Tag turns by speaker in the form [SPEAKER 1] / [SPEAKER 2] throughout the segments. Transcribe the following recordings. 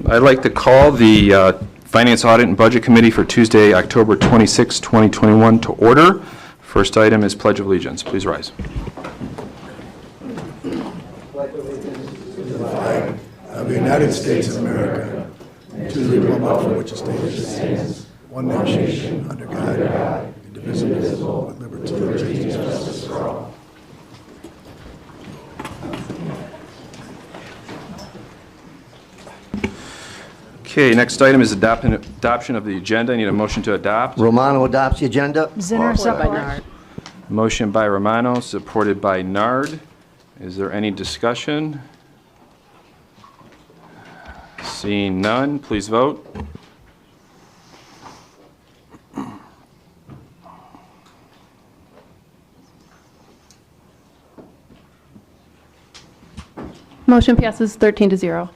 [SPEAKER 1] I'd like to call the Finance, Audit, and Budget Committee for Tuesday, October 26, 2021 to order. First item is Pledge of Allegiance. Please rise.
[SPEAKER 2] Pledge allegiance to the flag of the United States of America, and to the republic for which it stands, one nation, under God, indivisible, with liberty and justice for all.
[SPEAKER 1] Okay, next item is adoption of the agenda. I need a motion to adopt.
[SPEAKER 3] Romano adopts the agenda.
[SPEAKER 4] Zinner, support.
[SPEAKER 1] Motion by Romano, supported by Nard. Is there any discussion? Seeing none, please vote.
[SPEAKER 4] Motion passes 13-0.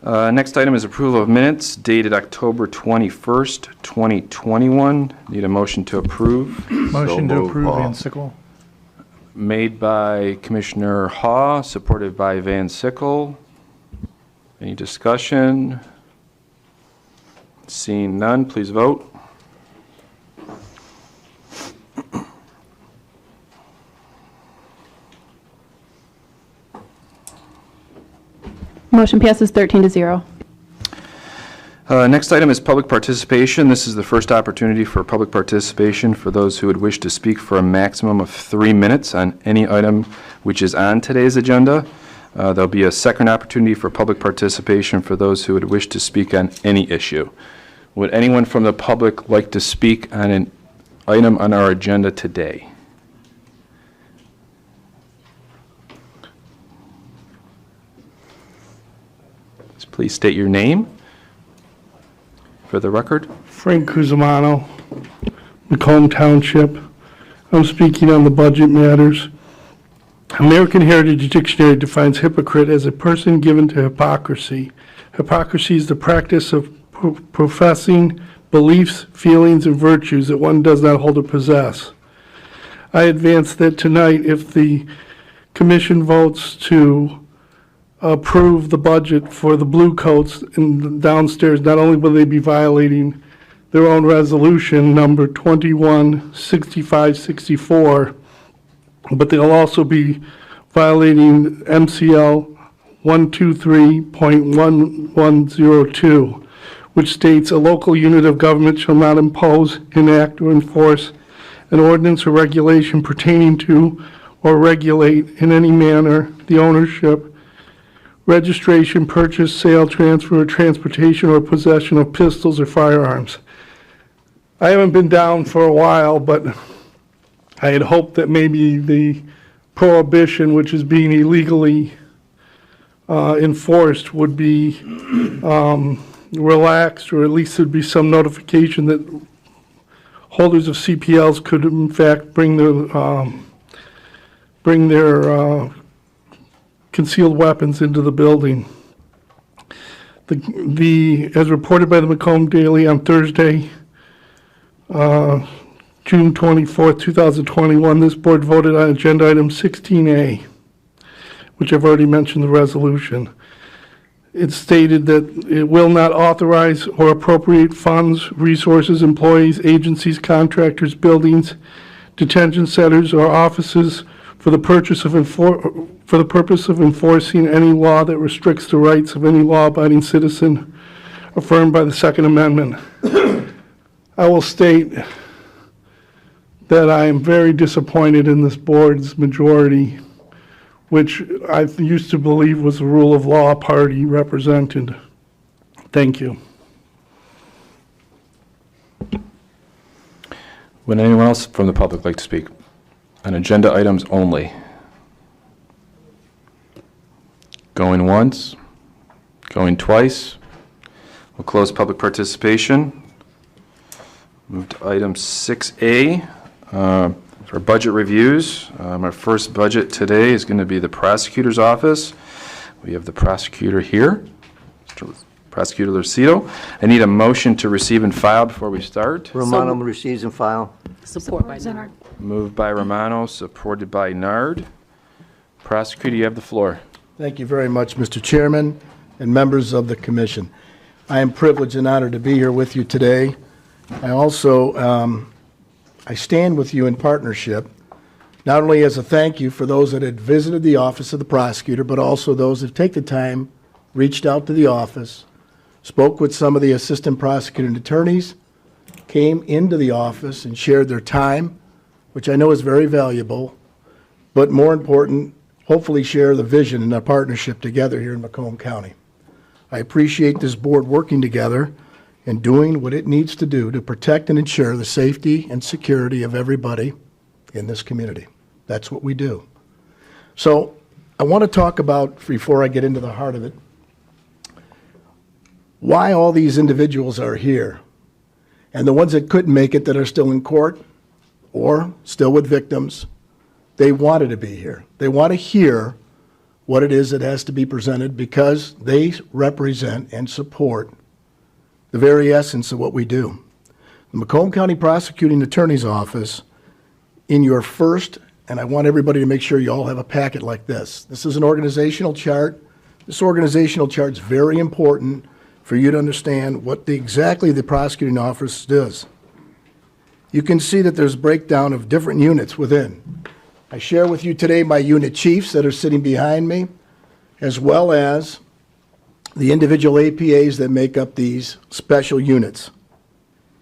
[SPEAKER 1] Next item is approval of minutes dated October 21st, 2021. Need a motion to approve.
[SPEAKER 5] Motion to approve, Van Sickle.
[SPEAKER 1] Made by Commissioner Haw, supported by Van Sickle. Any discussion? Seeing none, please vote.
[SPEAKER 4] Motion passes 13-0.
[SPEAKER 1] Next item is public participation. This is the first opportunity for public participation for those who would wish to speak for a maximum of 3 minutes on any item which is on today's agenda. There'll be a second opportunity for public participation for those who would wish to speak on any issue. Would anyone from the public like to speak on an item on our agenda today? Please state your name for the record.
[SPEAKER 5] Frank Cusimano, Macomb Township. I'm speaking on the budget matters. American Heritage Dictionary defines hypocrite as a person given to hypocrisy. Hypocrisy is the practice of professing beliefs, feelings, and virtues that one does not hold or possess. I advance that tonight, if the commission votes to approve the budget for the blue coats in downstairs, not only will they be violating their own resolution number 216564, but they'll also be violating MCL 123.1102, which states a local unit of government shall not impose, enact, or enforce an ordinance or regulation pertaining to or regulate in any manner the ownership, registration, purchase, sale, transfer, transportation, or possession of pistols or firearms. I haven't been down for a while, but I had hoped that maybe the prohibition, which is being illegally enforced, would be relaxed, or at least there'd be some notification that holders of CPLs could in fact bring their concealed weapons into the building. As reported by the Macomb Daily on Thursday, June 24th, 2021, this board voted on agenda item 16A, which I've already mentioned the resolution. It stated that it will not authorize or appropriate funds, resources, employees, agencies, contractors, buildings, detention centers, or offices for the purpose of enforcing any law that restricts the rights of any law-abiding citizen affirmed by the Second Amendment. I will state that I am very disappointed in this board's majority, which I used to believe was the rule of law party represented. Thank you.
[SPEAKER 1] Would anyone else from the public like to speak on agenda items only? Going once, going twice. We'll close public participation. Move to item 6A for budget reviews. Our first budget today is going to be the prosecutor's office. We have the prosecutor here, Prosecutor Lucido. I need a motion to receive and file before we start.
[SPEAKER 3] Romano receives and file.
[SPEAKER 4] Support by Zinner.
[SPEAKER 1] Moved by Romano, supported by Nard. Prosecutor, you have the floor.
[SPEAKER 2] Thank you very much, Mr. Chairman. and members of the commission. I am privileged and honored to be here with you today. I also, I stand with you in partnership, not only as a thank you for those that had visited the office of the prosecutor, but also those that take the time, reached out to the office, spoke with some of the assistant prosecuting attorneys, came into the office and shared their time, which I know is very valuable, but more important, hopefully share the vision and our partnership together here in Macomb County. I appreciate this board working together and doing what it needs to do to protect and ensure the safety and security of everybody in this community. That's what we do. So I want to talk about, before I get into the heart of it, why all these individuals are here, and the ones that couldn't make it that are still in court or still with victims. They wanted to be here. They want to hear what it is that has to be presented because they represent and support the very essence of what we do. The Macomb County Prosecuting Attorney's Office, in your first, and I want everybody to make sure you all have a packet like this. This is an organizational chart. This organizational chart is very important for you to understand what exactly the prosecuting office does. You can see that there's breakdown of different units within. I share with you today my unit chiefs that are sitting behind me, as well as the individual APAs that make up these special units.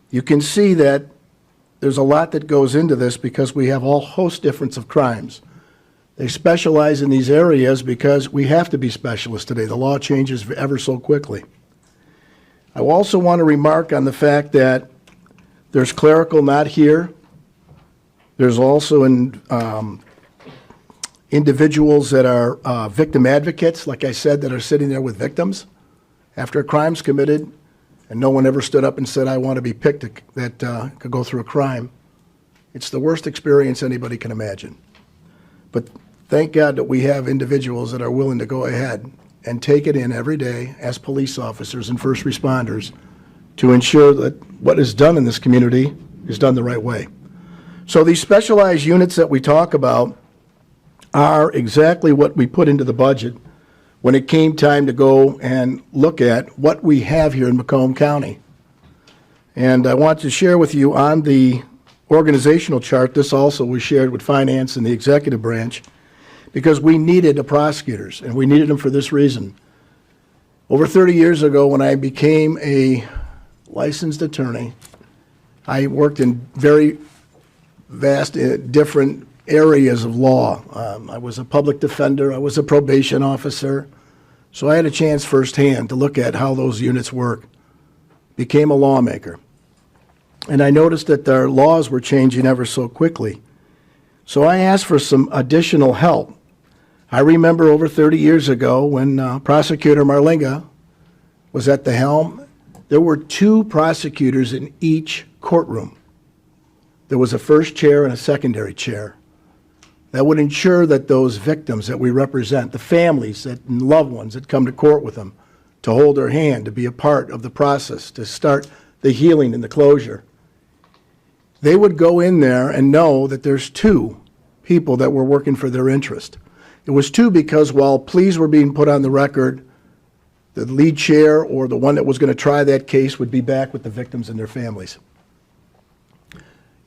[SPEAKER 2] You can see that there's a lot that goes into this because we have all host difference of crimes. They specialize in these areas because we have to be specialists today. The law changes ever so quickly. I also want to remark on the fact that there's clerical not here. There's also individuals that are victim advocates, like I said, that are sitting there with victims after a crime's committed, and no one ever stood up and said, I want to be picked that could go through a crime. It's the worst experience anybody can imagine. But thank God that we have individuals that are willing to go ahead and take it in every day as police officers and first responders to ensure that what is done in this community is done the right way. So these specialized units that we talk about are exactly what we put into the budget when it came time to go and look at what we have here in Macomb County. And I want to share with you on the organizational chart, this also was shared with finance and the executive branch, because we needed the prosecutors, and we needed them for this reason. Over 30 years ago, when I became a licensed attorney, I worked in very vast, different areas of law. I was a public defender, I was a probation officer, so I had a chance firsthand to look at how those units work. Became a lawmaker. And I noticed that our laws were changing ever so quickly. So I asked for some additional help. I remember over 30 years ago when Prosecutor Marlinga was at the helm, there were 2 prosecutors in each courtroom. There was a first chair and a secondary chair. That would ensure that those victims that we represent, the families and loved ones that come to court with them, to hold their hand, to be a part of the process, to start the healing and the closure, they would go in there and know that there's 2 people that were working for their interest. It was 2 because while pleas were being put on the record, the lead chair or the one that was going to try that case would be back with the victims and their families.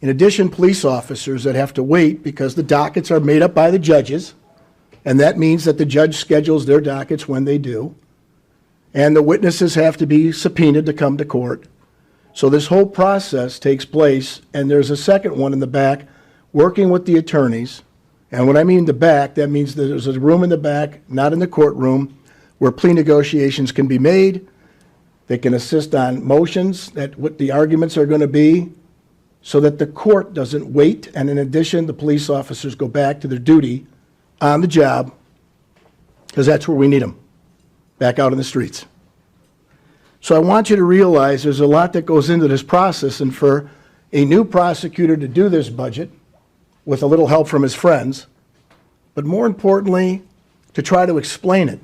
[SPEAKER 2] In addition, police officers that have to wait because the dockets are made up by the judges, and that means that the judge schedules their dockets when they do, and the witnesses have to be subpoenaed to come to court. So this whole process takes place, and there's a second one in the back working with the attorneys. And when I mean the back, that means that there's a room in the back, not in the courtroom, where plea negotiations can be made. They can assist on motions, that what the arguments are going to be, so that the court doesn't wait, and in addition, the police officers go back to their duty on the job, because that's where we need them, back out in the streets. So I want you to realize there's a lot that goes into this process, and for a new prosecutor to do this budget with a little help from his friends, but more importantly, to try to explain it,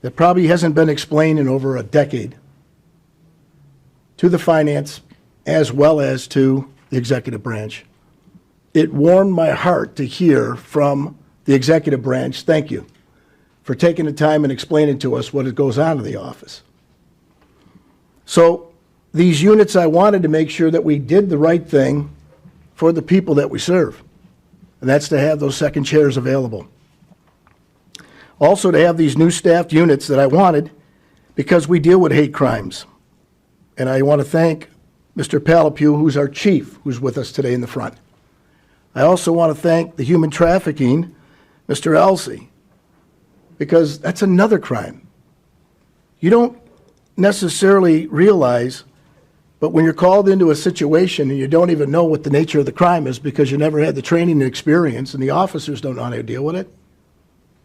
[SPEAKER 2] that probably hasn't been explained in over a decade, to the finance as well as to the executive branch. It warmed my heart to hear from the executive branch, thank you. for taking the time and explaining to us what goes on in the office. So these units, I wanted to make sure that we did the right thing for the people that we serve, and that's to have those second chairs available. Also to have these new staffed units that I wanted because we deal with hate crimes. And I want to thank Mr. Palapew, who's our chief, who's with us today in the front. I also want to thank the human trafficking, Mr. Elsey, because that's another crime. You don't necessarily realize, but when you're called into a situation and you don't even know what the nature of the crime is because you never had the training and experience and the officers don't know how to deal with it,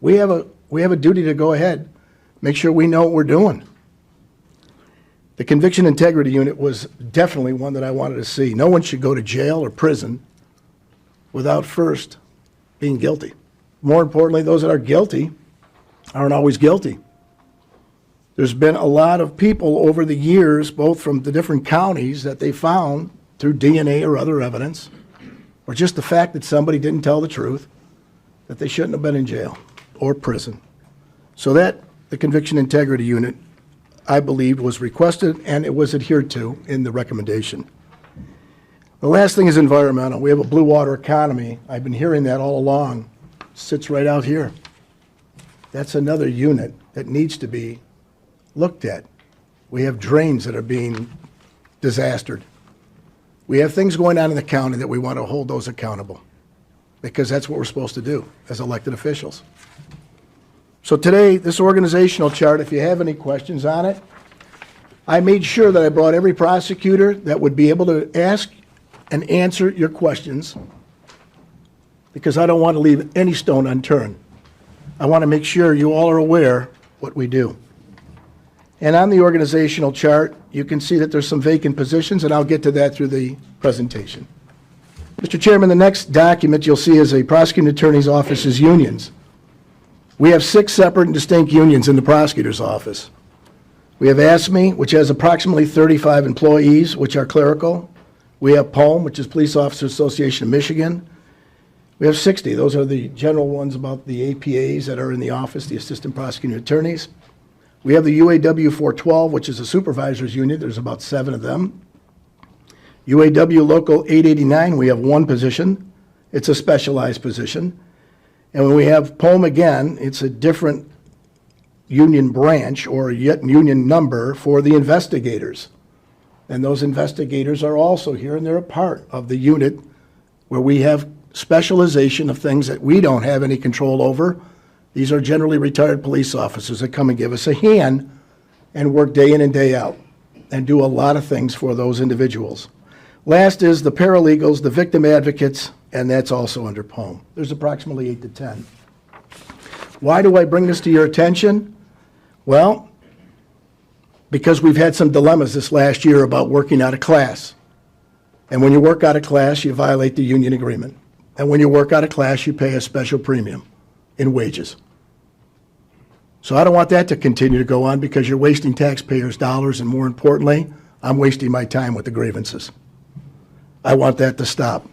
[SPEAKER 2] we have a duty to go ahead, make sure we know what we're doing. The Conviction Integrity Unit was definitely one that I wanted to see. No one should go to jail or prison without first being guilty. More importantly, those that are guilty aren't always guilty. There's been a lot of people over the years, both from the different counties, that they found through DNA or other evidence, or just the fact that somebody didn't tell the truth, that they shouldn't have been in jail or prison. So that, the Conviction Integrity Unit, I believed was requested and it was adhered to in the recommendation. The last thing is environmental. We have a blue water economy. I've been hearing that all along. Sits right out here. That's another unit that needs to be looked at. We have drains that are being disastered. We have things going on in the county that we want to hold those accountable because that's what we're supposed to do as elected officials. So today, this organizational chart, if you have any questions on it, I made sure that I brought every prosecutor that would be able to ask and answer your questions because I don't want to leave any stone unturned. I want to make sure you all are aware what we do. And on the organizational chart, you can see that there's some vacant positions, and I'll get to that through the presentation. Mr. Chairman, the next document you'll see is a prosecuting attorney's office's unions. We have 6 separate and distinct unions in the prosecutor's office. We have ASME, which has approximately 35 employees, which are clerical. We have POM, which is Police Officers Association of Michigan. We have 60. Those are the general ones about the APAs that are in the office, the assistant prosecuting attorneys. We have the UAW 412, which is a supervisor's unit. There's about 7 of them. UAW Local 889, we have 1 position. It's a specialized position. And when we have POM again, it's a different union branch or yet union number for the investigators. And those investigators are also here, and they're a part of the unit where we have specialization of things that we don't have any control over. These are generally retired police officers that come and give us a hand and work day in and day out and do a lot of things for those individuals. Last is the paralegals, the victim advocates, and that's also under POM. There's approximately 8 to 10. Why do I bring this to your attention? Well, because we've had some dilemmas this last year about working out of class. And when you work out of class, you violate the union agreement. And when you work out of class, you pay a special premium in wages. So I don't want that to continue to go on because you're wasting taxpayers' dollars, and more importantly, I'm wasting my time with the grievances. I want that to stop.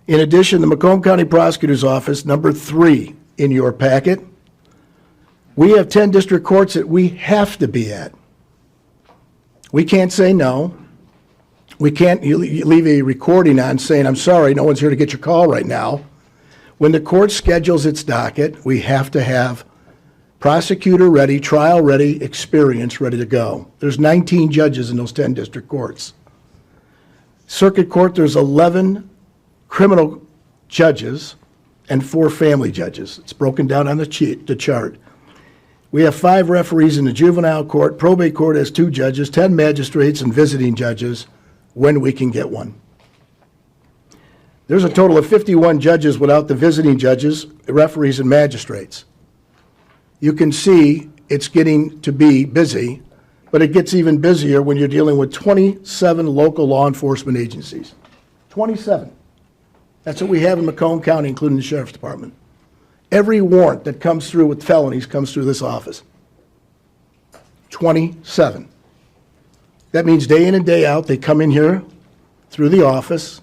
[SPEAKER 2] In addition, the Macomb County Prosecutor's Office, number 3 in your packet, we have 10 district courts that we have to be at. We can't say no. We can't leave a recording on saying, I'm sorry, no one's here to get your call right now. When the court schedules its docket, we have to have prosecutor ready, trial ready, experience ready to go. There's 19 judges in those 10 district courts. Circuit court, there's 11 criminal judges and 4 family judges. It's broken down on the chart. We have 5 referees in the juvenile court. Probate court has 2 judges, 10 magistrates, and visiting judges when we can get one. There's a total of 51 judges without the visiting judges, referees, and magistrates. You can see it's getting to be busy, but it gets even busier when you're dealing with 27 local law enforcement agencies. 27. That's what we have in Macomb County, including the Sheriff's Department. Every warrant that comes through with felonies comes through this office. 27. That means day in and day out, they come in here through the office,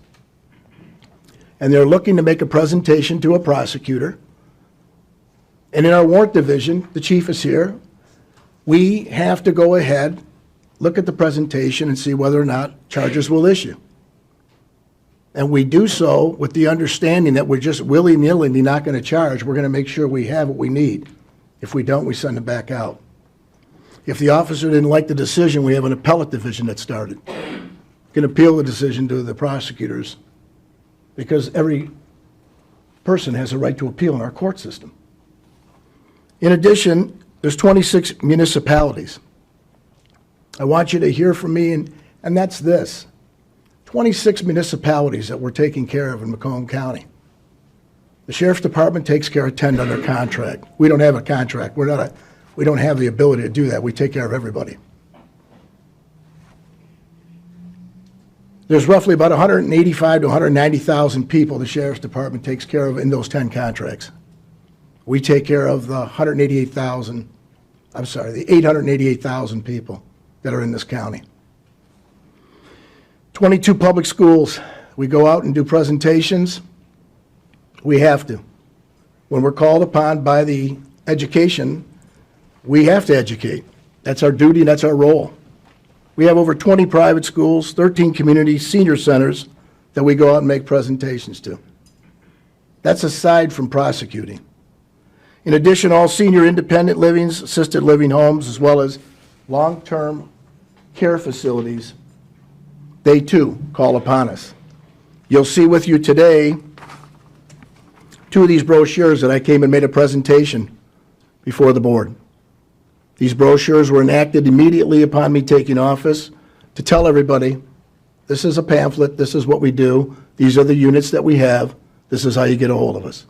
[SPEAKER 2] and they're looking to make a presentation to a prosecutor. And in our warrant division, the chief is here, we have to go ahead, look at the presentation and see whether or not charges will issue. And we do so with the understanding that we're just willy-nilly not going to charge. We're going to make sure we have what we need. If we don't, we send it back out. If the officer didn't like the decision, we have an appellate division that started. Can appeal the decision to the prosecutors because every person has a right to appeal in our court system. In addition, there's 26 municipalities. I want you to hear from me, and that's this. 26 municipalities that we're taking care of in Macomb County. The Sheriff's Department takes care of 10 under contract. We don't have a contract. We don't have the ability to do that. We take care of everybody. There's roughly about 185 to 190,000 people the Sheriff's Department takes care of in those 10 contracts. We take care of the 888,000 people that are in this county. 22 public schools. We go out and do presentations. We have to. When we're called upon by the education, we have to educate. That's our duty and that's our role. We have over 20 private schools, 13 community senior centers that we go out and make presentations to. That's aside from prosecuting. In addition, all senior independent livings, assisted living homes, as well as long-term care facilities, they too call upon us. You'll see with you today 2 of these brochures that I came and made a presentation before the board. These brochures were enacted immediately upon me taking office to tell everybody, this is a pamphlet, this is what we do, these are the units that we have, this is how you get a hold of us.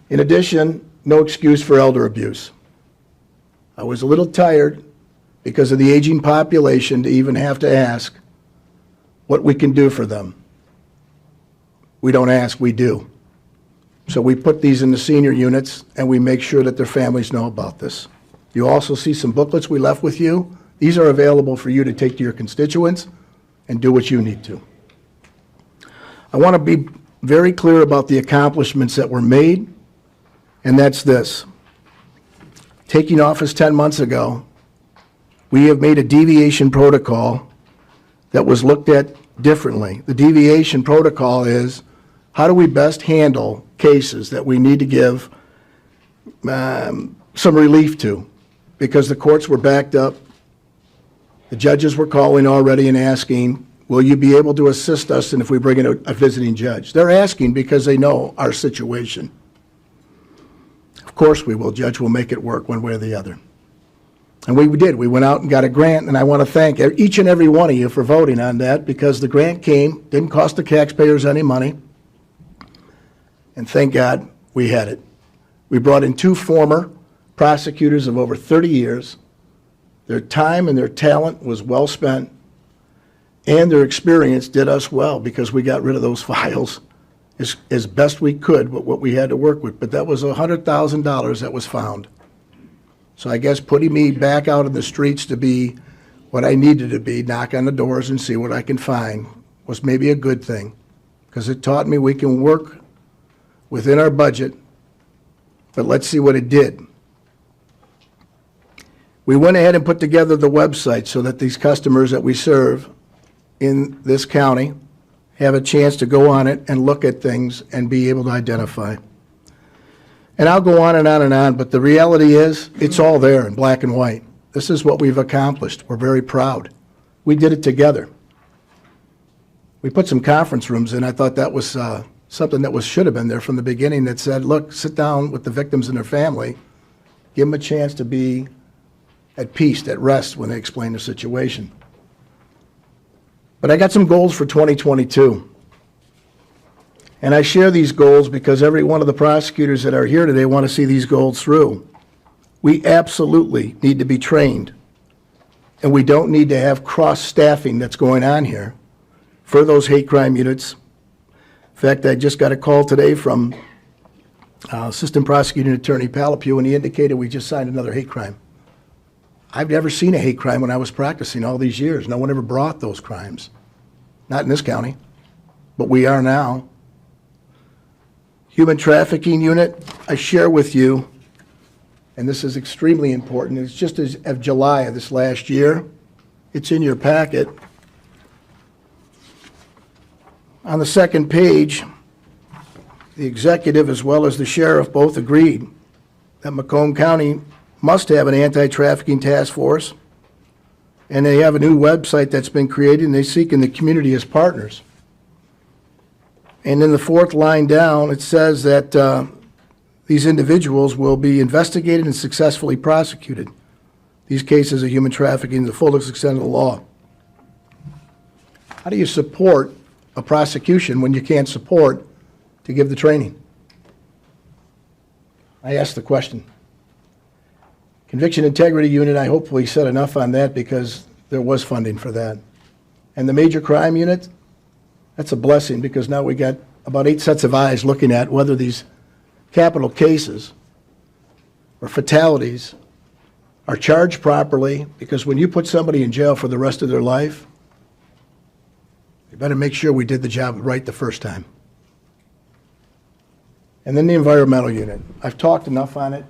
[SPEAKER 2] In addition, no excuse for elder abuse. I was a little tired because of the aging population to even have to ask what we can do for them. We don't ask, we do. So we put these in the senior units and we make sure that their families know about this. You also see some booklets we left with you. These are available for you to take to your constituents and do what you need to. I want to be very clear about the accomplishments that were made, and that's this. Taking office 10 months ago, we have made a deviation protocol that was looked at differently. The deviation protocol is, how do we best handle cases that we need to give some relief to? Because the courts were backed up. The judges were calling already and asking, will you be able to assist us and if we bring in a visiting judge? They're asking because they know our situation. Of course we will, Judge. We'll make it work one way or the other. And we did. We went out and got a grant, and I want to thank each and every one of you for voting on that because the grant came, didn't cost the taxpayers any money, and thank God we had it. We brought in 2 former prosecutors of over 30 years. Their time and their talent was well spent, and their experience did us well because we got rid of those files as best we could with what we had to work with. But that was $100,000 that was found. So I guess putting me back out in the streets to be what I needed to be, knock on the doors and see what I can find, was maybe a good thing because it taught me we can work within our budget, but let's see what it did. We went ahead and put together the website so that these customers that we serve in this county have a chance to go on it and look at things and be able to identify. And I'll go on and on and on, but the reality is it's all there in black and white. This is what we've accomplished. We're very proud. We did it together. We put some conference rooms in. I thought that was something that should have been there from the beginning that said, look, sit down with the victims and their family, give them a chance to be at peace, at rest when they explain the situation. But I got some goals for 2022. And I share these goals because every one of the prosecutors that are here today want to see these goals through. We absolutely need to be trained. And we don't need to have cross-staffing that's going on here for those hate crime units. In fact, I just got a call today from Assistant Prosecuting Attorney Palapue, and he indicated we just signed another hate crime. I've never seen a hate crime when I was practicing all these years. No one ever brought those crimes. Not in this county, but we are now. Human trafficking unit, I share with you and this is extremely important, it's just as of July of this last year. It's in your packet. On the second page, the executive as well as the sheriff both agreed that Macomb County must have an anti-trafficking task force, and they have a new website that's been created, and they seek in the community as partners. And in the fourth line down, it says that these individuals will be investigated and successfully prosecuted. These cases of human trafficking to the fullest extent of the law. How do you support a prosecution when you can't support to give the training? I asked the question. Conviction Integrity Unit, I hopefully said enough on that because there was funding for that. And the Major Crime Unit, that's a blessing because now we got about 8 sets of eyes looking at whether these capital cases or fatalities are charged properly, because when you put somebody in jail for the rest of their life, you better make sure we did the job right the first time. And then the Environmental Unit. I've talked enough on it.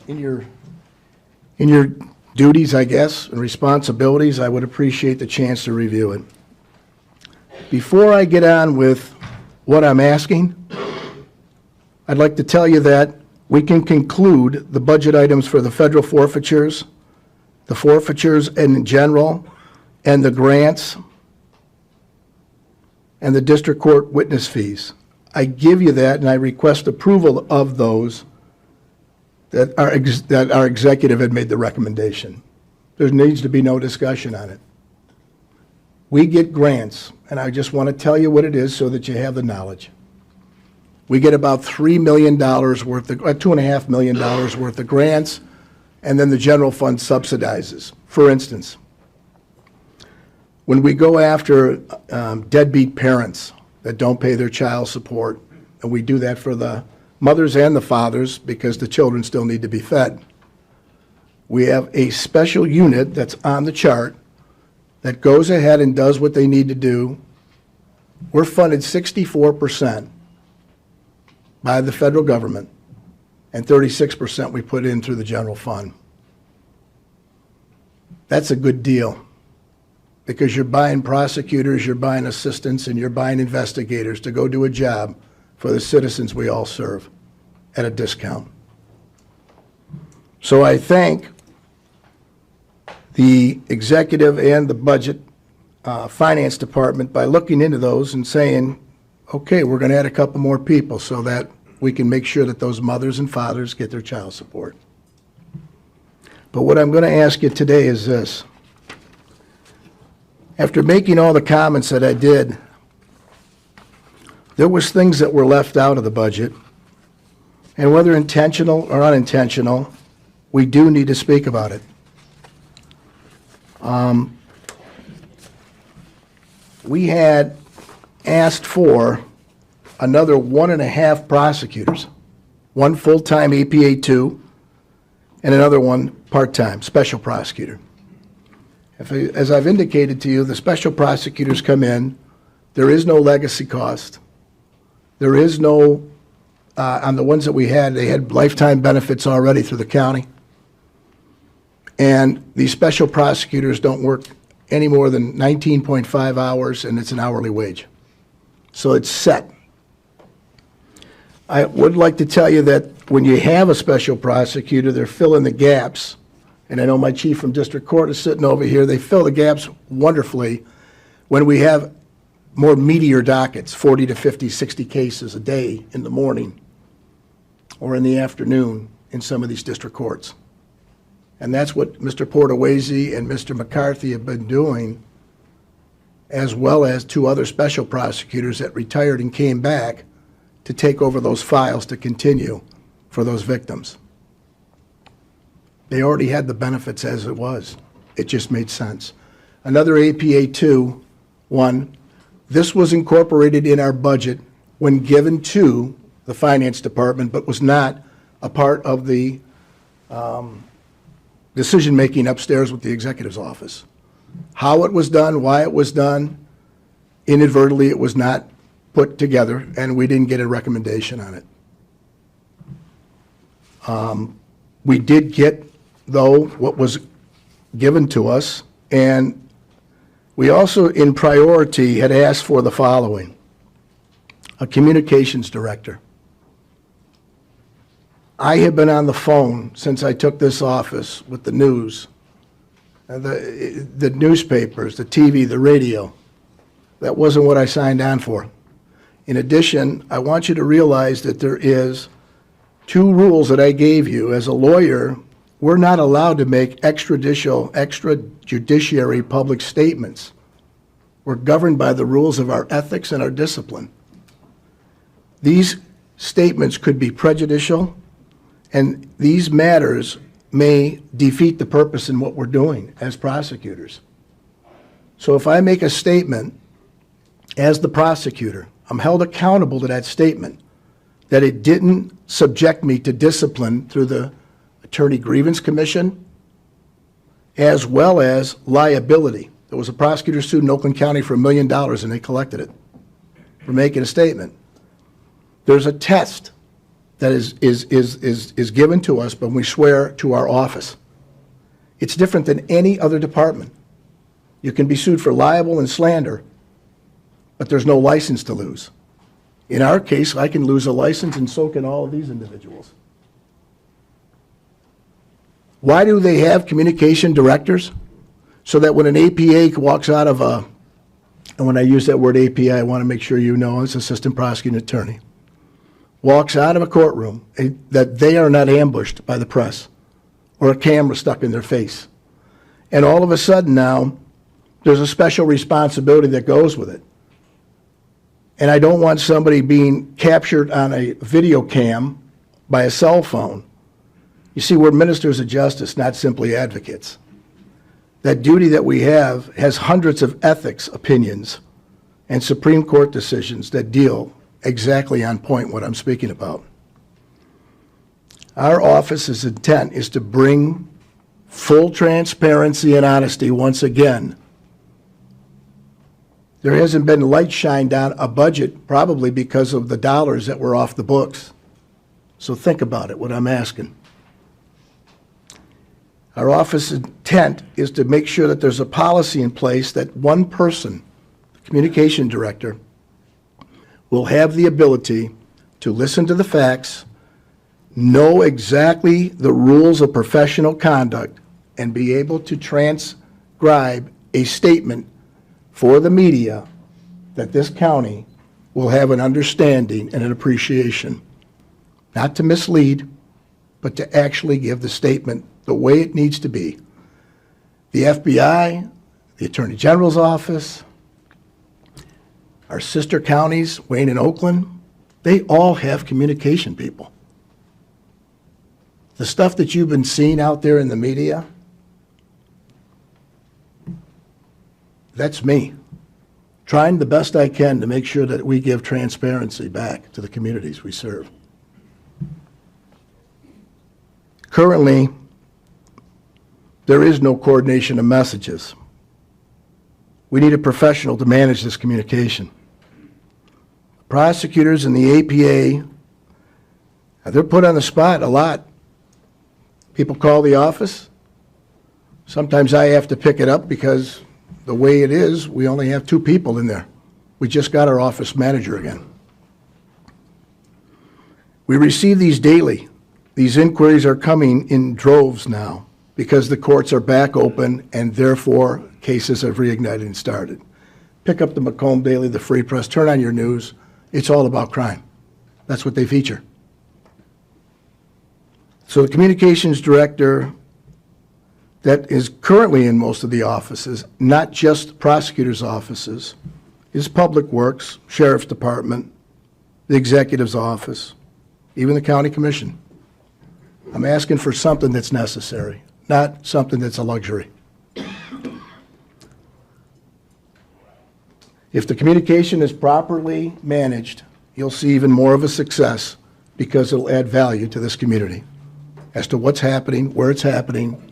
[SPEAKER 2] In your duties, I guess, and responsibilities, I would appreciate the chance to review it. Before I get on with what I'm asking, I'd like to tell you that we can conclude the budget items for the federal forfeitures, the forfeitures in general, and the grants, and the district court witness fees. I give you that, and I request approval of those that our executive had made the recommendation. There needs to be no discussion on it. We get grants, and I just want to tell you what it is so that you have the knowledge. We get about $3 million worth of, $2.5 million worth of grants, and then the general fund subsidizes. For instance, when we go after deadbeat parents that don't pay their child support, and we do that for the mothers and the fathers because the children still need to be fed, we have a special unit that's on the chart that goes ahead and does what they need to do. We're funded 64% by the federal government, and 36% we put in through the general fund. That's a good deal, because you're buying prosecutors, you're buying assistants, and you're buying investigators to go do a job for the citizens we all serve at a discount. So I thank the executive and the budget finance department by looking into those and saying, okay, we're going to add a couple more people so that we can make sure that those mothers and fathers get their child support. But what I'm going to ask you today is this. After making all the comments that I did, there was things that were left out of the budget, and whether intentional or unintentional, we do need to speak about it. We had asked for another 1.5 prosecutors, one full-time APA 2, and another one part-time, special prosecutor. As I've indicated to you, the special prosecutors come in, there is no legacy cost. There is no, on the ones that we had, they had lifetime benefits already through the county. And these special prosecutors don't work any more than 19.5 hours, and it's an hourly wage. So it's set. I would like to tell you that when you have a special prosecutor, they're filling the gaps. And I know my chief from district court is sitting over here. They fill the gaps wonderfully when we have more meatier dockets, 40 to 50, 60 cases a day in the morning or in the afternoon in some of these district courts. And that's what Mr. Portaway and Mr. McCarthy have been doing, as well as 2 other special prosecutors that retired and came back to take over those files to continue for those victims. They already had the benefits as it was. It just made sense. Another APA 2, one, this was incorporated in our budget when given to the finance department, but was not a part of the decision-making upstairs with the executive's office. How it was done, why it was done, inadvertently it was not put together, and we didn't get a recommendation on it. We did get, though, what was given to us, and we also, in priority, had asked for the following: a communications director. I have been on the phone since I took this office with the news, the newspapers, the TV, the radio. That wasn't what I signed on for. In addition, I want you to realize that there is 2 rules that I gave you. As a lawyer, we're not allowed to make extrajudiciary public statements. We're governed by the rules of our ethics and our discipline. These statements could be prejudicial, and these matters may defeat the purpose in what we're doing as prosecutors. So if I make a statement as the prosecutor, I'm held accountable to that statement, that it didn't subject me to discipline through the Attorney Grievance Commission, as well as liability. There was a prosecutor sued in Oakland County for $1 million, and they collected it for making a statement. There's a test that is given to us when we swear to our office. It's different than any other department. You can be sued for libel and slander, but there's no license to lose. In our case, I can lose a license, and so can all of these individuals. Why do they have communication directors? So that when an APA walks out of a, and when I use that word APA, I want to make sure you know, as assistant prosecuting attorney, walks out of a courtroom, that they are not ambushed by the press or a camera stuck in their face. And all of a sudden now, there's a special responsibility that goes with it. And I don't want somebody being captured on a video cam by a cell phone. You see, we're ministers of justice, not simply advocates. That duty that we have has hundreds of ethics opinions and Supreme Court decisions that deal exactly on point what I'm speaking about. Our office's intent is to bring full transparency and honesty once again. There hasn't been light shined on a budget, probably because of the dollars that were off the books. So think about it, what I'm asking. Our office's intent is to make sure that there's a policy in place that one person, the communication director, will have the ability to listen to the facts, know exactly the rules of professional conduct, and be able to transcribe a statement for the media that this county will have an understanding and an appreciation. Not to mislead, but to actually give the statement the way it needs to be. The FBI, the Attorney General's office, our sister counties, Wayne and Oakland, they all have communication people. The stuff that you've been seeing out there in the media, that's me, trying the best I can to make sure that we give transparency back to the communities we serve. Currently, there is no coordination of messages. We need a professional to manage this communication. Prosecutors and the APA, they're put on the spot a lot. People call the office. Sometimes I have to pick it up because the way it is, we only have 2 people in there. We just got our office manager again. We receive these daily. These inquiries are coming in droves now because the courts are back open and therefore cases have reignited and started. Pick up the Macomb Daily, the Free Press, turn on your news. It's all about crime. That's what they feature. So the communications director that is currently in most of the offices, not just prosecutors' offices, is Public Works, Sheriff's Department, the Executive's Office, even the County Commission. I'm asking for something that's necessary, not something that's a luxury. If the communication is properly managed, you'll see even more of a success because it'll add value to this community as to what's happening, where it's happening,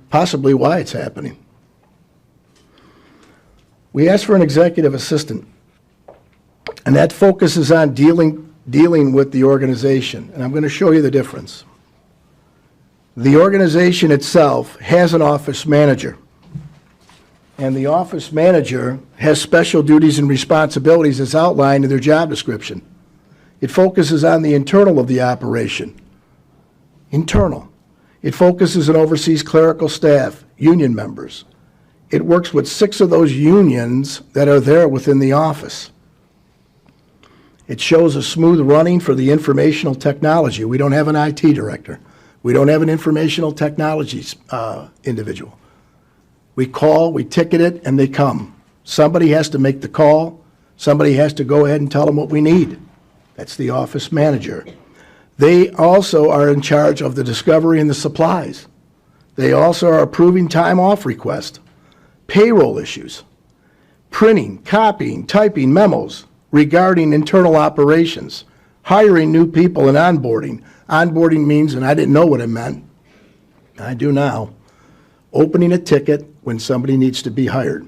[SPEAKER 2] possibly why it's happening. We asked for an executive assistant, and that focuses on dealing with the organization, and I'm going to show you the difference. The organization itself has an office manager. And the office manager has special duties and responsibilities as outlined in their job description. It focuses on the internal of the operation. Internal. It focuses and oversees clerical staff, union members. It works with 6 of those unions that are there within the office. It shows a smooth running for the informational technology. We don't have an IT director. We don't have an informational technologies individual. We call, we ticket it, and they come. Somebody has to make the call. Somebody has to go ahead and tell them what we need. That's the office manager. They also are in charge of the discovery and the supplies. They also are approving time off requests, payroll issues, printing, copying, typing memos regarding internal operations, hiring new people and onboarding. Onboarding means, and I didn't know what it meant, I do now, opening a ticket when somebody needs to be hired.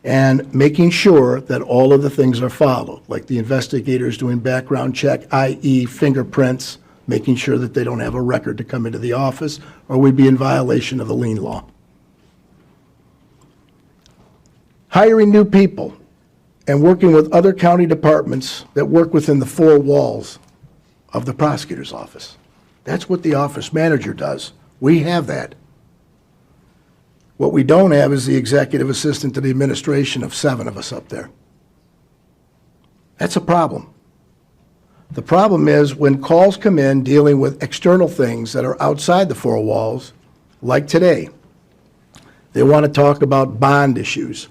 [SPEAKER 2] And making sure that all of the things are followed, like the investigators doing background check, i.e. fingerprints, making sure that they don't have a record to come into the office, or we'd be in violation of the lien law. Hiring new people and working with other county departments that work within the 4 walls of the prosecutor's office. That's what the office manager does. We have that. What we don't have is the executive assistant to the administration of 7 of us up there. That's a problem. The problem is when calls come in dealing with external things that are outside the 4 walls, like today, they want to talk about bond issues,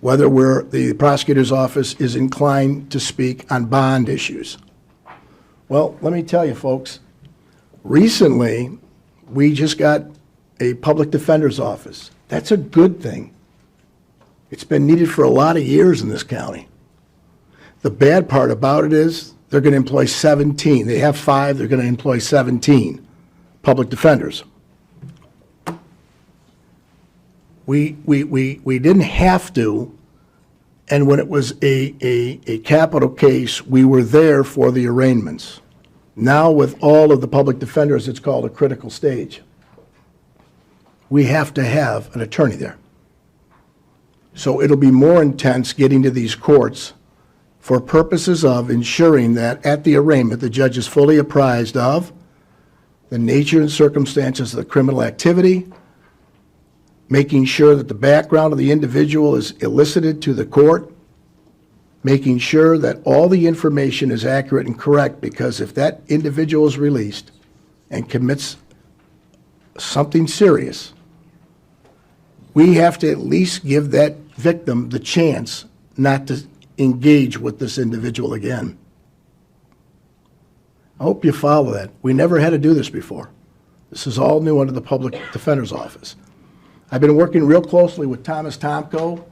[SPEAKER 2] whether the prosecutor's office is inclined to speak on bond issues. Well, let me tell you, folks, recently, we just got a public defender's office. That's a good thing. It's been needed for a lot of years in this county. The bad part about it is they're going to employ 17. They have 5, they're going to employ 17 public defenders. We didn't have to, and when it was a capital case, we were there for the arraignments. Now with all of the public defenders, it's called a critical stage. We have to have an attorney there. So it'll be more intense getting to these courts for purposes of ensuring that at the arraignment, the judge is fully apprised of the nature and circumstances of the criminal activity, making sure that the background of the individual is elicited to the court, making sure that all the information is accurate and correct, because if that individual is released and commits something serious, we have to at least give that victim the chance not to engage with this individual again. I hope you follow that. We never had to do this before. This is all new under the Public Defender's Office. I've been working real closely with Thomas Tomko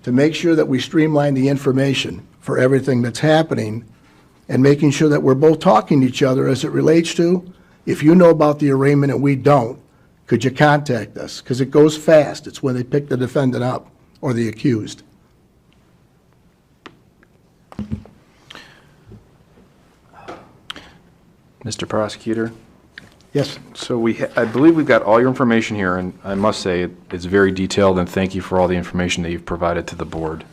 [SPEAKER 2] to make sure that we streamline the information for everything that's happening and making sure that we're both talking to each other as it relates to, if you know about the arraignment and we don't, could you contact us? Because it goes fast. It's when they pick the defendant up or the accused.
[SPEAKER 1] Mr. Prosecutor?
[SPEAKER 2] Yes.
[SPEAKER 1] So I believe we've got all your information here, and I must say it's very detailed, and thank you for all the information that you've provided to the board.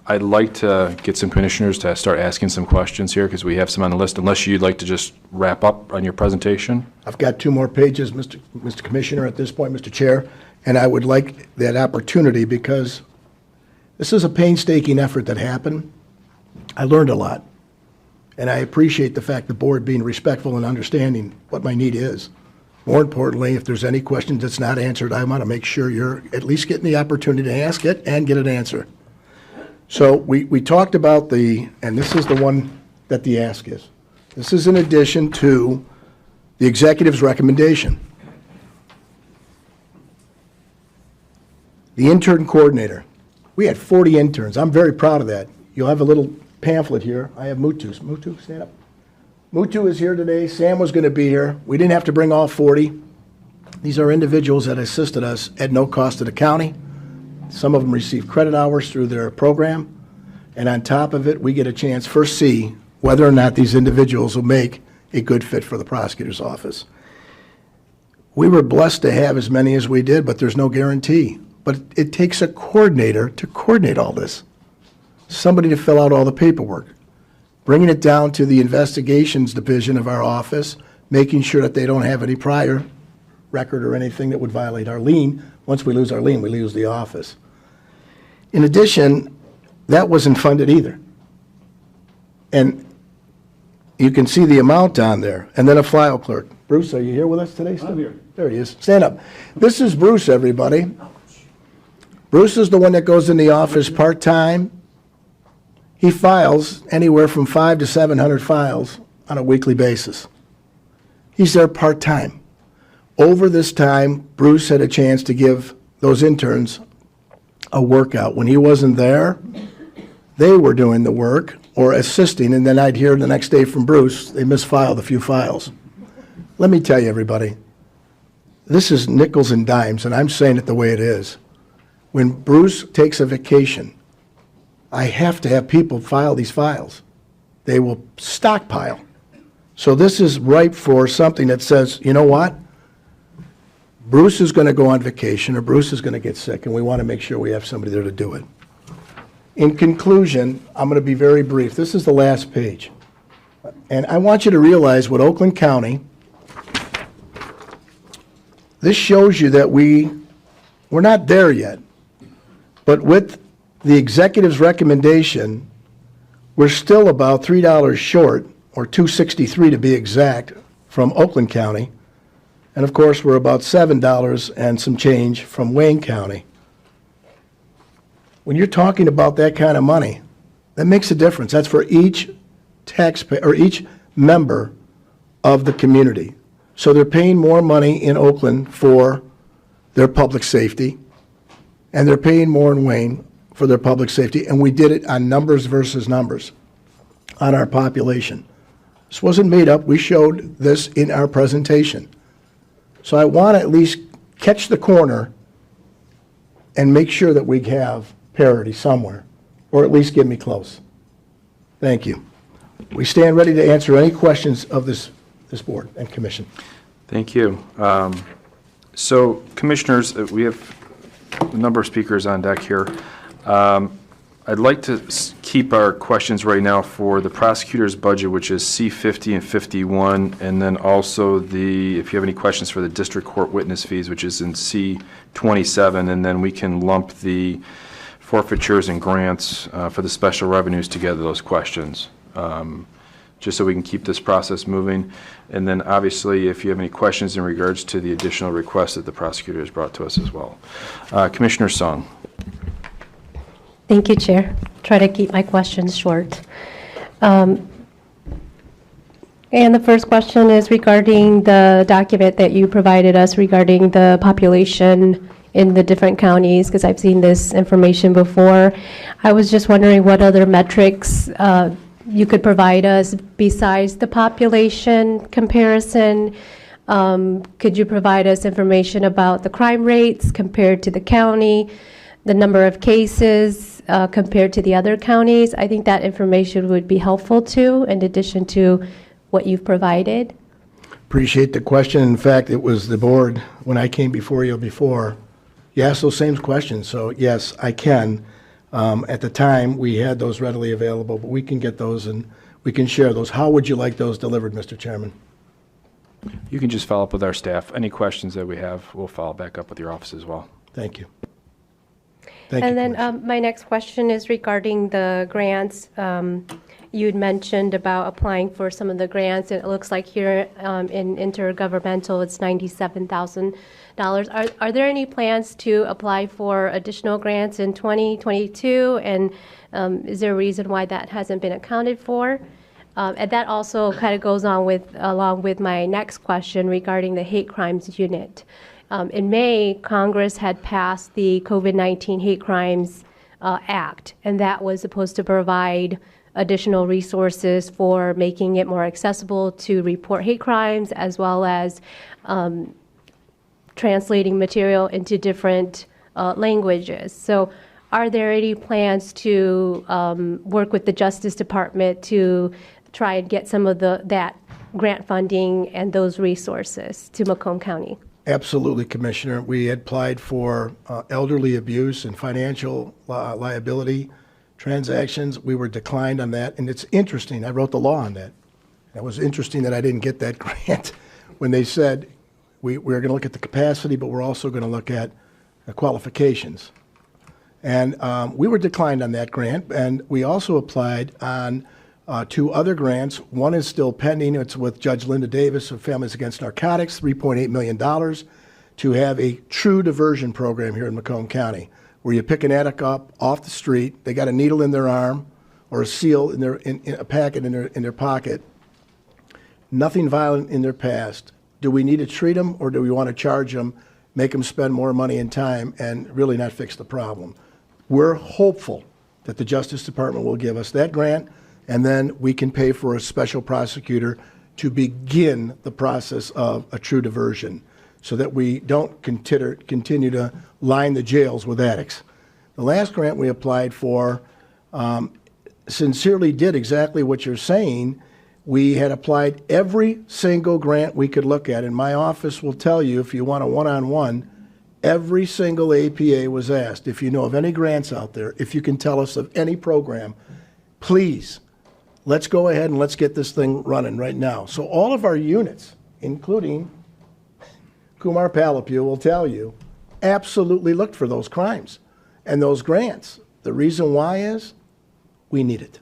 [SPEAKER 1] I'd like to get some commissioners to start asking some questions here, because we have some on the list, unless you'd like to just wrap up on your presentation.
[SPEAKER 2] I've got 2 more pages, Mr. Commissioner, at this point, Mr. Chair, and I would like that opportunity because this is a painstaking effort that happened. I learned a lot, and I appreciate the fact the board being respectful and understanding what my need is. More importantly, if there's any questions that's not answered, I want to make sure you're at least getting the opportunity to ask it and get an answer. So we talked about and this is the one that the ask is. This is in addition to the executive's recommendation. The intern coordinator. We had 40 interns. I'm very proud of that. You'll have a little pamphlet here. I have Mutu. Mutu, stand up. Mutu is here today. Sam was going to be here. We didn't have to bring all 40. These are individuals that assisted us at no cost to the county. Some of them receive credit hours through their program. And on top of it, we get a chance first see whether or not these individuals will make a good fit for the prosecutor's office. We were blessed to have as many as we did, but there's no guarantee. But it takes a coordinator to coordinate all this, somebody to fill out all the paperwork, bringing it down to the investigations division of our office, making sure that they don't have any prior record or anything that would violate our lien. Once we lose our lien, we lose the office. In addition, that wasn't funded either. And you can see the amount on there, and then a file clerk. Bruce, are you here with us today? I'm here. There he is. Stand up. This is Bruce, everybody. Bruce is the one that goes in the office part-time. He files anywhere from 500 to 700 files on a weekly basis. He's there part-time. Over this time, Bruce had a chance to give those interns a workout. When he wasn't there, they were doing the work or assisting, and then I'd hear the next day from Bruce, they misfiled a few files. Let me tell you, everybody, this is nickels and dimes, and I'm saying it the way it is. When Bruce takes a vacation, I have to have people file these files. They will stockpile. So this is ripe for something that says, you know what? Bruce is going to go on vacation, or Bruce is going to get sick, and we want to make sure we have somebody there to do it. In conclusion, I'm going to be very brief. This is the last page. And I want you to realize what Oakland County, this shows you that we're not there yet. But with the executive's recommendation, we're still about $3 short, or $2.63 to be exact, from Oakland County. And of course, we're about $7 and some change from Wayne County. When you're talking about that kind of money, that makes a difference. That's for each taxpayer, or each member of the community. So they're paying more money in Oakland for their public safety, and they're paying more in Wayne for their public safety, and we did it on numbers versus numbers on our population. This wasn't made up. We showed this in our presentation. So I want to at least catch the corner and make sure that we have parity somewhere, or at least get me close. Thank you. We stand ready to answer any questions of this board and commission.
[SPEAKER 1] Thank you. So, Commissioners, we have a number of speakers on deck here. I'd like to keep our questions right now for the prosecutor's budget, which is C50 and 51, and then also if you have any questions for the district court witness fees, which is in C27, and then we can lump the forfeitures and grants for the special revenues together, those questions, just so we can keep this process moving. And then obviously, if you have any questions in regards to the additional requests that the prosecutor has brought to us as well. Commissioner Sung.
[SPEAKER 6] Thank you, Chair. Try to keep my questions short. And the first question is regarding the document that you provided us regarding the population in the different counties, because I've seen this information before. I was just wondering what other metrics you could provide us besides the population comparison. Could you provide us information about the crime rates compared to the county, the number of cases compared to the other counties? I think that information would be helpful too, in addition to what you've provided.
[SPEAKER 2] Appreciate the question. In fact, it was the board, when I came before you before, you asked those same questions. So yes, I can. At the time, we had those readily available, but we can get those and we can share those. How would you like those delivered, Mr. Chairman?
[SPEAKER 1] You can just follow up with our staff. Any questions that we have, we'll follow back up with your office as well.
[SPEAKER 2] Thank you. Thank you,
[SPEAKER 6] And then
[SPEAKER 2] Commissioner.
[SPEAKER 6] my next question is regarding the grants. You had mentioned about applying for some of the grants. It looks like here in intergovernmental, it's $97,000. Are there any plans to apply for additional grants in 2022? And is there a reason why that hasn't been accounted for? And that also kind of goes on along with my next question regarding the hate crimes unit. In May, Congress had passed the COVID-19 Hate Crimes Act, and that was supposed to provide additional resources for making it more accessible to report hate crimes, as well as translating material into different languages. So are there any plans to work with the Justice Department to try and get some of that grant funding and those resources to Macomb County.
[SPEAKER 2] Absolutely, Commissioner. We had applied for elderly abuse and financial liability transactions. We were declined on that, and it's interesting. I wrote the law on that. It was interesting that I didn't get that grant when they said we're going to look at the capacity, but we're also going to look at the qualifications. And we were declined on that grant, and we also applied on 2 other grants. One is still pending. It's with Judge Linda Davis of Families Against Narcotics, $3.8 million, to have a true diversion program here in Macomb County, where you pick an addict up off the street, they got a needle in their arm or a seal in a packet in their pocket, nothing violent in their past. Do we need to treat them, or do we want to charge them, make them spend more money and time, and really not fix the problem? We're hopeful that the Justice Department will give us that grant, and then we can pay for a special prosecutor to begin the process of a true diversion so that we don't continue to line the jails with addicts. The last grant we applied for sincerely did exactly what you're saying. We had applied every single grant we could look at, and my office will tell you, if you want a one-on-one, every single APA was asked. If you know of any grants out there, if you can tell us of any program, please, let's go ahead and let's get this thing running right now. So all of our units, including Kumar Palapu, will tell you, absolutely looked for those crimes and those grants. The reason why is we need it.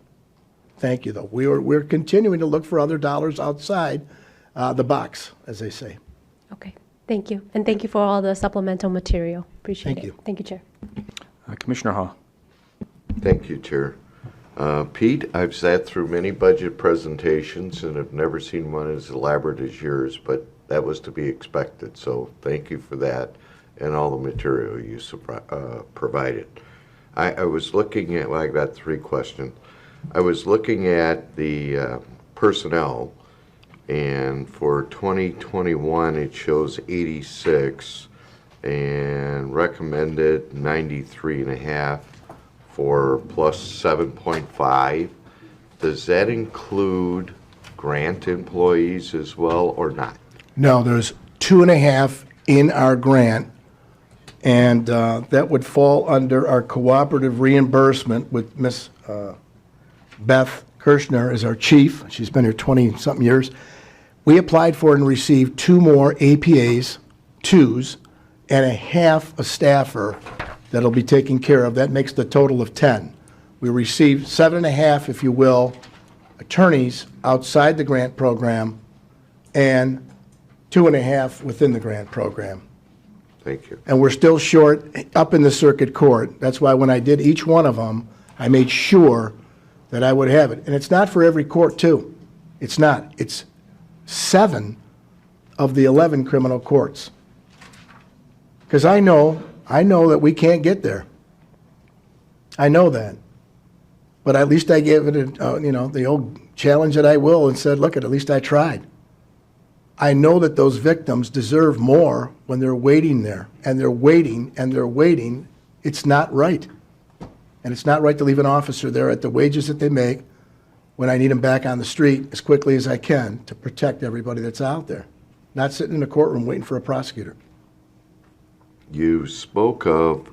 [SPEAKER 2] Thank you, though. We're continuing to look for other dollars outside the box, as they say.
[SPEAKER 6] Okay, thank you. And thank you for all the supplemental material. Appreciate
[SPEAKER 2] Thank
[SPEAKER 6] it.
[SPEAKER 2] you.
[SPEAKER 6] Thank you, Chair.
[SPEAKER 1] Commissioner Hall.
[SPEAKER 7] Thank you, Chair. Pete, I've sat through many budget presentations and have never seen one as elaborate as yours, but that was to be expected. So thank you for that and all the material you provided. I was looking at, well, I got 3 questions. I was looking at the personnel, and for 2021 it shows 86 and recommended 93.5 for plus 7.5. Does that include grant employees as well or not?
[SPEAKER 2] No, there's 2.5 in our grant, and that would fall under our cooperative reimbursement with Miss Beth Kirshner as our chief. She's been here 20-something years. We applied for and received 2 more APAs, 2s, and a half a staffer that'll be taken care of. That makes the total of 10. We received 7.5, if you will, attorneys outside the grant program and 2.5 within the grant program.
[SPEAKER 7] Thank you.
[SPEAKER 2] And we're still short up in the circuit court. That's why when I did each one of them, I made sure that I would have it. And it's not for every court, too. It's not. It's 7 of the 11 criminal courts. Because I know that we can't get there. I know that. But at least I gave it, the old challenge that I will, and said, look, at least I tried. I know that those victims deserve more when they're waiting there, and they're waiting, and they're waiting. It's not right. And it's not right to leave an officer there at the wages that they make when I need them back on the street as quickly as I can to protect everybody that's out there, not sitting in a courtroom waiting for a prosecutor.
[SPEAKER 7] You spoke of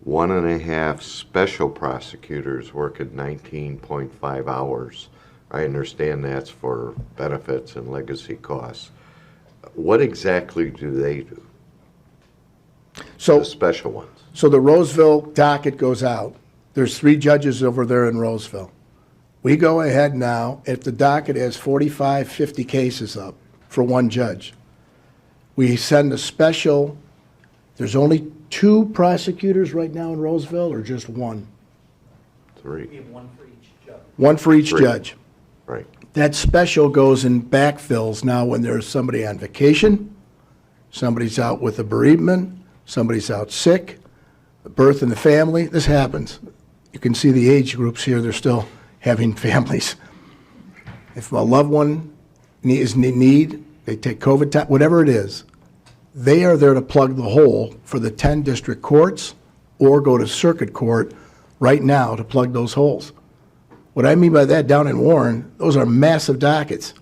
[SPEAKER 7] 1.5 special prosecutors working 19.5 hours. I understand that's for benefits and legacy costs. What exactly do they do, the special ones?
[SPEAKER 2] So the Roseville docket goes out. There's 3 judges over there in Roseville. We go ahead now, if the docket has 45, 50 cases up for one judge, we send a special. There's only 2 prosecutors right now in Roseville, or just 1?
[SPEAKER 7] 3.
[SPEAKER 8] We have 1 for each judge.
[SPEAKER 2] 1 for each
[SPEAKER 7] 3.
[SPEAKER 2] judge.
[SPEAKER 7] Right.
[SPEAKER 2] That special goes in backfills now when there's somebody on vacation, somebody's out with a bereavement, somebody's out sick, a birth in the family. This happens. You can see the age groups here. They're still having families. If a loved one is in need, they take COVID time, whatever it is, they are there to plug the hole for the 10 district courts or go to circuit court right now to plug those holes. What I mean by that, down in Warren, those are massive dockets.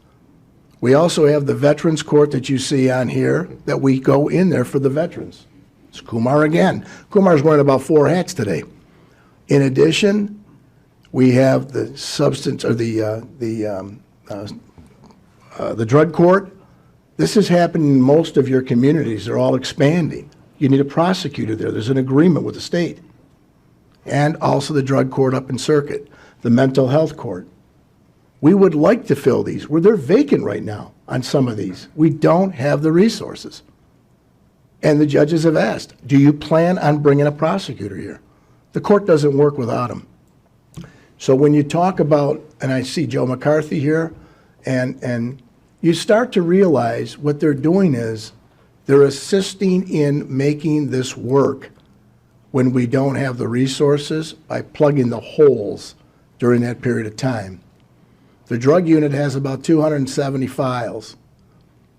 [SPEAKER 2] We also have the Veterans Court that you see on here, that we go in there for the veterans. It's Kumar again. Kumar's wearing about 4 hats today. In addition, we have the substance, or the drug court. This is happening in most of your communities. They're all expanding. You need a prosecutor there. There's an agreement with the state. And also the drug court up in Circuit, the mental health court. We would like to fill these. They're vacant right now on some of these. We don't have the resources. And the judges have asked, do you plan on bringing a prosecutor here? The court doesn't work without them. So when you talk about, and I see Joe McCarthy here, and you start to realize what they're doing is they're assisting in making this work when we don't have the resources by plugging the holes during that period of time. The drug unit has about 270 files.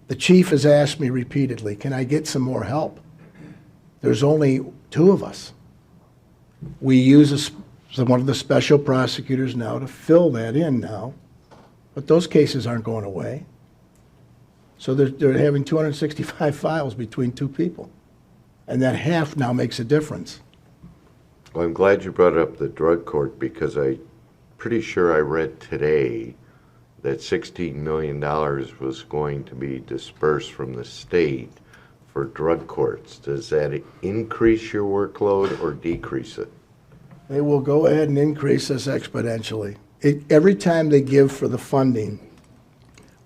[SPEAKER 2] The chief has asked me repeatedly, can I get some more help? There's only 2 of us. We use one of the special prosecutors now to fill that in now, but those cases aren't going away. So they're having 265 files between 2 people, and that half now makes a difference.
[SPEAKER 7] Well, I'm glad you brought up the drug court, because I'm pretty sure I read today that $16 million was going to be dispersed from the state for drug courts. Does that increase your workload or decrease it?
[SPEAKER 2] They will go ahead and increase this exponentially. Every time they give for the funding,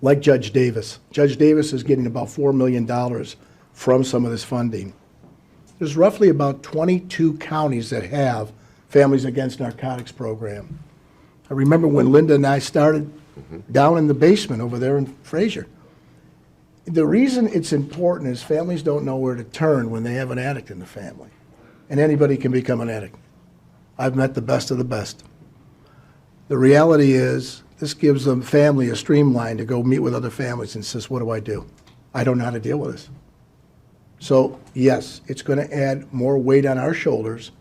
[SPEAKER 2] like Judge Davis. Judge Davis is getting about $4 million from some of this funding. There's roughly about 22 counties that have Families Against Narcotics program. I remember when Linda and I started down in the basement over there in Fraser. The reason it's important is families don't know where to turn when they have an addict in the family. And anybody can become an addict. I've met the best of the best. The reality is, this gives the family a streamline to go meet with other families and says, what do I do? I don't know how to deal with this. So, yes, it's going to add more weight on our shoulders,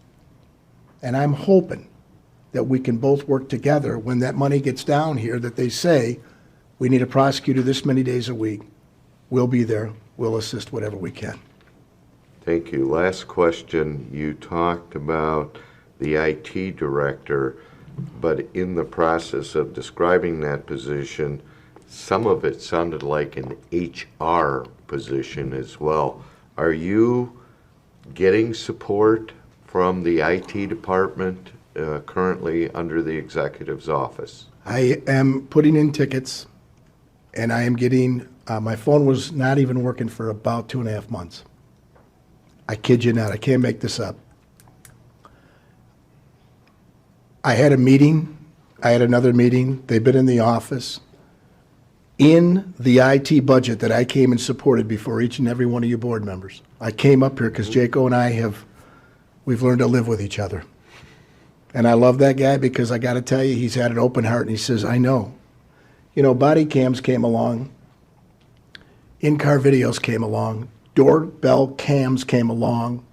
[SPEAKER 2] and I'm hoping that we can both work together when that money gets down here, that they say, we need a prosecutor this many days a week. We'll be there. We'll assist whatever we can.
[SPEAKER 7] Thank you. Last question. You talked about the IT director, but in the process of describing that position, some of it sounded like an HR position as well. Are you getting support from the IT department currently under the executive's office?
[SPEAKER 2] I am putting in tickets, and I am getting, my phone was not even working for about 2.5 months. I kid you not, I can't make this up. I had a meeting, I had another meeting, they've been in the office. In the IT budget that I came and supported before each and every one of you board members, I came up here because Jaco and I we've learned to live with each other. And I love that guy because I got to tell you, he's had an open heart, and he says, I know. You know, body cams came along, in-car videos came along, doorbell cams came along,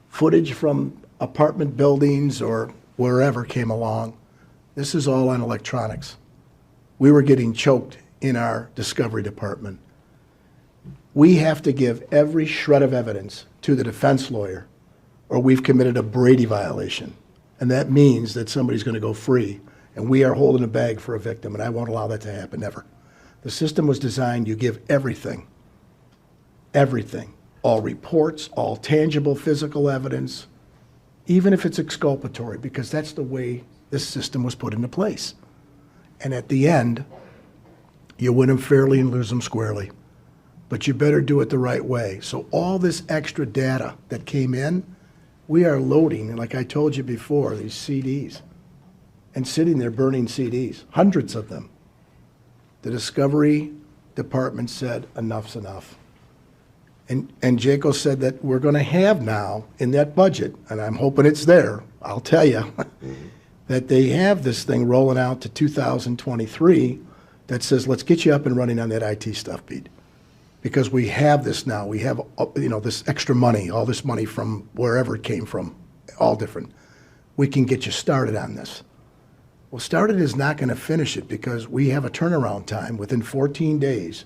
[SPEAKER 2] footage from apartment buildings or wherever came along. This is all on electronics. We were getting choked in our discovery department. We have to give every shred of evidence to the defense lawyer, or we've committed a Brady violation. And that means that somebody's going to go free, and we are holding a bag for a victim, and I won't allow that to happen, never. The system was designed, you give everything, all reports, all tangible physical evidence, even if it's exculpatory, because that's the way this system was put into place. And at the end, you win them fairly and lose them squarely. But you better do it the right way. So all this extra data that came in, we are loading, and like I told you before, these CDs, and sitting there burning CDs, hundreds of them. The discovery department said, enough's enough. And Jaco said that we're going to have now in that budget, and I'm hoping it's there, I'll tell you, that they have this thing rolling out to 2023 that says, let's get you up and running on that IT stuff, Pete. Because we have this now. We have, this extra money, all this money from wherever it came from, all different. We can get you started on this. Well, started is not going to finish it because we have a turnaround time within 14 days.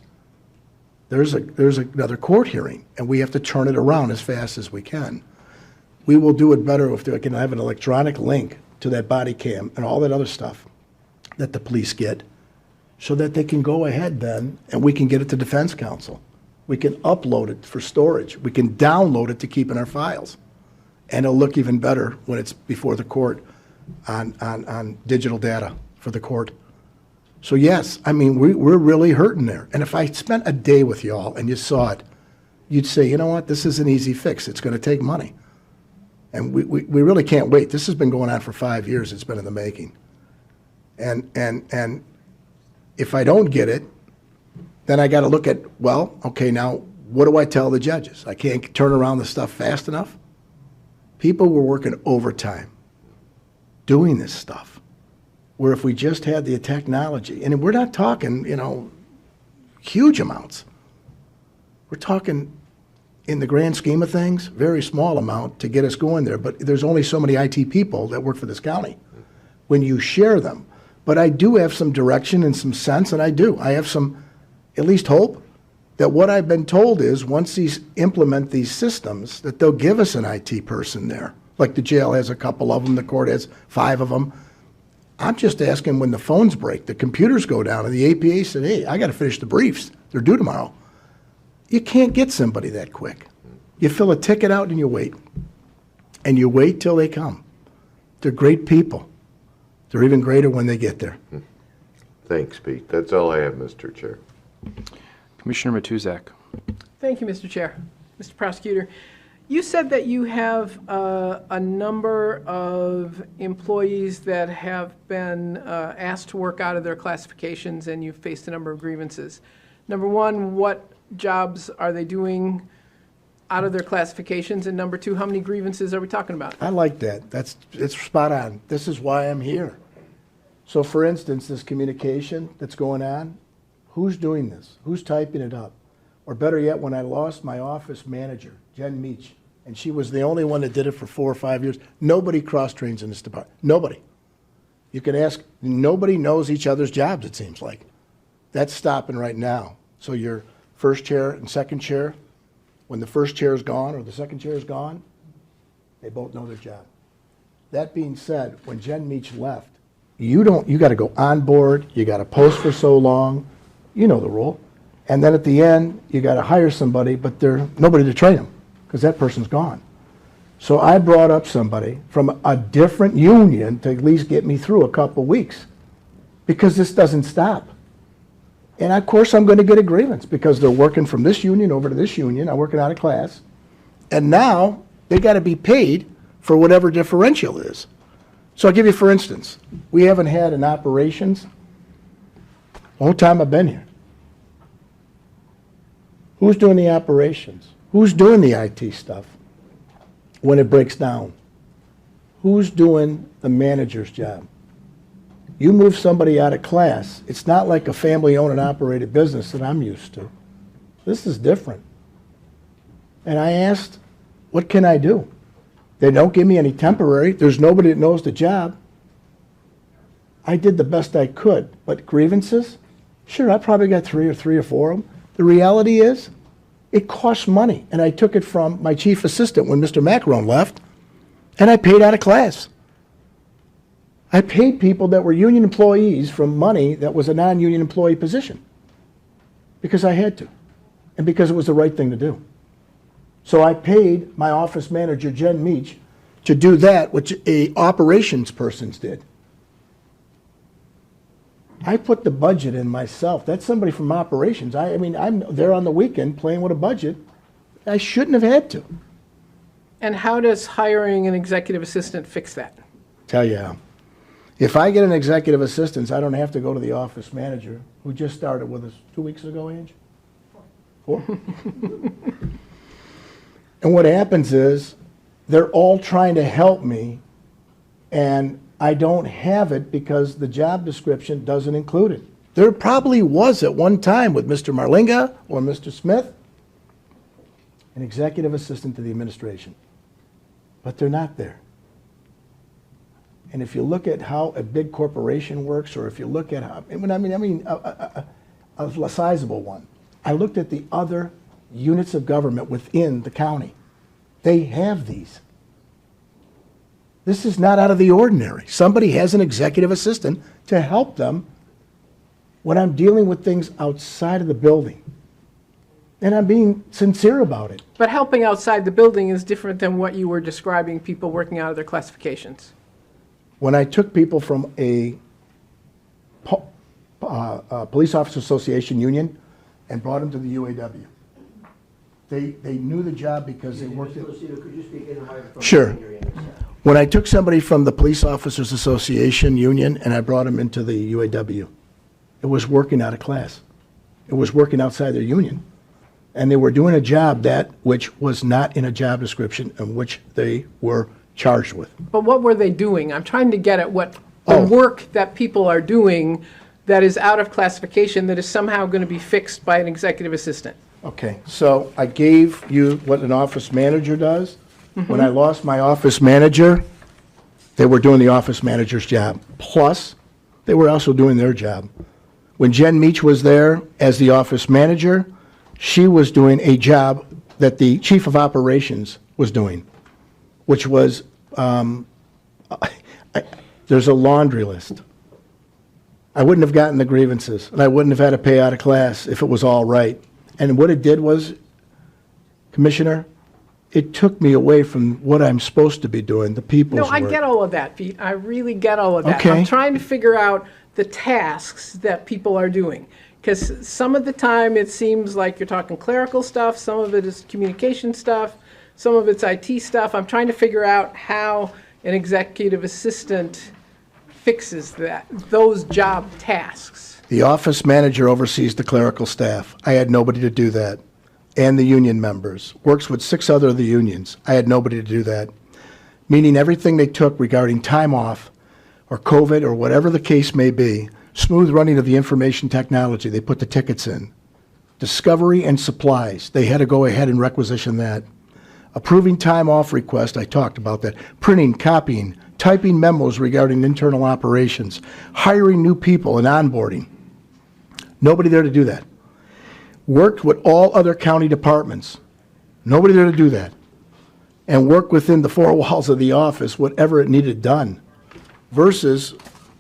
[SPEAKER 2] There's another court hearing, and we have to turn it around as fast as we can. We will do it better if they can have an electronic link to that body cam and all that other stuff that the police get, so that they can go ahead then, and we can get it to defense counsel. We can upload it for storage. We can download it to keep in our files. And it'll look even better when it's before the court on digital data for the court. So yes, I mean, we're really hurting there. And if I spent a day with y'all and you saw it, you'd say, you know what, this is an easy fix. It's going to take money. And we really can't wait. This has been going on for 5 years. It's been in the making. And if I don't get it, then I got to look at, well, okay, now what do I tell the judges? I can't turn around the stuff fast enough? People were working overtime doing this stuff, where if we just had the technology, and we're not talking, huge amounts. We're talking, in the grand scheme of things, very small amount to get us going there, but there's only so many IT people that work for this county when you share them. But I do have some direction and some sense, and I have some, at least hope, that what I've been told is once these implement these systems, that they'll give us an IT person there. Like the jail has a couple of them, the court has 5 of them. I'm just asking when the phones break, the computers go down, and the APA said, hey, I got to finish the briefs. They're due tomorrow. You can't get somebody that quick. You fill a ticket out and you wait. And you wait till they come. They're great people. They're even greater when they get there.
[SPEAKER 7] Thanks, Pete. That's all I have, Mr. Chair.
[SPEAKER 1] Commissioner Matuzak.
[SPEAKER 8] Thank you, Mr. Chair. Mr. Prosecutor, you said that you have a number of employees that have been asked to work out of their classifications, and you've faced a number of grievances. Number one, what jobs are they doing out of their classifications? And number two, how many grievances are we talking about?
[SPEAKER 2] I like that. It's spot on. This is why I'm here. So for instance, this communication that's going on, who's doing this? Who's typing it up? Or better yet, when I lost my office manager, Jen Meach, and she was the only one that did it for 4 or 5 years, nobody cross-trains in this department. Nobody. You can ask, nobody knows each other's jobs, it seems like. That's stopping right now. So your first chair and second chair, when the first chair is gone or the second chair is gone, they both know their job. That being said, when Jen Meach left, you got to go on board, you got to post for so long, you know the rule. And then at the end, you got to hire somebody, but there's nobody to train them because that person's gone. So I brought up somebody from a different union to at least get me through a couple weeks because this doesn't stop. And of course, I'm going to get a grievance because they're working from this union over to this union. I'm working out of class. And now they got to be paid for whatever differential is. So I'll give you, for instance, we haven't had an operations the whole time I've been here. Who's doing the operations? Who's doing the IT stuff when it breaks down? Who's doing the manager's job? You move somebody out of class, it's not like a family-owned and operated business that I'm used to. This is different. And I asked, what can I do? They don't give me any temporary. There's nobody that knows the job. I did the best I could. But grievances? Sure, I probably got three or four of them. The reality is, it costs money. And I took it from my chief assistant when Mr. Macomb left, and I paid out of class. I paid people that were union employees from money that was a non-union employee position because I had to and because it was the right thing to do. So I paid my office manager, Jen Meach, to do that, which a operations person did. I put the budget in myself. That's somebody from operations. I mean, I'm there on the weekend playing with a budget. I shouldn't have had to.
[SPEAKER 8] And how does hiring an executive assistant fix that?
[SPEAKER 2] Tell you how. If I get an executive assistant, I don't have to go to the office manager, who just started with us 2 weeks ago, Ange? 4? And what happens is, they're all trying to help me, and I don't have it because the job description doesn't include it. There probably was at one time with Mr. Marlinga or Mr. Smith, an executive assistant to the administration. But they're not there. And if you look at how a big corporation works, or if you look at how, a sizable one, I looked at the other units of government within the county. They have these. This is not out of the ordinary. Somebody has an executive assistant to help them when I'm dealing with things outside of the building. And I'm being sincere about it.
[SPEAKER 8] But helping outside the building is different than what you were describing, people working out of their classifications.
[SPEAKER 2] When I took people from a Police Officers Association union and brought them to the UAW, they knew the job because they worked at...
[SPEAKER 3] Could you speak in the microphone?
[SPEAKER 2] Sure. When I took somebody from the Police Officers Association union and I brought them into the UAW, it was working out of class. It was working outside their union. And they were doing a job that which was not in a job description and which they were charged with.
[SPEAKER 8] But what were they doing? I'm trying to get at what the
[SPEAKER 2] Oh.
[SPEAKER 8] work that people are doing that is out of classification that is somehow going to be fixed by an executive assistant.
[SPEAKER 2] Okay, so I gave you what an office manager does. When I lost my office manager, they were doing the office manager's job. Plus, they were also doing their job. When Jen Meach was there as the office manager, she was doing a job that the chief of operations was doing, which was, there's a laundry list. I wouldn't have gotten the grievances, and I wouldn't have had to pay out of class if it was all right. And what it did was, Commissioner, it took me away from what I'm supposed to be doing, the people's
[SPEAKER 8] No,
[SPEAKER 2] work.
[SPEAKER 8] I get all of that, Pete. I really get all of that.
[SPEAKER 2] Okay.
[SPEAKER 8] I'm trying to figure out the tasks that people are doing. Because some of the time it seems like you're talking clerical stuff, some of it is communication stuff, some of it's IT stuff. I'm trying to figure out how an executive assistant fixes those job tasks.
[SPEAKER 2] The office manager oversees the clerical staff. I had nobody to do that. And the union members. Works with 6 other of the unions. I had nobody to do that. Meaning everything they took regarding time off or COVID or whatever the case may be, smooth running of the information technology, they put the tickets in. Discovery and supplies, they had to go ahead and requisition that. Approving time off request, I talked about that. Printing, copying, typing memos regarding internal operations, hiring new people and onboarding. Nobody there to do that. Worked with all other county departments. Nobody there to do that. And worked within the 4 walls of the office, whatever it needed done, versus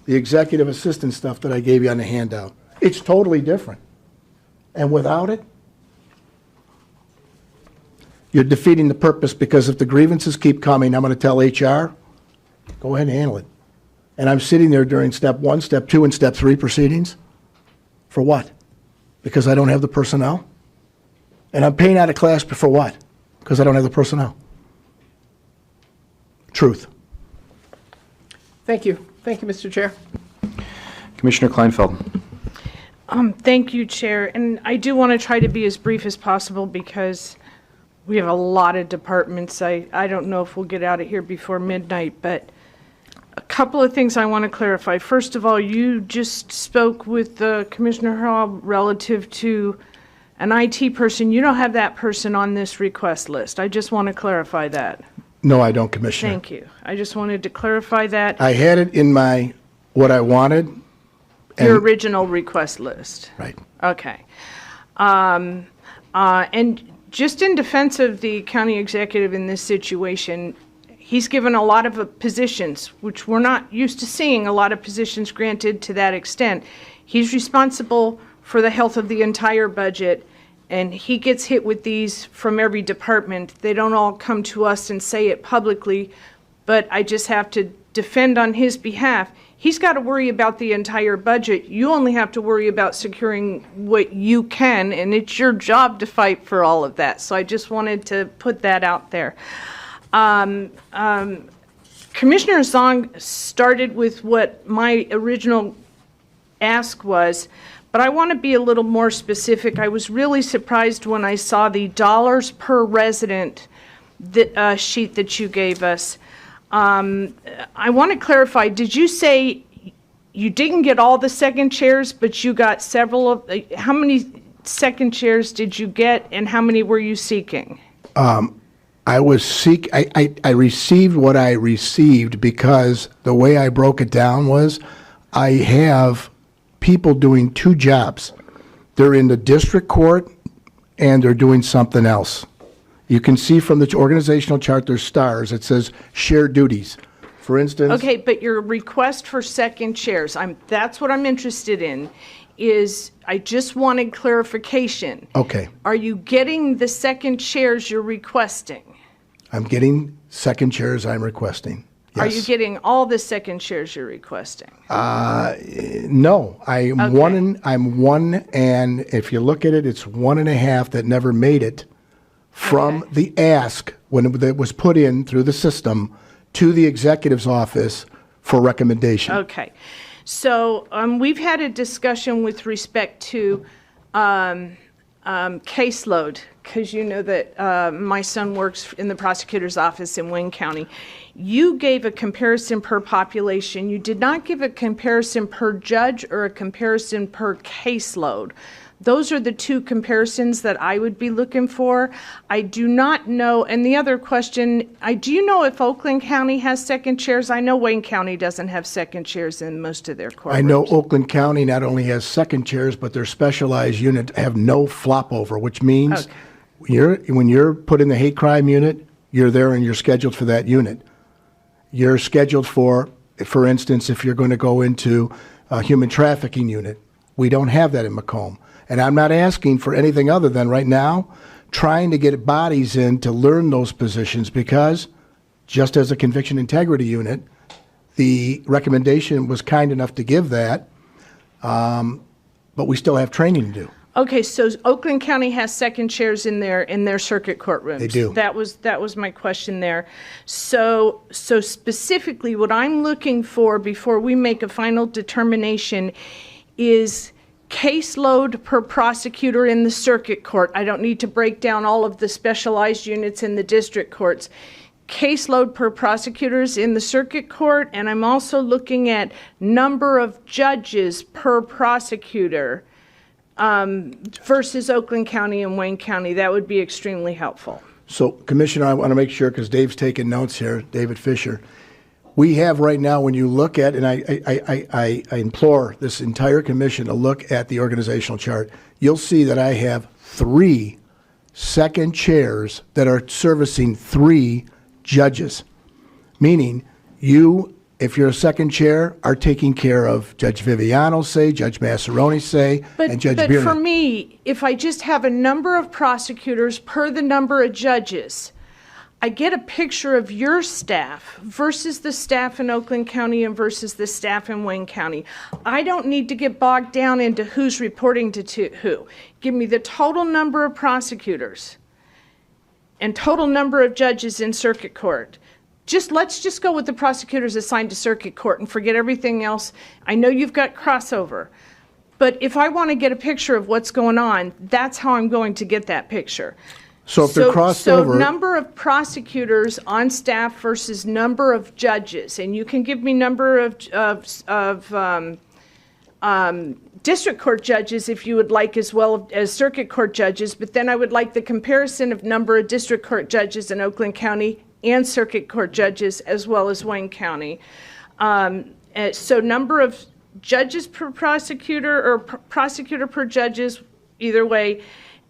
[SPEAKER 2] the executive assistant stuff that I gave you on the handout. It's totally different. And without it, you're defeating the purpose, because if the grievances keep coming, I'm going to tell HR, go ahead and handle it. And I'm sitting there during step 1, step 2, and step 3 proceedings. For what? Because I don't have the personnel? And I'm paying out of class for what? Because I don't have the personnel. Truth.
[SPEAKER 8] Thank you. Thank you, Mr. Chair.
[SPEAKER 1] Commissioner Kleinfeld.
[SPEAKER 9] Thank you, Chair. And I do want to try to be as brief as possible because we have a lot of departments. I don't know if we'll get out of here before midnight, but a couple of things I want to clarify. First of all, you just spoke with Commissioner Hall relative to an IT person. You don't have that person on this request list. I just want to clarify that.
[SPEAKER 2] No, I don't, Commissioner.
[SPEAKER 9] Thank you. I just wanted to clarify that.
[SPEAKER 2] I had it in my, what I wanted.
[SPEAKER 9] Your
[SPEAKER 2] and-
[SPEAKER 9] original request list.
[SPEAKER 2] Right.
[SPEAKER 9] Okay. And just in defense of the county executive in this situation, he's given a lot of positions, which we're not used to seeing a lot of positions granted to that extent. He's responsible for the health of the entire budget, and he gets hit with these from every department. They don't all come to us and say it publicly, but I just have to defend on his behalf. He's got to worry about the entire budget. You only have to worry about securing what you can, and it's your job to fight for all of that. So I just wanted to put that out there. Commissioner Zong started with what my original ask was, but I want to be a little more specific. I was really surprised when I saw the dollars per resident sheet that you gave us. I want to clarify, did you say you didn't get all the second chairs, but you got several of, how many second chairs did you get, and how many were you seeking?
[SPEAKER 2] I I received what I received because the way I broke it down was I have people doing two jobs. They're in the district court and they're doing something else. You can see from the organizational chart, there's stars. It says shared duties. For instance.
[SPEAKER 9] Okay, but your request for second chairs, that's what I'm interested in, is I just wanted clarification.
[SPEAKER 2] Okay.
[SPEAKER 9] Are you getting the second chairs you're requesting?
[SPEAKER 2] I'm getting second chairs I'm requesting. Yes.
[SPEAKER 9] Are you getting all the second chairs you're requesting?
[SPEAKER 2] No, I'm
[SPEAKER 9] Okay.
[SPEAKER 2] I'm one, and if you look at it, it's 1.5 that never made it from
[SPEAKER 9] Okay.
[SPEAKER 2] the ask when it was put in through the system to the executive's office for recommendation.
[SPEAKER 9] Okay. So we've had a discussion with respect to caseload, because you know that my son works in the prosecutor's office in Wayne County. You gave a comparison per population. You did not give a comparison per judge or a comparison per caseload. Those are the two comparisons that I would be looking for. I do not know, and the other question, do you know if Oakland County has second chairs? I know Wayne County doesn't have second chairs in most of their courtrooms.
[SPEAKER 2] I know Oakland County not only has second chairs, but their specialized unit have no flop over, which means when you're put in the hate crime unit, you're there and you're scheduled for that unit. You're scheduled for instance, if you're going to go into a human trafficking unit. We don't have that in Macomb. And I'm not asking for anything other than right now trying to get bodies in to learn those positions because just as a conviction integrity unit, the recommendation was kind enough to give that, but we still have training to do.
[SPEAKER 9] Okay, so Oakland County has second chairs in their circuit courtrooms.
[SPEAKER 2] They do.
[SPEAKER 9] That was my question there. So specifically, what I'm looking for before we make a final determination is caseload per prosecutor in the circuit court. I don't need to break down all of the specialized units in the district courts. Caseload per prosecutors in the circuit court, and I'm also looking at number of judges per prosecutor versus Oakland County and Wayne County. That would be extremely helpful.
[SPEAKER 2] So, Commissioner, I want to make sure, because Dave's taking notes here, David Fisher. We have right now, when you look at, and I implore this entire commission to look at the organizational chart, you'll see that I have 3 second chairs that are servicing 3 judges. Meaning, you, if you're a second chair, are taking care of Judge Viviano, say, Judge Massaroni, say, and Judge
[SPEAKER 9] But
[SPEAKER 2] Bierman.
[SPEAKER 9] for me, if I just have a number of prosecutors per the number of judges, I get a picture of your staff versus the staff in Oakland County and versus the staff in Wayne County. I don't need to get bogged down into who's reporting to who. Give me the total number of prosecutors and total number of judges in circuit court. Let's just go with the prosecutors assigned to circuit court and forget everything else. I know you've got crossover, but if I want to get a picture of what's going on, that's how I'm going to get that picture.
[SPEAKER 2] So if they're crossed over.
[SPEAKER 9] So number of prosecutors on staff versus number of judges, and you can give me number of district court judges if you would like, as well as circuit court judges, but then I would like the comparison of number of district court judges in Oakland County and circuit court judges as well as Wayne County. So number of judges per prosecutor or prosecutor per judges, either way,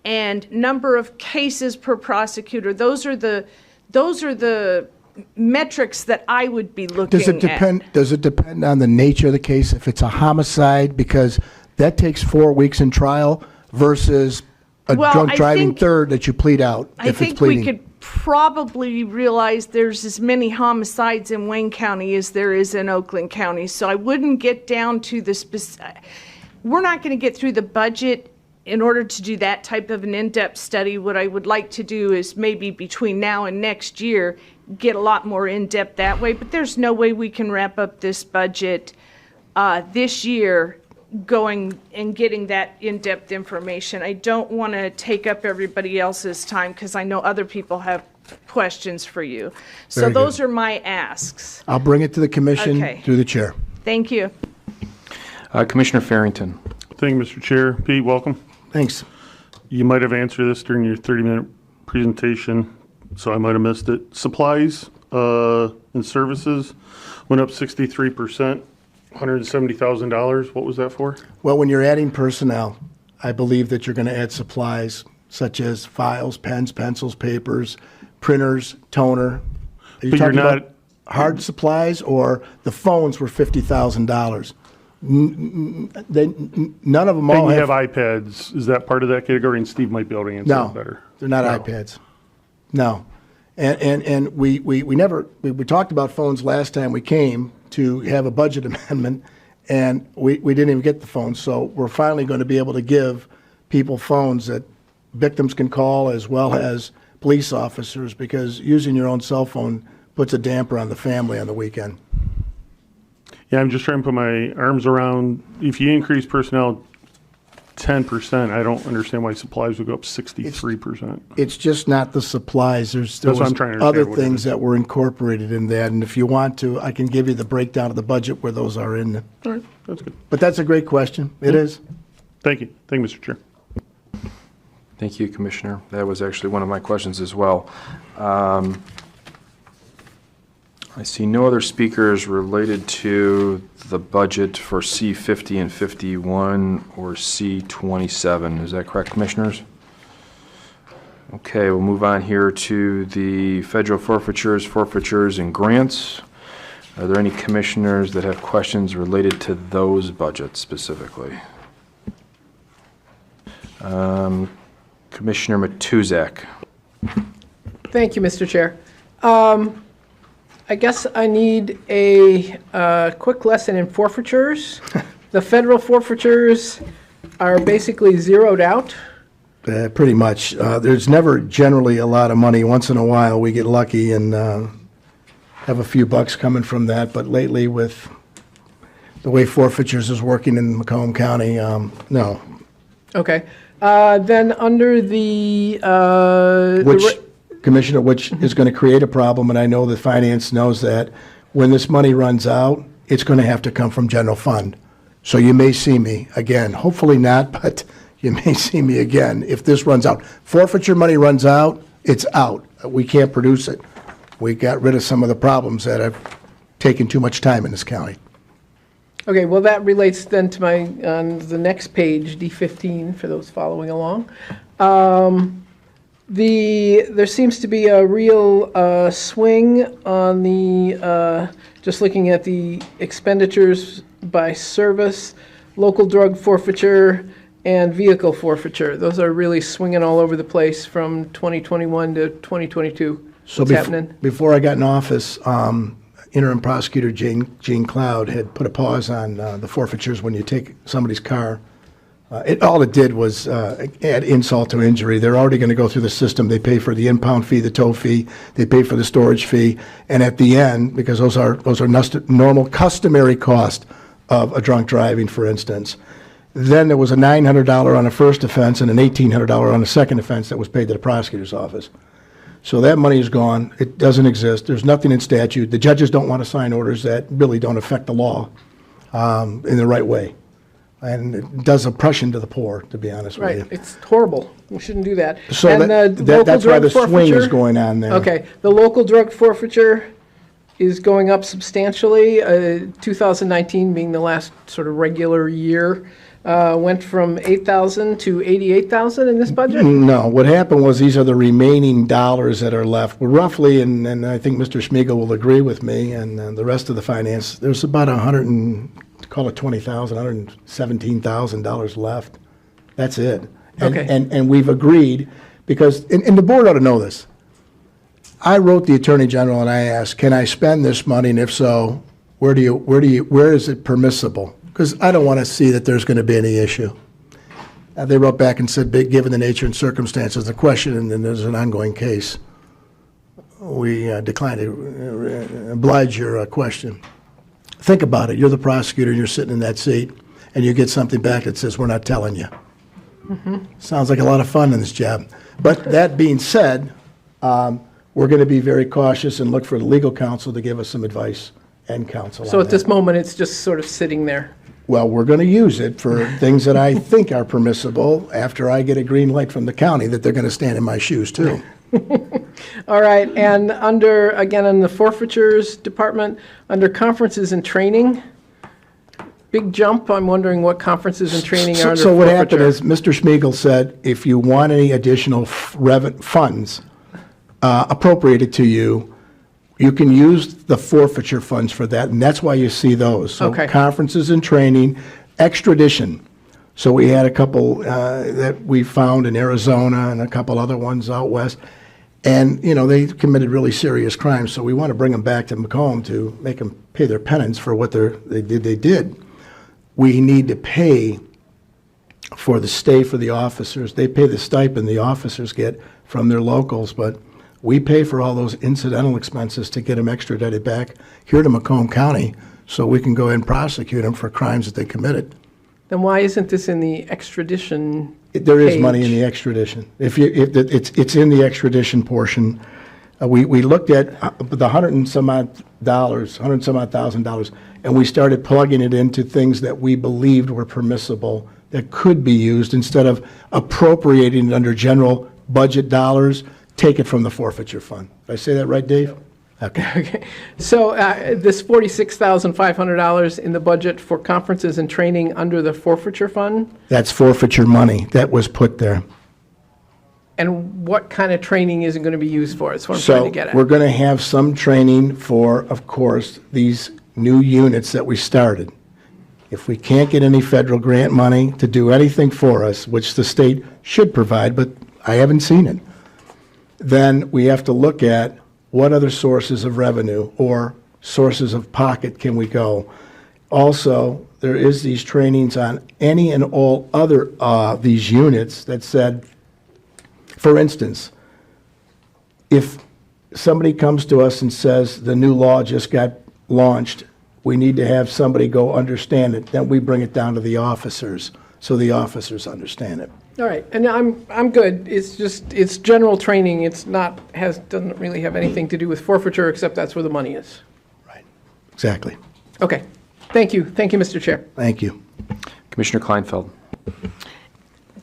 [SPEAKER 9] and number of cases per prosecutor. Those are the metrics that I would be looking at.
[SPEAKER 2] Does it depend on the nature of the case? If it's a homicide, because that takes 4 weeks in trial versus a drunk driving third that you plead out.
[SPEAKER 9] I think we could probably realize there's as many homicides in Wayne County as there is in Oakland County. So I wouldn't get down to the specific. We're not going to get through the budget in order to do that type of an in-depth study. What I would like to do is maybe between now and next year get a lot more in-depth that way. But there's no way we can wrap up this budget this year going and getting that in-depth information. I don't want to take up everybody else's time because I know other people have questions for you. So
[SPEAKER 2] Very good.
[SPEAKER 9] those are my asks.
[SPEAKER 2] I'll bring it to the commission
[SPEAKER 9] Okay.
[SPEAKER 2] through the chair.
[SPEAKER 9] Thank you.
[SPEAKER 1] Commissioner Farrington.
[SPEAKER 10] Thank you, Mr. Chair. Pete, welcome.
[SPEAKER 2] Thanks.
[SPEAKER 10] You might have answered this during your 30-minute presentation. so I might have missed it. Supplies and services went up 63%, $170,000. What was that for?
[SPEAKER 2] Well, when you're adding personnel, I believe that you're going to add supplies such as files, pens, pencils, papers, printers, toner. Are you
[SPEAKER 10] But you're
[SPEAKER 2] talking about
[SPEAKER 10] not-
[SPEAKER 2] hard supplies, or the phones were $50,000? None of them all
[SPEAKER 10] And you
[SPEAKER 2] have.
[SPEAKER 10] have iPads. Is that part of that category? And Steve might be able to answer
[SPEAKER 2] No,
[SPEAKER 10] it better.
[SPEAKER 2] they're not
[SPEAKER 10] No.
[SPEAKER 2] iPads. No. And we never, we talked about phones last time we came to have a budget amendment, and we didn't even get the phones. So we're finally going to be able to give people phones that victims can call, as well as police officers, because using your own cell phone puts a damper on the family on the weekend.
[SPEAKER 10] Yeah, I'm just trying to put my arms around, if you increase personnel 10%, I don't understand why supplies would go up 63%.
[SPEAKER 2] It's just not the supplies. There
[SPEAKER 10] That's what
[SPEAKER 2] was
[SPEAKER 10] I'm trying to
[SPEAKER 2] other
[SPEAKER 10] understand what it
[SPEAKER 2] things
[SPEAKER 10] is.
[SPEAKER 2] that were incorporated in that, and if you want to, I can give you the breakdown of the budget where those are in.
[SPEAKER 10] All right, that's good.
[SPEAKER 2] But that's a great question. It is.
[SPEAKER 10] Thank you. Thank you, Mr. Chair.
[SPEAKER 1] Thank you, Commissioner. That was actually one of my questions as well. I see no other speakers related to the budget for C50 and 51 or C27. Is that correct, Commissioners? Okay, we'll move on here to the federal forfeitures, and grants. Are there any commissioners that have questions related to those budgets specifically? Commissioner Matuzak.
[SPEAKER 8] Thank you, Mr. Chair. I guess I need a quick lesson in forfeitures. The federal forfeitures are basically zeroed out.
[SPEAKER 2] Pretty much. There's never generally a lot of money. Once in a while, we get lucky and have a few bucks coming from that. But lately, with the way forfeitures is working in Macomb County, no.
[SPEAKER 8] Okay. Then under the
[SPEAKER 2] Which, Commissioner, which is going to create a problem, and I know the finance knows that. When this money runs out, it's going to have to come from general fund. So you may see me again. Hopefully not, but you may see me again if this runs out. Forfeiture money runs out, it's out. We can't produce it. We got rid of some of the problems that have taken too much time in this county.
[SPEAKER 8] Okay, well, that relates then to my, on the next page, D15, for those following along. There seems to be a real swing on the, just looking at the expenditures by service, local drug forfeiture, and vehicle forfeiture. Those are really swinging all over the place from 2021 to 2022.
[SPEAKER 2] So
[SPEAKER 8] What's happening?
[SPEAKER 2] before I got in office, interim prosecutor Gene Cloud had put a pause on the forfeitures when you take somebody's car. All it did was add insult to injury. They're already going to go through the system. They pay for the impound fee, the tow fee. They pay for the storage fee. And at the end, because those are normal, customary cost of a drunk driving, for instance, then there was a $900 on a first offense and an $1,800 on a second offense that was paid to the prosecutor's office. So that money is gone. It doesn't exist. There's nothing in statute. The judges don't want to sign orders that really don't affect the law in the right way. And it does oppression to the poor, to be honest with
[SPEAKER 8] Right,
[SPEAKER 2] you.
[SPEAKER 8] it's horrible. We shouldn't do that.
[SPEAKER 2] So
[SPEAKER 8] And the local
[SPEAKER 2] that's why
[SPEAKER 8] drug
[SPEAKER 2] the swing is
[SPEAKER 8] forfeiture-
[SPEAKER 2] going on there.
[SPEAKER 8] Okay, the local drug forfeiture is going up substantially. 2019 being the last sort of regular year, went from 8,000 to 88,000 in this budget?
[SPEAKER 2] No, what happened was these are the remaining dollars that are left. We're roughly, and I think Mr. Schmiegel will agree with me, and the rest of the finance, there's about call it $20,000, $117,000 left. That's it.
[SPEAKER 8] Okay.
[SPEAKER 2] And we've agreed, because, and the board ought to know this. I wrote the Attorney General and I asked, can I spend this money, and if so, where is it permissible? Because I don't want to see that there's going to be any issue. They wrote back and said, given the nature and circumstances of the question, and then there's an ongoing case, we declined to oblige your question. Think about it. You're the prosecutor, and you're sitting in that seat, and you get something back that says, we're not telling you. Sounds like a lot of fun in this job. But that being said, we're going to be very cautious and look for the legal counsel to give us some advice and counsel
[SPEAKER 8] So
[SPEAKER 2] on
[SPEAKER 8] at this
[SPEAKER 2] that.
[SPEAKER 8] moment, it's just sort of sitting there.
[SPEAKER 2] Well, we're going to use it for things that I think are permissible after I get a green light from the county that they're going to stand in my shoes, too.
[SPEAKER 8] All right, and under, again, in the forfeitures department, under conferences and training, big jump. I'm wondering what conferences and training are under
[SPEAKER 2] So what happened
[SPEAKER 8] forfeiture.
[SPEAKER 2] is, Mr. Schmiegel said, if you want any additional funds appropriated to you, you can use the forfeiture funds for that, and that's why you see those. So
[SPEAKER 8] Okay.
[SPEAKER 2] conferences and training, extradition. So we had a couple that we found in Arizona and a couple other ones out west. And, you know, they committed really serious crimes, so we want to bring them back to Macomb to make them pay their penance for what they did. We need to pay for the stay for the officers. They pay the stipend the officers get from their locals, but we pay for all those incidental expenses to get them extradited back here to Macomb County so we can go ahead and prosecute them for crimes that they committed.
[SPEAKER 8] Then why isn't this in the extradition
[SPEAKER 2] There is money in
[SPEAKER 8] page?
[SPEAKER 2] the extradition. If it's in the extradition portion. We looked at the $100 and some odd $100,000, and we started plugging it into things that we believed were permissible that could be used instead of appropriating it under general budget dollars. Take it from the forfeiture fund. Did I say that right, Dave? Okay.
[SPEAKER 8] Okay, so this $46,500 in the budget for conferences and training under the forfeiture fund?
[SPEAKER 2] That's forfeiture money that was put there.
[SPEAKER 8] And what kind of training is it going to be used for? That's what I'm trying to get
[SPEAKER 2] So we're
[SPEAKER 8] at.
[SPEAKER 2] going to have some training for, of course, these new units that we started. If we can't get any federal grant money to do anything for us, which the state should provide, but I haven't seen it, then we have to look at what other sources of revenue or sources of pocket can we go. Also, there is these trainings on any and all other these units that said, for instance, if somebody comes to us and says the new law just got launched, we need to have somebody go understand it, then we bring it down to the officers so the officers understand it.
[SPEAKER 8] All right, and I'm good. It's just, it's general training. It's not, doesn't really have anything to do with forfeiture, except that's where the money is.
[SPEAKER 2] Right. Exactly.
[SPEAKER 8] Okay, thank you. Thank you, Mr. Chair.
[SPEAKER 2] Thank you.
[SPEAKER 1] Commissioner Kleinfeld.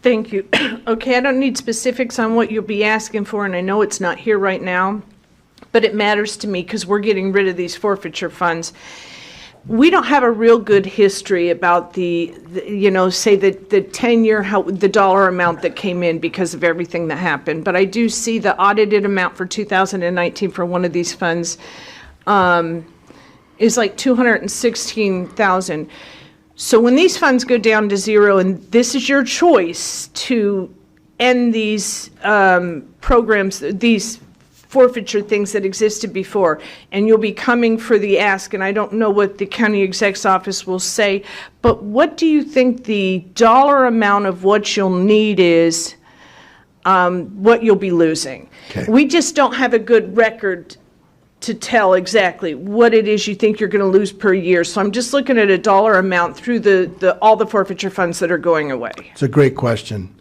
[SPEAKER 9] Thank you. Okay, I don't need specifics on what you'll be asking for, and I know it's not here right now, but it matters to me because we're getting rid of these forfeiture funds. We don't have a real good history about say the 10-year, the dollar amount that came in because of everything that happened. But I do see the audited amount for 2019 for one of these funds is like $216,000. So when these funds go down to zero, and this is your choice to end these programs, these forfeiture things that existed before, and you'll be coming for the ask, and I don't know what the county exec's office will say, but what do you think the dollar amount of what you'll need is, what you'll be losing?
[SPEAKER 2] Okay.
[SPEAKER 9] We just don't have a good record to tell exactly what it is you think you're going to lose per year. So I'm just looking at a dollar amount through all the forfeiture funds that are going away.
[SPEAKER 2] It's a great question.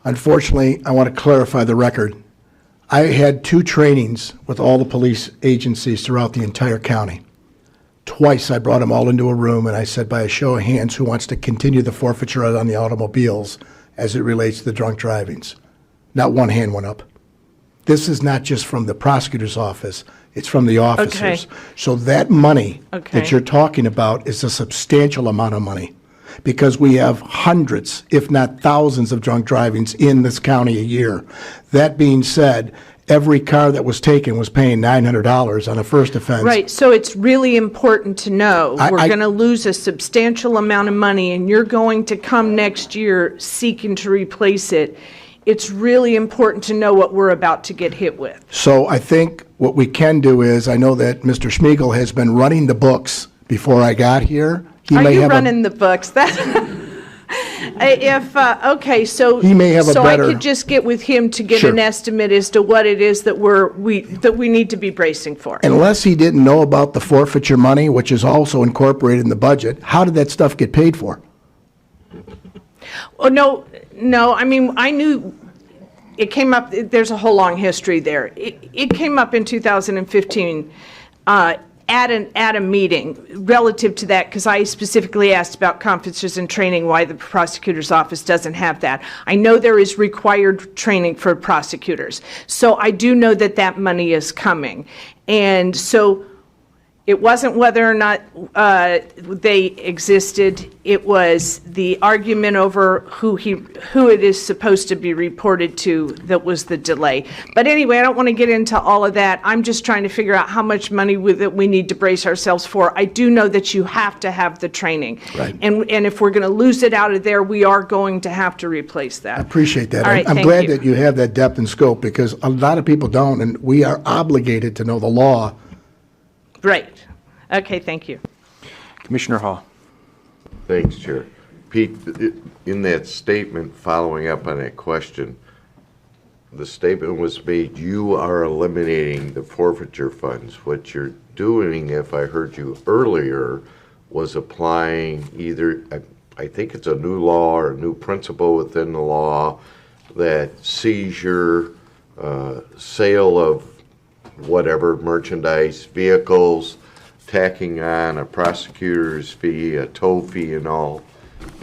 [SPEAKER 2] Unfortunately, I want to clarify the record. I had 2 trainings with all the police agencies throughout the entire county. Twice I brought them all into a room and I said, by a show of hands, who wants to continue the forfeiture on the automobiles as it relates to the drunk drivings? Not one hand went up. This is not just from the prosecutor's office, it's from the officers.
[SPEAKER 9] Okay.
[SPEAKER 2] So that money
[SPEAKER 9] Okay.
[SPEAKER 2] that you're talking about is a substantial amount of money because we have hundreds, if not thousands, of drunk drivings in this county a year. That being said, every car that was taken was paying $900 on a first offense.
[SPEAKER 9] Right, so it's really important to know, we're
[SPEAKER 2] I-
[SPEAKER 9] going to lose a substantial amount of money, and you're going to come next year seeking to replace it. It's really important to know what we're about to get hit with.
[SPEAKER 2] So I think what we can do is, I know that Mr. Schmiegel has been running the books before I got here. He
[SPEAKER 9] Are
[SPEAKER 2] may
[SPEAKER 9] you
[SPEAKER 2] have
[SPEAKER 9] running the books? Okay, so.
[SPEAKER 2] He may have a
[SPEAKER 9] So
[SPEAKER 2] better-
[SPEAKER 9] I could just get with him to get
[SPEAKER 2] Sure.
[SPEAKER 9] an estimate as to what it is that we need to be bracing for.
[SPEAKER 2] Unless he didn't know about the forfeiture money, which is also incorporated in the budget, how did that stuff get paid for?
[SPEAKER 9] Oh, no, I mean, I knew it came up, there's a whole long history there. It came up in 2015. at a meeting relative to that, because I specifically asked about conferences and training, why the prosecutor's office doesn't have that. I know there is required training for prosecutors. So I do know that that money is coming. And so it wasn't whether or not they existed. It was the argument over who it is supposed to be reported to that was the delay. But anyway, I don't want to get into all of that. I'm just trying to figure out how much money that we need to brace ourselves for. I do know that you have to have the training.
[SPEAKER 2] Right.
[SPEAKER 9] And if we're going to lose it out of there, we are going to have to replace that.
[SPEAKER 2] I appreciate that.
[SPEAKER 9] All right,
[SPEAKER 2] I'm
[SPEAKER 9] thank
[SPEAKER 2] glad
[SPEAKER 9] you.
[SPEAKER 2] that you have that depth and scope, because a lot of people don't, and we are obligated to know the law.
[SPEAKER 9] Right. Okay, thank you.
[SPEAKER 1] Commissioner Hall.
[SPEAKER 7] Thanks, Chair. Pete, in that statement, following up on that question, the statement was made, you are eliminating the forfeiture funds. What you're doing, if I heard you earlier, was applying either, I think it's a new law or a new principle within the law, that seizure, sale of whatever, merchandise, vehicles, tacking on a prosecutor's fee, a tow fee and all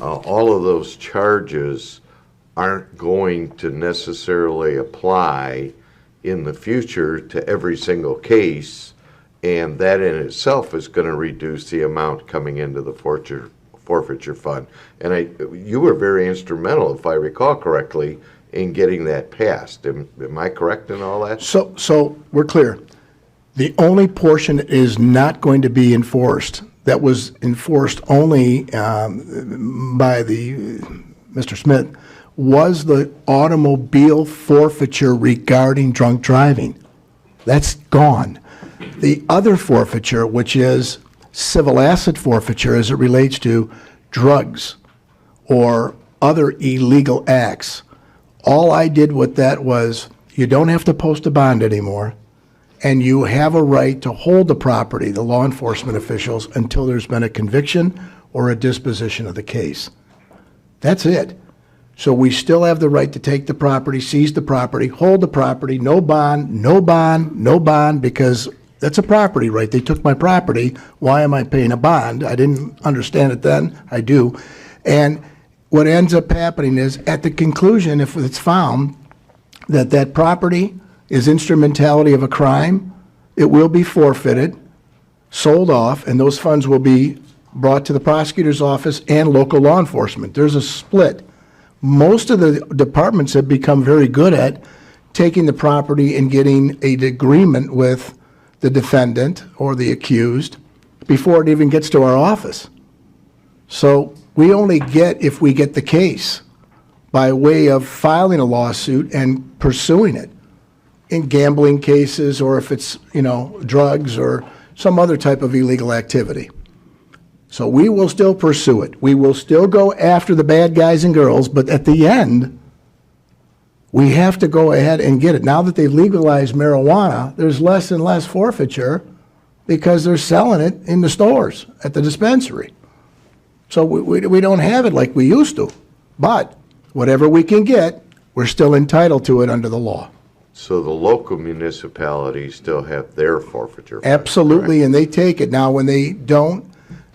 [SPEAKER 7] of those charges aren't going to necessarily apply in the future to every single case, and that in itself is going to reduce the amount coming into the forfeiture fund. And you were very instrumental, if I recall correctly, in getting that passed. Am I correct in all that?
[SPEAKER 2] So we're clear. The only portion that is not going to be enforced, that was enforced only by Mr. Smith, was the automobile forfeiture regarding drunk driving. That's gone. The other forfeiture, which is civil asset forfeiture as it relates to drugs or other illegal acts, all I did with that was, you don't have to post a bond anymore, and you have a right to hold the property, the law enforcement officials, until there's been a conviction or a disposition of the case. That's it. So we still have the right to take the property, seize the property, hold the property, no bond, no bond, no bond, because that's a property right. They took my property. Why am I paying a bond? I didn't understand it then. I do. And what ends up happening is, at the conclusion, if it's found that that property is instrumentality of a crime, it will be forfeited, sold off, and those funds will be brought to the prosecutor's office and local law enforcement. There's a split. Most of the departments have become very good at taking the property and getting an agreement with the defendant or the accused before it even gets to our office. So we only get, if we get the case, by way of filing a lawsuit and pursuing it. In gambling cases, or if it's, drugs or some other type of illegal activity. So we will still pursue it. We will still go after the bad guys and girls, but at the end, we have to go ahead and get it. Now that they've legalized marijuana, there's less and less forfeiture because they're selling it in the stores at the dispensary. So we don't have it like we used to. But whatever we can get, we're still entitled to it under the law.
[SPEAKER 7] So the local municipalities still have their forfeiture funds,
[SPEAKER 2] Absolutely,
[SPEAKER 7] correct?
[SPEAKER 2] and they take it. Now, when they don't,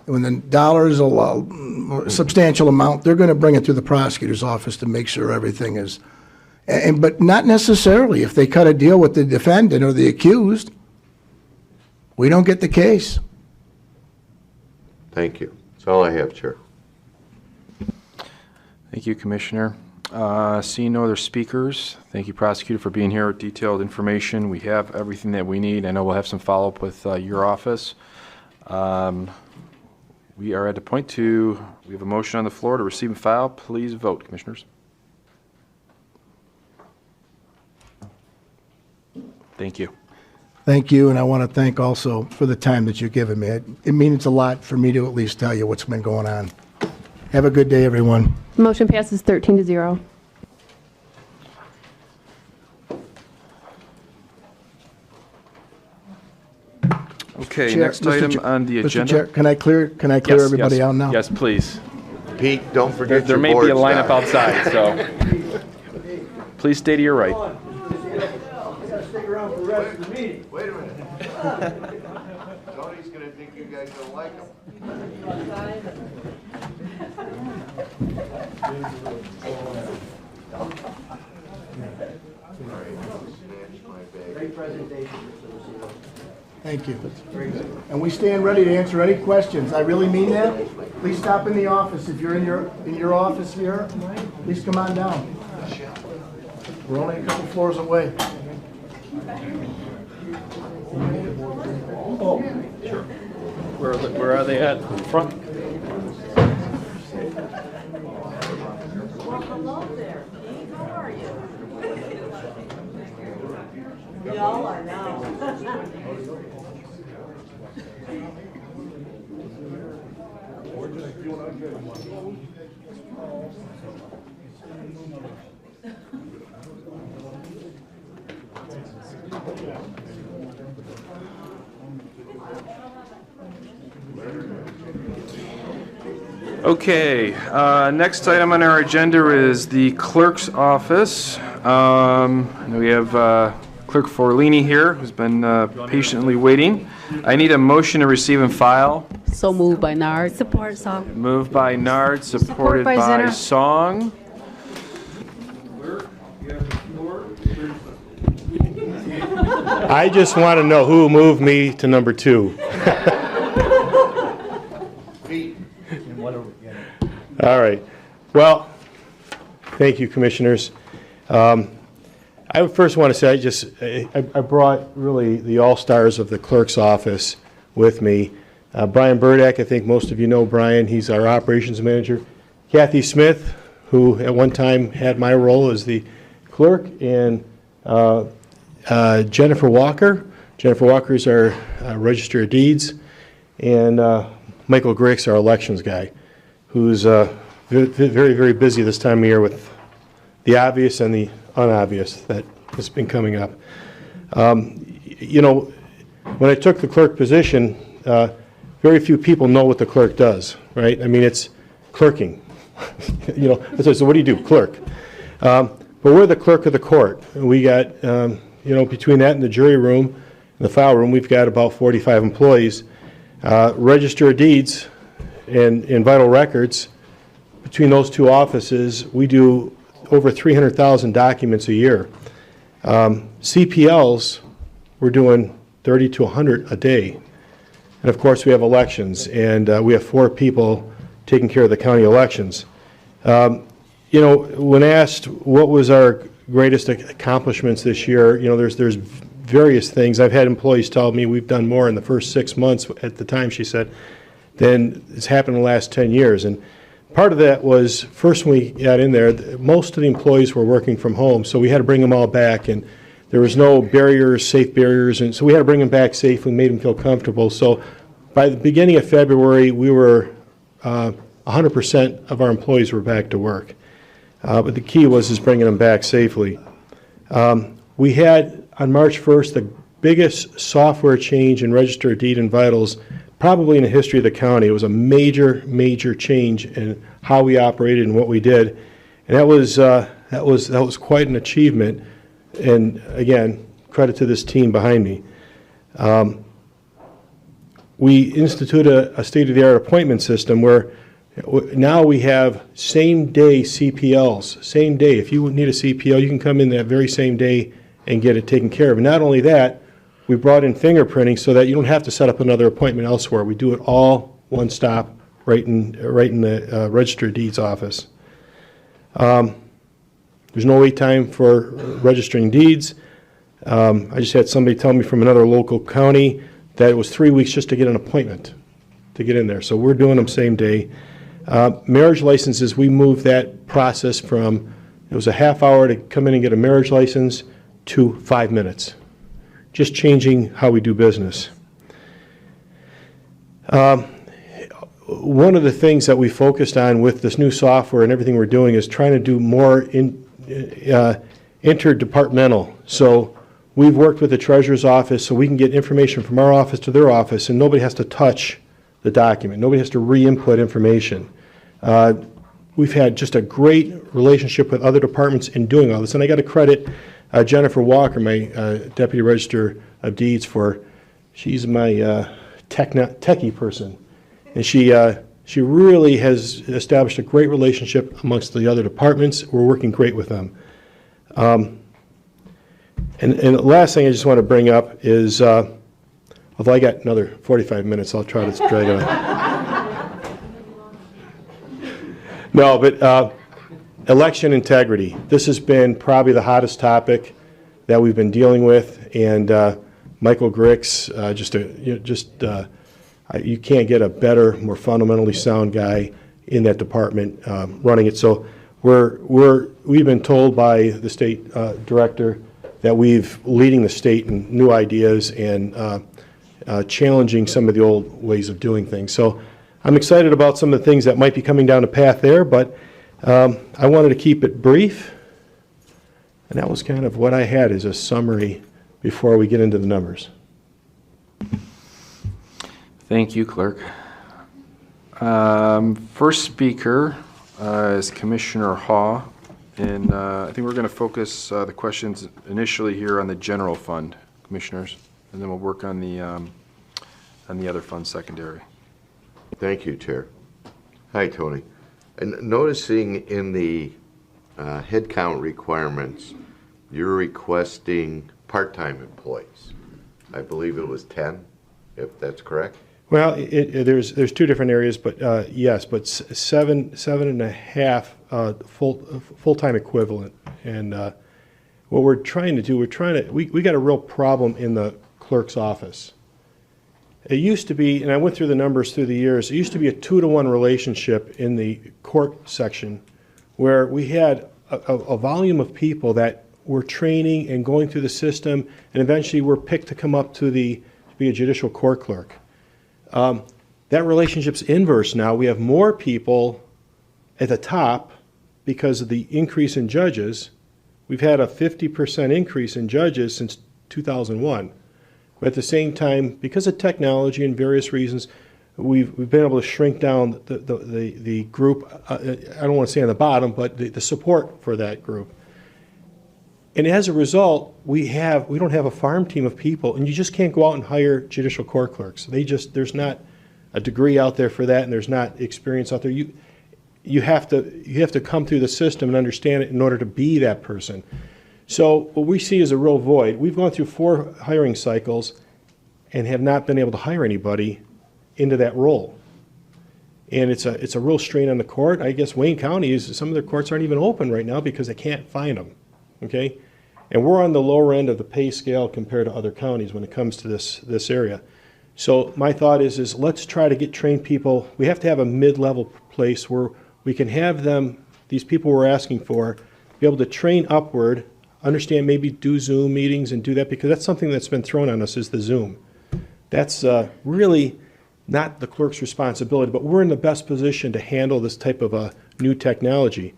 [SPEAKER 2] when the dollar is a substantial amount, they're going to bring it to the prosecutor's office to make sure everything is, but not necessarily. If they cut a deal with the defendant or the accused, we don't get the case.
[SPEAKER 7] Thank you. That's all I have, Chair.
[SPEAKER 1] Thank you, Commissioner. Seeing no other speakers, thank you, Prosecutor, for being here with detailed information. We have everything that we need. I know we'll have some follow-up with your office. We are at the point we have a motion on the floor to receive and file. Please vote, Commissioners. Thank you.
[SPEAKER 2] Thank you, and I want to thank also for the time that you've given me. It means a lot for me to at least tell you what's been going on. Have a good day, everyone.
[SPEAKER 4] Motion passes 13-0.
[SPEAKER 1] Okay,
[SPEAKER 2] Chair-
[SPEAKER 1] next
[SPEAKER 2] Mr.
[SPEAKER 1] item
[SPEAKER 2] Chair-
[SPEAKER 1] on the
[SPEAKER 2] Mr.
[SPEAKER 1] agenda.
[SPEAKER 2] Chair, can I clear
[SPEAKER 1] Yes,
[SPEAKER 2] everybody
[SPEAKER 1] yes,
[SPEAKER 2] out now?
[SPEAKER 1] Yes, please.
[SPEAKER 7] Pete, don't forget
[SPEAKER 1] There
[SPEAKER 7] your
[SPEAKER 1] may be a
[SPEAKER 7] boards
[SPEAKER 1] lineup
[SPEAKER 7] down.
[SPEAKER 1] outside, so please stay to your right.
[SPEAKER 2] Stick around for the rest of the meeting.
[SPEAKER 7] Wait a minute. Tony's guys don't like them.
[SPEAKER 3] Great presentation, Mr. Lucio.
[SPEAKER 2] Thank you. And we stand ready to answer any questions. I really mean that. Please stop in the office. If you're in your office here, please come on down. We're only a couple floors away.
[SPEAKER 11] Oh, sure. Where are they at? In front?
[SPEAKER 12] Well, hello there, Pete. How are you? Y'all are now.
[SPEAKER 1] Okay, next item on our agenda is the clerk's office. We have Clerk Forlini here, who's been patiently waiting. I need a motion to receive and file.
[SPEAKER 12] So moved by Nard.
[SPEAKER 6] Support Song.
[SPEAKER 1] Moved by Nard, supported
[SPEAKER 6] by
[SPEAKER 1] by
[SPEAKER 6] Zinner.
[SPEAKER 1] Song.
[SPEAKER 11] I just want to know who moved me to number 2. All right. Well, thank you, Commissioners. I first want to say I brought really the all-stars of the clerk's office with me. Brian Burdak, I think most of you know Brian. He's our operations manager. Kathy Smith, who at one time had my role as the clerk, and Jennifer Walker. Jennifer Walker is our Register of Deeds, and Michael Grix, our elections guy, who's very, very busy this time of year with the obvious and the unobvious that has been coming up. You know, when I took the clerk position, very few people know what the clerk does, right? I mean, it's clerking. You know, so what do you do? Clerk. But we're the clerk of the court. We got, you know, between that and the jury room and the file room, we've got about 45 employees. Register of Deeds and Vital Records, between those two offices, we do over 300,000 documents a year. CPLs, we're doing 30 to 100 a day. And of course, we have elections, and we have 4 people taking care of the county elections. You know, when asked what was our greatest accomplishments this year, you know, there's various things. I've had employees tell me we've done more in the first 6 months, at the time she said, than it's happened in the last 10 years. And part of that was, first when we got in there, most of the employees were working from home, so we had to bring them all back, and there was no barriers, safe barriers, and so we had to bring them back safely, made them feel comfortable. So by the beginning of February, we were 100% of our employees were back to work. But the key was bringing them back safely. We had, on March 1st, the biggest software change in Register of Deed and Vitals probably in the history of the county. It was a major, major change in how we operated and what we did. And that was quite an achievement. And again, credit to this team behind me. We instituted a state-of-the-art appointment system where now we have same-day CPLs. Same day. If you need a CPL, you can come in that very same day and get it taken care of. And not only that, we brought in fingerprinting so that you don't have to set up another appointment elsewhere. We do it all one stop right in the Register of Deeds office. There's no wait time for registering deeds. I just had somebody tell me from another local county that it was 3 weeks just to get an appointment to get in there. So we're doing them same day. Marriage licenses, we moved that process from, it was a half hour to come in and get a marriage license to 5 minutes. Just changing how we do business. One of the things that we focused on with this new software and everything we're doing is trying to do more interdepartmental. So we've worked with the treasurer's office so we can get information from our office to their office, and nobody has to touch the document. Nobody has to re-input information. We've had just a great relationship with other departments in doing all this, and I got to credit Jennifer Walker, my Deputy Register of Deeds, she's my techie person. And she really has established a great relationship amongst the other departments. We're working great with them. And the last thing I just want to bring up is, although I got another 45 minutes, I'll try to drag it on. No, but election integrity. This has been probably the hottest topic that we've been dealing with, and Michael Grix, you can't get a better, more fundamentally sound guy in that department running it. So we've been told by the state director that we've leading the state in new ideas and challenging some of the old ways of doing things. So I'm excited about some of the things that might be coming down the path there, but I wanted to keep it brief, and that was kind of what I had as a summary before we get into the numbers.
[SPEAKER 1] Thank you, Clerk. First speaker is Commissioner Haw, and I think we're going to focus the questions initially here on the general fund, Commissioners, and then we'll work on the other fund secondary.
[SPEAKER 7] Thank you, Chair. Hi, Tony. And noticing in the headcount requirements, you're requesting part-time employees. I believe it was 10, if that's correct.
[SPEAKER 11] Well, there's two different areas, but yes, but seven and a half full-time equivalent. And what we're trying to do, we got a real problem in the clerk's office. It used to be, and I went through the numbers through the years, it used to be a 2-to-1 relationship in the court section where we had a volume of people that were training and going through the system and eventually were picked to come up to be a judicial court clerk. That relationship's inverse now. We have more people at the top because of the increase in judges. We've had a 50% increase in judges since 2001. But at the same time, because of technology and various reasons, we've been able to shrink down the group, I don't want to say on the bottom, but the support for that group. And as a result, we don't have a farm team of people, and you just can't go out and hire judicial court clerks. There's not a degree out there for that, and there's not experience out there. You have to come through the system and understand it in order to be that person. So what we see is a real void. We've gone through 4 hiring cycles and have not been able to hire anybody into that role. And it's a real strain on the court. I guess Wayne County some of their courts aren't even open right now because they can't find them. Okay? And we're on the lower end of the pay scale compared to other counties when it comes to this area. So my thought is let's try to get trained people. We have to have a mid-level place where we can have them, these people we're asking for, be able to train upward, understand, maybe do Zoom meetings and do that, because that's something that's been thrown on us is the Zoom. That's really not the clerk's responsibility, but we're in the best position to handle this type of new technology.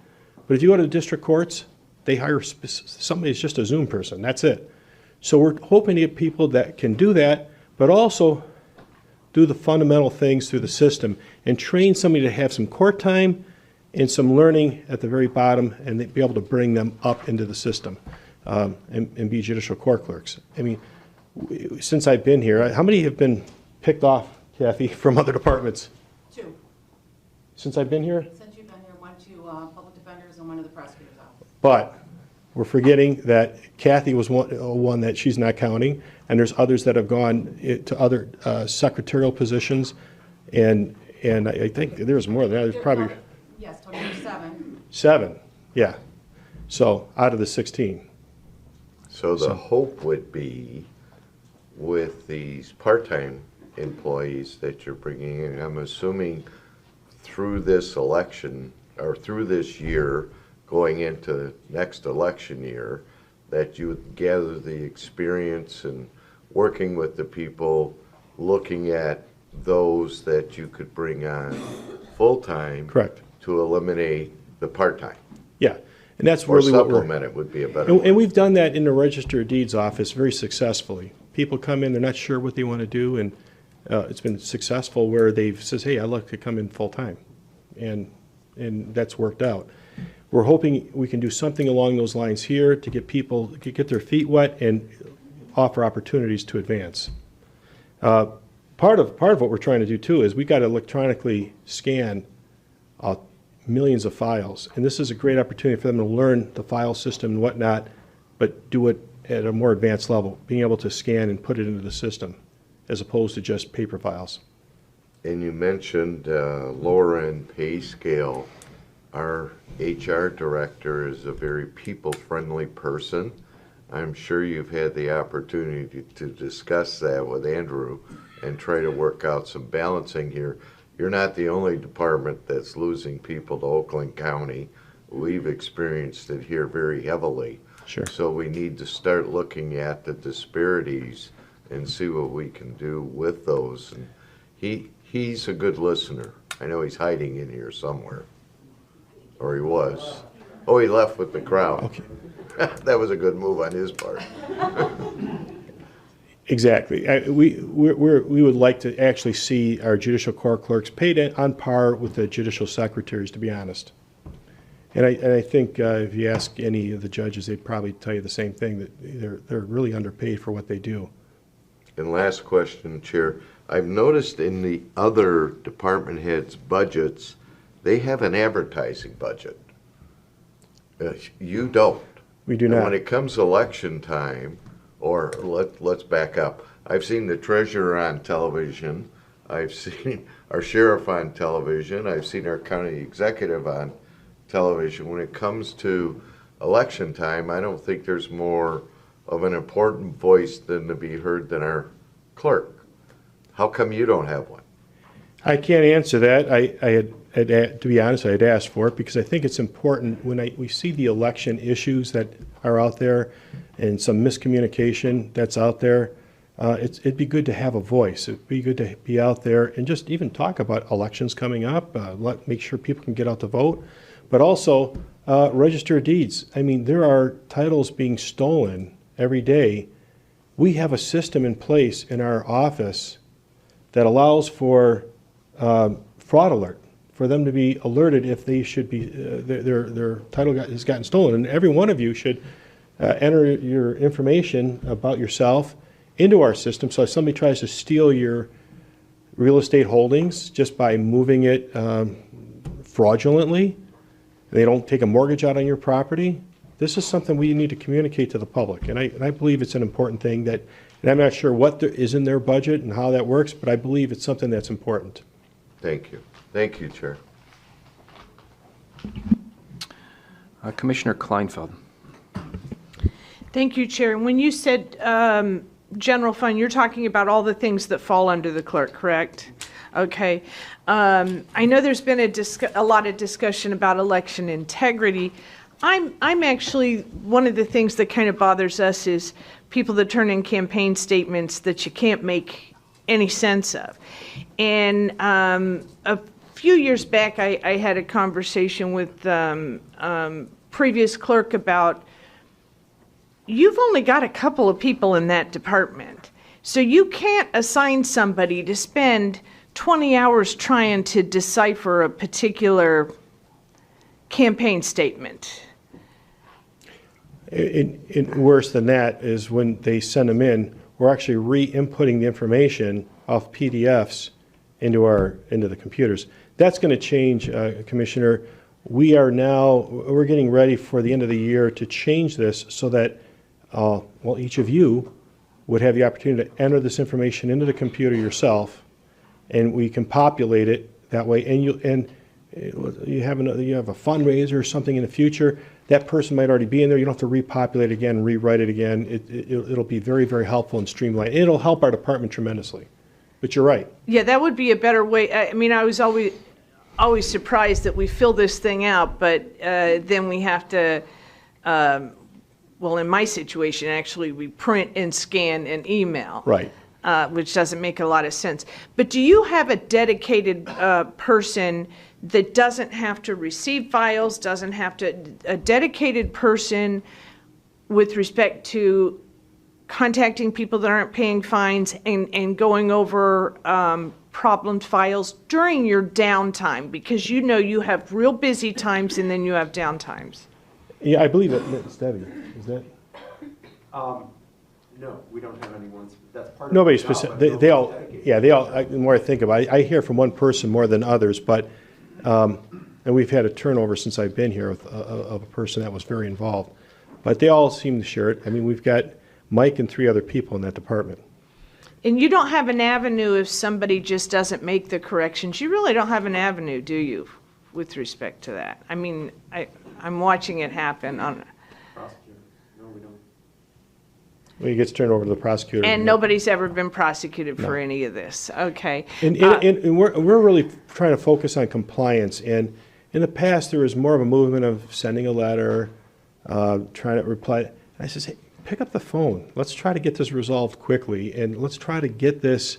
[SPEAKER 11] But if you go to the district courts, they hire somebody who's just a Zoom person. That's it. So we're hoping to get people that can do that, but also do the fundamental things through the system and train somebody to have some court time and some learning at the very bottom and be able to bring them up into the system and be judicial court clerks. I mean, since I've been here, how many have been picked off, Kathy, from other departments?
[SPEAKER 12] 2.
[SPEAKER 11] Since I've been here?
[SPEAKER 12] Since you've been here, 1 to public defenders and 1 to the prosecutor's office.
[SPEAKER 11] But we're forgetting that Kathy was one that she's not counting, and there's others that have gone to other secretarial positions, and I think there's more than that. There's probably...
[SPEAKER 12] Yes, total of 7.
[SPEAKER 11] 7, yeah. So out of the 16.
[SPEAKER 7] So the hope would be with these part-time employees that you're bringing in, I'm assuming through this election or through this year going into next election year, that you would gather the experience and working with the people, looking at those that you could bring on full-time.
[SPEAKER 11] Correct.
[SPEAKER 7] To eliminate the part-time.
[SPEAKER 11] Yeah, and that's
[SPEAKER 7] Or
[SPEAKER 11] really what we're...
[SPEAKER 7] supplement it would be a better word.
[SPEAKER 11] And we've done that in the Register of Deeds office very successfully. People come in, they're not sure what they want to do, and it's been successful where they've says, hey, I'd like to come in full-time, and that's worked out. We're hoping we can do something along those lines here to get people, get their feet wet and offer opportunities to advance. part of what we're trying to do too is we got to electronically scan millions of files. And this is a great opportunity for them to learn the file system and whatnot, but do it at a more advanced level, being able to scan and put it into the system as opposed to just paper files.
[SPEAKER 7] And you mentioned lower end pay scale. Our HR director is a very people-friendly person. I'm sure you've had the opportunity to discuss that with Andrew and try to work out some balancing here. You're not the only department that's losing people to Oakland County. We've experienced it here very heavily.
[SPEAKER 11] Sure.
[SPEAKER 7] So we need to start looking at the disparities and see what we can do with those. And he's a good listener. I know he's hiding in here somewhere. Or he was. Oh, he left with the crowd.
[SPEAKER 11] Okay.
[SPEAKER 7] That was a good move on his part.
[SPEAKER 11] Exactly. We would like to actually see our judicial court clerks paid on par with the judicial secretaries, to be honest. And I think if you ask any of the judges, they'd probably tell you the same thing, that they're really underpaid for what they do.
[SPEAKER 7] And last question, Chair. I've noticed in the other department heads' budgets, they have an advertising budget. You don't.
[SPEAKER 11] We do
[SPEAKER 7] And
[SPEAKER 11] not.
[SPEAKER 7] when it comes election time, or let's back up. I've seen the treasurer on television. I've seen our sheriff on television. I've seen our county executive on television. When it comes to election time, I don't think there's more of an important voice than to be heard than our clerk. How come you don't have one?
[SPEAKER 11] I can't answer that. I had, to be honest, I had asked for it because I think it's important when we see the election issues that are out there and some miscommunication that's out there. It'd be good to have a voice. It'd be good to be out there and just even talk about elections coming up, make sure people can get out to vote, but also register deeds. I mean, there are titles being stolen every day. We have a system in place in our office that allows for fraud alert, for them to be alerted if they should be, their title has gotten stolen. And every one of you should enter your information about yourself into our system. So if somebody tries to steal your real estate holdings just by moving it fraudulently, they don't take a mortgage out on your property, this is something we need to communicate to the public. And I believe it's an important thing that, and I'm not sure what is in their budget and how that works, but I believe it's something that's important.
[SPEAKER 7] Thank you. Thank you, Chair.
[SPEAKER 1] Commissioner Kleinfeld.
[SPEAKER 9] Thank you, Chair. When you said general fund, you're talking about all the things that fall under the clerk, correct? Okay. I know there's been a lot of discussion about election integrity. I'm actually, one of the things that kind of bothers us is people that turn in campaign statements that you can't make any sense of. And a few years back, I had a conversation with previous clerk about, you've only got a couple of people in that department. So you can't assign somebody to spend 20 hours trying to decipher a particular campaign statement.
[SPEAKER 11] Worse than that is when they send them in, we're actually re-inputting the information off PDFs into the computers. That's going to change, Commissioner. We're getting ready for the end of the year to change this so that each of you would have the opportunity to enter this information into the computer yourself, and we can populate it that way. And you have a fundraiser or something in the future, that person might already be in there. You don't have to repopulate it again and rewrite it again. It'll be very, very helpful and streamlined. It'll help our department tremendously. But you're right.
[SPEAKER 9] Yeah, that would be a better way. I mean, I was always surprised that we fill this thing out, but then we have to, well, in my situation, actually, we print and scan and email.
[SPEAKER 11] Right.
[SPEAKER 9] Which doesn't make a lot of sense. But do you have a dedicated person that doesn't have to receive files, a dedicated person with respect to contacting people that aren't paying fines and going over problemed files during your downtime? Because you have real busy times and then you have downtimes.
[SPEAKER 11] Yeah, I believe it's Debbie. Is that?
[SPEAKER 3] No, we don't have anyone, that's part of.
[SPEAKER 11] Nobody
[SPEAKER 3] the job,
[SPEAKER 11] specific,
[SPEAKER 3] but
[SPEAKER 11] they all,
[SPEAKER 3] nobody's dedicated.
[SPEAKER 11] yeah, they all, the more I think about it, I hear from one person more than others, but, and we've had a turnover since I've been here of a person that was very involved. But they all seem to share it. I mean, we've got Mike and 3 other people in that department.
[SPEAKER 9] And you don't have an avenue if somebody just doesn't make the corrections. You really don't have an avenue, do you, with respect to that? I mean, I'm watching it happen on,
[SPEAKER 3] Prosecutor, no, we don't.
[SPEAKER 11] Well, he gets turned over to the prosecutor.
[SPEAKER 9] and nobody's ever been prosecuted for any of this. Okay.
[SPEAKER 11] And we're really trying to focus on compliance. And in the past, there was more of a movement of sending a letter, trying to reply. And I says, hey, pick up the phone. Let's try to get this resolved quickly, and let's try to get this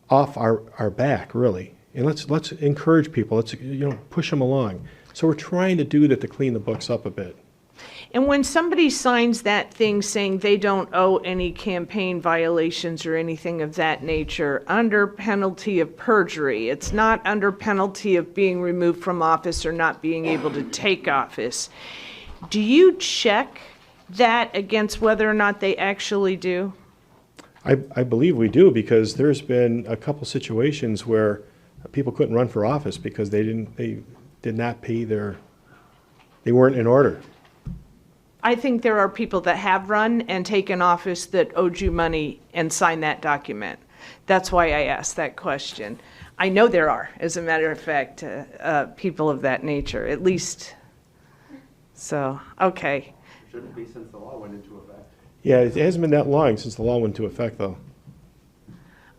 [SPEAKER 11] off our back, really. And let's encourage people. Let's push them along. So we're trying to do that to clean the books up a bit.
[SPEAKER 9] And when somebody signs that thing saying they don't owe any campaign violations or anything of that nature under penalty of perjury, it's not under penalty of being removed from office or not being able to take office. Do you check that against whether or not they actually do?
[SPEAKER 11] I believe we do, because there's been a couple situations where people couldn't run for office because they did not pay they weren't in order.
[SPEAKER 9] I think there are people that have run and taken office that owed you money and signed that document. That's why I asked that question. I know there are, as a matter of fact, people of that nature, at least. So, okay.
[SPEAKER 3] Shouldn't be since the law went into effect.
[SPEAKER 11] Yeah, it hasn't been that long since the law went into effect, though.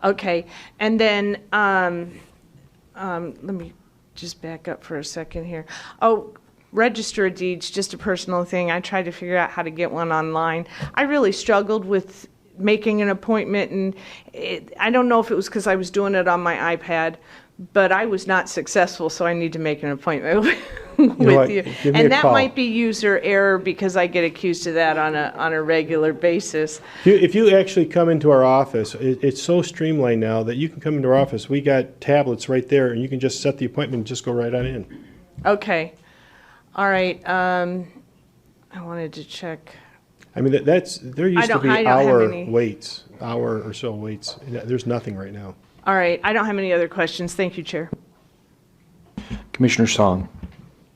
[SPEAKER 9] Okay, and then, let me just back up for a second here. Oh, register of deeds, just a personal thing. I tried to figure out how to get one online. I really struggled with making an appointment, and I don't know if it was because I was doing it on my iPad, but I was not successful, so I need to make an appointment with you.
[SPEAKER 11] Give me a
[SPEAKER 9] And that
[SPEAKER 11] call.
[SPEAKER 9] might be user error because I get accused of that on a regular basis.
[SPEAKER 11] If you actually come into our office, it's so streamlined now that you can come into our office. We got tablets right there, and you can just set the appointment and just go right on in.
[SPEAKER 9] Okay. All right. I wanted to check.
[SPEAKER 11] I mean, there used to be
[SPEAKER 9] I don't have
[SPEAKER 11] hour
[SPEAKER 9] any.
[SPEAKER 11] waits, hour or so waits. There's nothing right now.
[SPEAKER 9] All right. I don't have any other questions. Thank you, Chair.
[SPEAKER 1] Commissioner Song.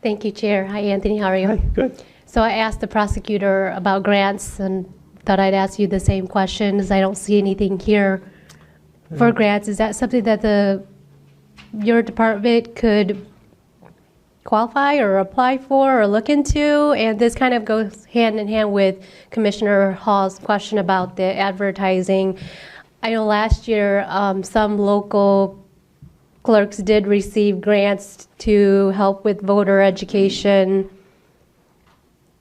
[SPEAKER 6] Thank you, Chair. Hi, Anthony. How are you?
[SPEAKER 11] Hi, good.
[SPEAKER 6] So I asked the prosecutor about grants and thought I'd ask you the same questions. I don't see anything here for grants. Is that something that your department could qualify or apply for or look into? And this kind of goes hand in hand with Commissioner Hall's question about the advertising. I know last year some local clerks did receive grants to help with voter education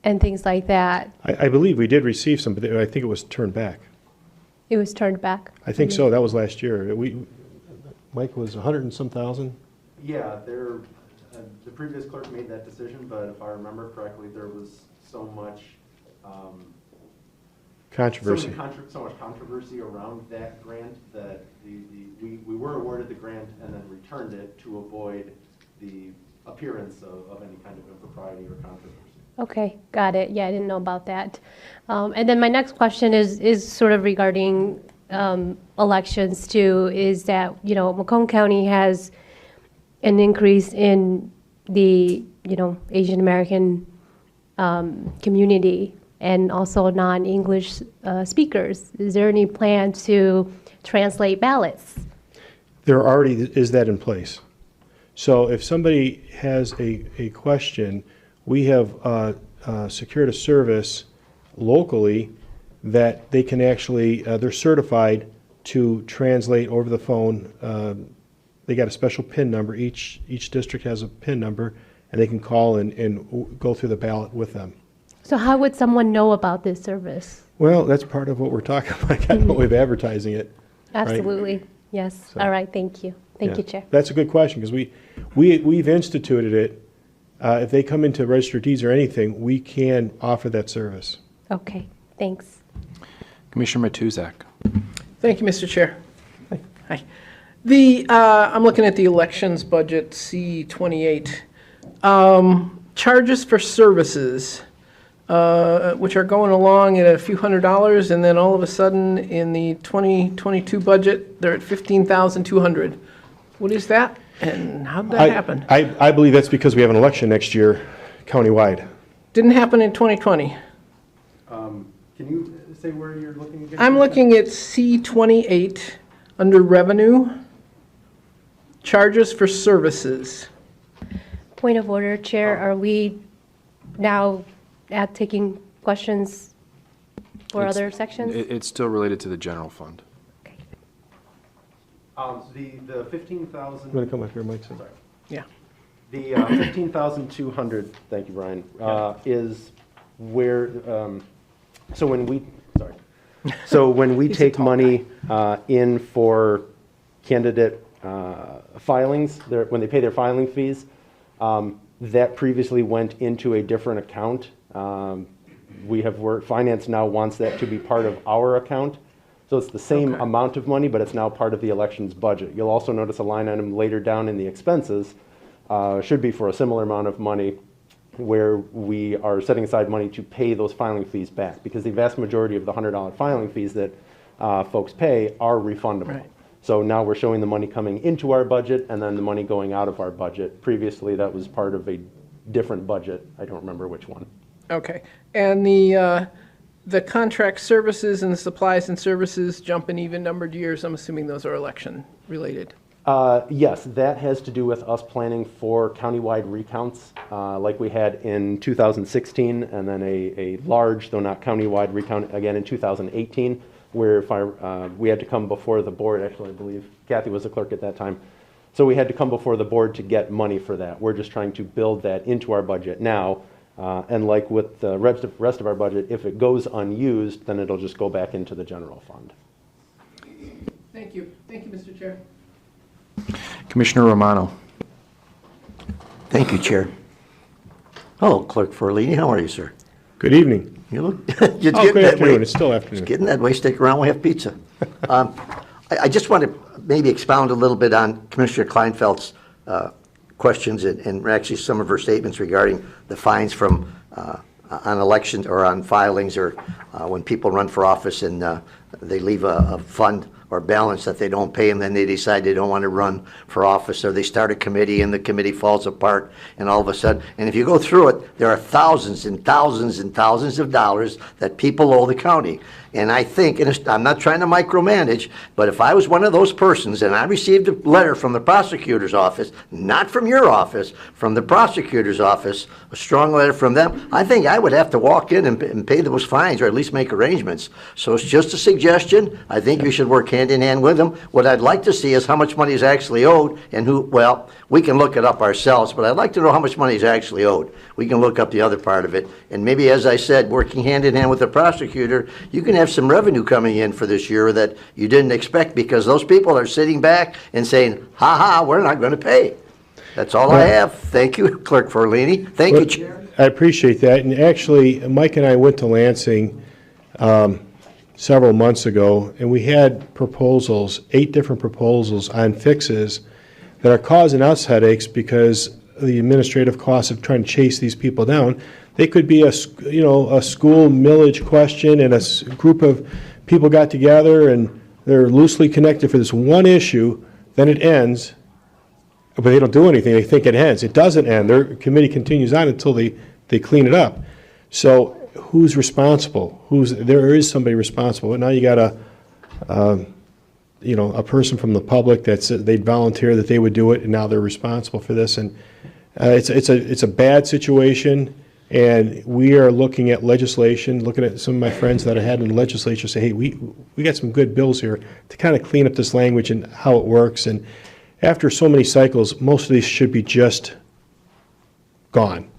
[SPEAKER 6] and things like that.
[SPEAKER 11] I believe we did receive some, but I think it was turned back.
[SPEAKER 6] It was turned back.
[SPEAKER 11] I think so. That was last year. Mike, was 100 and some thousand?
[SPEAKER 3] Yeah, the previous clerk made that decision, but if I remember correctly, there was so much,
[SPEAKER 11] Controversy.
[SPEAKER 3] so much controversy around that grant that we were awarded the grant and then returned it to avoid the appearance of any kind of impropriety or controversy.
[SPEAKER 6] Okay, got it. Yeah, I didn't know about that. And then my next question is sort of regarding elections too, is that, Macomb County has an increase in the, Asian American community and also non-English speakers. Is there any plan to translate ballots?
[SPEAKER 11] There already is that in place. So if somebody has a question, we have secured a service locally that they can actually, they're certified to translate over the phone. They got a special PIN number. Each district has a PIN number, and they can call and go through the ballot with them.
[SPEAKER 6] So how would someone know about this service?
[SPEAKER 11] Well, that's part of what we're talking about, kind of way of advertising it. right?
[SPEAKER 6] Absolutely. Yes.
[SPEAKER 11] So-
[SPEAKER 6] All right. Thank you. Thank
[SPEAKER 11] Yeah.
[SPEAKER 6] you, Chair.
[SPEAKER 11] That's a good question, because we've instituted it. If they come into register of deeds or anything, we can offer that service.
[SPEAKER 6] Okay. Thanks.
[SPEAKER 1] Commissioner Matuzak.
[SPEAKER 8] Thank you, Mr. Chair. Hi. I'm looking at the elections budget, C28. Charges for services. which are going along at a few $100s, and then all of a sudden, in the 2022 budget, they're at $15,200. What is that, and how did that happen?
[SPEAKER 11] I believe that's because we have an election next year countywide.
[SPEAKER 8] Didn't happen in 2020.
[SPEAKER 3] Can you say where you're looking again?
[SPEAKER 8] I'm looking at C28, under Revenue, Charges for Services.
[SPEAKER 6] Point of order, Chair, are we now at taking questions for other sections?
[SPEAKER 1] It's still related to the general fund.
[SPEAKER 3] The 15,000.
[SPEAKER 11] You want to come up here, Mike? Sorry.
[SPEAKER 8] Yeah.
[SPEAKER 3] The 15,200, thank you, Brian, is where, so when we take money in for candidate filings, when they pay their filing fees, that previously went into a different account. Finance now wants that to be part of our account. So it's the same amount of money, but it's now part of the elections budget. You'll also notice a line item later down in the expenses, should be for a similar amount of money, where we are setting aside money to pay those filing fees back, because the vast majority of the $100 filing fees that folks pay are refundable.
[SPEAKER 8] Right.
[SPEAKER 3] So now we're showing the money coming into our budget and then the money going out of our budget. Previously, that was part of a different budget. I don't remember which one.
[SPEAKER 8] Okay. And the contract services and the supplies and services jump in even numbered years. I'm assuming those are election related.
[SPEAKER 3] Yes, that has to do with us planning for countywide recounts, like we had in 2016, and then a large, though not countywide, recount again in 2018, where we had to come before the board. Actually, I believe Kathy was the clerk at that time. So we had to come before the board to get money for that. We're just trying to build that into our budget now. And like with the rest of our budget, if it goes unused, then it'll just go back into the general fund.
[SPEAKER 8] Thank you. Thank you, Mr. Chair.
[SPEAKER 1] Commissioner Romano.
[SPEAKER 13] Thank you, Chair. Hello, Clerk Forlini. How are you, sir?
[SPEAKER 11] Good evening.
[SPEAKER 13] You look, it's
[SPEAKER 11] Oh,
[SPEAKER 13] getting
[SPEAKER 11] good
[SPEAKER 13] that
[SPEAKER 11] afternoon.
[SPEAKER 13] way.
[SPEAKER 11] It's still
[SPEAKER 13] It's
[SPEAKER 11] afternoon.
[SPEAKER 13] getting that way. Stick around. We have pizza. I just want to maybe expound a little bit on Commissioner Kleinfeld's questions and actually some of her statements regarding the fines from on elections or on filings, or when people run for office and they leave a fund or balance that they don't pay, and then they decide they don't want to run for office, or they start a committee and the committee falls apart, and all of a sudden, and if you go through it, there are thousands and thousands and thousands of dollars that people owe the county. And I think, and I'm not trying to micromanage, but if I was one of those persons and I received a letter from the prosecutor's office, not from your office, from the prosecutor's office, a strong letter from them, I think I would have to walk in and pay those fines, or at least make arrangements. So it's just a suggestion. I think you should work hand in hand with them. What I'd like to see is how much money is actually owed, and who, well, we can look it up ourselves, but I'd like to know how much money is actually owed. We can look up the other part of it. And maybe, as I said, working hand in hand with the prosecutor, you can have some revenue coming in for this year that you didn't expect, because those people are sitting back and saying, ha ha, we're not going to pay. That's all I have. Thank you, Clerk Forlini. Thank you, Chair.
[SPEAKER 11] I appreciate that. And actually, Mike and I went to Lansing several months ago, and we had proposals, 8 different proposals on fixes that are causing us headaches because the administrative costs of trying to chase these people down. They could be a school millage question, and a group of people got together and they're loosely connected for this one issue, then it ends, but they don't do anything. They think it ends. It doesn't end. Their committee continues on until they clean it up. So who's responsible? There is somebody responsible. And now you got a person from the public they'd volunteer that they would do it, and now they're responsible for this. And it's a bad situation. And we are looking at legislation, looking at some of my friends that I had in the legislature say, hey, we got some good bills here to kind of clean up this language and how it works. And after so many cycles, most of these should be just gone,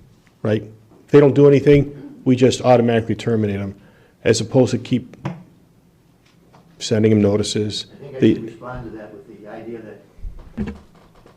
[SPEAKER 11] right? If they don't do anything, we just automatically terminate them, as opposed to keep sending them notices.
[SPEAKER 13] I think I can respond to that with the idea that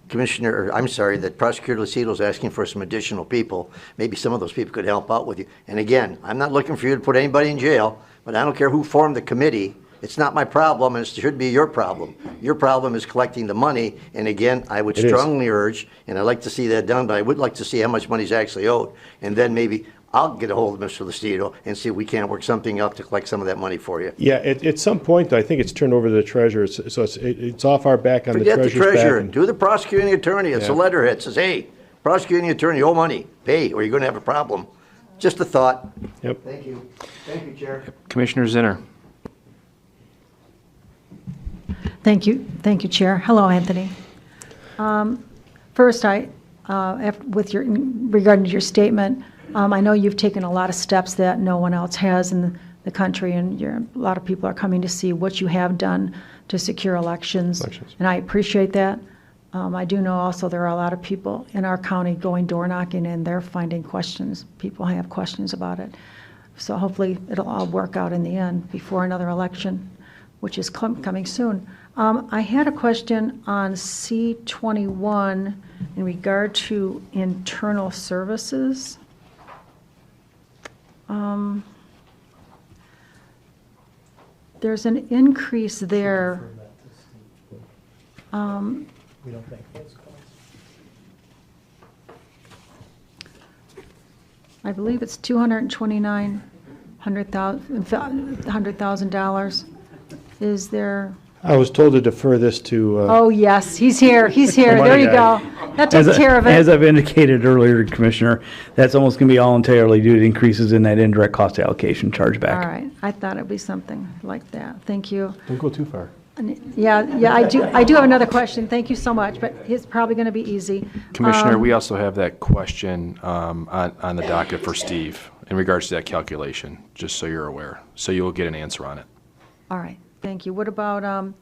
[SPEAKER 13] that Prosecutor Lucido is asking for some additional people. Maybe some of those people could help out with you. And again, I'm not looking for you to put anybody in jail, but I don't care who formed the committee. It's not my problem, and it should be your problem. Your problem is collecting the money, and again, I would strongly urge, and I'd like to see that done, but I would like to see how much money is actually owed. And then maybe I'll get a hold of Mr. Lucido and see if we can't work something up to collect some of that money for you.
[SPEAKER 11] Yeah, at some point, I think it's turned over to the treasurer, so it's off our back on the
[SPEAKER 13] Forget the
[SPEAKER 11] treasurer's back.
[SPEAKER 13] treasurer,
[SPEAKER 11] and-
[SPEAKER 13] do the prosecuting attorney. It's a
[SPEAKER 11] Yeah.
[SPEAKER 13] letterhead, says, hey, prosecuting attorney, owe money, pay, or you're gonna have a problem. Just a thought.
[SPEAKER 11] Yep.
[SPEAKER 13] Thank you. Thank you, Chair.
[SPEAKER 1] Commissioner Zinner.
[SPEAKER 14] Thank you, Chair. Hello, Anthony. First, regarding your statement, I know you've taken a lot of steps that no one else has in the country, and a lot of people are coming to see what you have done to secure elections. And I appreciate that. I do know also there are a lot of people in our county going door knocking, and they're finding questions. People have questions about it. So hopefully it'll all work out in the end before another election, which is coming soon. I had a question on C21 in regard to internal services. There's an increase there.
[SPEAKER 2] We don't think those costs.
[SPEAKER 14] I believe it's $229,000. Is there?
[SPEAKER 11] I was told to defer this to,
[SPEAKER 14] Oh, yes, he's here. There you go. That took care of
[SPEAKER 15] As
[SPEAKER 14] it.
[SPEAKER 15] I've indicated earlier, Commissioner, that's almost going to be all entirely due to increases in that indirect cost allocation chargeback.
[SPEAKER 14] All right, I thought it'd be something like that. Thank you.
[SPEAKER 11] don't go too far.
[SPEAKER 14] Yeah, I do have another question. Thank you so much, but it's probably going to be easy.
[SPEAKER 1] Commissioner, we also have that question on the docket for Steve in regards to that calculation, just so you're aware. So you will get an answer on it.
[SPEAKER 14] All right, thank you. What about, you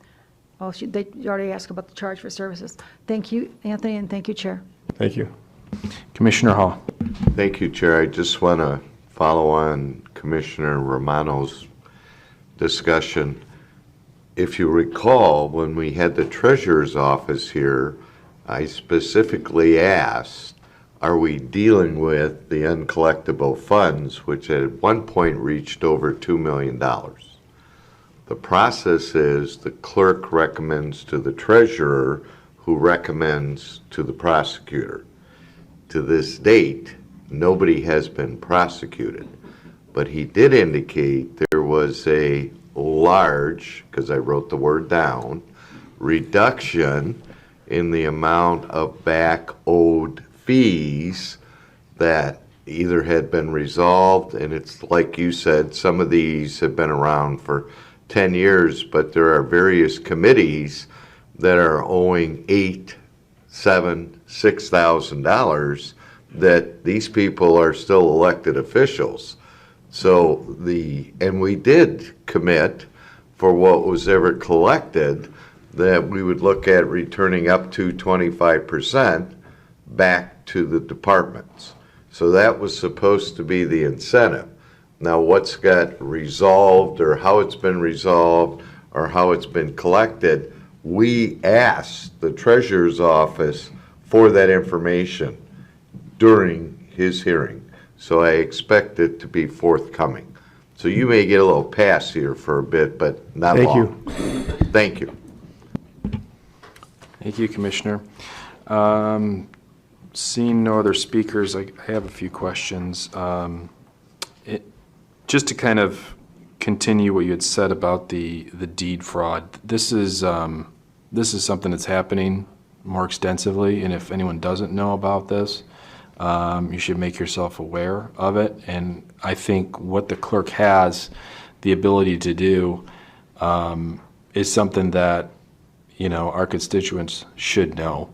[SPEAKER 14] already asked about the charge for services. Thank you, Anthony, and thank you, Chair.
[SPEAKER 11] Thank you.
[SPEAKER 1] Commissioner Hall.
[SPEAKER 7] Thank you, Chair. I just want to follow on Commissioner Romano's discussion. If you recall, when we had the treasurer's office here, I specifically asked, are we dealing with the uncollectible funds, which at one point reached over $2 million? The process is the clerk recommends to the treasurer, who recommends to the prosecutor. To this date, nobody has been prosecuted, but he did indicate there was a large, because I wrote the word down, reduction in the amount of back owed fees that either had been resolved, and it's like you said, some of these have been around for 10 years, but there are various committees that are owing $8,000, $7,000, $6,000 that these people are still elected officials. So and we did commit for what was ever collected that we would look at returning up to 25% back to the departments. So that was supposed to be the incentive. Now what's got resolved or how it's been resolved or how it's been collected, we asked the treasurer's office for that information during his hearing. So I expect it to be forthcoming. So you may get a little pass here for a bit, but not long. Thank you.
[SPEAKER 1] Thank you, Commissioner. Seeing no other speakers, I have a few questions. Just to kind of continue what you had said about the deed fraud, this is something that's happening more extensively, and if anyone doesn't know about this, you should make yourself aware of it. And I think what the clerk has the ability to do is something that, our constituents should know.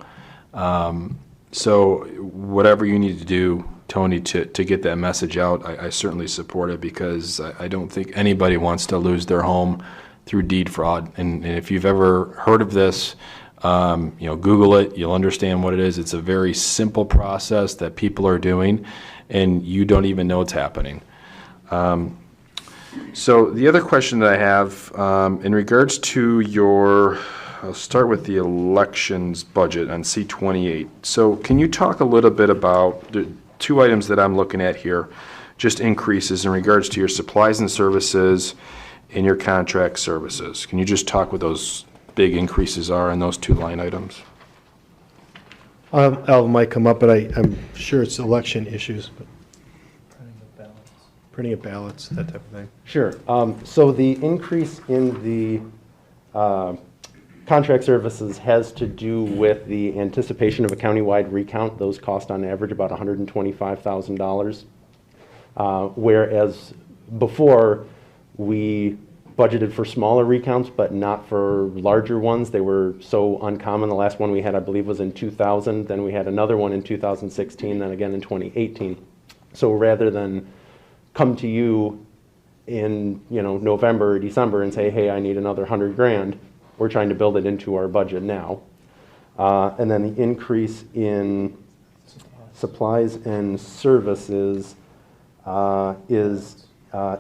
[SPEAKER 1] So whatever you need to do, Tony, to get that message out, I certainly support it, because I don't think anybody wants to lose their home through deed fraud. And if you've ever heard of this, Google it, you'll understand what it is. It's a very simple process that people are doing, and you don't even know it's happening. So the other question that I have, in regards to I'll start with the elections budget on C28. So can you talk a little bit about the two items that I'm looking at here, just increases in regards to your supplies and services and your contract services? Can you just talk what those big increases are in those two line items?
[SPEAKER 11] Al might come up, but I'm sure it's election issues. But printing of ballots, that type of thing?
[SPEAKER 3] Sure. So the increase in the contract services has to do with the anticipation of a countywide recount. Those cost on average about $125,000. Whereas before, we budgeted for smaller recounts, but not for larger ones. They were so uncommon. The last one we had, I believe, was in 2000. Then we had another one in 2016, then again in 2018. So rather than come to you in November or December and say, hey, I need another $100,000, we're trying to build it into our budget now. And then the increase in supplies and services is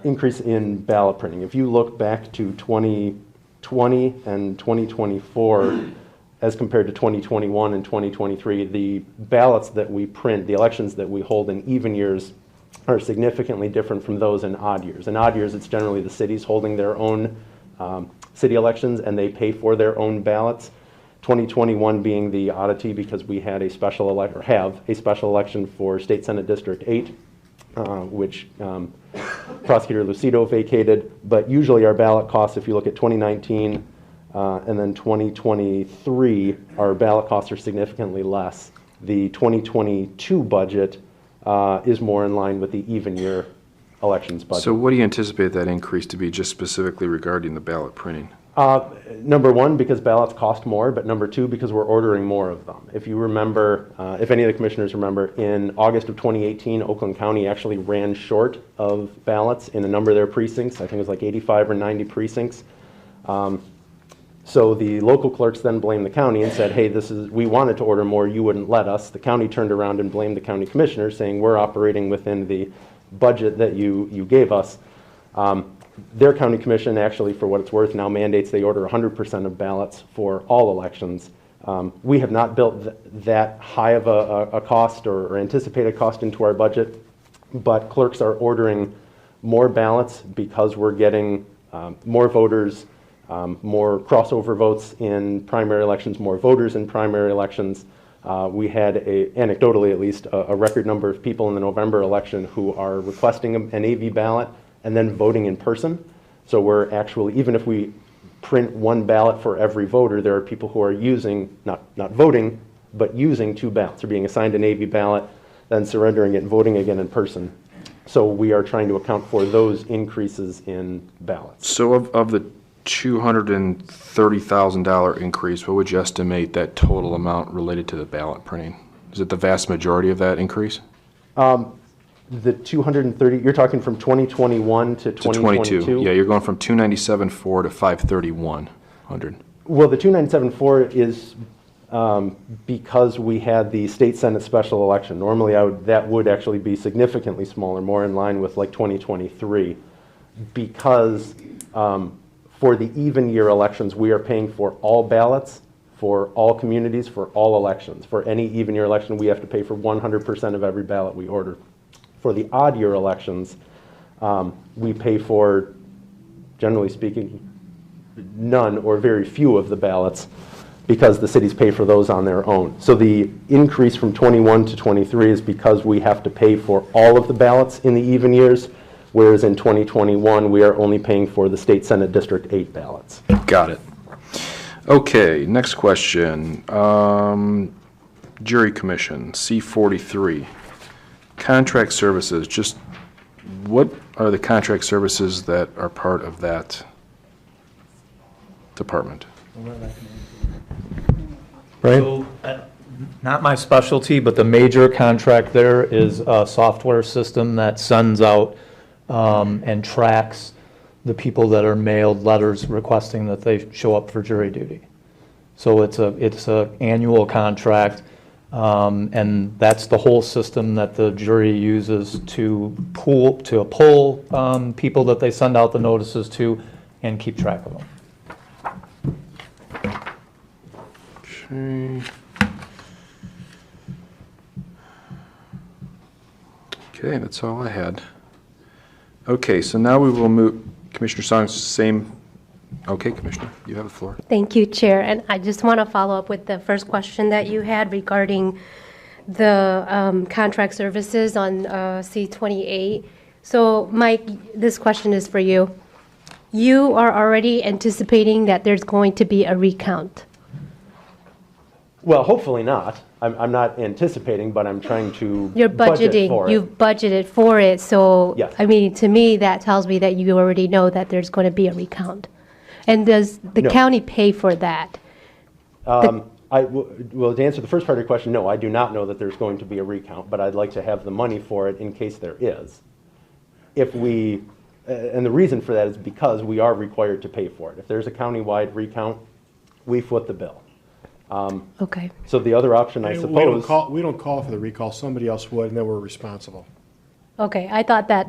[SPEAKER 3] increase in ballot printing. If you look back to 2020 and 2024 as compared to 2021 and 2023, the ballots that we print, the elections that we hold in even years are significantly different from those in odd years. In odd years, it's generally the cities holding their own city elections and they pay for their own ballots. 2021 being the oddity because we had a special election for State Senate District 8, which Prosecutor Lucido vacated. But usually our ballot costs, if you look at 2019 and then 2023, our ballot costs are significantly less. The 2022 budget is more in line with the even year elections budget.
[SPEAKER 1] So what do you anticipate that increase to be just specifically regarding the ballot printing?
[SPEAKER 3] Number one, because ballots cost more, but number two, because we're ordering more of them. If you remember, if any of the commissioners remember, in August of 2018, Oakland County actually ran short of ballots in a number of their precincts. I think it was like 85 or 90 precincts. So the local clerks then blamed the county and said, hey, we wanted to order more, you wouldn't let us. The county turned around and blamed the county commissioners, saying we're operating within the budget that you gave us. Their county commission actually, for what it's worth, now mandates they order 100% of ballots for all elections. We have not built that high of a cost or anticipated cost into our budget, but clerks are ordering more ballots because we're getting more voters, more crossover votes in primary elections, more voters in primary elections. We had, anecdotally at least, a record number of people in the November election who are requesting an AV ballot and then voting in person. So we're actually, even if we print one ballot for every voter, there are people who are using, not voting, but using two ballots. They're being assigned an AV ballot, then surrendering it and voting again in person. So we are trying to account for those increases in ballots.
[SPEAKER 1] So of the $230,000 increase, what would you estimate that total amount related to the ballot printing? Is it the vast majority of that increase?
[SPEAKER 3] The 230, you're talking from 2021 to 2022?
[SPEAKER 1] Yeah, you're going from 297.4 to 53100.
[SPEAKER 3] Well, the 297.4 is because we had the state senate special election. Normally, that would actually be significantly smaller, more in line with like 2023, because for the even year elections, we are paying for all ballots, for all communities, for all elections. For any even year election, we have to pay for 100% of every ballot we order. For the odd year elections, we pay for, generally speaking, none or very few of the ballots because the cities pay for those on their own. So the increase from 21 to 23 is because we have to pay for all of the ballots in the even years, whereas in 2021, we are only paying for the State Senate District 8 ballots.
[SPEAKER 1] Got it. Okay, next question. Jury Commission, C43. Contract services, just what are the contract services that are part of that department?
[SPEAKER 11] Brian?
[SPEAKER 16] So, not my specialty, but the major contract there is a software system that sends out and tracks the people that are mailed letters requesting that they show up for jury duty. So it's a annual contract. And that's the whole system that the jury uses to pull people that they send out the notices to and keep track of them.
[SPEAKER 1] Okay, that's all I had. Okay, so now we will move, Commissioner Song's same. Okay, Commissioner, you have the floor.
[SPEAKER 6] Thank you, Chair. And I just want to follow up with the first question that you had regarding the contract services on C28. So Mike, this question is for you. You are already anticipating that there's going to be a recount.
[SPEAKER 3] Well, hopefully not. I'm not anticipating, but I'm trying to
[SPEAKER 6] You're
[SPEAKER 3] budget
[SPEAKER 6] budgeting,
[SPEAKER 3] for it.
[SPEAKER 6] you've budgeted for it, so,
[SPEAKER 3] Yes.
[SPEAKER 6] I mean, to me, that tells me that you already know that there's going to be a recount. And does the
[SPEAKER 3] No.
[SPEAKER 6] county pay for that?
[SPEAKER 3] Well, to answer the first part of your question, no, I do not know that there's going to be a recount, but I'd like to have the money for it in case there is. If we, and the reason for that is because we are required to pay for it. If there's a countywide recount, we foot the bill.
[SPEAKER 6] Okay.
[SPEAKER 3] So the other option, I suppose.
[SPEAKER 11] We don't call for the recall, somebody else would, and then we're responsible.
[SPEAKER 6] Okay, I thought that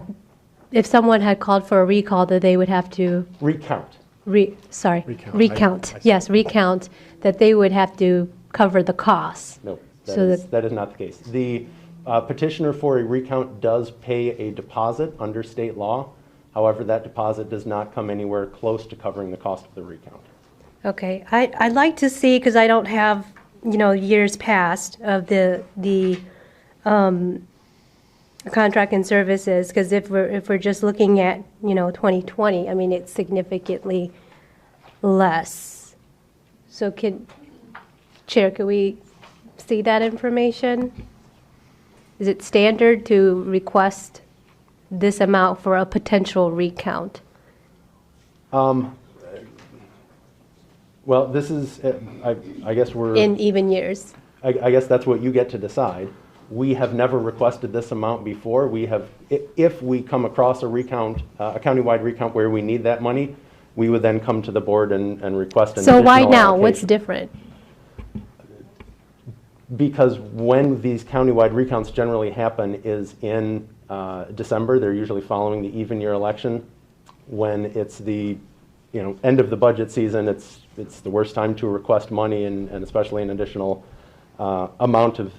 [SPEAKER 6] if someone had called for a recall, that they would have to,
[SPEAKER 3] Recount.
[SPEAKER 6] recount, yes, recount, that they would have to cover the costs.
[SPEAKER 3] No,
[SPEAKER 6] So
[SPEAKER 3] that is not the case. The petitioner for a recount does pay a deposit under state law. However, that deposit does not come anywhere close to covering the cost of the recount.
[SPEAKER 6] Okay, I'd like to see, because I don't have, years past of the contract and services, because if we're just looking at, 2020, I mean, it's significantly less. So Chair, could we see that information? Is it standard to request this amount for a potential recount?
[SPEAKER 3] Well, this is, I guess we're.
[SPEAKER 6] In even years?
[SPEAKER 3] I guess that's what you get to decide. We have never requested this amount before. We have, if we come across a recount, a countywide recount where we need that money, we would then come to the board and request an
[SPEAKER 6] So
[SPEAKER 3] additional
[SPEAKER 6] why now? What's
[SPEAKER 3] allocation.
[SPEAKER 6] different?
[SPEAKER 3] Because when these countywide recounts generally happen is in December. They're usually following the even year election. When it's the end of the budget season, it's the worst time to request money, and especially an additional amount of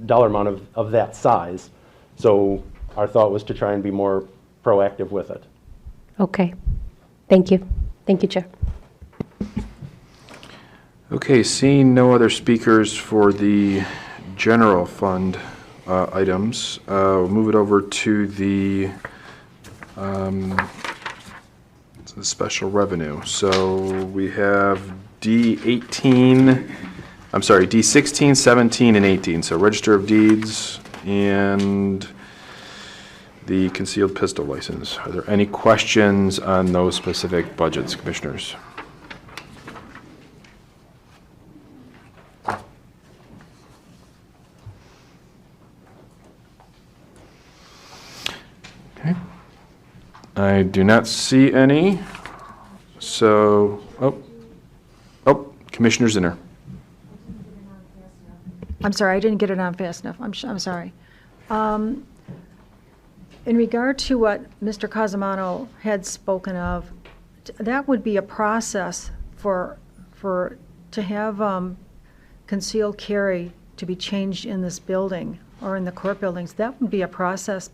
[SPEAKER 3] dollar amount of that size. So our thought was to try and be more proactive with it.
[SPEAKER 6] Okay, thank you. Thank you, Chair.
[SPEAKER 1] Okay, seeing no other speakers for the general fund items, we'll move it over to the special revenue. So we have D16, 17, and 18. So Register of Deeds and the concealed pistol license. Are there any questions on those specific budgets, Commissioners? Okay. I do not see any. So, Commissioner Zinner.
[SPEAKER 14] I'm sorry, I didn't get it on fast enough. I'm sorry. In regard to what Mr. Cosimano had spoken of, that would be a process to have concealed carry to be changed in this building or in the court buildings. That would be a process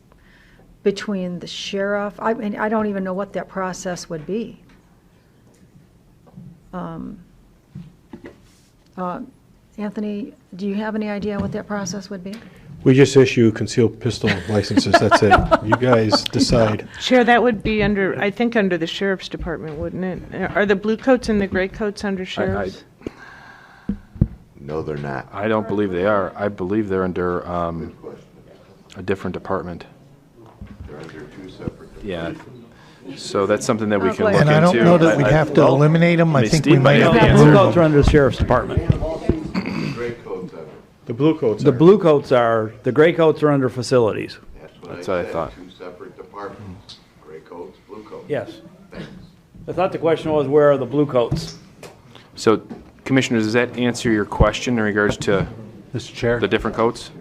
[SPEAKER 14] between the sheriff. I mean, I don't even know what that process would be. Anthony, do you have any idea what that process would be?
[SPEAKER 11] We just issue concealed pistol licenses, that's it. You guys decide.
[SPEAKER 9] Chair, that would be under, I think, under the sheriff's department, wouldn't it? Are the blue coats and the gray coats under sheriff's?
[SPEAKER 7] No, they're not.
[SPEAKER 1] I don't believe they are. I believe they're under a different department.
[SPEAKER 7] They're under two separate.
[SPEAKER 1] Yeah. So that's something that we can look into.
[SPEAKER 17] And I don't know that we have to eliminate them. I think we
[SPEAKER 1] Steve
[SPEAKER 17] might have
[SPEAKER 1] might
[SPEAKER 17] to
[SPEAKER 1] have
[SPEAKER 15] Blue
[SPEAKER 1] the
[SPEAKER 15] coats are under the sheriff's department.
[SPEAKER 7] Gray coats under.
[SPEAKER 11] The blue coats
[SPEAKER 15] The
[SPEAKER 11] are.
[SPEAKER 15] blue coats are, the gray coats are under facilities.
[SPEAKER 1] That's what I
[SPEAKER 7] said,
[SPEAKER 1] thought.
[SPEAKER 7] Two separate departments. Gray coats, blue coats.
[SPEAKER 15] Yes.
[SPEAKER 7] Thanks.
[SPEAKER 15] I thought the question was, where are the blue coats?
[SPEAKER 1] So, Commissioners, does that answer your question in regards to
[SPEAKER 17] Mr. Chair?
[SPEAKER 1] the different coats?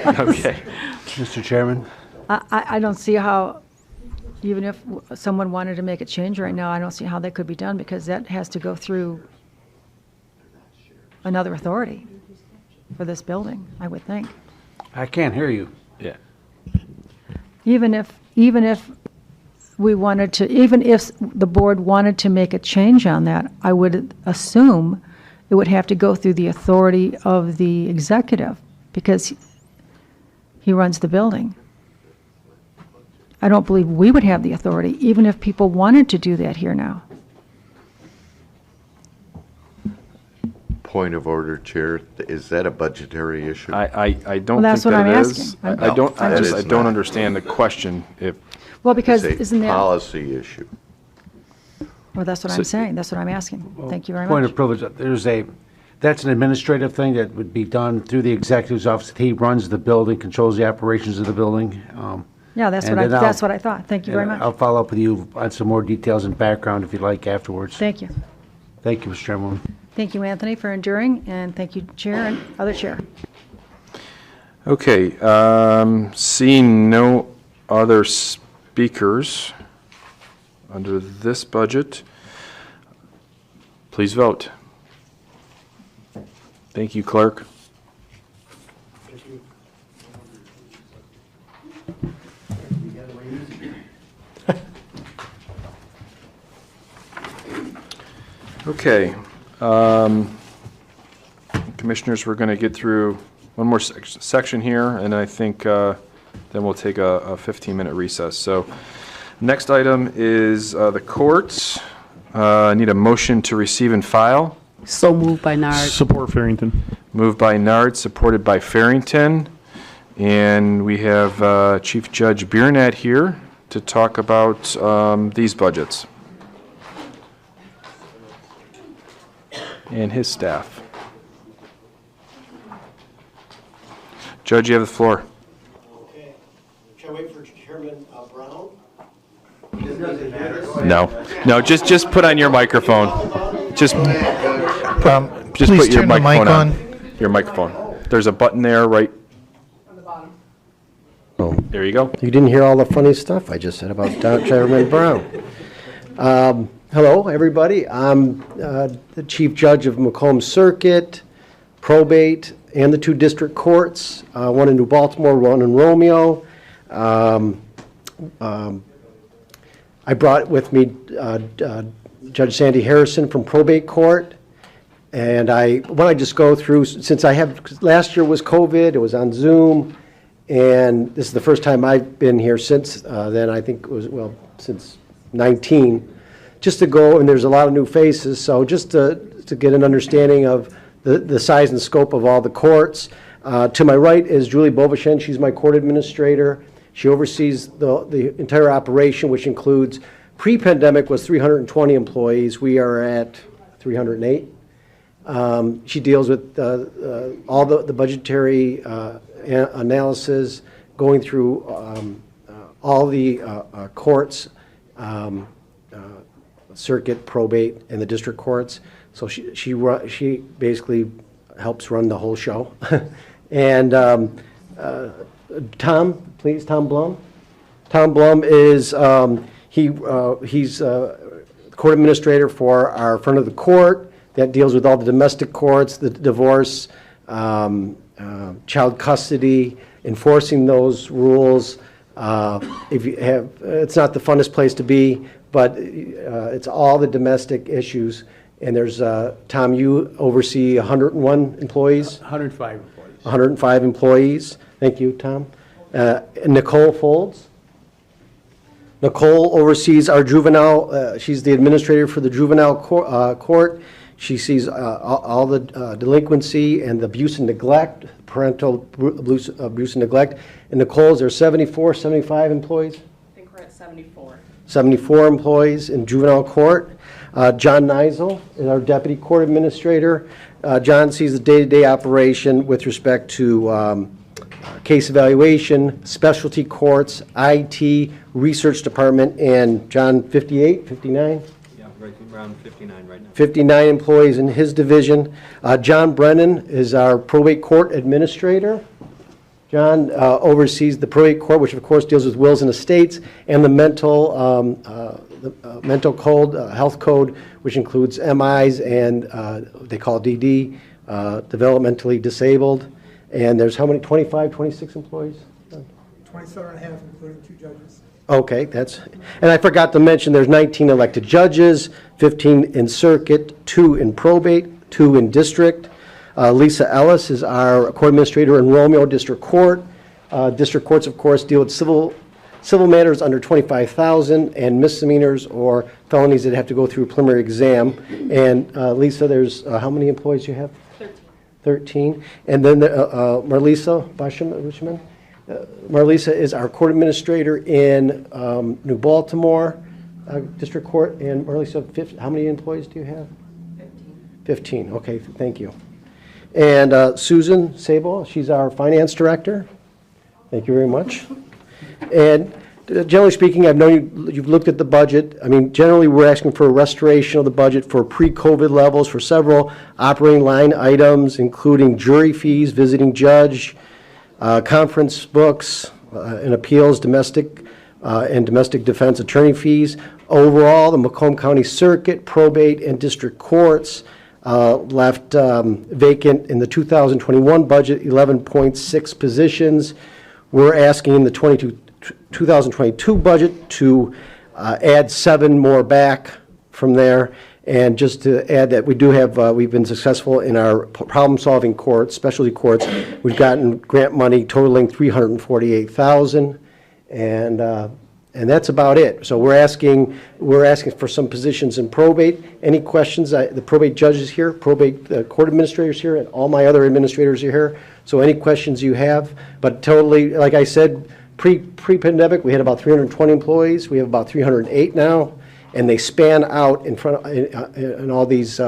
[SPEAKER 1] Okay.
[SPEAKER 17] Mr. Chairman?
[SPEAKER 14] I don't see how, even if someone wanted to make a change right now, I don't see how that could be done, because that has to go through another authority for this building, I would think.
[SPEAKER 17] I can't hear you.
[SPEAKER 1] Yeah.
[SPEAKER 14] Even if we wanted to, even if the board wanted to make a change on that, I would assume it would have to go through the authority of the executive, because he runs the building. I don't believe we would have the authority, even if people wanted to do that here now.
[SPEAKER 7] Point of order, Chair. Is that a budgetary issue?
[SPEAKER 1] I don't
[SPEAKER 14] Well, that's
[SPEAKER 1] think
[SPEAKER 14] what
[SPEAKER 1] that
[SPEAKER 14] I'm
[SPEAKER 1] it is.
[SPEAKER 14] asking.
[SPEAKER 1] I don't,
[SPEAKER 14] I'm just-
[SPEAKER 1] I don't understand the question. If,
[SPEAKER 14] Well, because
[SPEAKER 7] It's a
[SPEAKER 14] isn't that,
[SPEAKER 7] policy issue.
[SPEAKER 14] well, that's what I'm saying. That's what I'm asking. Thank you very
[SPEAKER 17] Point
[SPEAKER 14] much.
[SPEAKER 17] of privilege, that's an administrative thing that would be done through the executive's office. He runs the building, controls the operations of the building.
[SPEAKER 14] Yeah, that's
[SPEAKER 17] and
[SPEAKER 14] what I,
[SPEAKER 17] then
[SPEAKER 14] that's what I thought. Thank you very
[SPEAKER 17] and I'll
[SPEAKER 14] much.
[SPEAKER 17] follow up with you on some more details and background if you'd like afterwards.
[SPEAKER 14] Thank you.
[SPEAKER 17] Thank you, Mr. Chairman.
[SPEAKER 14] Thank you, Anthony, for enduring, and thank you, Chair and other Chair.
[SPEAKER 1] okay, seeing no other speakers under this budget, please vote. Thank you, Clerk. Okay. Commissioners, we're going to get through one more section here, and I think then we'll take a 15-minute recess. So next item is the courts. I need a motion to receive and file.
[SPEAKER 4] So moved by Nard.
[SPEAKER 10] Support Farrington.
[SPEAKER 1] Moved by Nard, supported by Farrington. And we have Chief Judge Biernat here to talk about these budgets. And his staff. Judge, you have the floor.
[SPEAKER 18] Okay. Shall I wait for Chairman Brown?
[SPEAKER 1] No, just put on your microphone. Just
[SPEAKER 17] Please
[SPEAKER 1] put your
[SPEAKER 17] turn the mic
[SPEAKER 1] microphone
[SPEAKER 17] on.
[SPEAKER 1] Your microphone. There's a button there, right? On the bottom. Oh, there you go.
[SPEAKER 18] You didn't hear all the funny stuff I just said about Chairman Brown. Hello, everybody. I'm the Chief Judge of Macomb Circuit, Probate, and the 2 district courts, one in New Baltimore, one in Romeo. I brought with me Judge Sandy Harrison from Probate Court. And I want to just go through, since last year was COVID, it was on Zoom, and this is the first time I've been here since then. I think it was, since 19. Just to go, and there's a lot of new faces, so just to get an understanding of the size and scope of all the courts. To my right is Julie Bobashen. She's my court administrator. She oversees the entire operation, which includes, pre-pandemic was 320 employees. We are at 308. She deals with all the budgetary analysis, going through all the courts, circuit, probate, and the district courts. So she basically helps run the whole show. And Tom, please, Tom Blum. Tom Blum is he's court administrator for our front of the court that deals with all the domestic courts, the divorce, child custody, enforcing those rules. If you have, it's not the funnest place to be, but it's all the domestic issues. And there's, Tom, you oversee 101 employees?
[SPEAKER 17] 105 employees.
[SPEAKER 18] 105 employees. Thank you, Tom. Nicole Folds. Nicole oversees our juvenile, she's the administrator for the juvenile court. She sees all the delinquency and the abuse and neglect, parental abuse and neglect. And Nicole, is there 74, 75 employees?
[SPEAKER 12] I think we're at 74.
[SPEAKER 18] 74 employees in juvenile court. John Neisel is our deputy court administrator. John sees the day-to-day operation with respect to case evaluation, specialty courts, IT, research department, and John, 58, 59?
[SPEAKER 19] Yeah, right around 59 right now.
[SPEAKER 18] 59 employees in his division. John Brennan is our probate court administrator. John oversees the probate court, which of course deals with wills and estates, and the mental code, health code, which includes MIs and they call DD, developmentally disabled. And there's how many, 25, 26 employees?
[SPEAKER 2] 27 and a half, including 2 judges.
[SPEAKER 18] Okay, and I forgot to mention, there's 19 elected judges, 15 in circuit, 2 in probate, 2 in district. Lisa Ellis is our court administrator in Romeo District Court. District courts, of course, deal with civil civil matters under 25,000, and misdemeanors or felonies that have to go through a preliminary exam. And Lisa, there's, how many employees you have? 13. And then Marlisa Bushman. Marlisa is our court administrator in New Baltimore District Court. And Marlisa, how many employees do you have? 15. Okay, thank you. And Susan Sable, she's our finance director. Thank you very much. And generally speaking, I've known you've looked at the budget. I mean, generally, we're asking for a restoration of the budget for pre-COVID levels for several operating line items, including jury fees, visiting judge, conference books, and appeals, domestic and domestic defense attorney fees. Overall, the Macomb County Circuit, probate, and district courts left vacant in the 2021 budget 11.6 positions. We're asking in the 2022 budget to add 7 more back from there. And just to add that we do have, we've been successful in our problem-solving courts, specialty courts. We've gotten grant money totaling $348,000, and that's about it. So we're asking for some positions in probate. Any questions? The probate judge is here, probate court administrators here, and all my other administrators are here. So any questions you have, but totally, like I said, pre-pandemic, we had about 320 employees. We have about 308 now, and they span out in all these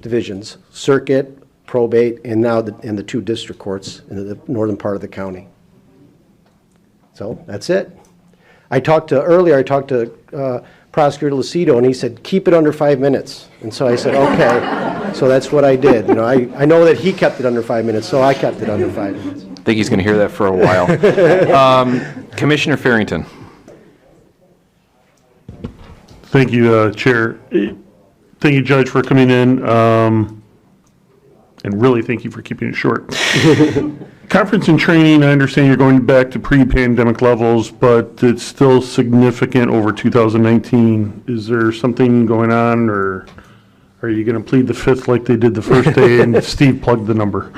[SPEAKER 18] divisions: circuit, probate, and now in the 2 district courts in the northern part of the county. So that's it. Earlier I talked to Prosecutor Lucido, and he said, keep it under 5 minutes. And so I said, okay. So that's what I did. You know, I know that he kept it under 5 minutes, so I kept it under 5 minutes.
[SPEAKER 1] I think he's going to hear that for a while. Commissioner Farrington.
[SPEAKER 10] Thank you, Chair. Thank you, Judge, for coming in, and really thank you for keeping it short. Conference and training, I understand you're going back to pre-pandemic levels, but it's still significant over 2019. Is there something going on, or are you going to plead the fifth like they did the first day and Steve plugged the number?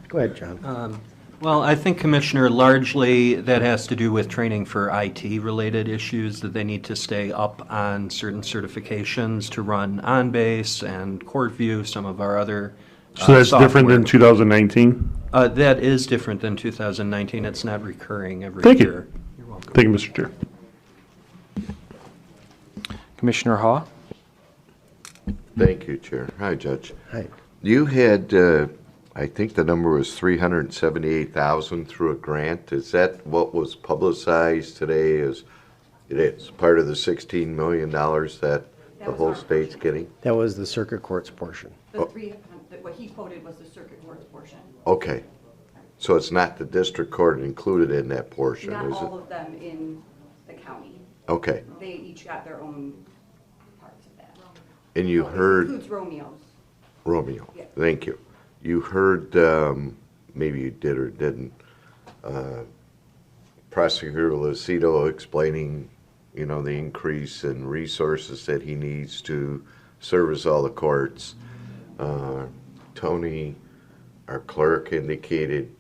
[SPEAKER 18] Go ahead, John.
[SPEAKER 19] Well, I think, Commissioner, largely that has to do with training for IT-related issues, that they need to stay up on certain certifications to run OnBase and CourtView, some of our other
[SPEAKER 10] So that's different than 2019?
[SPEAKER 19] That is different than 2019. It's not recurring every
[SPEAKER 10] Thank you.
[SPEAKER 19] year. You're welcome.
[SPEAKER 10] Thank you, Mr. Chair.
[SPEAKER 1] Commissioner Haw.
[SPEAKER 7] Thank you, Chair. Hi, Judge.
[SPEAKER 18] Hi.
[SPEAKER 7] You had, I think the number was $378,000 through a grant. Is that what was publicized today? It is part of the $16 million that the whole state's getting?
[SPEAKER 18] That was the circuit court's portion.
[SPEAKER 12] What he quoted was the circuit court's portion.
[SPEAKER 7] Okay. So it's not the district court included in that portion,
[SPEAKER 12] Not
[SPEAKER 7] is it?
[SPEAKER 12] all of them in the county.
[SPEAKER 7] Okay.
[SPEAKER 12] They each got their own parts of that.
[SPEAKER 7] And you
[SPEAKER 12] Well,
[SPEAKER 7] heard...
[SPEAKER 12] It includes Romeo's.
[SPEAKER 7] Romeo.
[SPEAKER 12] Yeah.
[SPEAKER 7] Thank you. You heard, maybe you did or didn't, Prosecutor Lucido explaining, you know, the increase in resources that he needs to service all the courts. Tony, our clerk, indicated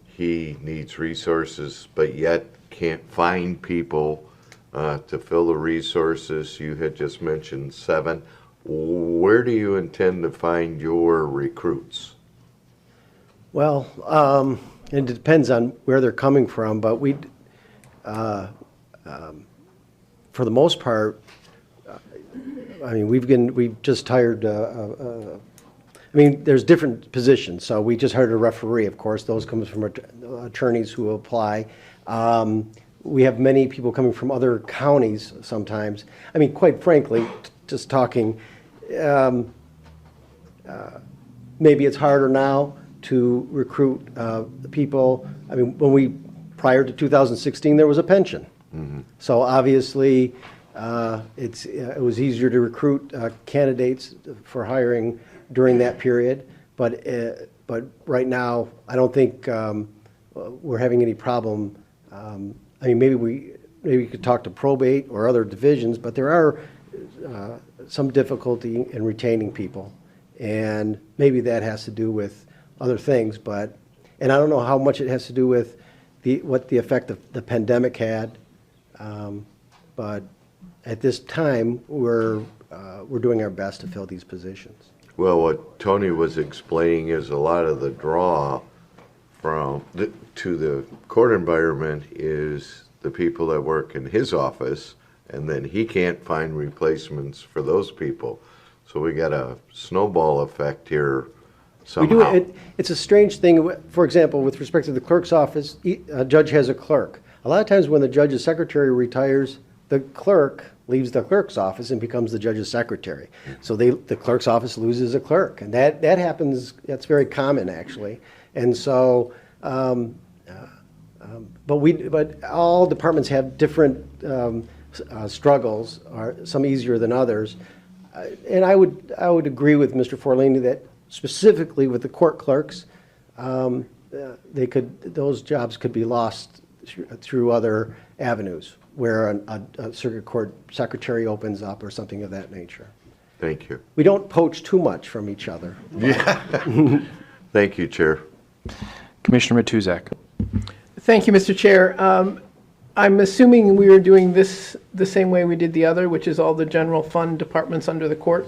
[SPEAKER 7] he needs resources, but yet can't find people to fill the resources. You had just mentioned 7. Where do you intend to find your recruits?
[SPEAKER 18] Well, it depends on where they're coming from, but for the most part, I mean, we've just hired, I mean, there's different positions, so we just hired a referee, of course. Those come from attorneys who apply. We have many people coming from other counties sometimes. I mean, quite frankly, just talking, maybe it's harder now to recruit people. I mean, prior to 2016, there was a pension.
[SPEAKER 7] Mm-hmm.
[SPEAKER 18] So obviously, it was easier to recruit candidates for hiring during that period. But right now, I don't think we're having any problem. I mean, maybe we could talk to probate or other divisions, but there are some difficulty in retaining people, and maybe that has to do with other things. And I don't know how much it has to do with what the effect of the pandemic had. But at this time, we're doing our best to fill these positions.
[SPEAKER 7] Well, what Tony was explaining is a lot of the draw to the court environment is the people that work in his office, and then he can't find replacements for those people. So we got a snowball effect here somehow.
[SPEAKER 18] We do. It's a strange thing. For example, with respect to the clerk's office, a judge has a clerk. A lot of times when the judge's secretary retires, the clerk leaves the clerk's office and becomes the judge's secretary. So the clerk's office loses a clerk, and that happens. That's very common, actually. And so, but all departments have different struggles, some easier than others. And I would agree with Mr. Forlini that specifically with the court clerks, those jobs could be lost through other avenues, where a circuit court secretary opens up or something of that nature.
[SPEAKER 7] Thank you.
[SPEAKER 18] We don't poach too much from each other.
[SPEAKER 7] Yeah. Thank you, Chair.
[SPEAKER 1] Commissioner Matuzak.
[SPEAKER 8] Thank you, Mr. Chair. I'm assuming we are doing this the same way we did the other, which is all the general fund departments under the court?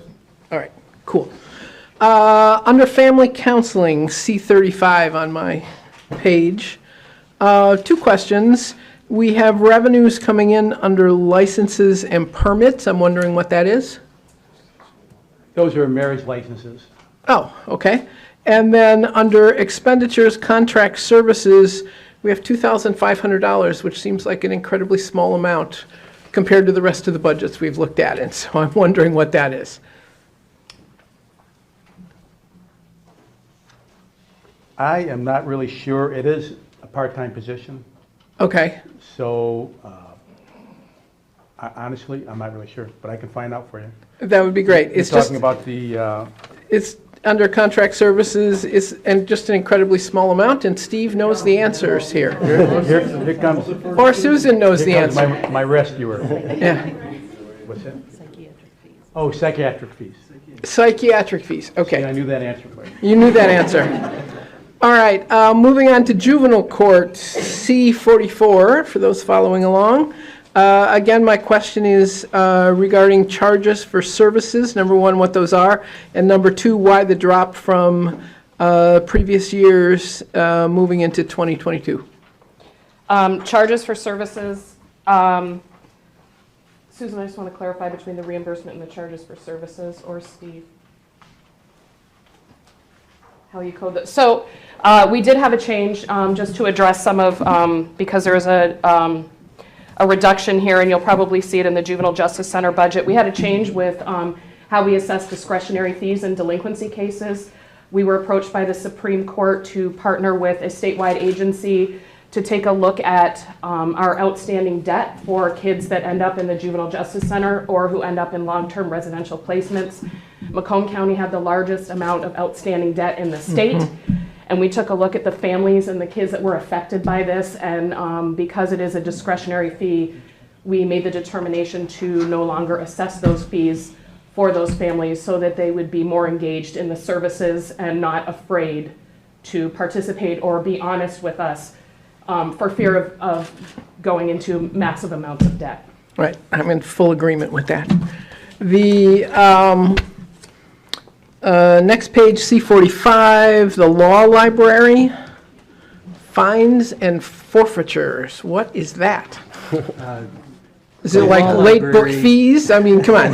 [SPEAKER 8] All right, cool. Under family counseling, C35 on my page, 2 questions. We have revenues coming in under licenses and permits. I'm wondering what that is?
[SPEAKER 17] Those are marriage licenses.
[SPEAKER 8] Oh, okay. And then under expenditures, contract services, we have $2,500, which seems like an incredibly small amount compared to the rest of the budgets we've looked at. And so I'm wondering what that is.
[SPEAKER 17] I am not really sure. It is a part-time position.
[SPEAKER 8] Okay.
[SPEAKER 17] So, honestly, I'm not really sure, but I can find out for you.
[SPEAKER 8] That would be great.
[SPEAKER 17] You're
[SPEAKER 8] It's just
[SPEAKER 17] talking about the,
[SPEAKER 8] it's under contract services, and just an incredibly small amount, and Steve knows the answers here.
[SPEAKER 17] here comes.
[SPEAKER 8] Or Susan knows the
[SPEAKER 17] here comes
[SPEAKER 8] answer.
[SPEAKER 17] my rescuer.
[SPEAKER 8] Yeah.
[SPEAKER 17] What's that? Oh, psychiatric fees.
[SPEAKER 8] Psychiatric fees, okay.
[SPEAKER 17] See, I knew that answer for you.
[SPEAKER 8] You knew that answer. All right, moving on to juvenile court, C44, for those following along. Again, my question is regarding charges for services. Number 1, what those are, and number 2, why the drop from previous years moving into 2022?
[SPEAKER 20] Charges for services. Susan, I just want to clarify between the reimbursement and the charges for services, or Steve? How you code that. So we did have a change just to address some of, because there is a reduction here, and you'll probably see it in the Juvenile Justice Center budget. We had a change with how we assess discretionary fees in delinquency cases. We were approached by the Supreme Court to partner with a statewide agency to take a look at our outstanding debt for kids that end up in the Juvenile Justice Center or who end up in long-term residential placements. Macomb County had the largest amount of outstanding debt in the state. And we took a look at the families and the kids that were affected by this, and because it is a discretionary fee, we made the determination to no longer assess those fees for those families so that they would be more engaged in the services and not afraid to participate or be honest with us for fear of going into massive amounts of debt.
[SPEAKER 8] Right, I'm in full agreement with that. The next page, C45, the law library, fines and forfeitures. What is that? Is it like late book fees? I mean, come on.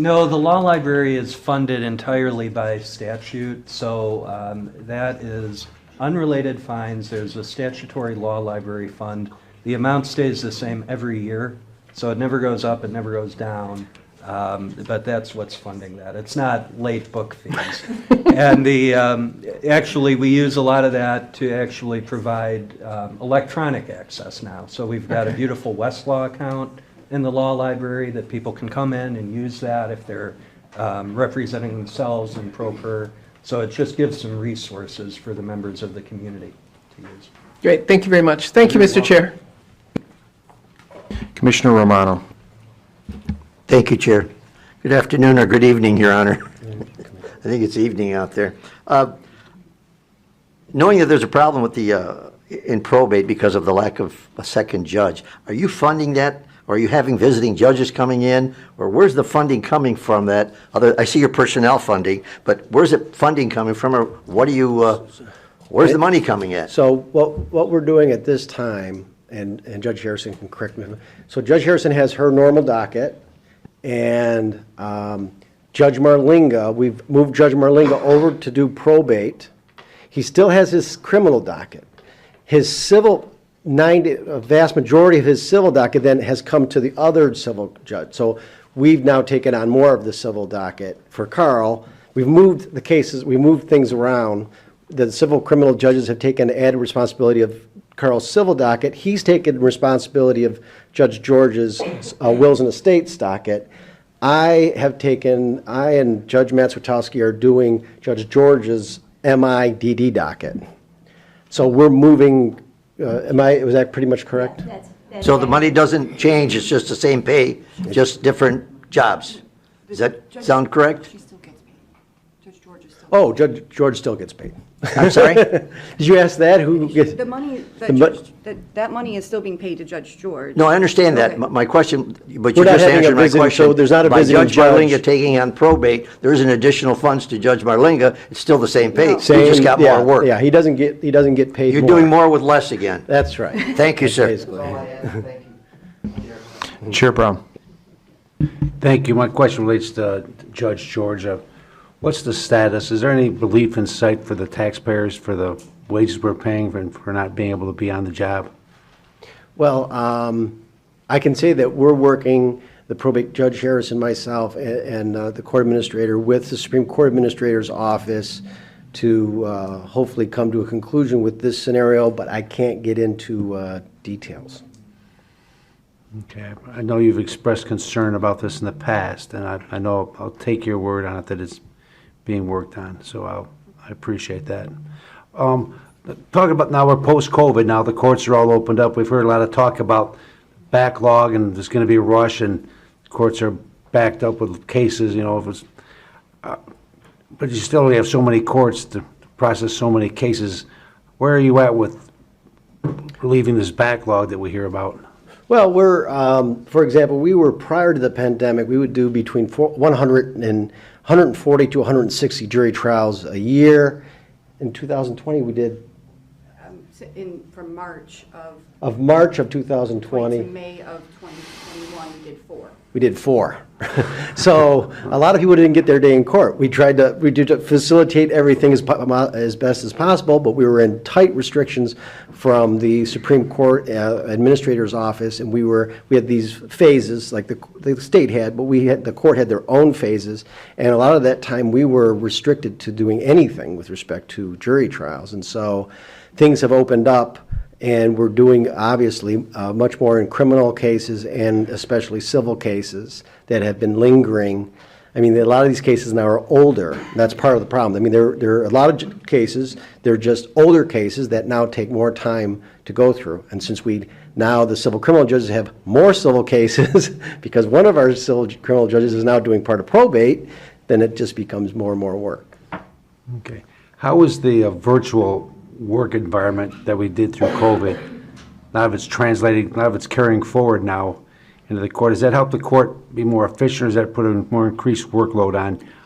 [SPEAKER 19] No, the law library is funded entirely by statute, so that is unrelated fines. There's a statutory law library fund. The amount stays the same every year, so it never goes up, it never goes down. But that's what's funding that. It's not late book fees. And actually, we use a lot of that to actually provide electronic access now. So we've got a beautiful Westlaw account in the law library that people can come in and use that if they're representing themselves in pro per. So it just gives some resources for the members of the community to use.
[SPEAKER 8] Great, thank you very much. Thank you, Mr. Chair.
[SPEAKER 1] Commissioner Romano.
[SPEAKER 13] Thank you, Chair. Good afternoon or good evening, Your Honor. I think it's evening out there. Knowing that there's a problem with the in probate because of the lack of a second judge. Are you funding that? Or are you having visiting judges coming in? Or where's the funding coming from that? I see your personnel funding, but where's the funding coming from? Or what do you, where's the money coming at?
[SPEAKER 18] So what we're doing at this time, and Judge Harrison can correct me, so Judge Harrison has her normal docket, and Judge Marlinga, we've moved Judge Marlinga over to do probate. He still has his criminal docket. His civil, a vast majority of his civil docket then has come to the other civil judge. So we've now taken on more of the civil docket for Carl. We've moved the cases, we moved things around. The civil criminal judges have taken added responsibility of Carl's civil docket. He's taken responsibility of Judge George's wills and estates docket. I and Judge Matt Switowski are doing Judge George's MIDD docket. So we're moving, was that pretty much correct?
[SPEAKER 13] So the money doesn't change, it's just the same pay, just different jobs. Does that sound correct?
[SPEAKER 12] She still gets paid. Judge George is still.
[SPEAKER 18] Oh, Judge George still gets paid.
[SPEAKER 13] I'm sorry?
[SPEAKER 18] Did you ask that? Who gets?
[SPEAKER 12] The money, that money is still being paid to Judge George.
[SPEAKER 13] No, I understand that.
[SPEAKER 12] Okay.
[SPEAKER 13] My question, but
[SPEAKER 18] We're
[SPEAKER 13] you
[SPEAKER 18] not
[SPEAKER 13] just
[SPEAKER 18] having a
[SPEAKER 13] answered my
[SPEAKER 18] visiting,
[SPEAKER 13] question.
[SPEAKER 18] so there's not a visiting
[SPEAKER 13] By Judge
[SPEAKER 18] judge.
[SPEAKER 13] Marlinga taking on probate, there isn't additional funds to Judge Marlinga. It's still the same pay.
[SPEAKER 12] No.
[SPEAKER 13] You just got
[SPEAKER 18] yeah,
[SPEAKER 13] more work.
[SPEAKER 18] Yeah, he doesn't get paid
[SPEAKER 13] You're
[SPEAKER 18] more.
[SPEAKER 13] doing more with less again.
[SPEAKER 18] That's right.
[SPEAKER 13] Thank you, sir.
[SPEAKER 18] Basically.
[SPEAKER 1] Chair Brown.
[SPEAKER 17] Thank you. My question relates to Judge George. What's the status? Is there any relief in sight for the taxpayers for the wages we're paying for not being able to be on the job?
[SPEAKER 18] Well, I can say that we're working, the probate Judge Harrison, myself, and the court administrator with the Supreme Court Administrator's office to hopefully come to a conclusion with this scenario, but I can't get into details.
[SPEAKER 17] Okay. I know you've expressed concern about this in the past, and I know I'll take your word on it that it's being worked on, so I appreciate that. Talking about now we're post-COVID, now the courts are all opened up. We've heard a lot of talk about backlog and there's going to be a rush and courts are backed up with cases, but you still only have so many courts to process so many cases. Where are you at with relieving this backlog that we hear about?
[SPEAKER 18] Well, we're, for example, we were prior to the pandemic, we would do between 140 to 160 jury trials a year. In 2020, we did.
[SPEAKER 12] From March
[SPEAKER 18] Of March of
[SPEAKER 12] to
[SPEAKER 18] 2020.
[SPEAKER 12] May of 2021, we did 4.
[SPEAKER 18] We did 4. So a lot of people didn't get their day in court. We did to facilitate everything as best as possible, but we were in tight restrictions from the Supreme Court Administrator's office, and we had these phases like the state had, but the court had their own phases, and a lot of that time we were restricted to doing anything with respect to jury trials, and so things have opened up. And we're doing, obviously, much more in criminal cases and especially civil cases that have been lingering. I mean, a lot of these cases now are older. That's part of the problem. I mean, there are a lot of cases, they're just older cases that now take more time to go through. And since now the civil criminal judges have more civil cases, because one of our civil criminal judges is now doing part of probate, then it just becomes more and more work.
[SPEAKER 17] Okay. How is the virtual work environment that we did through COVID, now if it's translating, now if it's carrying forward now into the court, does that help the court be more efficient, or does that put a more increased workload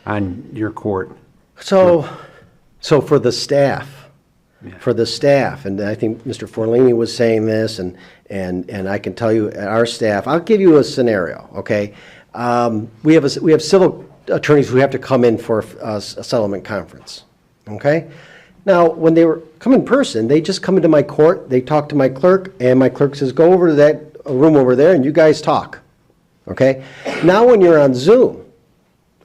[SPEAKER 17] on your court?
[SPEAKER 18] So for the staff, and I think Mr. Forlini was saying this, and I can tell you, our staff, I'll give you a scenario, okay? We have civil attorneys who have to come in for a settlement conference, okay? Now, when they come in person, they just come into my court, they talk to my clerk, and my clerk says, go over to that room over there and you guys talk, okay? Now when you're on Zoom,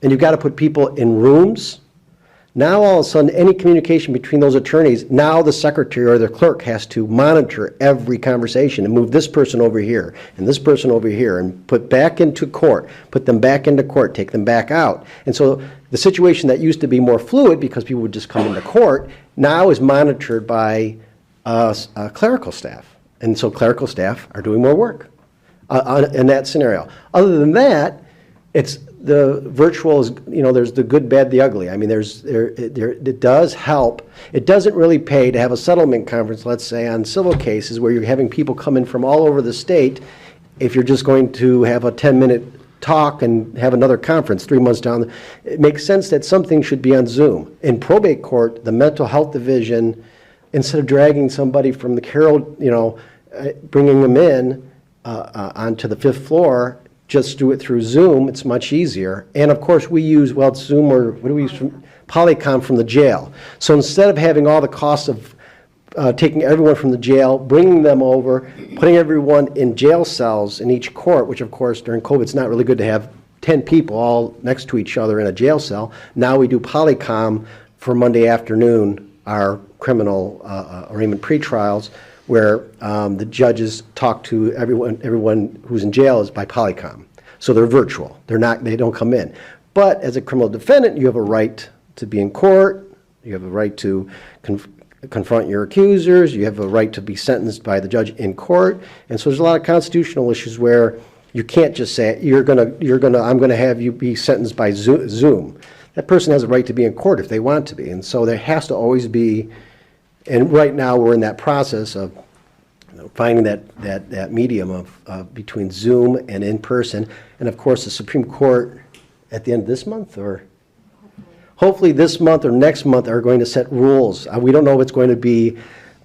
[SPEAKER 18] and you've got to put people in rooms, now all of a sudden any communication between those attorneys, now the secretary or the clerk has to monitor every conversation and move this person over here and this person over here and put back into court, put them back into court, take them back out. And so the situation that used to be more fluid because people would just come into court now is monitored by clerical staff. And so clerical staff are doing more work in that scenario. Other than that, it's the virtual is, there's the good, bad, the ugly. I mean, it does help. It doesn't really pay to have a settlement conference, let's say, on civil cases where you're having people come in from all over the state if you're just going to have a 10-minute talk and have another conference 3 months down. It makes sense that something should be on Zoom. In probate court, the mental health division, instead of dragging somebody from the Carroll, bringing them in onto the 5th floor, just do it through Zoom. It's much easier. And of course, we use, it's Zoom, or what do we use? Polycom from the jail. So instead of having all the costs of taking everyone from the jail, bringing them over, putting everyone in jail cells in each court, which of course during COVID it's not really good to have 10 people all next to each other in a jail cell. Now we do Polycom for Monday afternoon, our criminal arraignment pretrials, where the judges talk to everyone who's in jail is by Polycom. So they're virtual. They don't come in. But as a criminal defendant, you have a right to be in court. You have a right to confront your accusers. You have a right to be sentenced by the judge in court. And so there's a lot of constitutional issues where you can't just say, I'm going to have you be sentenced by Zoom. That person has a right to be in court if they want to be. And so there has to always be, and right now we're in that process of finding that medium of between Zoom and in person. And of course, the Supreme Court at the end of this month, or hopefully this month or next month, are going to set rules. We don't know if it's going to be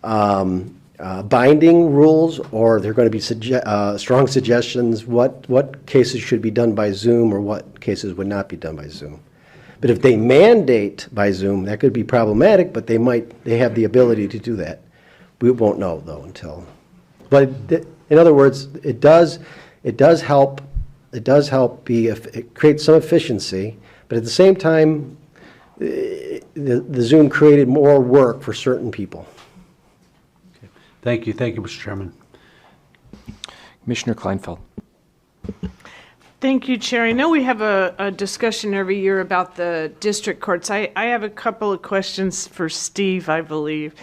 [SPEAKER 18] binding rules, or they're going to be strong suggestions what cases should be done by Zoom or what cases would not be done by Zoom. But if they mandate by Zoom, that could be problematic, but they have the ability to do that. We won't know though until. But in other words, it does help. It does help it creates some efficiency, but at the same time, the Zoom created more work for certain people.
[SPEAKER 17] Okay. Thank you, Mr. Chairman.
[SPEAKER 1] Commissioner Kleinfeld.
[SPEAKER 9] Thank you, Chair. I know we have a discussion every year about the district courts. I have a couple of questions for Steve, I believe.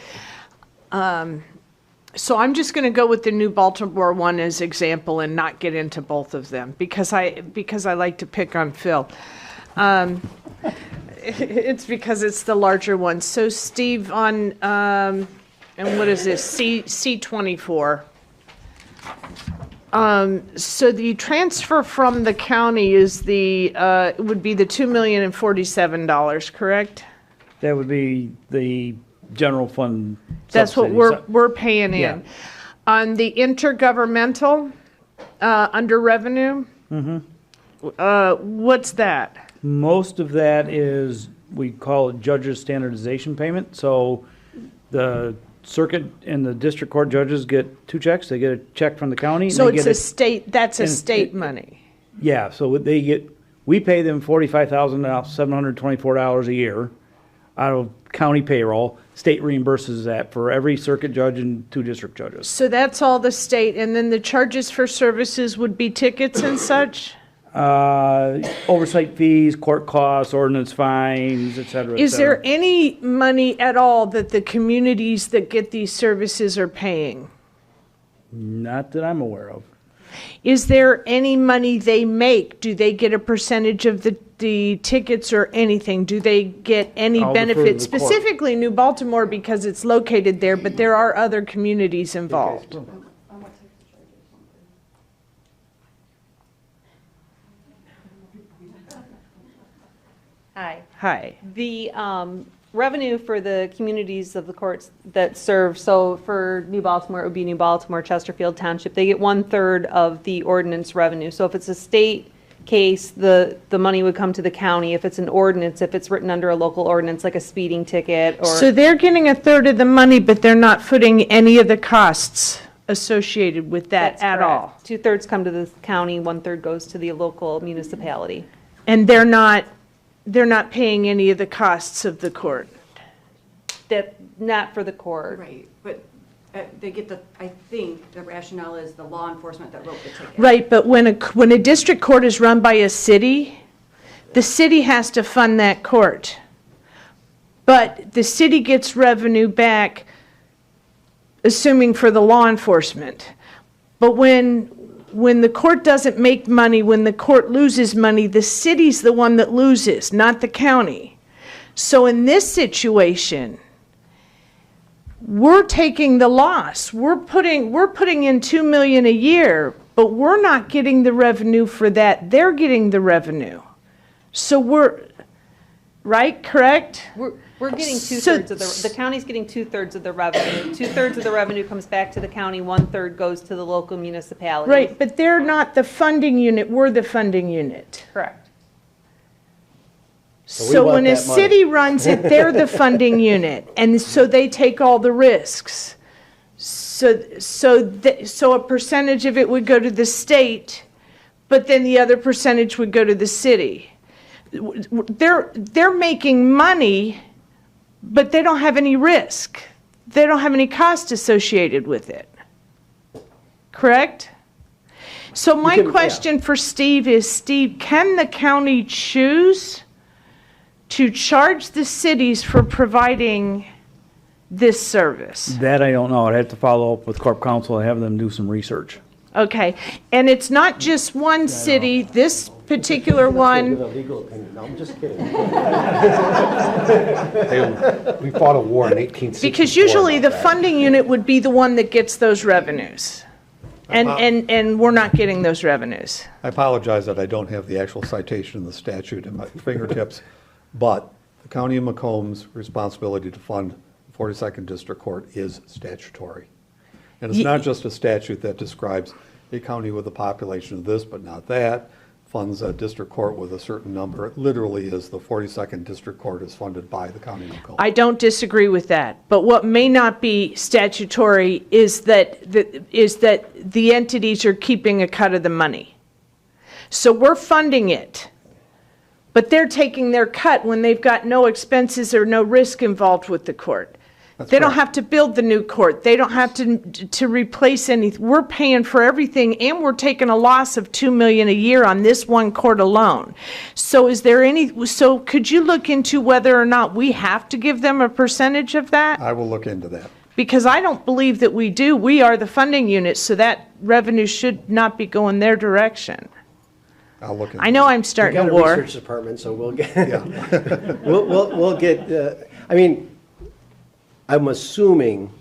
[SPEAKER 9] So I'm just going to go with the New Baltimore one as example and not get into both of them because I like to pick on Phil. It's because it's the larger one. So Steve, on and what is this, C24? So the transfer from the county is would be the $2,047,000, correct?
[SPEAKER 15] That would be the general fund.
[SPEAKER 9] That's what
[SPEAKER 15] subsidies.
[SPEAKER 9] we're paying in.
[SPEAKER 15] Yeah.
[SPEAKER 9] On the intergovernmental, under revenue, what's that?
[SPEAKER 15] Most of that is, we call it judges' standardization payment. So the circuit and the district court judges get two checks. They get a check from the county.
[SPEAKER 9] So
[SPEAKER 15] and they
[SPEAKER 9] it's that's a state money.
[SPEAKER 15] Yeah, so we pay them $45,724 a year out of county payroll. State reimburses that for every circuit judge and 2 district judges.
[SPEAKER 9] So that's all the state, and then the charges for services would be tickets and such?
[SPEAKER 15] Oversight fees, court costs, ordinance fines, et cetera, et
[SPEAKER 9] Is
[SPEAKER 15] cetera.
[SPEAKER 9] there any money at all that the communities that get these services are paying?
[SPEAKER 15] Not that I'm aware of.
[SPEAKER 9] Is there any money they make? Do they get a percentage of the tickets or anything? Do they get any
[SPEAKER 15] I'll defer to
[SPEAKER 9] benefit?
[SPEAKER 15] the court.
[SPEAKER 9] Specifically New Baltimore because it's located there, but there are other communities involved.
[SPEAKER 21] Hi.
[SPEAKER 9] Hi.
[SPEAKER 21] The revenue for the communities of the courts that serve, so for New Baltimore, it would be New Baltimore, Chesterfield Township, they get 1/3 of the ordinance revenue. So if it's a state case, the money would come to the county. If it's an ordinance, if it's written under a local ordinance, like a speeding ticket or.
[SPEAKER 9] So they're getting 1/3 of the money, but they're not footing any of the costs associated with that at all?
[SPEAKER 21] 2/3 come to the county, 1/3 goes to the local municipality.
[SPEAKER 9] And they're not paying any of the costs of the court?
[SPEAKER 21] That, not for the court.
[SPEAKER 12] Right, but they get I think the rationale is the law enforcement that wrote the ticket.
[SPEAKER 9] Right, but when a district court is run by a city, the city has to fund that court. But the city gets revenue back, assuming for the law enforcement. But when when the court doesn't make money, when the court loses money, the city's the one that loses, not the county. So in this situation, we're taking the loss. We're putting in $2 million a year, but we're not getting the revenue for that. They're getting the revenue. So right, correct?
[SPEAKER 21] We're getting two-thirds of the county's getting two-thirds of the revenue. Two-thirds of the revenue comes back to the county, one-third goes to the local municipality.
[SPEAKER 9] Right, but they're not the funding unit, we're the funding unit.
[SPEAKER 21] Correct.
[SPEAKER 9] So when a city runs it, they're the funding unit, and so they take all the risks. So a percentage of it would go to the state, but then the other percentage would go to the city. They're making money, but they don't have any risk. They don't have any cost associated with it. Correct? So my question for Steve is, Steve, can the county choose to charge the cities for providing this service?
[SPEAKER 15] That I don't know. I'd have to follow up with Corp Counsel and have them do some research.
[SPEAKER 9] Okay, and it's not just one city, this particular one.
[SPEAKER 18] No, I'm just kidding.
[SPEAKER 5] We fought a war in 1864.
[SPEAKER 9] Because usually the funding unit would be the one that gets those revenues. And we're not getting those revenues.
[SPEAKER 5] I apologize that I don't have the actual citation of the statute at my fingertips, but the County of Macomb's responsibility to fund the 42nd District Court is statutory. And it's not just a statute that describes a county with a population of this but not that, funds a district court with a certain number. It literally is the 42nd District Court is funded by the County of Macomb.
[SPEAKER 9] I don't disagree with that. But what may not be statutory is that the entities are keeping a cut of the money. So we're funding it, but they're taking their cut when they've got no expenses or no risk involved with the court. They don't have to build the new court. They don't have to replace anything. We're paying for everything, and we're taking a loss of $2 million a year on this one court alone. So so could you look into whether or not we have to give them a percentage of that?
[SPEAKER 5] I will look into that.
[SPEAKER 9] Because I don't believe that we do. We are the funding unit, so that revenue should not be going their direction.
[SPEAKER 5] I'll look into
[SPEAKER 9] I know I'm starting a war.
[SPEAKER 18] We've got a research department, so we'll get, we'll get, I mean, I'm assuming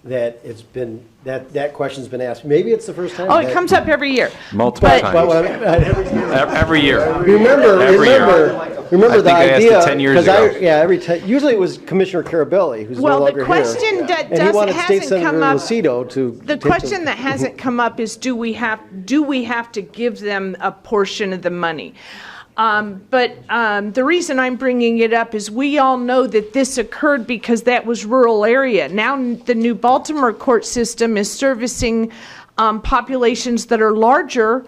[SPEAKER 18] that it's been, that question's been asked. Maybe it's the first time.
[SPEAKER 9] Oh, it comes up every year.
[SPEAKER 1] Multiple times. Every year.
[SPEAKER 18] Remember
[SPEAKER 1] I
[SPEAKER 18] the
[SPEAKER 1] think I asked
[SPEAKER 18] idea.
[SPEAKER 1] it 10 years ago.
[SPEAKER 18] Usually it was Commissioner Carabelli, who's no longer here.
[SPEAKER 9] Well, the question that
[SPEAKER 18] And he wanted State
[SPEAKER 9] hasn't come
[SPEAKER 18] Senator
[SPEAKER 9] up.
[SPEAKER 18] Lucido to.
[SPEAKER 9] The question that hasn't come up is, do we have to give them a portion of the money? But the reason I'm bringing it up is we all know that this occurred because that was rural area. Now the new Baltimore court system is servicing populations that are larger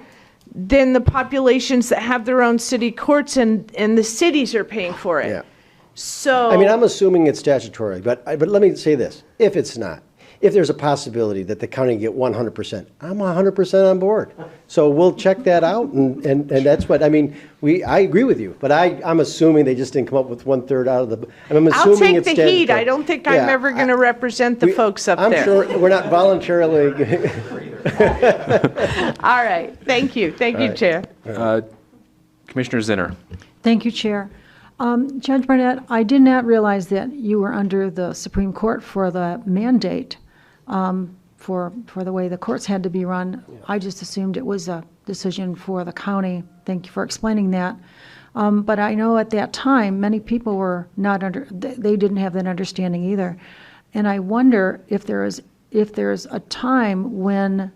[SPEAKER 9] than the populations that have their own city courts, and the cities are paying for it.
[SPEAKER 18] Yeah.
[SPEAKER 9] So
[SPEAKER 18] I mean, I'm assuming it's statutory, but let me say this. If it's not, if there's a possibility that the county get 100%, I'm 100% on board. So we'll check that out, and that's what, I mean, I agree with you, but I'm assuming they just didn't come up with 1/3 out of the, and I'm
[SPEAKER 9] I'll
[SPEAKER 18] assuming
[SPEAKER 9] take
[SPEAKER 18] it's
[SPEAKER 9] the
[SPEAKER 18] statutory.
[SPEAKER 9] heat. I don't think I'm ever going to represent the folks up
[SPEAKER 18] I'm
[SPEAKER 9] there.
[SPEAKER 18] sure we're not voluntarily.
[SPEAKER 9] All right. Thank you. Thank you, Chair.
[SPEAKER 1] Commissioner Zinner.
[SPEAKER 14] Thank you, Chair. Judge Barnett, I did not realize that you were under the Supreme Court for the mandate for the way the courts had to be run. I just assumed it was a decision for the county. Thank you for explaining that. But I know at that time, many people were not they didn't have that understanding either. And I wonder if there's a time when,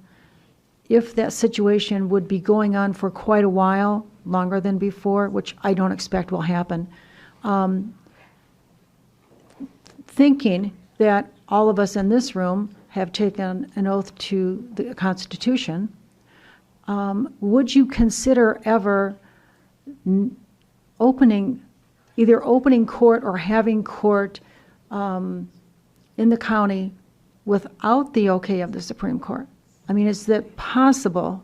[SPEAKER 14] if that situation would be going on for quite a while, longer than before, which I don't expect will happen, thinking that all of us in this room have taken an oath to the Constitution, would you consider ever either opening court or having court in the county without the okay of the Supreme Court? I mean, is that possible?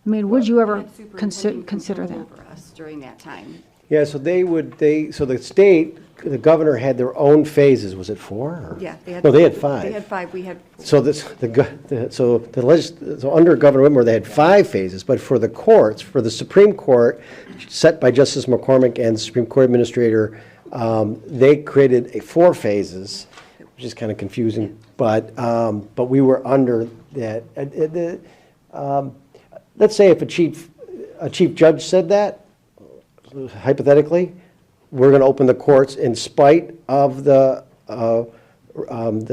[SPEAKER 14] I mean, would you ever consider that?
[SPEAKER 12] Over us during that time.
[SPEAKER 18] Yeah, so so the state the governor had their own phases. Was it 4? Or?
[SPEAKER 12] Yeah, they had.
[SPEAKER 18] No, they had 5.
[SPEAKER 12] They had 5, we had.
[SPEAKER 18] So so under Governor Whitmore, they had 5 phases, but for the courts, for the Supreme Court, set by Justice McCormick and Supreme Court Administrator, they created 4 phases, which is kind of confusing, but we were under that. Let's say if a chief judge said that, hypothetically, we're going to open the courts in spite of the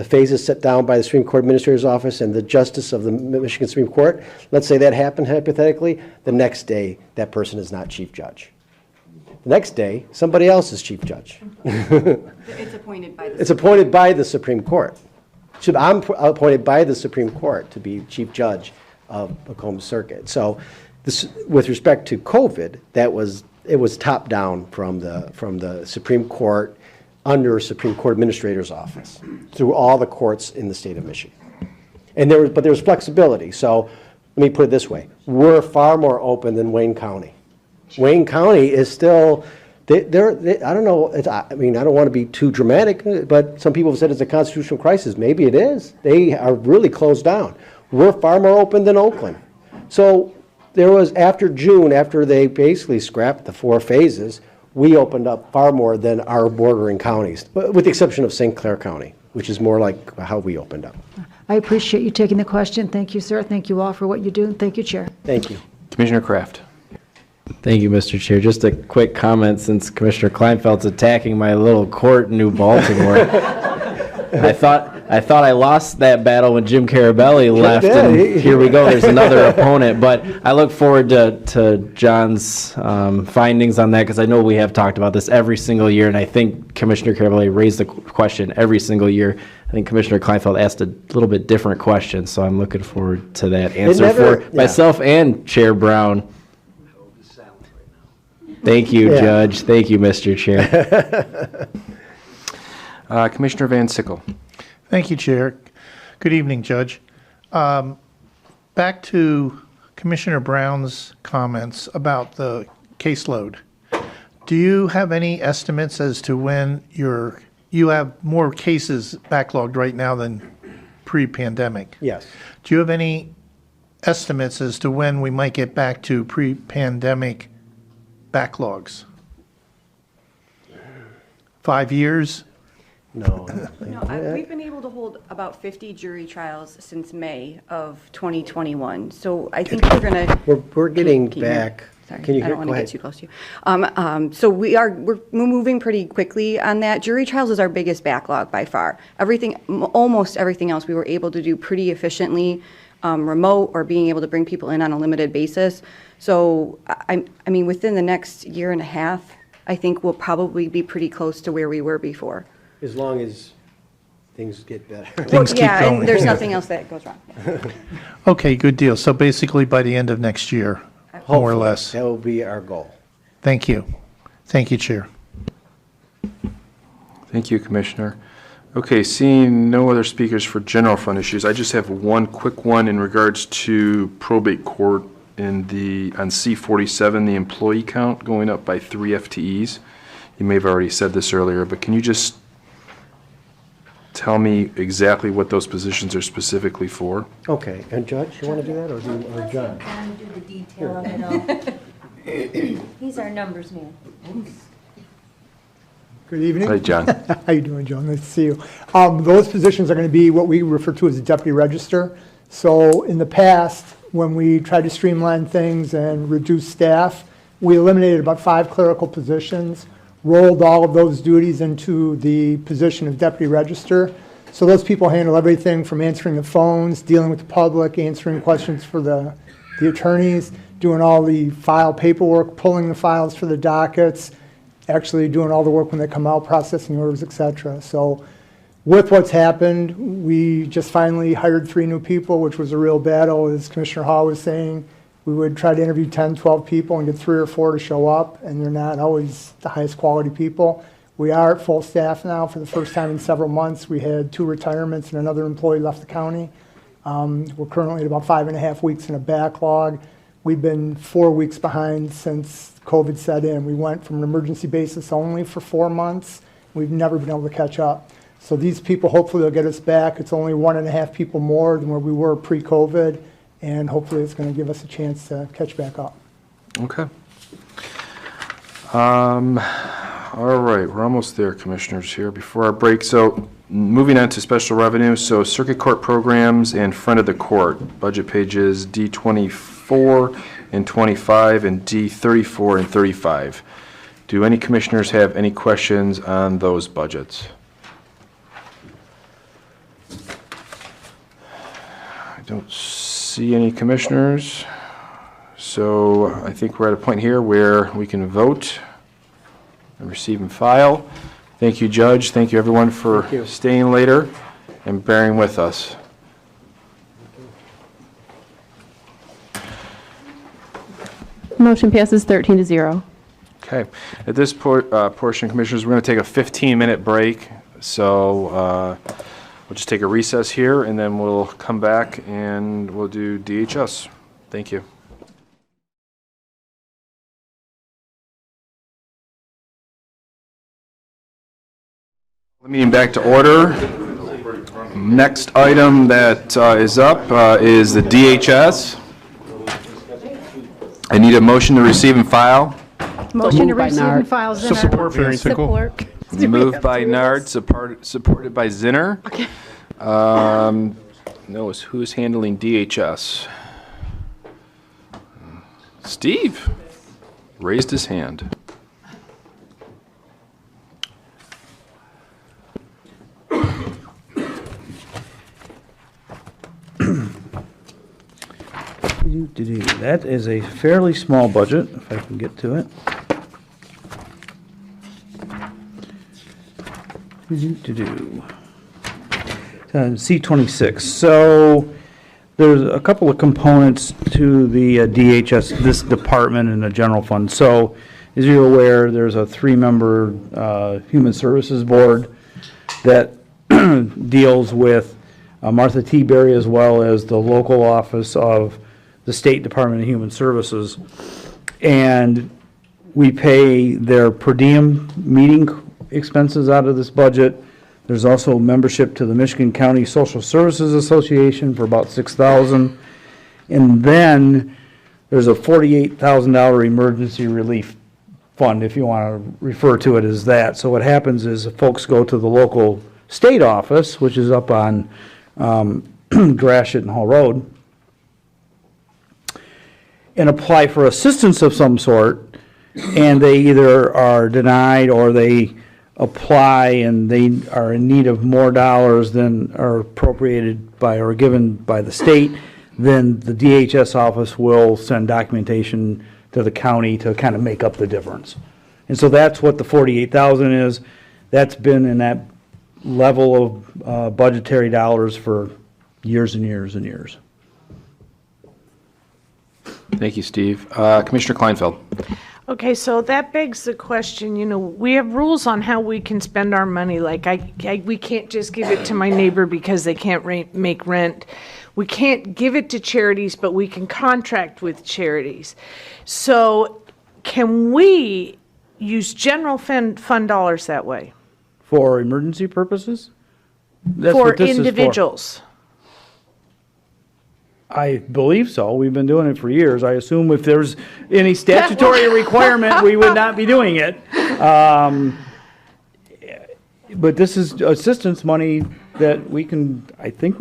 [SPEAKER 18] phases set down by the Supreme Court Administrator's Office and the Justice of the Michigan Supreme Court. Let's say that happened hypothetically. The next day, that person is not chief judge. The next day, somebody else is chief judge.
[SPEAKER 12] It's appointed by the.
[SPEAKER 18] It's appointed by the Supreme Court. I'm appointed by the Supreme Court to be chief judge of Macomb Circuit. So, with respect to COVID, it was top down from the Supreme Court under Supreme Court Administrator's Office through all the courts in the state of Michigan. And there was flexibility. So let me put it this way: we're far more open than Wayne County. Wayne County is still. I don't know. I mean, I don't want to be too dramatic, but some people have said it's a constitutional crisis. Maybe it is. They are really closed down. We're far more open than Oakland. So there was, after June, after they basically scrapped the 4 phases, we opened up far more than our bordering counties, with the exception of St. Clair County, which is more like how we opened up.
[SPEAKER 14] I appreciate you taking the question. Thank you, sir. Thank you all for what you do. Thank you, Chair.
[SPEAKER 18] Thank you.
[SPEAKER 1] Commissioner Kraft.
[SPEAKER 16] Thank you, Mr. Chair. Just a quick comment, since Commissioner Kleinfeld's attacking my little court in New Baltimore. I thought I lost that battle when Jim Carabelli left, and here we go. There's another opponent. But I look forward to John's findings on that, because I know we have talked about this every single year, and I think Commissioner Carabelli raised the question every single year. I think Commissioner Kleinfeld asked a little bit different question, so I'm looking forward to that answer for myself and Chair Brown. Thank you, Judge. Thank you, Mr. Chair.
[SPEAKER 1] Commissioner Van Sickle.
[SPEAKER 22] Thank you, Chair. Good evening, Judge. Back to Commissioner Brown's comments about the caseload. Do you have any estimates as to when you have more cases backlogged right now than pre-pandemic?
[SPEAKER 18] Yes.
[SPEAKER 22] Do you have any estimates as to when we might get back to pre-pandemic backlogs? 5 years?
[SPEAKER 18] No.
[SPEAKER 12] No, we've been able to hold about 50 jury trials since May of 2021. So I think we're going to.
[SPEAKER 18] We're getting back.
[SPEAKER 12] Sorry,
[SPEAKER 18] Can you
[SPEAKER 12] I
[SPEAKER 18] hear?
[SPEAKER 12] don't want to get too close to you. So we're moving pretty quickly on that. Jury trials is our biggest backlog by far. Almost everything else we were able to do pretty efficiently, remote, or being able to bring people in on a limited basis. So I mean, within the next year and a half, I think we'll probably be pretty close to where we were before.
[SPEAKER 18] As long as things get better.
[SPEAKER 22] Things keep going.
[SPEAKER 12] And there's nothing else that goes wrong.
[SPEAKER 22] Okay, good deal. So basically by the end of next year, more or less.
[SPEAKER 18] That will be our goal.
[SPEAKER 22] Thank you. Thank you, Chair.
[SPEAKER 1] Thank you, Commissioner. Okay, seeing no other speakers for general fund issues, I just have one quick one in regards to probate court on C-47, the employee count going up by 3 FTEs. You may have already said this earlier, but can you just tell me exactly what those positions are specifically for?
[SPEAKER 18] Okay, and Judge, you want to do that, or John?
[SPEAKER 23] Do the detail of it all. He's our numbers man.
[SPEAKER 24] Good evening.
[SPEAKER 1] Hi, John.
[SPEAKER 24] How you doing, John? Nice to see you. Those positions are going to be what we refer to as a deputy register. So in the past, when we tried to streamline things and reduce staff, we eliminated about 5 clerical positions, rolled all of those duties into the position of deputy register. So those people handle everything from answering the phones, dealing with the public, answering questions for the attorneys, doing all the file paperwork, pulling the files for the dockets, actually doing all the work when they come out, processing orders, etc. So with what's happened, we just finally hired 3 new people, which was a real battle. As Commissioner Hall was saying, we would try to interview 10, 12 people and get 3 or 4 to show up, and they're not always the highest quality people. We are at full staff now for the first time in several months. We had 2 retirements and another employee left the county. We're currently at about 5.5 weeks in a backlog. We've been 4 weeks behind since COVID set in. We went from an emergency basis only for 4 months, we've never been able to catch up. So these people, hopefully they'll get us back. It's only 1.5 people more than where we were pre-COVID, and hopefully it's going to give us a chance to catch back up.
[SPEAKER 1] Okay. All right, we're almost there, Commissioners, here before our break. So moving on to special revenue, so circuit court programs and front of the court, budget pages D24 and 25 and D34 and 35. Do any Commissioners have any questions on those budgets? I don't see any Commissioners. So I think we're at a point here where we can vote and receive and file. Thank you, Judge. Thank you, everyone, for staying later and bearing with us.
[SPEAKER 3] Motion passes 13-0.
[SPEAKER 1] Okay. At this portion, Commissioners, we're going to take a 15-minute break. So we'll just take a recess here, and then we'll come back and we'll do DHS. Thank you. Meeting back to order. Next item that is up is the DHS. I need a motion to receive and file.
[SPEAKER 14] Motion to receive and file, Zinner.
[SPEAKER 10] Support, Very Sickle.
[SPEAKER 14] Support.
[SPEAKER 1] Moved by Nard, supported by Zinner.
[SPEAKER 14] Okay.
[SPEAKER 1] No, who's handling DHS? Steve raised his hand.
[SPEAKER 15] That is a fairly small budget, if I can get to it. C26. So there's a couple of components to the DHS, this department and the general fund. So as you're aware, there's a 3-member Human Services Board that deals with Martha T. Berry as well as the local office of the State Department of Human Services. And we pay their per diem meeting expenses out of this budget. There's also membership to the Michigan County Social Services Association for about $6,000. And then there's a $48,000 emergency relief fund, if you want to refer to it as that. So what happens is folks go to the local state office, which is up on Gratiot and Hall Road, and apply for assistance of some sort, and they either are denied or they apply and they are in need of more dollars than are appropriated by or given by the state, then the DHS office will send documentation to the county to kind of make up the difference. And so that's what the $48,000 is. That's been in that level of budgetary dollars for years and years and years.
[SPEAKER 1] Thank you, Steve. Commissioner Kleinfeld.
[SPEAKER 9] Okay, so that begs the question, we have rules on how we can spend our money. Like, we can't just give it to my neighbor because they can't make rent. We can't give it to charities, but we can contract with charities. So can we use general fund dollars that way?
[SPEAKER 15] For emergency purposes? That's
[SPEAKER 9] For
[SPEAKER 15] what this is for.
[SPEAKER 9] individuals?
[SPEAKER 15] I believe so. We've been doing it for years. I assume if there's any statutory requirement, we would not be doing it. But this is assistance money that we can, I think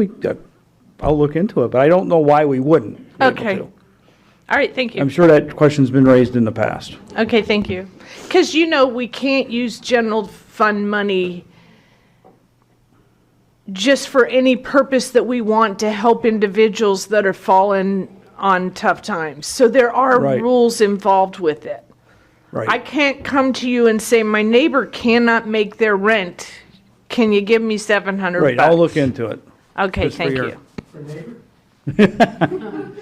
[SPEAKER 15] I'll look into it, but I don't know why we wouldn't be able
[SPEAKER 9] Okay.
[SPEAKER 15] to.
[SPEAKER 9] All right, thank you.
[SPEAKER 15] I'm sure that question's been raised in the past.
[SPEAKER 9] Okay, thank you. Because, we can't use general fund money just for any purpose that we want to help individuals that are fallen on tough times. So there are
[SPEAKER 15] Right.
[SPEAKER 9] rules involved with it.
[SPEAKER 15] Right.
[SPEAKER 9] I can't come to you and say, my neighbor cannot make their rent. Can you give me $700?
[SPEAKER 15] Right, I'll look into it.
[SPEAKER 9] Okay,
[SPEAKER 15] Just for
[SPEAKER 9] thank
[SPEAKER 15] your-
[SPEAKER 9] you.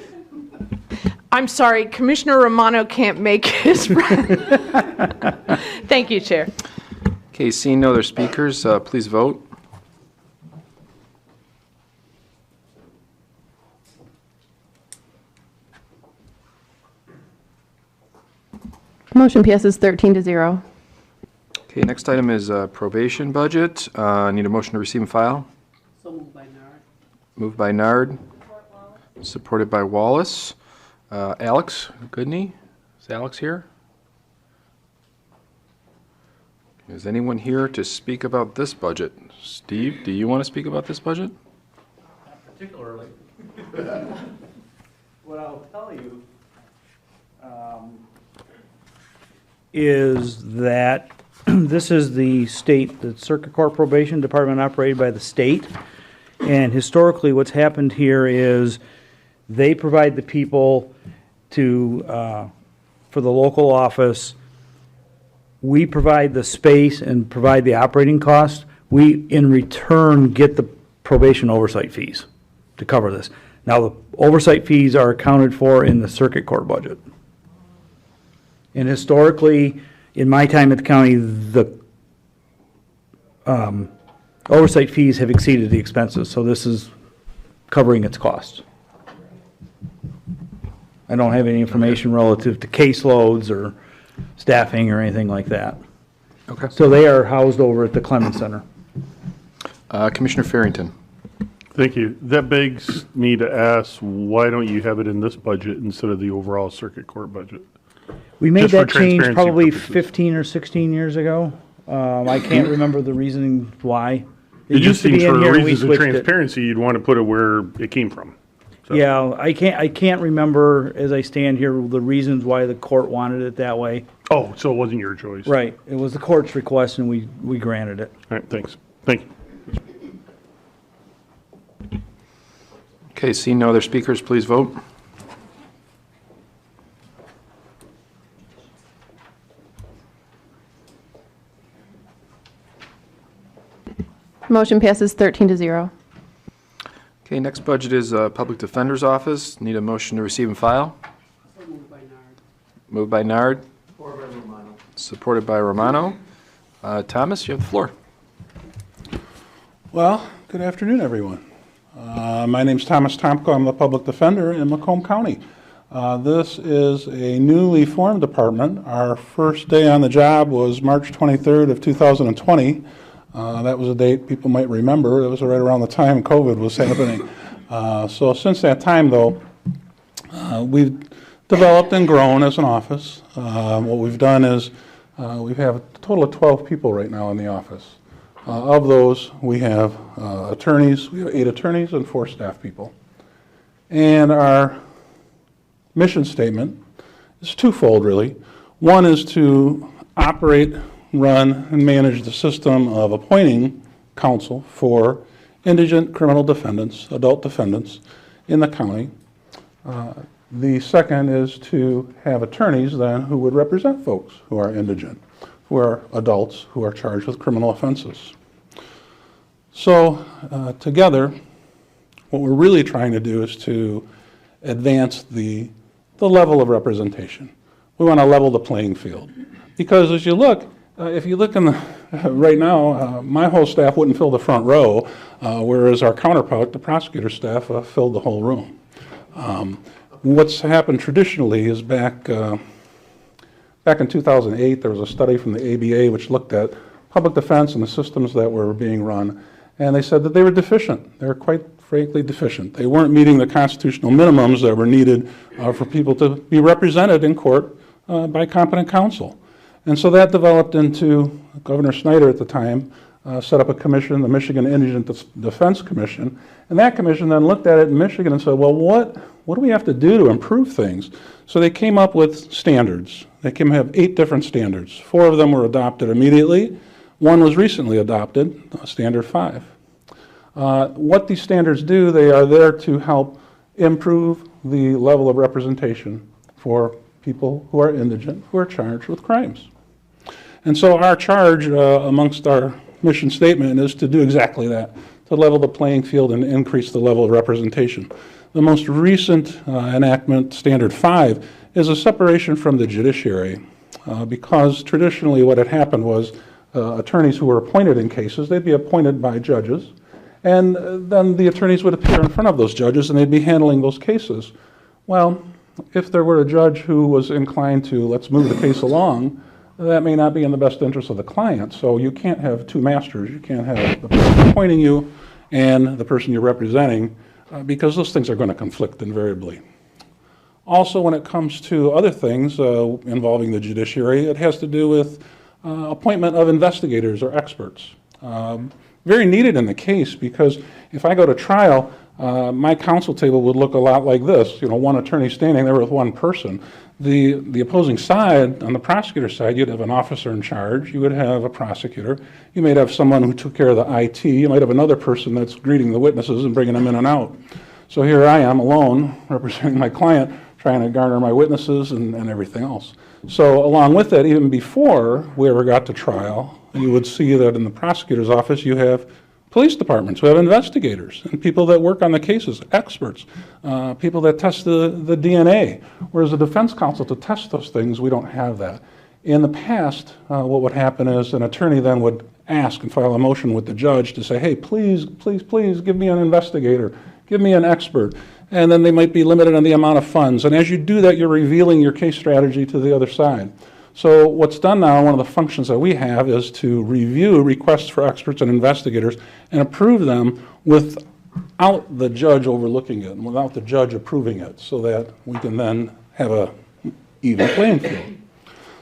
[SPEAKER 9] I'm sorry, Commissioner Romano can't make his rent. Thank you, Chair.
[SPEAKER 1] Okay, seeing no other speakers, please vote.
[SPEAKER 3] Motion passes 13-0.
[SPEAKER 1] Okay, next item is probation budget. Need a motion to receive and file.
[SPEAKER 8] So moved by Nard.
[SPEAKER 1] Moved by Nard, supported by Wallace. Alex Goodney, is Alex here? Is anyone here to speak about this budget? Steve, do you want to speak about this budget?
[SPEAKER 15] Not particularly. What I'll tell you is that this is the Circuit Court Probation Department operated by the state. And historically, what's happened here is they provide the people for the local office. We provide the space and provide the operating cost. We, in return, get the probation oversight fees to cover this. Now, the oversight fees are accounted for in the circuit court budget. And historically, in my time at the county, the oversight fees have exceeded the expenses, so this is covering its costs. I don't have any information relative to caseloads or staffing or anything like that.
[SPEAKER 1] Okay.
[SPEAKER 15] So they are housed over at the Clemens Center.
[SPEAKER 1] Commissioner Farrington.
[SPEAKER 10] Thank you. That begs me to ask, why don't you have it in this budget instead of the overall circuit court budget?
[SPEAKER 15] We made
[SPEAKER 10] Just for
[SPEAKER 15] that change
[SPEAKER 10] transparency
[SPEAKER 15] probably
[SPEAKER 10] purposes.
[SPEAKER 15] 15 or 16 years ago. I can't remember the reasoning why.
[SPEAKER 10] It just seems for
[SPEAKER 15] and we
[SPEAKER 10] reasons of
[SPEAKER 15] switched it.
[SPEAKER 10] transparency, you'd want to put it where it came from. So-
[SPEAKER 15] Yeah, I can't remember as I stand here the reasons why the court wanted it that way.
[SPEAKER 10] Oh, so it wasn't your choice?
[SPEAKER 15] Right, it was the court's request and we granted it.
[SPEAKER 10] All right, thanks. Thank you.
[SPEAKER 1] Okay, seeing no other speakers, please vote.
[SPEAKER 3] Motion passes 13-0.
[SPEAKER 1] Okay, next budget is Public Defender's Office. Need a motion to receive and file.
[SPEAKER 8] So moved by Nard.
[SPEAKER 1] Moved by Nard. Supported by Romano. Thomas, you have the floor.
[SPEAKER 2] Well, good afternoon, everyone. My name's Thomas Tomko. I'm the public defender in Macomb County. This is a newly formed department. Our first day on the job was March 23rd of 2020. That was a date people might remember. It was right around the time COVID was happening. So since that time, though, we've developed and grown as an office. What we've done is we have a total of 12 people right now in the office. Of those, we have attorneys. We have 8 attorneys and 4 staff people. And our mission statement is twofold, really. One is to operate, run, and manage the system of appointing counsel for indigent criminal defendants, adult defendants in the county. The second is to have attorneys then who would represent folks who are indigent, who are adults who are charged with criminal offenses. So together, what we're really trying to do is to advance the level of representation. We want to level the playing field. Because as you look, if you look in the, right now, my whole staff wouldn't fill the front row, whereas our counterpart, the prosecutor staff, filled the whole room. What's happened traditionally is back in 2008, there was a study from the ABA which looked at public defense and the systems that were being run, and they said that they were deficient. They were quite frankly deficient. They weren't meeting the constitutional minimums that were needed for people to be represented in court by competent counsel. And so that developed into, Governor Snyder at the time set up a commission, the Michigan Indigent Defense Commission, and that commission then looked at it in Michigan and said, well, what do we have to do to improve things? So they came up with standards. They came have 8 different standards. 4 of them were adopted immediately. 1 was recently adopted, Standard 5. What these standards do, they are there to help improve the level of representation for people who are indigent, who are charged with crimes. And so our charge amongst our mission statement is to do exactly that, to level the playing field and increase the level of representation. The most recent enactment, Standard 5, is a separation from the judiciary because traditionally what had happened was attorneys who were appointed in cases, they'd be appointed by judges, and then the attorneys would appear in front of those judges and they'd be handling those cases. Well, if there were a judge who was inclined to, let's move the case along, that may not be in the best interest of the client. So you can't have two masters. You can't have the person appointing you and the person you're representing, because those things are going to conflict invariably. Also, when it comes to other things involving the judiciary, it has to do with appointment of investigators or experts. Very needed in the case, because if I go to trial, my counsel table would look a lot like this, one attorney standing there with one person. The opposing side, on the prosecutor side, you'd have an officer in charge, you would have a prosecutor, you might have someone who took care of the IT, you might have another person that's greeting the witnesses and bringing them in and out. So here I am alone, representing my client, trying to garner my witnesses and everything else. So along with that, even before we ever got to trial, you would see that in the prosecutor's office you have police departments, we have investigators, and people that work on the cases, experts, people that test the DNA. Whereas the defense counsel, to test those things, we don't have that. In the past, what would happen is an attorney then would ask and file a motion with the judge to say, hey, please, please, please give me an investigator, give me an expert. And then they might be limited on the amount of funds. And as you do that, you're revealing your case strategy to the other side. So what's done now, one of the functions that we have is to review requests for experts and investigators and approve them without the judge overlooking it and without the judge approving it, so that we can then have a even playing field.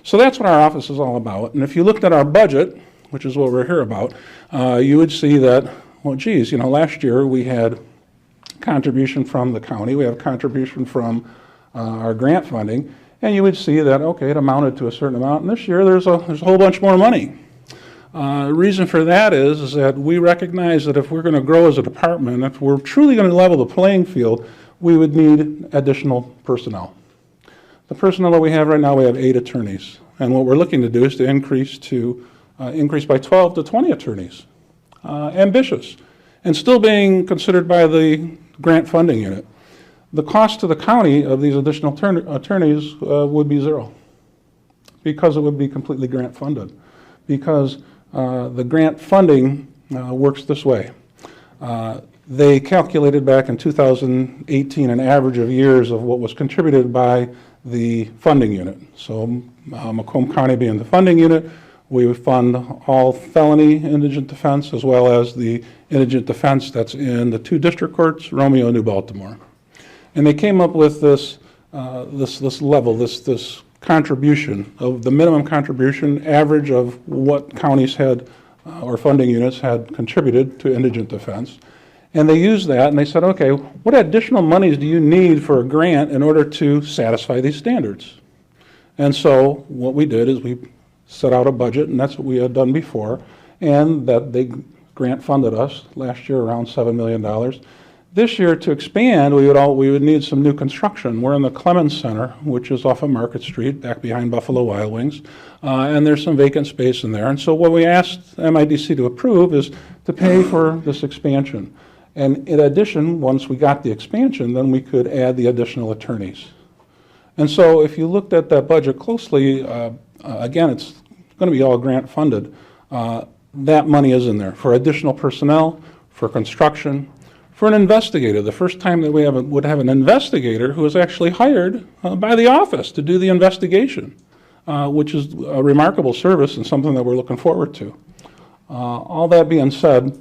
[SPEAKER 2] So that's what our office is all about. And if you looked at our budget, which is what we're here about, you would see that, well, geez, last year we had contribution from the county, we have contribution from our grant funding, and you would see that, okay, it amounted to a certain amount, and this year there's a whole bunch more money. The reason for that is that we recognize that if we're going to grow as a department, if we're truly going to level the playing field, we would need additional personnel. The personnel that we have right now, we have 8 attorneys, and what we're looking to do is to increase by 12 to 20 attorneys. Ambitious, and still being considered by the grant funding unit. The cost to the county of these additional attorneys would be zero, because it would be completely grant funded. Because the grant funding works this way. They calculated back in 2018 an average of years of what was contributed by the funding unit. So Macomb County being the funding unit, we would fund all felony indigent defense as well as the indigent defense that's in the 2 district courts, Romeo and New Baltimore. And they came up with this level, this contribution of the minimum contribution average of what counties had or funding units had contributed to indigent defense. And they used that and they said, okay, what additional monies do you need for a grant in order to satisfy these standards? And so what we did is we set out a budget, and that's what we had done before, and that they grant funded us last year around $7 million. This year, to expand, we would need some new construction. We're in the Clemens Center, which is off of Market Street, back behind Buffalo Wild Wings, and there's some vacant space in there. And so what we asked MIDC to approve is to pay for this expansion. And in addition, once we got the expansion, then we could add the additional attorneys. And so if you looked at that budget closely, again, it's going to be all grant funded. That money is in there for additional personnel, for construction, for an investigator. The first time that we would have an investigator who is actually hired by the office to do the investigation, which is a remarkable service and something that we're looking forward to. All that being said,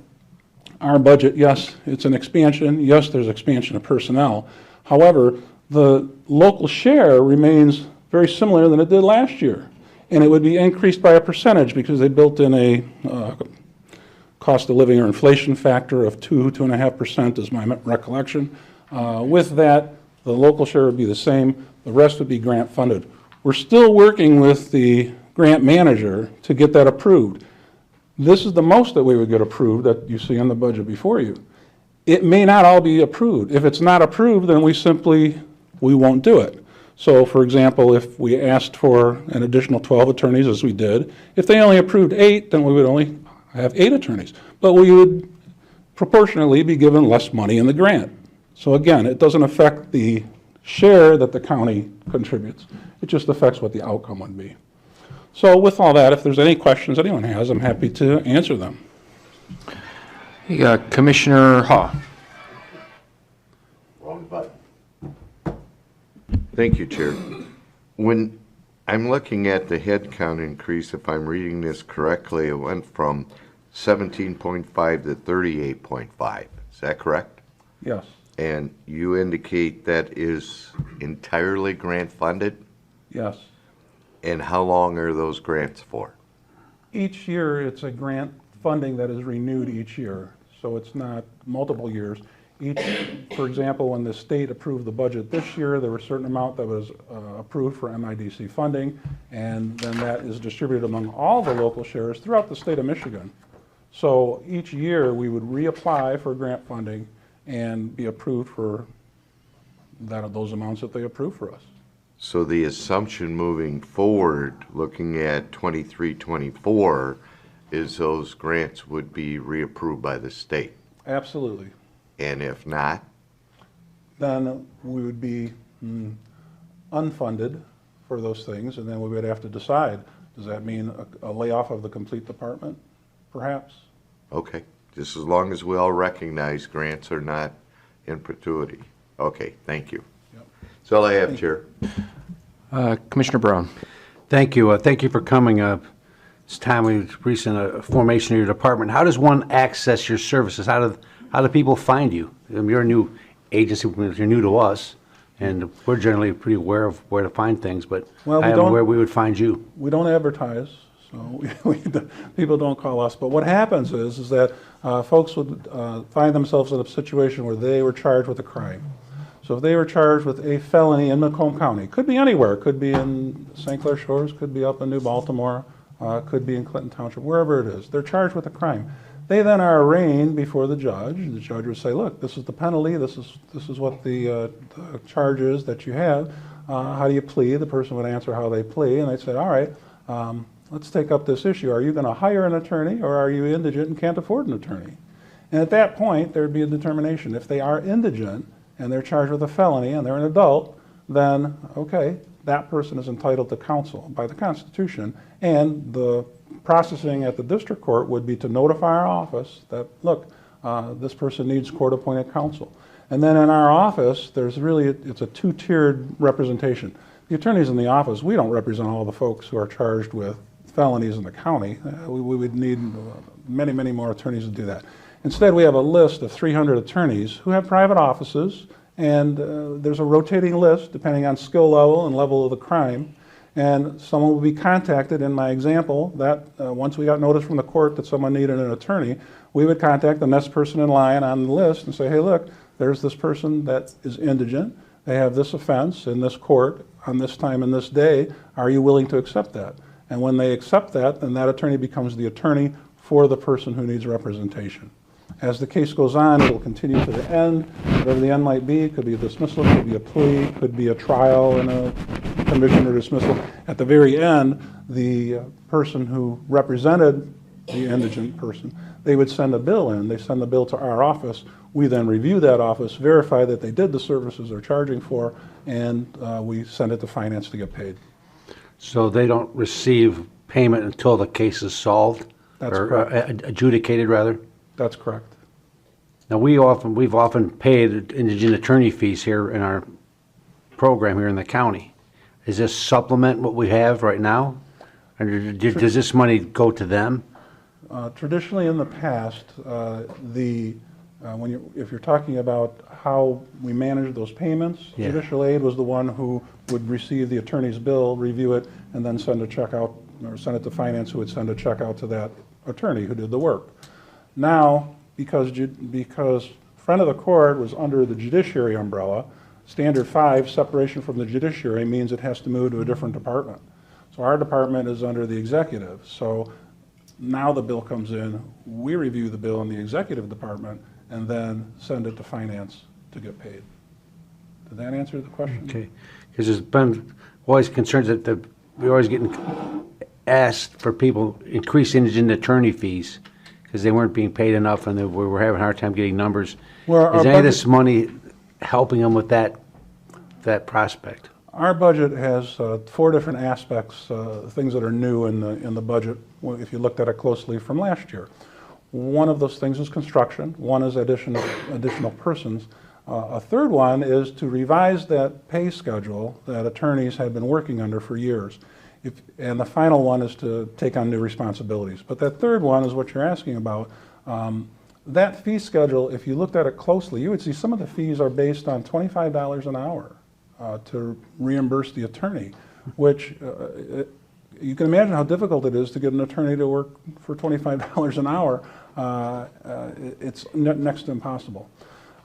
[SPEAKER 2] our budget, yes, it's an expansion. Yes, there's expansion of personnel. However, the local share remains very similar than it did last year. And it would be increased by a percentage because they built in a cost of living or inflation factor of 2.5% is my recollection. With that, the local share would be the same. The rest would be grant funded. We're still working with the grant manager to get that approved. This is the most that we would get approved that you see in the budget before you. It may not all be approved. If it's not approved, then we won't do it. So, for example, if we asked for an additional 12 attorneys, as we did, if they only approved 8, then we would only have 8 attorneys. But we would proportionally be given less money in the grant. So again, it doesn't affect the share that the county contributes. It just affects what the outcome would be. So with all that, if there's any questions anyone has, I'm happy to answer them.
[SPEAKER 1] You got Commissioner Haw.
[SPEAKER 4] Thank you, Chair. When I'm looking at the headcount increase. If I'm reading this correctly, it went from 17.5 to 38.5. Is that correct?
[SPEAKER 2] Yes.
[SPEAKER 4] And you indicate that is entirely grant funded?
[SPEAKER 2] Yes.
[SPEAKER 4] And how long are those grants for?
[SPEAKER 2] Each year, it's a grant funding that is renewed each year, so it's not multiple years. For example, when the state approved the budget this year, there was a certain amount that was approved for MIDC funding, and then that is distributed among all the local shares throughout the state of Michigan. So each year, we would reapply for grant funding and be approved for those amounts that they approve for us.
[SPEAKER 4] So the assumption moving forward, looking at 23-24, is those grants would be reapproved by the state?
[SPEAKER 2] Absolutely.
[SPEAKER 4] And if not?
[SPEAKER 2] Then we would be unfunded for those things, and then we would have to decide, does that mean a layoff of the complete department, perhaps?
[SPEAKER 4] Okay, just as long as we all recognize grants are not in perpetuity. Okay, thank you. That's all I have, Chair.
[SPEAKER 1] Commissioner Brown.
[SPEAKER 17] Thank you. Thank you for coming. It's time we recent formation of your department. How does one access your services? How do people find you? You're a new agency. You're new to us, and we're generally pretty aware of where to find things. But I am where we would find you.
[SPEAKER 2] We don't advertise, so people don't call us. But what happens is that folks would find themselves in a situation where they were charged with a crime. So if they were charged with a felony in Macomb County, could be anywhere, could be in St. Clair Shores, could be up in New Baltimore, could be in Clinton Township, wherever it is. They're charged with a crime. They then are arraigned before the judge. The judge would say, look, this is the penalty, this is what the charge is that you have. How do you plead? The person would answer how they plead, and they'd say, all right, let's take up this issue. Are you going to hire an attorney, or are you indigent and can't afford an attorney? And at that point, there would be a determination. If they are indigent, and they're charged with a felony, and they're an adult, then, okay, that person is entitled to counsel by the Constitution, and the processing at the district court would be to notify our office that, look, this person needs court-appointed counsel. And then in our office, it's a two-tiered representation. The attorneys in the office, we don't represent all the folks who are charged with felonies in the county. We would need many, many more attorneys to do that. Instead, we have a list of 300 attorneys who have private offices, and there's a rotating list depending on skill level and level of the crime. And someone will be contacted, in my example, that once we got notice from the court that someone needed an attorney, we would contact the next person in line on the list and say, hey, look, there's this person that is indigent. They have this offense in this court on this time and this day. Are you willing to accept that? And when they accept that, then that attorney becomes the attorney for the person who needs representation. As the case goes on, it will continue to the end. Whatever the end might be, it could be a dismissal, it could be a plea, it could be a trial and a conviction or dismissal. At the very end, the person who represented the indigent person, they would send a bill in. They send the bill to our office. We then review that office, verify that they did the services they're charging for, and we send it to finance to get paid.
[SPEAKER 17] So they don't receive payment until the case is solved?
[SPEAKER 2] That's
[SPEAKER 17] or
[SPEAKER 2] correct.
[SPEAKER 17] Adjudicated, rather?
[SPEAKER 2] That's correct.
[SPEAKER 17] Now, we've often paid indigent attorney fees here in our program here in the county. Is this supplement what we have right now? Or does this money go to them?
[SPEAKER 2] Traditionally, in the past, if you're talking about how we manage those payments,
[SPEAKER 17] Yeah.
[SPEAKER 2] judicial aid was the one who would receive the attorney's bill, review it, and then send a check out, or send it to finance, who would send a check out to that attorney who did the work. Now, because friend of the court was under the judiciary umbrella, Standard 5, separation from the judiciary, means it has to move to a different department. So our department is under the executive. So now the bill comes in, we review the bill in the executive department, and then send it to finance to get paid. Did that answer the question?
[SPEAKER 17] Okay, because there's been always concerns that we're always getting asked for people increase indigent attorney fees because they weren't being paid enough and we were having a hard time getting numbers.
[SPEAKER 2] Well,
[SPEAKER 17] is any of this money helping them with that prospect?
[SPEAKER 2] Our budget has 4 different aspects, things that are new in the budget, if you looked at it closely from last year. One of those things is construction. One is additional persons. A third one is to revise that pay schedule that attorneys had been working under for years. And the final one is to take on new responsibilities. But that third one is what you're asking about. That fee schedule, if you looked at it closely, you would see some of the fees are based on $25 an hour to reimburse the attorney, which you can imagine how difficult it is to get an attorney to work for $25 an hour. It's next to impossible.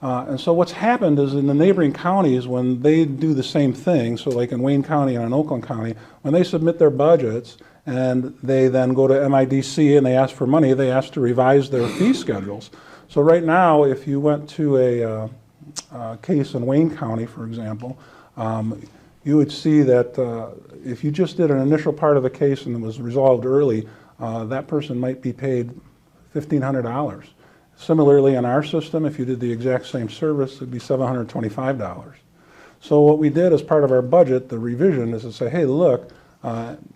[SPEAKER 2] And so what's happened is in the neighboring counties, when they do the same thing, so like in Wayne County and in Oakland County, when they submit their budgets and they then go to MIDC and they ask for money, they ask to revise their fee schedules. So right now, if you went to a case in Wayne County, for example, you would see that if you just did an initial part of the case and it was resolved early, that person might be paid $1,500. Similarly, in our system, if you did the exact same service, it'd be $725. So what we did as part of our budget, the revision, is to say, hey, look,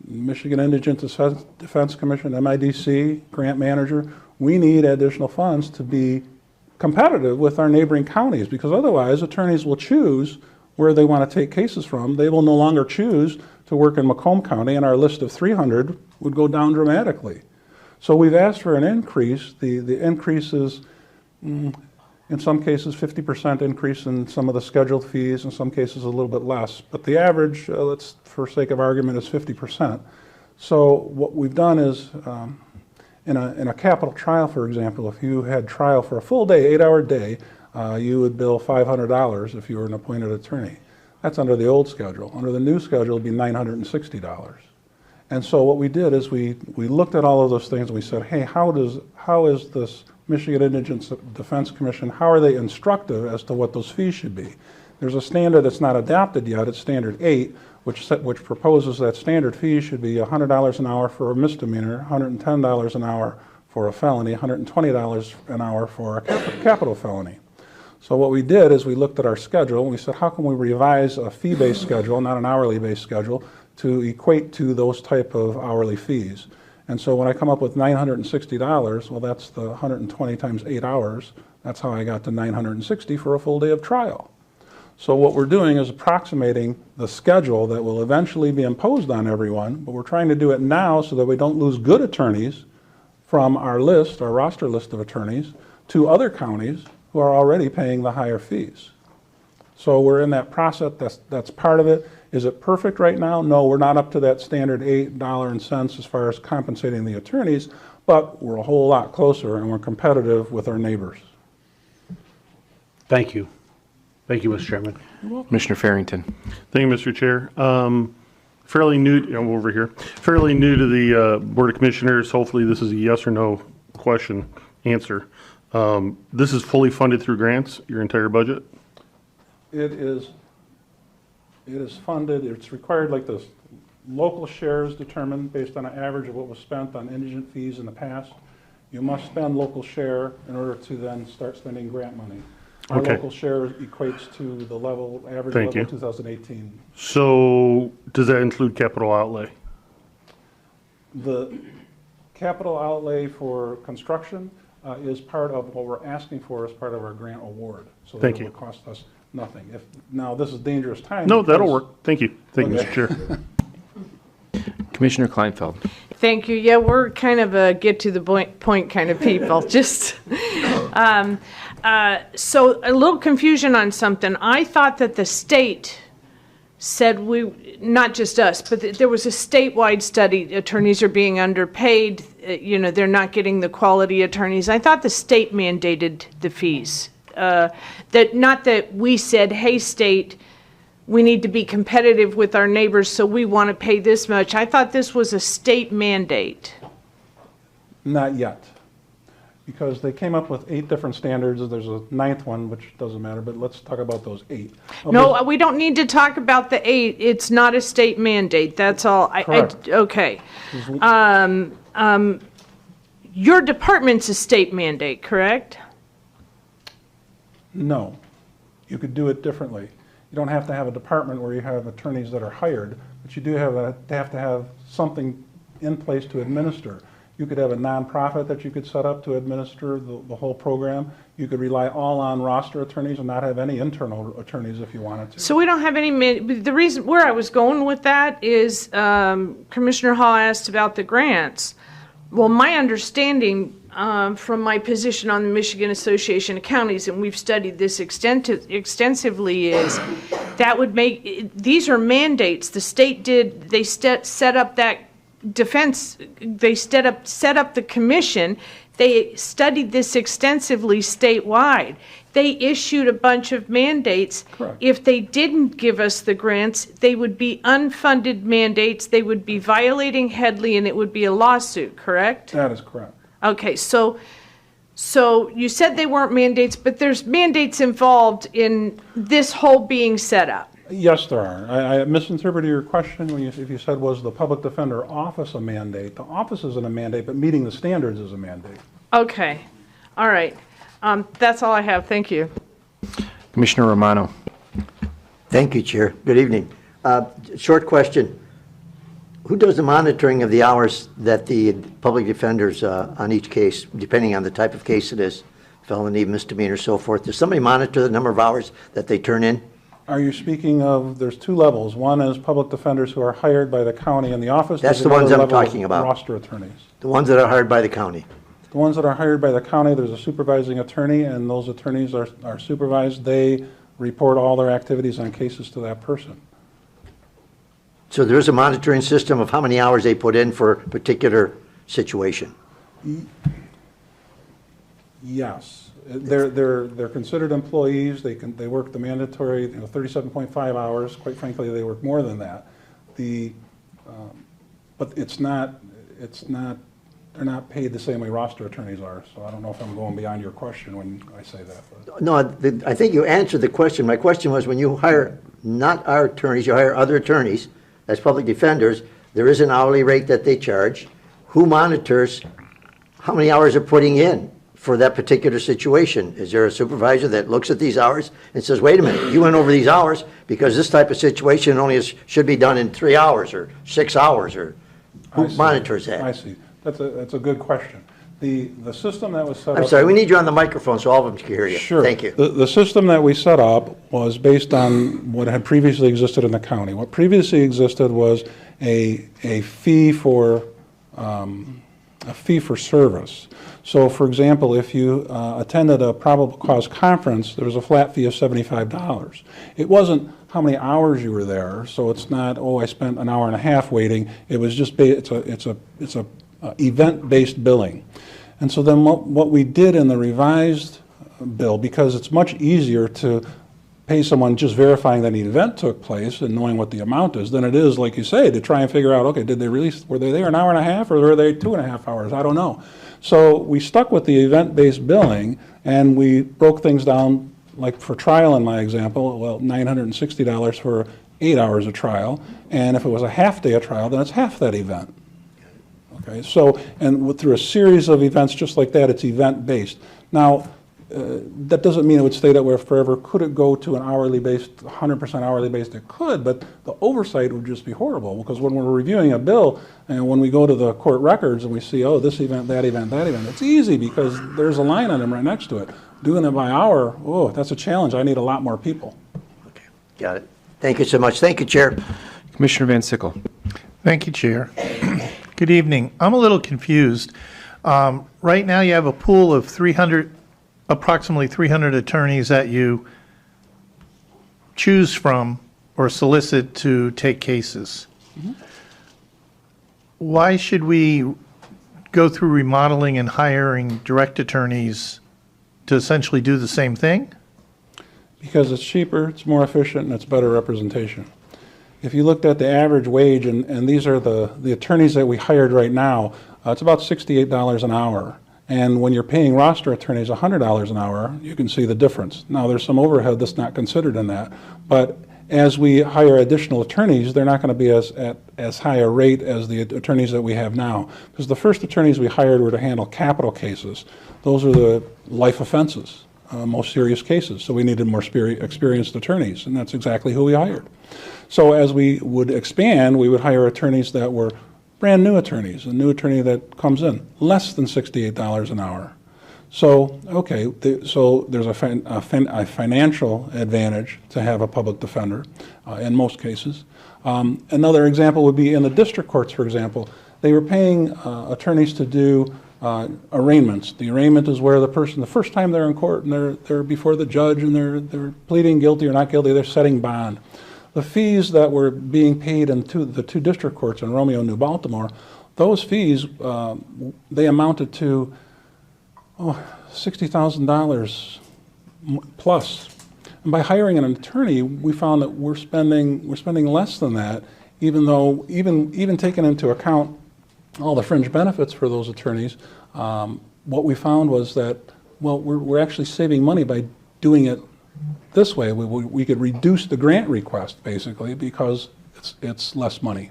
[SPEAKER 2] Michigan Indigent Defense Commission, MIDC, grant manager, we need additional funds to be competitive with our neighboring counties, because otherwise attorneys will choose where they want to take cases from. They will no longer choose to work in Macomb County, and our list of 300 would go down dramatically. So we've asked for an increase. The increase is, in some cases, 50% increase in some of the scheduled fees, in some cases a little bit less. But the average, let's, for sake of argument, is 50%. So what we've done is, in a capital trial, for example, if you had trial for a full day, 8-hour day, you would bill $500 if you were an appointed attorney. That's under the old schedule. Under the new schedule, it would be $960. And so what we did is we looked at all of those things and we said, hey, how is this Michigan Indigent Defense Commission, how are they instructive as to what those fees should be? There's a standard that's not adopted yet. It's Standard 8, which proposes that standard fees should be $100 an hour for a misdemeanor, $110 an hour for a felony, $120 an hour for a capital felony. So what we did is we looked at our schedule and we said, how can we revise a fee-based schedule, not an hourly-based schedule, to equate to those type of hourly fees? And so when I come up with $960, well, that's the 120 times 8 hours. That's how I got to $960 for a full day of trial. So what we're doing is approximating the schedule that will eventually be imposed on everyone, but we're trying to do it now so that we don't lose good attorneys from our list, our roster list of attorneys, to other counties who are already paying the higher fees. So we're in that process. That's part of it. Is it perfect right now? No, we're not up to that standard $8 and cents as far as compensating the attorneys, but we're a whole lot closer and we're competitive with our neighbors.
[SPEAKER 17] Thank you. Thank you, Mr. Chairman.
[SPEAKER 1] Commissioner Farrington.
[SPEAKER 10] Thank you, Mr. Chair. Fairly new, over here, fairly new to the Board of Commissioners. Hopefully this is a yes or no question, answer. This is fully funded through grants, your entire budget?
[SPEAKER 2] It is funded, it's required like this. Local share is determined based on an average of what was spent on indigent fees in the past. You must spend local share in order to then start spending grant money. Our
[SPEAKER 10] Okay.
[SPEAKER 2] local share equates to the level, average
[SPEAKER 10] Thank
[SPEAKER 2] level
[SPEAKER 10] you.
[SPEAKER 2] of 2018.
[SPEAKER 10] So does that include capital outlay?
[SPEAKER 2] The capital outlay for construction is part of what we're asking for as part of our grant award. So
[SPEAKER 10] Thank
[SPEAKER 2] that
[SPEAKER 10] you.
[SPEAKER 2] would cost us nothing. Now, this is dangerous time.
[SPEAKER 10] No, that'll
[SPEAKER 2] because-
[SPEAKER 10] work. Thank you. Thank you,
[SPEAKER 2] Okay.
[SPEAKER 10] Mr. Chair.
[SPEAKER 1] Commissioner Kleinfeld.
[SPEAKER 9] Thank you. Yeah, we're kind of a get to the point kind of people. Just so a little confusion on something. I thought that the state said not just us, but there was a statewide study. Attorneys are being underpaid. They're not getting the quality attorneys. I thought the state mandated the fees. Not that we said, hey, state, we need to be competitive with our neighbors, so we want to pay this much. I thought this was a state mandate.
[SPEAKER 2] Not yet, because they came up with 8 different standards. There's a 9th one, which doesn't matter, but let's talk about those 8.
[SPEAKER 9] No, we don't need to talk about the 8. It's not a state mandate. That's all.
[SPEAKER 2] Correct.
[SPEAKER 9] Okay. Your department's a state mandate, correct?
[SPEAKER 2] No, you could do it differently. You don't have to have a department where you have attorneys that are hired, but you do have to have something in place to administer. You could have a nonprofit that you could set up to administer the whole program. You could rely all on roster attorneys and not have any internal attorneys if you wanted to.
[SPEAKER 9] So we don't have any, the reason, where I was going with that is Commissioner Hall asked about the grants. Well, my understanding from my position on the Michigan Association of Counties, and we've studied this extensively, is that would make, these are mandates. The state did, they set up that defense, they set up the commission. They studied this extensively statewide. They issued a bunch of mandates.
[SPEAKER 2] Correct.
[SPEAKER 9] If they didn't give us the grants, they would be unfunded mandates. They would be violating Headley, and it would be a lawsuit, correct?
[SPEAKER 2] That is correct.
[SPEAKER 9] Okay, so you said they weren't mandates, but there's mandates involved in this whole being set up.
[SPEAKER 2] Yes, there are. I misinterpreted your question when if you said, was the public defender office a mandate? The office isn't a mandate, but meeting the standards is a mandate.
[SPEAKER 9] Okay, all right. That's all I have. Thank you.
[SPEAKER 1] Commissioner Romano.
[SPEAKER 13] Thank you, Chair. Good evening. Short question. Who does the monitoring of the hours that the public defenders on each case, depending on the type of case it is, felony, misdemeanor, so forth? Does somebody monitor the number of hours that they turn in?
[SPEAKER 2] Are you speaking of, there's two levels. One is public defenders who are hired by the county and the office.
[SPEAKER 13] That's
[SPEAKER 2] There's
[SPEAKER 13] the ones
[SPEAKER 2] another
[SPEAKER 13] I'm
[SPEAKER 2] level of
[SPEAKER 13] talking about.
[SPEAKER 2] Roster attorneys.
[SPEAKER 13] The ones that are hired by the county.
[SPEAKER 2] The ones that are hired by the county, there's a supervising attorney, and those attorneys are supervised. They report all their activities on cases to that person.
[SPEAKER 13] So there is a monitoring system of how many hours they put in for a particular situation?
[SPEAKER 2] Yes. They're considered employees. They work the mandatory 37.5 hours. Quite frankly, they work more than that. But they're not paid the same way roster attorneys are. So I don't know if I'm going beyond your question when I say that. But.
[SPEAKER 13] No, I think you answered the question. My question was, when you hire not our attorneys, you hire other attorneys as public defenders, there is an hourly rate that they charge. Who monitors how many hours they're putting in for that particular situation? Is there a supervisor that looks at these hours and says, wait a minute, you went over these hours because this type of situation only should be done in 3 hours or 6 hours, or who monitors that?
[SPEAKER 2] I see. That's a good question. The system that was set up...
[SPEAKER 13] I'm sorry, we need you on the microphone so all of them can hear you.
[SPEAKER 2] Sure.
[SPEAKER 13] Thank you.
[SPEAKER 2] The system that we set up was based on what had previously existed in the county. What previously existed was a fee for service. So, for example, if you attended a probable cause conference, there was a flat fee of $75. It wasn't how many hours you were there, so it's not, oh, I spent an hour and a half waiting. It was just it's a event-based billing. And so then what we did in the revised bill, because it's much easier to pay someone just verifying that an event took place and knowing what the amount is than it is, like you say, to try and figure out, okay, were they there an hour and a half or were they 2.5 hours? I don't know. So we stuck with the event-based billing, and we broke things down, like for trial in my example, well, $960 for 8 hours of trial, and if it was a half day of trial, then it's half that event. Okay, so, and through a series of events just like that, it's event-based. Now, that doesn't mean it would stay that way forever. Could it go to an hourly based, 100% hourly based? It could, but the oversight would just be horrible, because when we're reviewing a bill and when we go to the court records and we see, oh, this event, that event, that event, it's easy because there's a line item right next to it. Doing it by hour, oh, that's a challenge. I need a lot more people.
[SPEAKER 13] Okay, got it. Thank you so much. Thank you, Chair.
[SPEAKER 1] Commissioner Van Sickle.
[SPEAKER 22] Thank you, Chair. Good evening. I'm a little confused. Right now you have a pool of approximately 300 attorneys that you choose from or solicit to take cases. Mm-hmm. Why should we go through remodeling and hiring direct attorneys to essentially do the same thing?
[SPEAKER 2] Because it's cheaper, it's more efficient, and it's better representation. If you looked at the average wage, and these are the attorneys that we hired right now, it's about $68 an hour. And when you're paying roster attorneys $100 an hour, you can see the difference. Now, there's some overhead that's not considered in that, but as we hire additional attorneys, they're not going to be at as high a rate as the attorneys that we have now. Because the first attorneys we hired were to handle capital cases. Those are the life offenses, most serious cases. So we needed more experienced attorneys, and that's exactly who we hired. So as we would expand, we would hire attorneys that were brand-new attorneys, a new attorney that comes in, less than $68 an hour. So, okay, so there's a financial advantage to have a public defender in most cases. Another example would be in the district courts, for example. They were paying attorneys to do arraignments. The arraignment is where the person, the first time they're in court and they're before the judge and they're pleading guilty or not guilty, they're setting bond. The fees that were being paid in the two district courts in Romeo and New Baltimore, those fees, they amounted to $60,000 plus. And by hiring an attorney, we found that we're spending less than that, even though even taking into account all the fringe benefits for those attorneys, what we found was that, well, we're actually saving money by doing it this way. We could reduce the grant request, basically, because it's less money.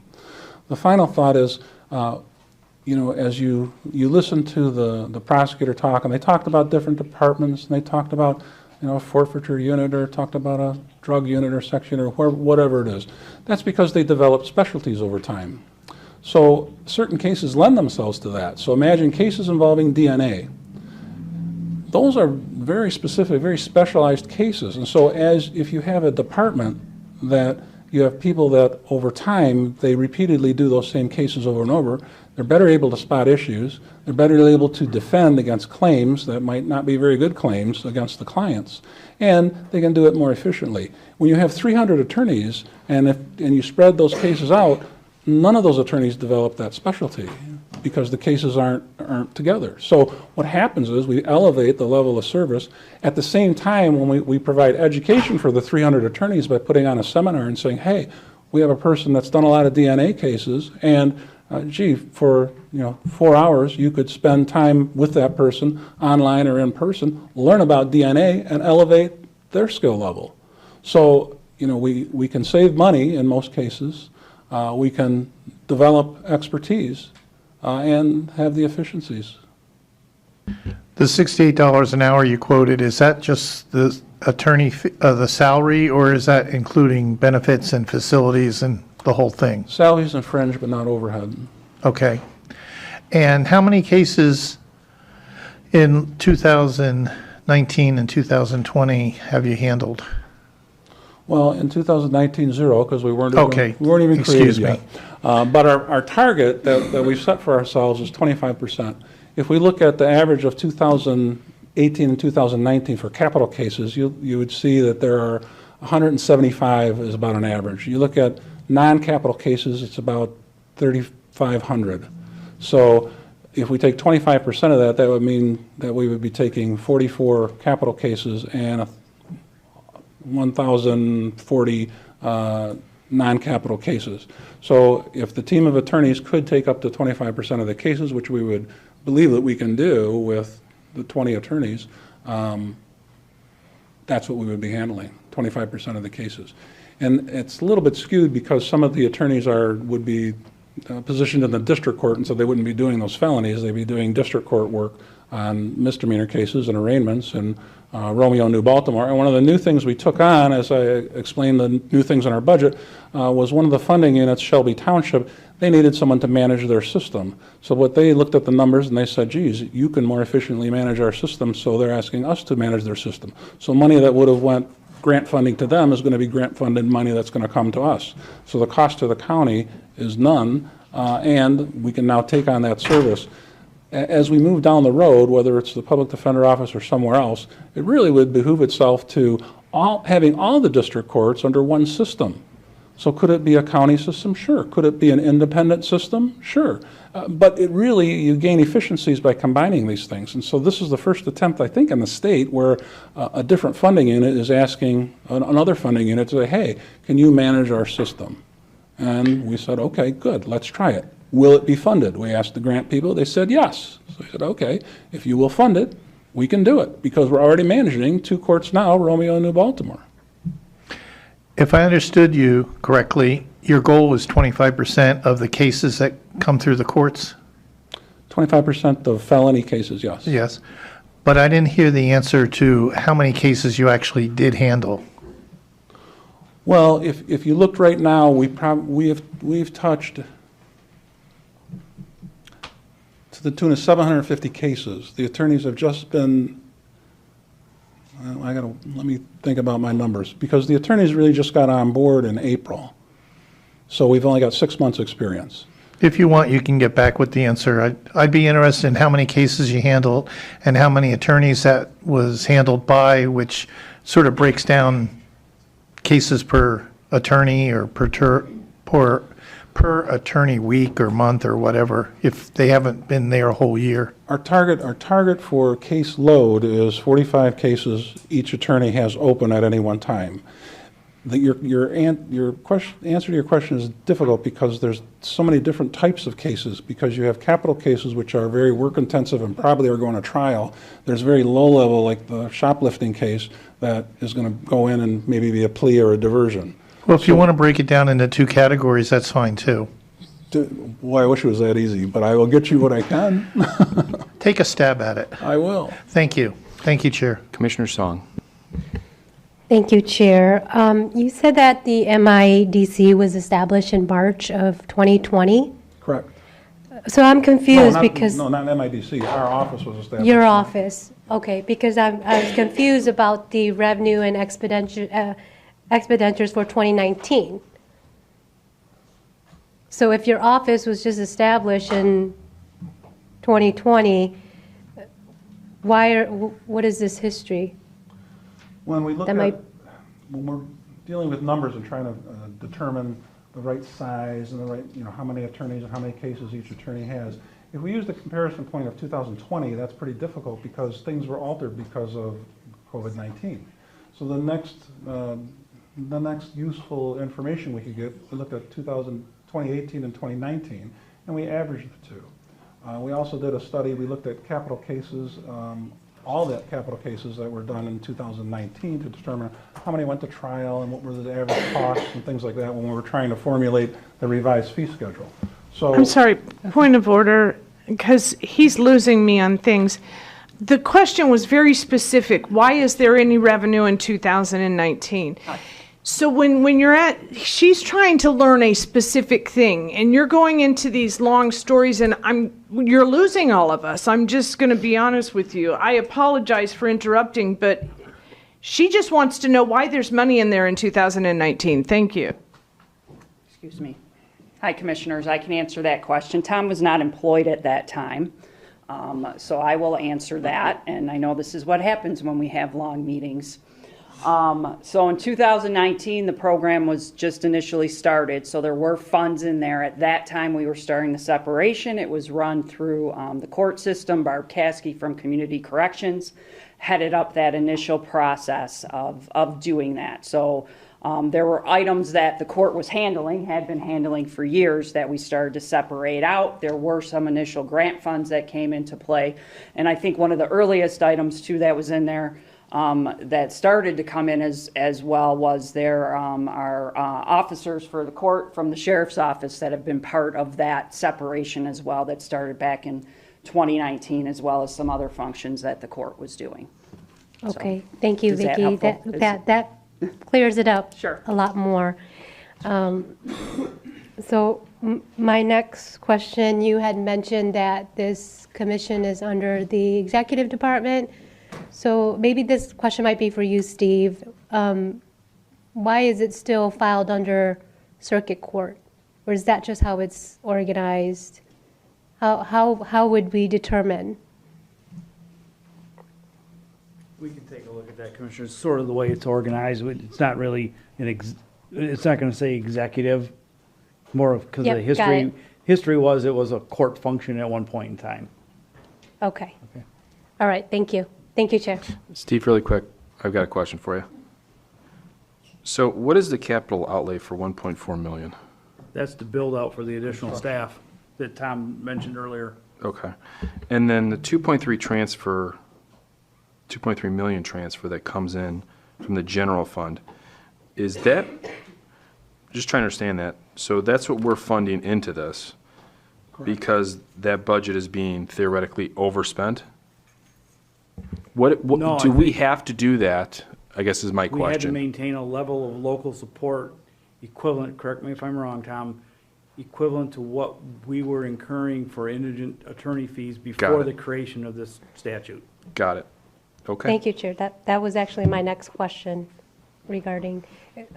[SPEAKER 2] The final thought is, as you listen to the prosecutor talk, and they talked about different departments, and they talked about, a forfeiture unit, or talked about a drug unit or section, or whatever it is. That's because they develop specialties over time. So certain cases lend themselves to that. So imagine cases involving DNA. Those are very specific, very specialized cases. And so if you have a department that you have people that over time, they repeatedly do those same cases over and over, they're better able to spot issues, they're better able to defend against claims that might not be very good claims against the clients, and they can do it more efficiently. When you have 300 attorneys and you spread those cases out, none of those attorneys develop that specialty because the cases aren't together. So what happens is we elevate the level of service. At the same time, when we provide education for the 300 attorneys by putting on a seminar and saying, hey, we have a person that's done a lot of DNA cases, and for 4 hours you could spend time with that person online or in person, learn about DNA and elevate their skill level. So we can save money in most cases. We can develop expertise and have the efficiencies.
[SPEAKER 22] The $68 an hour you quoted, is that just the attorney, the salary, or is that including benefits and facilities and the whole thing?
[SPEAKER 2] Salaries and fringe, but not overhead.
[SPEAKER 22] Okay. And how many cases in 2019 and 2020 have you handled?
[SPEAKER 2] Well, in 2019, 0, because we weren't
[SPEAKER 22] Okay.
[SPEAKER 2] even created
[SPEAKER 22] Excuse me.
[SPEAKER 2] yet. But our target that we've set for ourselves is 25%. If we look at the average of 2018 and 2019 for capital cases, you would see that there are 175 is about an average. You look at non-capital cases, it's about 3,500. So if we take 25% of that, that would mean that we would be taking 44 capital cases and 1,040 non-capital cases. So if the team of attorneys could take up to 25% of the cases, which we would believe that we can do with the 20 attorneys, that's what we would be handling, 25% of the cases. And it's a little bit skewed because some of the attorneys would be positioned in the district court, and so they wouldn't be doing those felonies. They'd be doing district court work on misdemeanor cases and arraignments in Romeo and New Baltimore. And one of the new things we took on, as I explained the new things in our budget, was one of the funding units, Shelby Township, they needed someone to manage their system. So what they looked at the numbers and they said, geez, you can more efficiently manage our system, so they're asking us to manage their system. So money that would have went grant funding to them is going to be grant funded money that's going to come to us. So the cost to the county is none, and we can now take on that service. As we move down the road, whether it's the public defender office or somewhere else, it really would behoove itself to having all the district courts under one system. So could it be a county system? Sure. Could it be an independent system? Sure. But you gain efficiencies by combining these things. And so this is the first attempt, I think, in the state where a different funding unit is asking another funding unit to say, hey, can you manage our system? And we said, okay, good, let's try it. Will it be funded? We asked the grant people. They said yes. So I said, okay, if you will fund it, we can do it because we're already managing 2 courts now, Romeo and New Baltimore.
[SPEAKER 22] If I understood you correctly, your goal was 25% of the cases that come through the courts?
[SPEAKER 2] 25% of felony cases, yes.
[SPEAKER 22] Yes. But I didn't hear the answer to how many cases you actually did handle.
[SPEAKER 2] Well, if you looked right now, we've touched to the tune of 750 cases. The attorneys have just been, let me think about my numbers, because the attorneys really just got on board in April. So we've only got 6 months' experience.
[SPEAKER 22] If you want, you can get back with the answer. I'd be interested in how many cases you handled and how many attorneys that was handled by, which sort of breaks down cases per attorney or per attorney week or month or whatever, if they haven't been there a whole year.
[SPEAKER 2] Our target for case load is 45 cases each attorney has open at any one time. Your answer to your question is difficult because there's so many different types of cases, because you have capital cases which are very work intensive and probably are going to trial. There's very low level, like the shoplifting case, that is going to go in and maybe be a plea or a diversion.
[SPEAKER 22] Well, if you want to break it down into 2 categories, that's fine too.
[SPEAKER 2] Boy, I wish it was that easy, but I will get you what I can.
[SPEAKER 22] Take a stab at it.
[SPEAKER 2] I will.
[SPEAKER 22] Thank you. Thank you, Chair.
[SPEAKER 1] Commissioner Song.
[SPEAKER 6] Thank you, Chair. You said that the MIDC was established in March of 2020.
[SPEAKER 2] Correct.
[SPEAKER 6] So I'm confused because...
[SPEAKER 2] No, not MIDC. Our office was established.
[SPEAKER 6] Your office. Okay, because I was confused about the revenue and expenditures for 2019. So if your office was just established in 2020, what is this history?
[SPEAKER 2] When we look
[SPEAKER 6] That
[SPEAKER 2] at, when we're dealing with numbers and trying to determine the right size and the right, how many attorneys and how many cases each attorney has, if we use the comparison point of 2020, that's pretty difficult because things were altered because of COVID-19. So the next useful information we could get, we looked at 2018 and 2019, and we averaged the two. We also did a study, we looked at capital cases, all the capital cases that were done in 2019 to determine how many went to trial and what were the average costs and things like that when we were trying to formulate the revised fee schedule. So
[SPEAKER 9] I'm sorry, point of order, because he's losing me on things. The question was very specific. Why is there any revenue in 2019? So when you're she's trying to learn a specific thing, and you're going into these long stories, and you're losing all of us. I'm just going to be honest with you. I apologize for interrupting, but she just wants to know why there's money in there in 2019. Thank you.
[SPEAKER 7] Excuse me. Hi, Commissioners. I can answer that question. Tom was not employed at that time, so I will answer that. And I know this is what happens when we have long meetings. So in 2019, the program was just initially started, so there were funds in there. At that time, we were starting the separation. It was run through the court system. Barb Caskey from Community Corrections headed up that initial process of doing that. So there were items that the court was handling, had been handling for years, that we started to separate out. There were some initial grant funds that came into play. And I think one of the earliest items, too, that was in there that started to come in as well was there are officers for the court from the sheriff's office that have been part of that separation as well, that started back in 2019, as well as some other functions that the court was doing.
[SPEAKER 6] Okay,
[SPEAKER 7] So,
[SPEAKER 6] thank you,
[SPEAKER 7] is that
[SPEAKER 6] Vicki.
[SPEAKER 7] helpful?
[SPEAKER 6] That clears it up
[SPEAKER 7] Sure.
[SPEAKER 6] a lot more. So my next question, you had mentioned that this commission is under the executive department. So maybe this question might be for you, Steve. Why is it still filed under circuit court? Or is that just how it's organized? How would we determine?
[SPEAKER 15] We can take a look at that, Commissioner. It's sort of the way it's organized. It's not really it's not going to say executive, more of, because
[SPEAKER 6] Yep,
[SPEAKER 15] the
[SPEAKER 6] got it.
[SPEAKER 15] history was it was a court function at one point in time.
[SPEAKER 6] Okay. All right, thank you. Thank you, Chair.
[SPEAKER 1] Steve, really quick, I've got a question for you. So what is the capital outlay for 1.4 million?
[SPEAKER 15] That's the build out for the additional staff that Tom mentioned earlier.
[SPEAKER 1] Okay. And then the 2.3 million transfer that comes in from the general fund, is that, just trying to understand that, so that's what we're funding into this because that budget is being theoretically overspent?
[SPEAKER 15] No,
[SPEAKER 1] do we have to do that, I guess is my
[SPEAKER 15] We had to
[SPEAKER 1] question.
[SPEAKER 15] maintain a level of local support equivalent, correct me if I'm wrong, Tom, equivalent to what we were incurring for indigent attorney fees before the creation of this statute.
[SPEAKER 1] Got it. Okay.
[SPEAKER 6] Thank you, Chair. That was actually my next question regarding,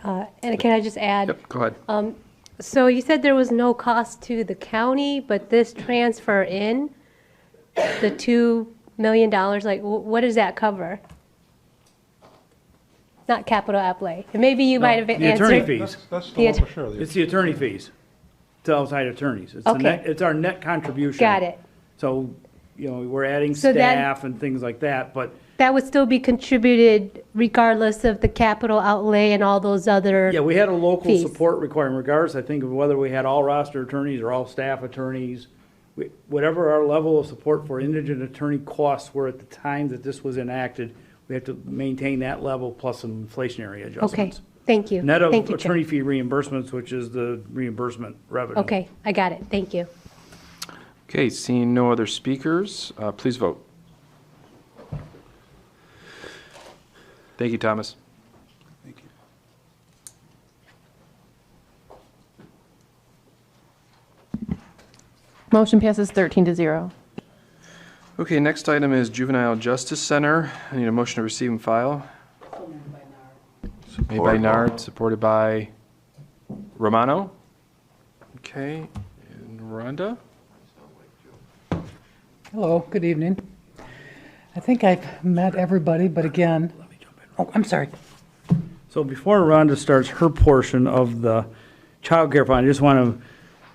[SPEAKER 6] and can I just add?
[SPEAKER 1] Yep, go ahead.
[SPEAKER 6] So you said there was no cost to the county, but this transfer in, the $2 million, like, what does that cover? Not capital outlay. And maybe you might have answered.
[SPEAKER 15] The attorney fees.
[SPEAKER 2] That's
[SPEAKER 6] The
[SPEAKER 2] the for sure.
[SPEAKER 15] It's the attorney fees to outside attorneys. It's the
[SPEAKER 6] Okay.
[SPEAKER 15] net, it's our net contribution.
[SPEAKER 6] Got it.
[SPEAKER 15] So, you know, we're adding
[SPEAKER 6] So that-
[SPEAKER 15] staff and things like that, but
[SPEAKER 6] That would still be contributed regardless of the capital outlay and all those other.
[SPEAKER 15] yeah, we had a local
[SPEAKER 6] fees.
[SPEAKER 15] support requirement regardless, I think, of whether we had all roster attorneys or all staff attorneys. Whatever our level of support for indigent attorney costs were at the time that this was enacted, we have to maintain that level plus some inflationary
[SPEAKER 6] Okay,
[SPEAKER 15] adjustments.
[SPEAKER 6] thank you.
[SPEAKER 15] Net of
[SPEAKER 6] Thank you, Chair.
[SPEAKER 15] attorney fee reimbursements, which is the reimbursement revenue.
[SPEAKER 6] Okay, I got it. Thank you.
[SPEAKER 1] Okay, seeing no other speakers, please vote. Thank you, Thomas.
[SPEAKER 2] Thank you.
[SPEAKER 3] Motion passes 13-0.
[SPEAKER 1] Okay, next item is Juvenile Justice Center. I need a motion to receive and file. Made by Nard, supported by Romano. Okay, and Rhonda?
[SPEAKER 11] Hello, good evening. I think I've met everybody, but again, oh, I'm sorry.
[SPEAKER 15] So before Rhonda starts her portion of the child care fund, I just want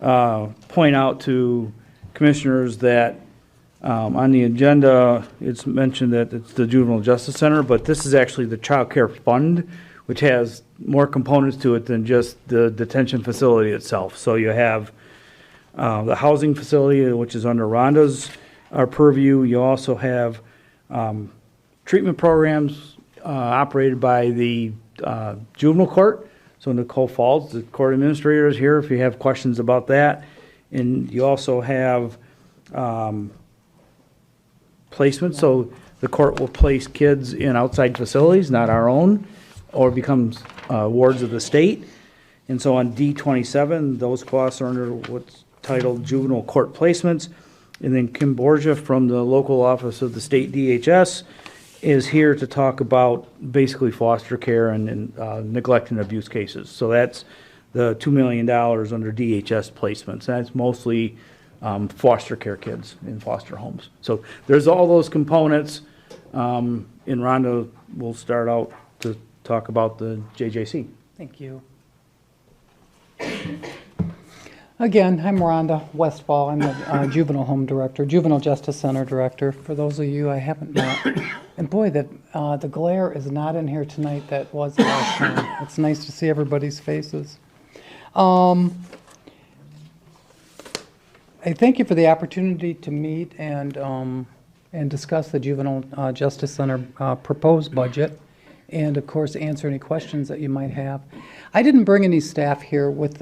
[SPEAKER 15] to point out to commissioners that on the agenda, it's mentioned that it's the Juvenile Justice Center, but this is actually the child care fund, which has more components to it than just the detention facility itself. So you have the housing facility, which is under Rhonda's purview. You also have treatment programs operated by the juvenile court. So Nicole Falls, the court administrator, is here if you have questions about that. And you also have placement. So the court will place kids in outside facilities, not our own, or becomes wards of the state. And so on D27, those costs are under what's titled juvenile court placements. And then Kim Borgia from the local office of the state DHS is here to talk about basically foster care and neglect and abuse cases. So that's the $2 million under DHS placements. That's mostly foster care kids in foster homes. So there's all those components. And Rhonda will start out to talk about the JJC.
[SPEAKER 11] Thank you. Again, I'm Rhonda Westfall. I'm the Juvenile Home Director, Juvenile Justice Center Director, for those of you I haven't met. And boy, the glare is not in here tonight that was last time. It's nice to see everybody's faces. I thank you for the opportunity to meet and discuss the Juvenile Justice Center proposed budget, and of course answer any questions that you might have. I didn't bring any staff here with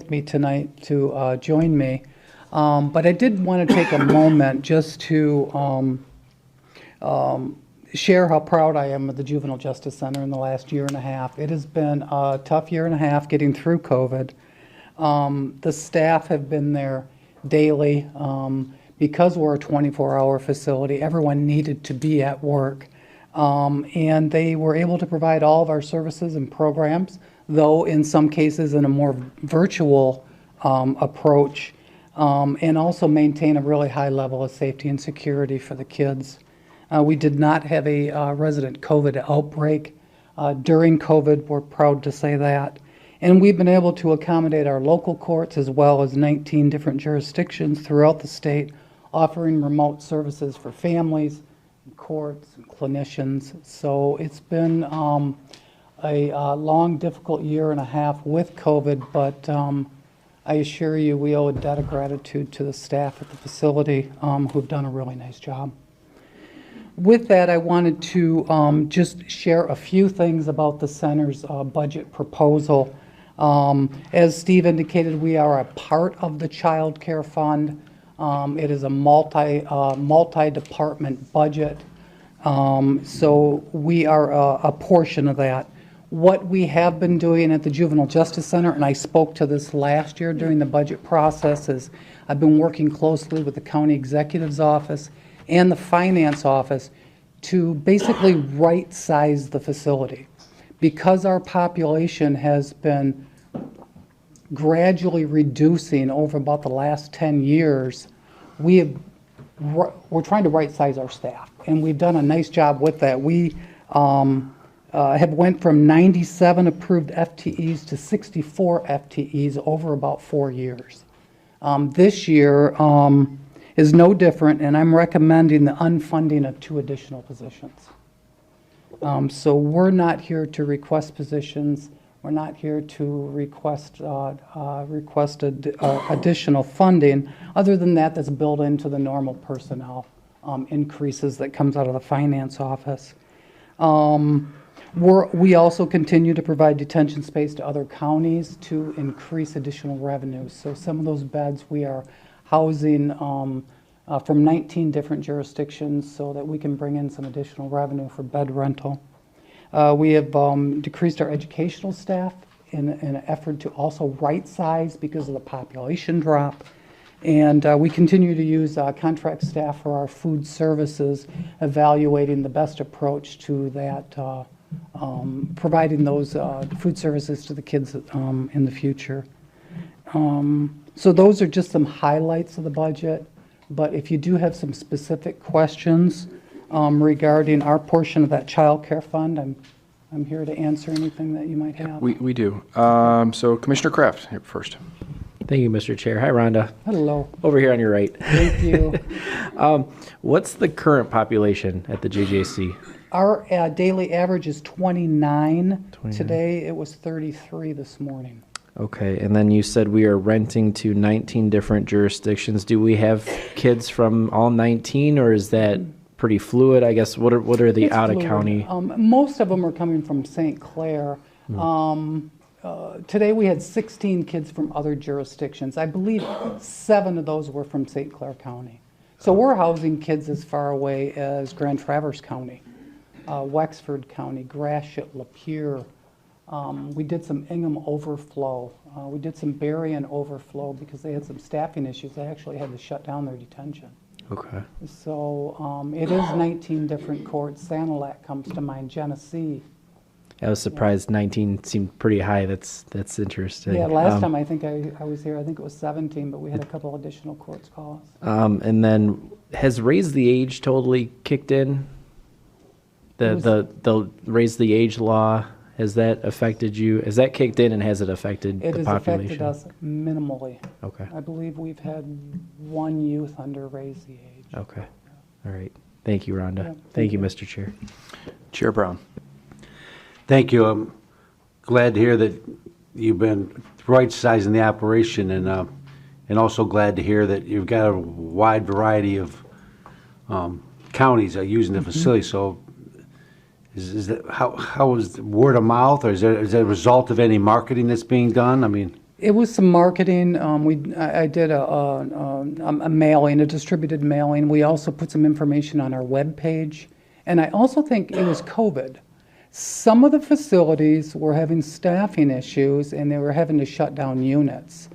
[SPEAKER 11] me tonight to join me, but I did want to take a moment just to share how proud I am of the Juvenile Justice Center in the last year and a half. It has been a tough year and a half getting through COVID. The staff have been there daily. Because we're a 24-hour facility, everyone needed to be at work. And they were able to provide all of our services and programs, though in some cases in a more virtual approach, and also maintain a really high level of safety and security for the kids. We did not have a resident COVID outbreak during COVID. We're proud to say that. And we've been able to accommodate our local courts as well as 19 different jurisdictions throughout the state, offering remote services for families, courts, and clinicians. So it's been a long, difficult year and a half with COVID, but I assure you we owe a debt of gratitude to the staff at the facility who've done a really nice job. With that, I wanted to just share a few things about the center's budget proposal. As Steve indicated, we are a part of the Child Care Fund. It is a multi-department budget, so we are a portion of that. What we have been doing at the Juvenile Justice Center, and I spoke to this last year during the budget process, is I've been working closely with the county executive's office and the finance office to basically right-size the facility. Because our population has been gradually reducing over about the last 10 years, we're trying to right-size our staff, and we've done a nice job with that. We have went from 97 approved FTEs to 64 FTEs over about 4 years. This year is no different, and I'm recommending the unfunding of 2 additional positions. So we're not here to request positions. We're not here to request additional funding. Other than that, that's built into the normal personnel increases that comes out of the finance office. We also continue to provide detention space to other counties to increase additional revenues. So some of those beds we are housing from 19 different jurisdictions so that we can bring in some additional revenue for bed rental. We have decreased our educational staff in an effort to also right-size because of the population drop. And we continue to use contract staff for our food services, evaluating the best approach to that, providing those food services to the kids in the future. So those are just some highlights of the budget. But if you do have some specific questions regarding our portion of that child care fund, I'm here to answer anything that you might have.
[SPEAKER 1] We do. So Commissioner Kraft, here first.
[SPEAKER 16] Thank you, Mr. Chair. Hi, Rhonda.
[SPEAKER 11] Hello.
[SPEAKER 16] Over here on your right.
[SPEAKER 11] Thank you.
[SPEAKER 16] What's the current population at the JJC?
[SPEAKER 11] Our daily average is 29. Today it was 33 this morning.
[SPEAKER 16] Okay, and then you said we are renting to 19 different jurisdictions. Do we have kids from all 19, or is that pretty fluid? I guess, what are the
[SPEAKER 11] It's
[SPEAKER 16] out-of-county?
[SPEAKER 11] fluid. Most of them are coming from St. Clair. Today we had 16 kids from other jurisdictions. I believe 7 of those were from St. Clair County. So we're housing kids as far away as Grand Traverse County, Wexford County, Gratiot, Lapeer. We did some Ingham overflow. We did some Berrien overflow because they had some staffing issues. They actually had to shut down their detention.
[SPEAKER 16] Okay.
[SPEAKER 11] So it is 19 different courts. Sanilac comes to mind, Genesee.
[SPEAKER 16] I was surprised 19 seemed pretty high. That's interesting.
[SPEAKER 11] Yeah, last time I think I was here, I think it was 17, but we had a couple additional courts call us.
[SPEAKER 16] And then has Raise the Age totally kicked in? The Raise the Age law, has that affected you? Has that kicked in, and has it affected the population?
[SPEAKER 11] It has affected us minimally.
[SPEAKER 16] Okay.
[SPEAKER 11] I believe we've had 1 youth under Raise the Age.
[SPEAKER 16] Okay. All right. Thank you, Rhonda.
[SPEAKER 11] Yeah,
[SPEAKER 16] Thank you, Mr. Chair.
[SPEAKER 1] Chair Brown.
[SPEAKER 17] Thank you. I'm glad to hear that you've been right-sizing the operation, and also glad to hear that you've got a wide variety of counties using the facility. So is that, how is the word of mouth, or is that a result of any marketing that's being done? I mean,
[SPEAKER 11] it was some marketing. I did a mailing, a distributed mailing. We also put some information on our webpage. And I also think it was COVID. Some of the facilities were having staffing issues, and they were having to shut down units.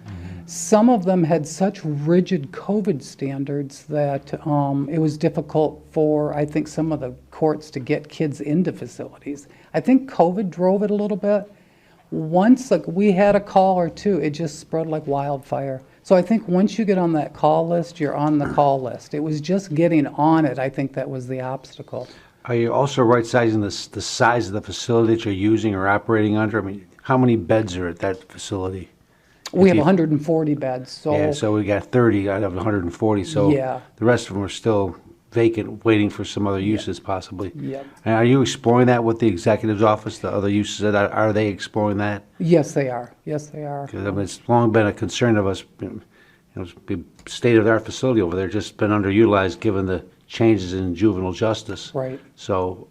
[SPEAKER 11] Some of them had such rigid COVID standards that it was difficult for, I think, some of the courts to get kids into facilities. I think COVID drove it a little bit. Once we had a call or two, it just spread like wildfire. So I think once you get on that call list, you're on the call list. It was just getting on it, I think, that was the obstacle.
[SPEAKER 17] are you also right-sizing the size of the facility that you're using or operating under? I mean, how many beds are at that facility?
[SPEAKER 11] We have 140 beds, so.
[SPEAKER 17] Yeah, so we got 30 out of 140, so
[SPEAKER 11] Yeah.
[SPEAKER 17] the rest of them are still vacant, waiting for some other uses possibly.
[SPEAKER 11] Yep.
[SPEAKER 17] And are you exploring that with the executive's office, the other uses of that? Are they exploring that?
[SPEAKER 11] Yes, they are. Yes, they are.
[SPEAKER 17] 'Cause, I mean, it's long been a concern of us, the state-of-the-art facility over there, just been underutilized given the changes in juvenile justice.
[SPEAKER 11] Right.
[SPEAKER 17] So,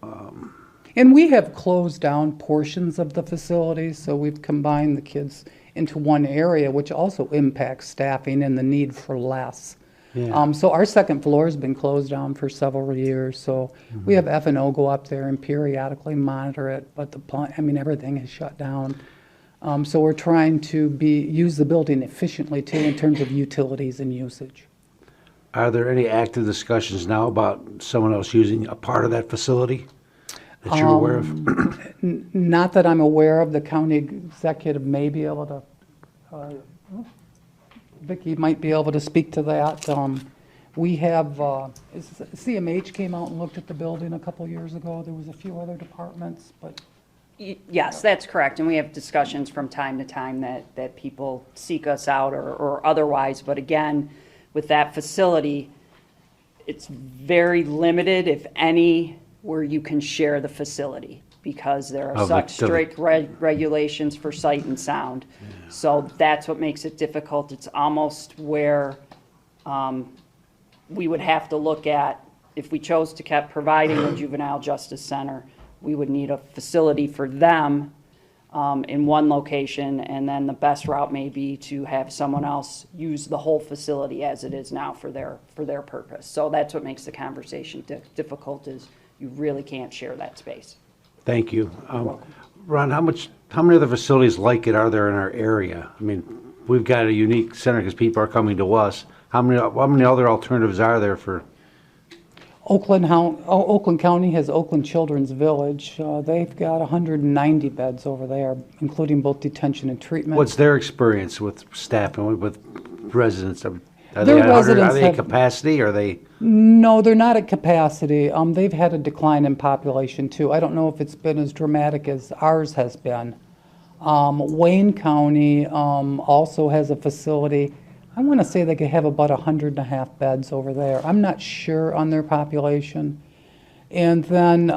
[SPEAKER 11] And we have closed down portions of the facility, so we've combined the kids into one area, which also impacts staffing and the need for less.
[SPEAKER 17] Yeah.
[SPEAKER 11] So our second floor has been closed down for several years, so we have F&O go up there and periodically monitor it, but everything is shut down. So we're trying to use the building efficiently too in terms of utilities and usage.
[SPEAKER 17] Are there any active discussions now about someone else using a part of that facility that you're aware of?
[SPEAKER 11] Not that I'm aware of. The county executive may be able to, Vicki might be able to speak to that. We have, CMH came out and looked at the building a couple years ago. There was a few other departments, but.
[SPEAKER 7] Yes, that's correct, and we have discussions from time to time that people seek us out or otherwise, but again, with that facility, it's very limited, if any, where you can share the facility, because there are such strict regulations for sight and sound. Yeah. So that's what makes it difficult. It's almost where we would have to look at, if we chose to keep providing a juvenile justice center, we would need a facility for them in one location, and then the best route may be to have someone else use the whole facility as it is now for their purpose. So that's what makes the conversation difficult, is you really can't share that space.
[SPEAKER 17] Thank you. Ron, how many other facilities like it are there in our area? I mean, we've got a unique center because people are coming to us. How many other alternatives are there for?
[SPEAKER 11] Oakland County has Oakland Children's Village. They've got 190 beds over there, including both detention and treatment.
[SPEAKER 17] What's their experience with staff and with residents? Are
[SPEAKER 11] Residents
[SPEAKER 17] they at capacity, or are they?
[SPEAKER 11] No, they're not at capacity. They've had a decline in population too. I don't know if it's been as dramatic as ours has been. Wayne County also has a facility. I want to say they could have about 100.5 beds over there. I'm not sure on their population. And then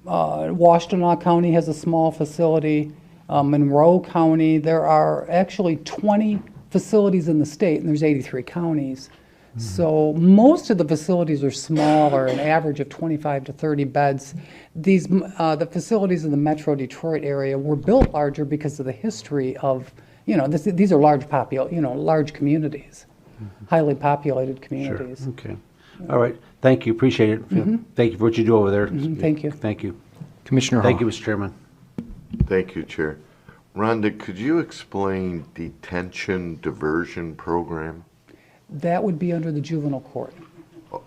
[SPEAKER 11] Washtenaw County has a small facility. Monroe County, there are actually 20 facilities in the state, and there's 83 counties. Mm-hmm. So most of the facilities are smaller, an average of 25 to 30 beds. The facilities in the Metro Detroit area were built larger because of the history of, these are large communities, highly populated communities.
[SPEAKER 17] Sure. Okay. All right. Thank you. Appreciate it. Mm-hmm. Thank you for what you do over there.
[SPEAKER 11] Mm-hmm. Thank you.
[SPEAKER 17] Thank you.
[SPEAKER 1] Commissioner Hall.
[SPEAKER 17] Thank you, Mr. Chairman.
[SPEAKER 4] Thank you, Chair. Rhonda, could you explain detention diversion program?
[SPEAKER 11] That would be under the juvenile court.
[SPEAKER 4] Oh,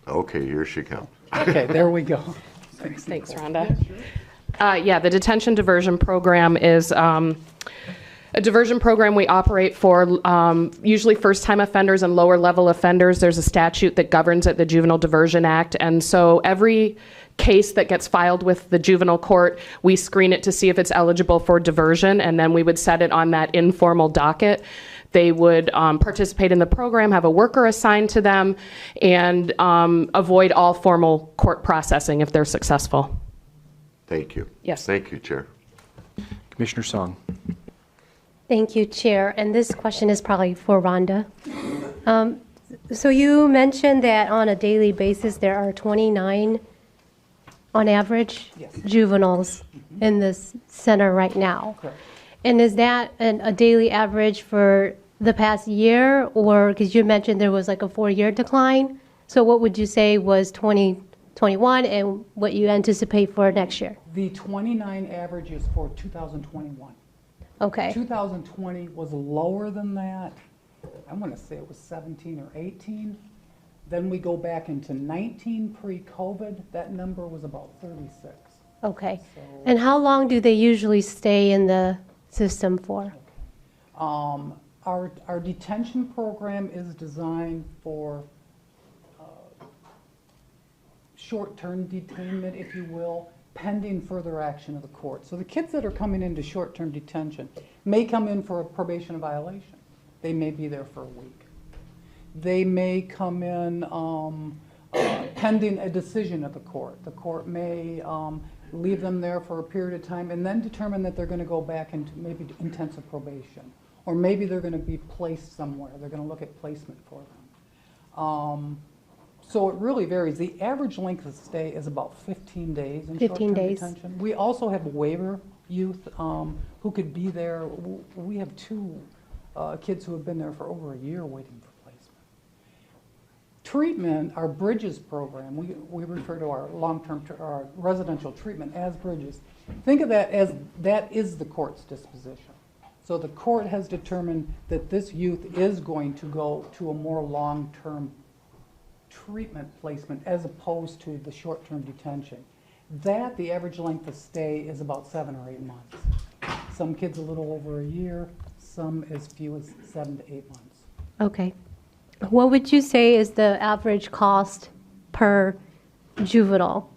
[SPEAKER 4] okay, here she comes.
[SPEAKER 11] Okay, there we go.
[SPEAKER 3] Thanks, Rhonda. The detention diversion program is a diversion program we operate for usually first-time offenders and lower-level offenders. There's a statute that governs it, the Juvenile Diversion Act, and so every case that gets filed with the juvenile court, we screen it to see if it's eligible for diversion, and then we would set it on that informal docket. They would participate in the program, have a worker assigned to them, and avoid all formal court processing if they're successful.
[SPEAKER 4] Thank you.
[SPEAKER 3] Yes.
[SPEAKER 4] Thank you, Chair.
[SPEAKER 1] Commissioner Song.
[SPEAKER 6] Thank you, Chair. And this question is probably for Rhonda. So you mentioned that on a daily basis there are 29, on average, juveniles in this center right now.
[SPEAKER 11] Correct.
[SPEAKER 6] And is that a daily average for the past year, or because you mentioned there was like a 4-year decline? So what would you say was 2021 and what you anticipate for next year?
[SPEAKER 11] The 29 average is for 2021.
[SPEAKER 6] Okay.
[SPEAKER 11] 2020 was lower than that. I want to say it was 17 or 18. Then we go back into 19 pre-COVID. That number was about 36.
[SPEAKER 6] Okay. And how long do they usually stay in the system for?
[SPEAKER 11] Our detention program is designed for short-term detainment, if you will, pending further action of the court. So the kids that are coming into short-term detention may come in for a probation violation. They may be there for a week. They may come in pending a decision of the court. The court may leave them there for a period of time and then determine that they're going to go back into maybe intensive probation. Or maybe they're going to be placed somewhere. They're going to look at placement for them. So it really varies. The average length of stay is about 15 days in
[SPEAKER 6] 15
[SPEAKER 11] short-term
[SPEAKER 6] days.
[SPEAKER 11] detention. We also have waiver youth who could be there. We have 2 kids who have been there for over a year waiting for placement. treatment, our Bridges program, we refer to our long-term, our residential treatment as Bridges. Think of that as, that is the court's disposition. So the court has determined that this youth is going to go to a more long-term treatment placement as opposed to the short-term detention. That, the average length of stay is about 7 or 8 months. Some kids a little over a year, some as few as 7 to 8 months.
[SPEAKER 6] Okay. What would you say is the average cost per juvenile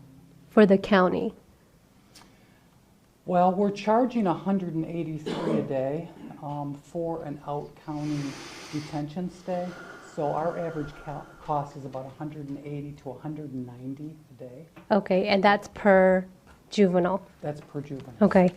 [SPEAKER 6] for the county?
[SPEAKER 11] Well, we're charging $183 a day for an out-county detention stay. So our average cost is about $180 to $190 a day.
[SPEAKER 6] Okay, and that's per juvenile?
[SPEAKER 11] That's per juvenile.
[SPEAKER 6] Okay.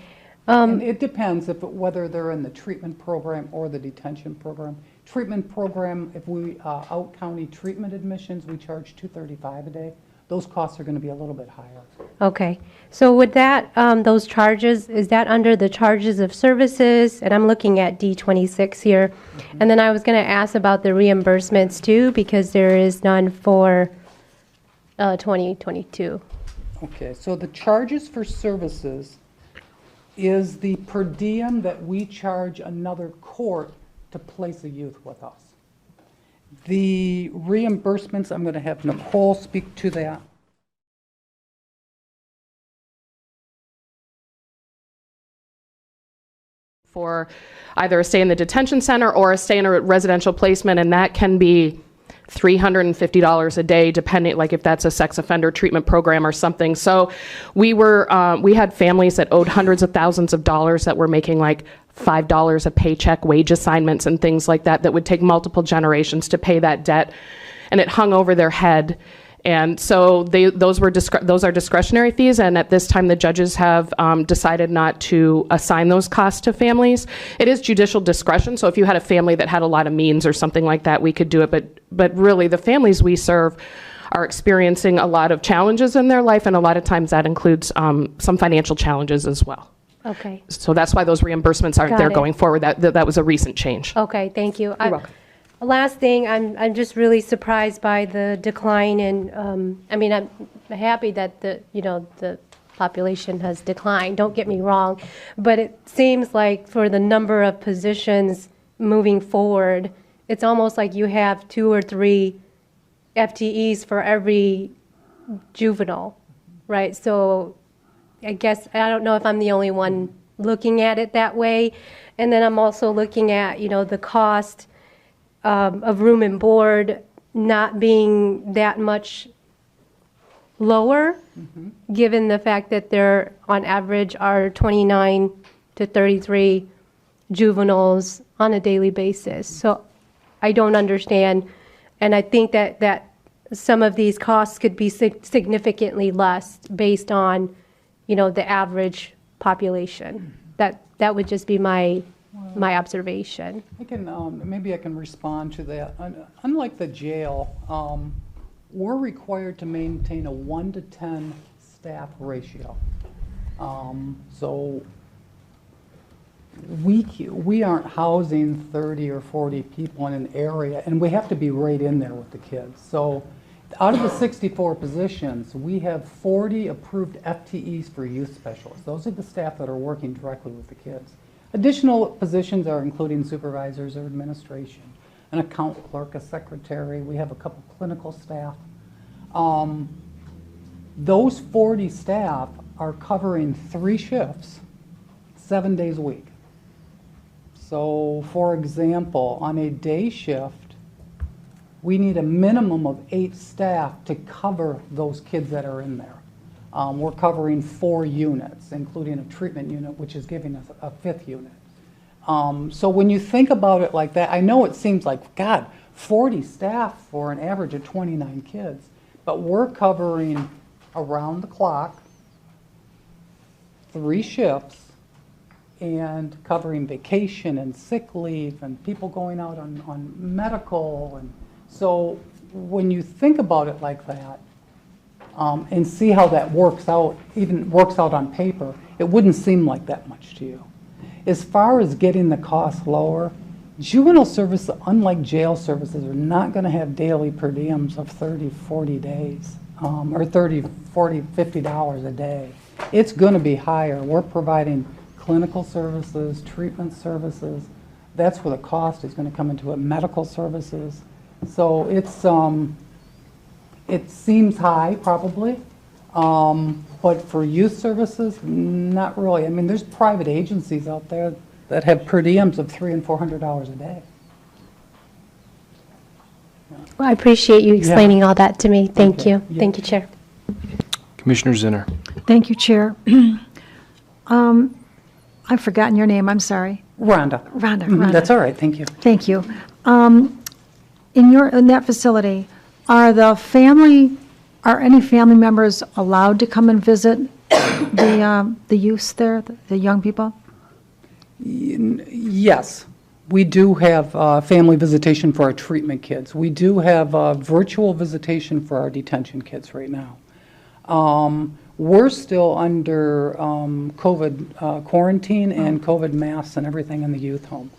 [SPEAKER 11] And it depends whether they're in the treatment program or the detention program. Treatment program, if we out-county treatment admissions, we charge $235 a day. Those costs are going to be a little bit higher.
[SPEAKER 6] Okay. So would that, those charges, is that under the charges of services? And I'm looking at D26 here. And then I was going to ask about the reimbursements too, because there is none for 2022.
[SPEAKER 11] Okay, so the charges for services is the per diem that we charge another court to place a youth with us. The reimbursements, I'm going to have Nicole speak to that.
[SPEAKER 3] For either a stay in the detention center or a stay in a residential placement, and that can be $350 a day, depending, like if that's a sex offender treatment program or something. So we had families that owed hundreds of thousands of dollars that were making like $5 a paycheck, wage assignments and things like that, that would take multiple generations to pay that debt, and it hung over their head. And so those are discretionary fees, and at this time the judges have decided not to assign those costs to families. It is judicial discretion, so if you had a family that had a lot of means or something like that, we could do it, but really the families we serve are experiencing a lot of challenges in their life, and a lot of times that includes some financial challenges as well.
[SPEAKER 6] Okay.
[SPEAKER 3] So that's why those reimbursements aren't
[SPEAKER 6] Got
[SPEAKER 3] there
[SPEAKER 6] it.
[SPEAKER 3] going forward. That was a recent change.
[SPEAKER 6] Okay, thank you.
[SPEAKER 3] You're welcome.
[SPEAKER 6] Last thing, I'm just really surprised by the decline in, I mean, I'm happy that the population has declined, don't get me wrong, but it seems like for the number of positions moving forward, it's almost like you have 2 or 3 FTEs for every juvenile, right? So I guess, I don't know if I'm the only one looking at it that way. And then I'm also looking at, the cost of room and board not being that much lower, given the fact that there, on average, are 29 to 33 juveniles on a daily basis. So I don't understand, and I think that some of these costs could be significantly less based on, the average population. That would just be my observation.
[SPEAKER 11] I can, maybe I can respond to that. Unlike the jail, we're required to maintain a 1 to 10 staff ratio. So we aren't housing 30 or 40 people in an area, and we have to be right in there with the kids. So out of the 64 positions, we have 40 approved FTEs for youth specialists. Those are the staff that are working directly with the kids. Additional positions are including supervisors or administration, an account clerk, a secretary. We have a couple clinical staff. Those 40 staff are covering 3 shifts, 7 days a week. So, for example, on a day shift, we need a minimum of 8 staff to cover those kids that are in there. We're covering 4 units, including a treatment unit, which is giving us a 5th unit. So when you think about it like that, I know it seems like, God, 40 staff for an average of 29 kids, but we're covering around the clock, 3 shifts, and covering vacation and sick leave and people going out on medical. And so when you think about it like that, and see how that works out, even works out on paper, it wouldn't seem like that much to you. As far as getting the cost lower, Juvenile service, unlike jail services, are not going to have daily per diems of 30, 40 days, or 30, 40, $50 a day. It's going to be higher. We're providing clinical services, treatment services. That's where the cost is going to come into it, medical services. So it seems high, probably, but for youth services, not really. I mean, there's private agencies out there that have per diems of $300 and $400 a day.
[SPEAKER 6] Well, I appreciate you explaining all that to me. Thank you. Thank you, Chair.
[SPEAKER 1] Commissioner Zinner.
[SPEAKER 14] Thank you, Chair. I've forgotten your name, I'm sorry.
[SPEAKER 11] Rhonda.
[SPEAKER 14] Rhonda.
[SPEAKER 11] That's all right, thank you.
[SPEAKER 14] Thank you. In that facility, are any family members allowed to come and visit the youths there, the young people?
[SPEAKER 11] Yes, we do have family visitation for our treatment kids. We do have virtual visitation for our detention kids right now. We're still under COVID quarantine and COVID masks and everything in the youth home.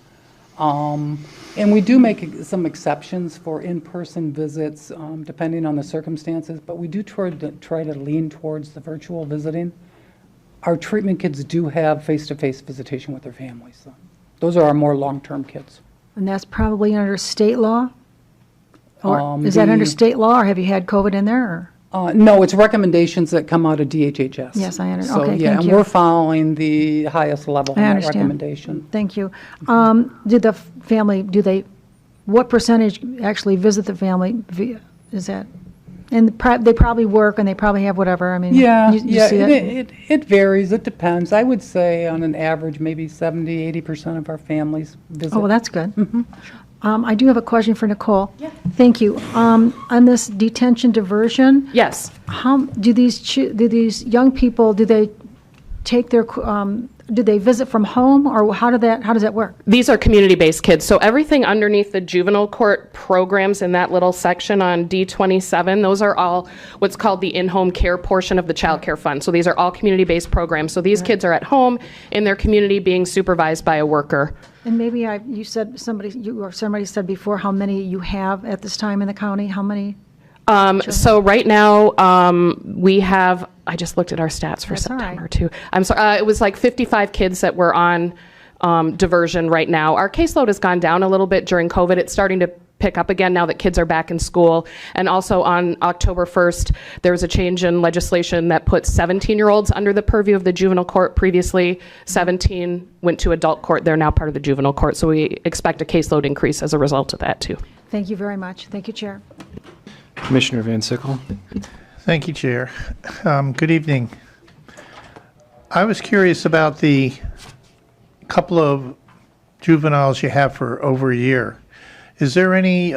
[SPEAKER 11] And we do make some exceptions for in-person visits depending on the circumstances, but we do try to lean towards the virtual visiting. Our treatment kids do have face-to-face visitation with their families. So those are our more long-term kids.
[SPEAKER 14] And that's probably under state law? Or is that under state law, or have you had COVID in there? Or?
[SPEAKER 11] No, it's recommendations that come out of DHHS.
[SPEAKER 14] Yes, I understand.
[SPEAKER 11] So,
[SPEAKER 14] Okay,
[SPEAKER 11] yeah,
[SPEAKER 14] thank
[SPEAKER 11] and
[SPEAKER 14] you.
[SPEAKER 11] we're following the highest level of
[SPEAKER 14] I
[SPEAKER 11] that
[SPEAKER 14] understand.
[SPEAKER 11] recommendation.
[SPEAKER 14] Thank you. Did the family, what percentage actually visit the family? Is that, and they probably work and they probably have whatever, I mean.
[SPEAKER 11] Yeah,
[SPEAKER 14] you see
[SPEAKER 11] it varies, it depends. I would say on an average, maybe 70, 80% of our families visit.
[SPEAKER 14] Oh, well, that's good. I do have a question for Nicole. Yeah. Thank you. On this detention diversion.
[SPEAKER 3] Yes.
[SPEAKER 14] How do these young people, do they take their, do they visit from home, or how does that work?
[SPEAKER 3] These are community-based kids, so everything underneath the juvenile court programs in that little section on D27, those are all what's called the in-home care portion of the child care fund. So these are all community-based programs. So these kids are at home in their community being supervised by a worker.
[SPEAKER 14] And maybe you said somebody said before how many you have at this time in the county, how many?
[SPEAKER 3] So right now, we have, I just looked at our stats for
[SPEAKER 14] That's all
[SPEAKER 3] September
[SPEAKER 14] right.
[SPEAKER 3] too. I'm sorry, it was like 55 kids that were on diversion right now. Our caseload has gone down a little bit during COVID. It's starting to pick up again now that kids are back in school. And also on October 1st, there was a change in legislation that put 17-year-olds under the purview of the juvenile court. Previously, 17 went to adult court. They're now part of the juvenile court. So we expect a caseload increase as a result of that too.
[SPEAKER 14] Thank you very much. Thank you, Chair.
[SPEAKER 1] Commissioner Van Sickle.
[SPEAKER 22] Thank you, Chair. Good evening. I was curious about the couple of juveniles you have for over a year. Is there any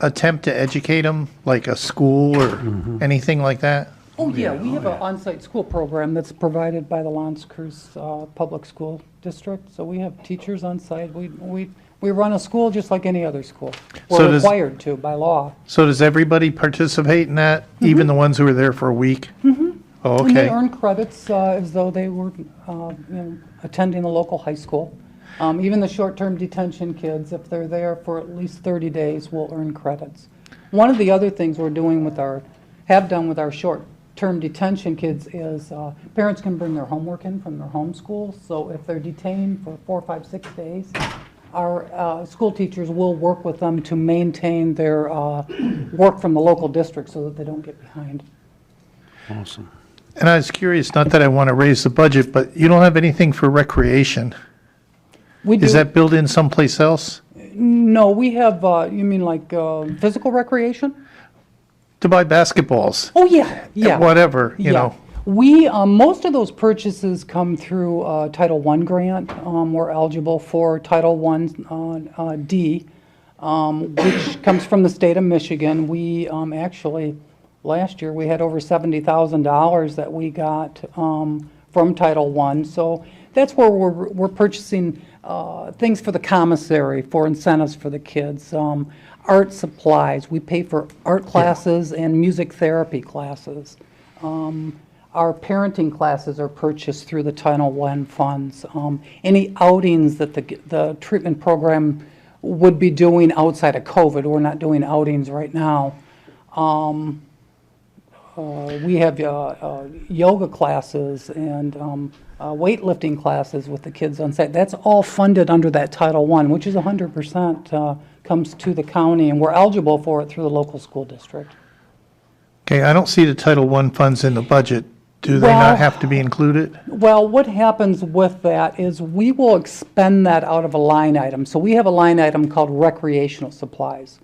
[SPEAKER 22] attempt to educate them, like a school or anything like that?
[SPEAKER 11] Oh, yeah, we have an on-site school program that's provided by the L'Anse Creuse Public School District. So we have teachers on site. We run a school just like any other school. We're required to by law.
[SPEAKER 22] So does everybody participate in that, even the ones who are there for a week? Oh,
[SPEAKER 11] And they
[SPEAKER 22] okay.
[SPEAKER 11] earn credits as though they were attending a local high school. Even the short-term detention kids, if they're there for at least 30 days, will earn credits. One of the other things we're doing have done with our short-term detention kids is parents can bring their homework in from their home schools. So if they're detained for 4, 5, 6 days, our school teachers will work with them to maintain their work from the local district so that they don't get behind.
[SPEAKER 17] Awesome.
[SPEAKER 22] And I was curious, not that I want to raise the budget, but you don't have anything for recreation.
[SPEAKER 11] We do.
[SPEAKER 22] Is that built in someplace else?
[SPEAKER 11] No, we have, you mean like physical recreation?
[SPEAKER 22] To buy basketballs?
[SPEAKER 11] Oh, yeah, yeah.
[SPEAKER 22] Whatever, you
[SPEAKER 11] Yeah.
[SPEAKER 22] know.
[SPEAKER 11] We, most of those purchases come through Title I grant. We're eligible for Title I D, which comes from the state of Michigan. We actually, last year, we had over $70,000 that we got from Title I. So that's where we're purchasing things for the commissary, for incentives for the kids. Art supplies. We pay for art classes and music therapy classes. our parenting classes are purchased through the Title I funds. Any outings that the treatment program would be doing outside of COVID, we're not doing outings right now. We have yoga classes and weightlifting classes with the kids on site. That's all funded under that Title I, which is 100% comes to the county, and we're eligible for it through the local school district.
[SPEAKER 22] Okay, I don't see the Title I funds in the budget. Do they not have to be included?
[SPEAKER 11] Well, what happens with that is we will expend that out of a line item. So we have a line item called recreational supplies.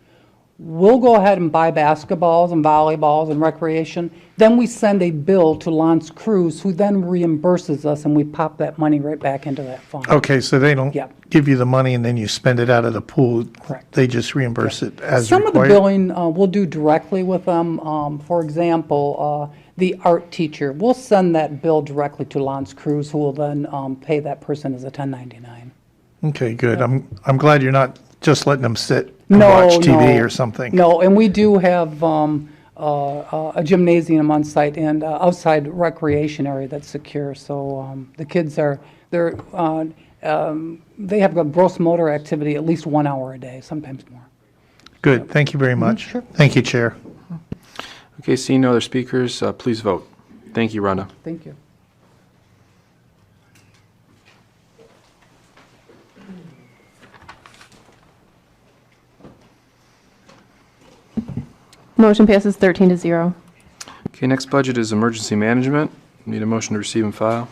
[SPEAKER 11] We'll go ahead and buy basketballs and volleyballs and recreation. Then we send a bill to Lance Cruz, who then reimburses us, and we pop that money right back into that fund.
[SPEAKER 22] Okay, so they don't give you the money and then you spend it out of the pool.
[SPEAKER 11] Correct.
[SPEAKER 22] They just reimburse it as
[SPEAKER 11] Some
[SPEAKER 22] required?
[SPEAKER 11] of the billing we'll do directly with them. For example, the art teacher, we'll send that bill directly to Lance Cruz, who will then pay that person as a 1099.
[SPEAKER 22] Okay, good. I'm glad you're not just letting them sit and watch TV or something.
[SPEAKER 11] No, and we do have a gymnasium on site and outside recreation area that's secure. So the kids they have a gross motor activity at least 1 hour a day, sometimes more.
[SPEAKER 22] Good, thank you very much.
[SPEAKER 11] Sure.
[SPEAKER 22] Thank you, Chair.
[SPEAKER 1] Okay, seeing no other speakers, please vote. Thank you, Rhonda.
[SPEAKER 11] Thank you.
[SPEAKER 3] Motion passes 13-0.
[SPEAKER 1] Okay, next budget is emergency management. Need a motion to receive and file.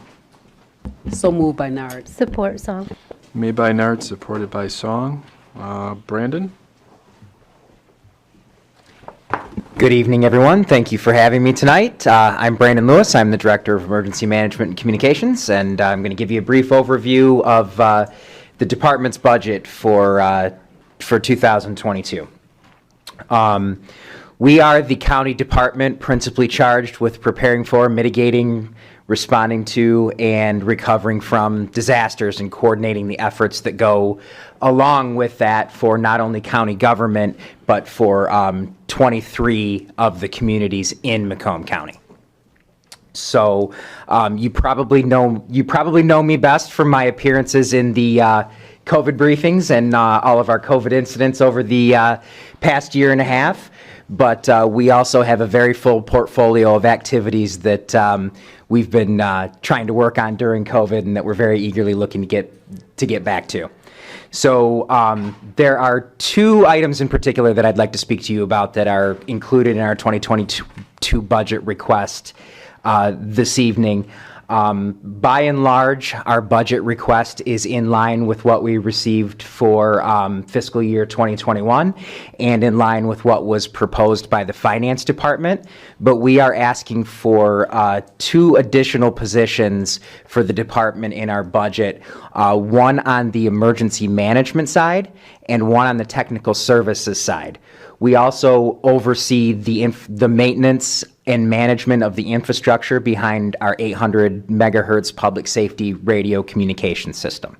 [SPEAKER 5] So moved by Nard.
[SPEAKER 6] Support, Song.
[SPEAKER 1] Made by Nard, supported by Song. Brandon?
[SPEAKER 19] Good evening, everyone. Thank you for having me tonight. I'm Brandon Lewis. I'm the Director of Emergency Management and Communications, and I'm going to give you a brief overview of the department's budget for 2022. We are the county department principally charged with preparing for, mitigating, responding to, and recovering from disasters and coordinating the efforts that go along with that for not only county government, but for 23 of the communities in Macomb County. So you probably know me best from my appearances in the COVID briefings and all of our COVID incidents over the past year and a half. But we also have a very full portfolio of activities that we've been trying to work on during COVID and that we're very eagerly looking to get back to. So there are two items in particular that I'd like to speak to you about that are included in our 2022 budget request this evening. By and large, our budget request is in line with what we received for fiscal year 2021 and in line with what was proposed by the Finance Department. But we are asking for two additional positions for the department in our budget, one on the emergency management side and one on the technical services side. We also oversee the maintenance and management of the infrastructure behind our 800 megahertz public safety radio communication system.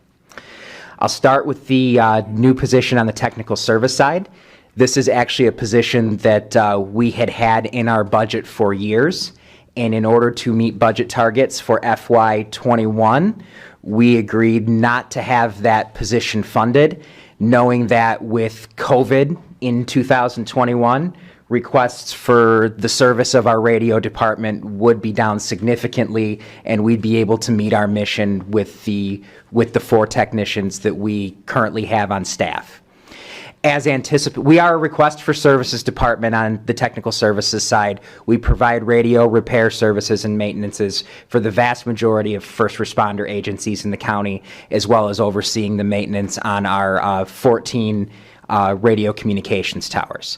[SPEAKER 19] I'll start with the new position on the technical service side. This is actually a position that we had in our budget for years, and in order to meet budget targets for FY21, we agreed not to have that position funded, knowing that with COVID in 2021, requests for the service of our radio department would be down significantly, and we'd be able to meet our mission with the 4 technicians that we currently have on staff. As anticipated, we are a request for services department on the technical services side. We provide radio repair services and maintenances for the vast majority of first responder agencies in the county, as well as overseeing the maintenance on our 14 radio communications towers.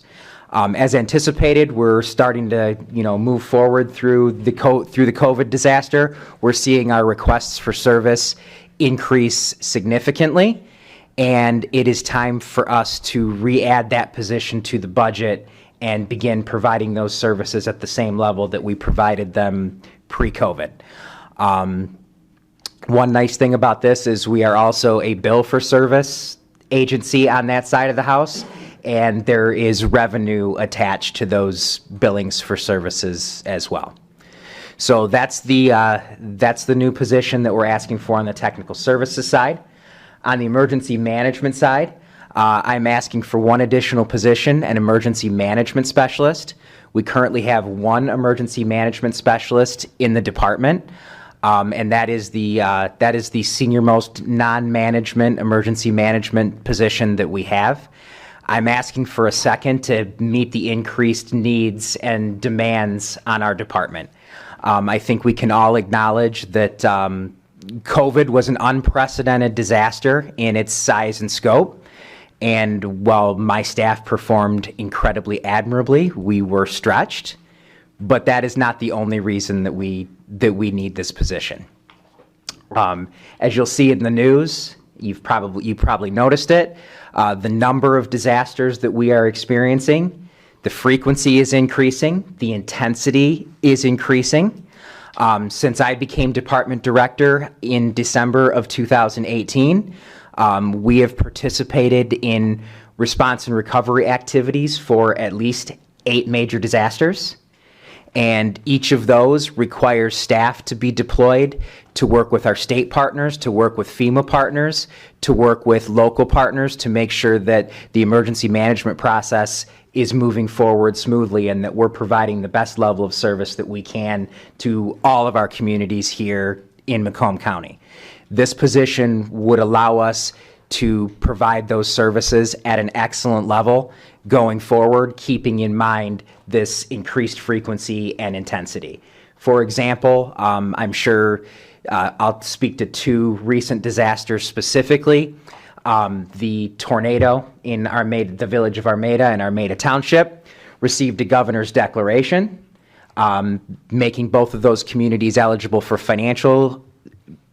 [SPEAKER 19] As anticipated, we're starting to, move forward through the COVID disaster. We're seeing our requests for service increase significantly, and it is time for us to re-add that position to the budget and begin providing those services at the same level that we provided them pre-COVID. One nice thing about this is we are also a bill for service agency on that side of the house, and there is revenue attached to those billings for services as well. So that's the new position that we're asking for on the technical services side. On the emergency management side, I'm asking for one additional position, an emergency management specialist. We currently have one emergency management specialist in the department, and that is the senior-most non-management emergency management position that we have. I'm asking for a second to meet the increased needs and demands on our department. I think we can all acknowledge that COVID was an unprecedented disaster in its size and scope. And while my staff performed incredibly admirably, we were stretched. But that is not the only reason that we need this position. As you'll see in the news, you probably noticed it. The number of disasters that we are experiencing, the frequency is increasing, the intensity is increasing. Since I became department director in December of 2018, we have participated in response and recovery activities for at least 8 major disasters. And each of those requires staff to be deployed to work with our state partners, to work with FEMA partners, to work with local partners to make sure that the emergency management process is moving forward smoothly and that we're providing the best level of service that we can to all of our communities here in Macomb County. This position would allow us to provide those services at an excellent level going forward, keeping in mind this increased frequency and intensity. For example, I'm sure I'll speak to 2 recent disasters specifically. The tornado in the village of Armada and Armada Township received a governor's declaration, making both of those communities eligible for financial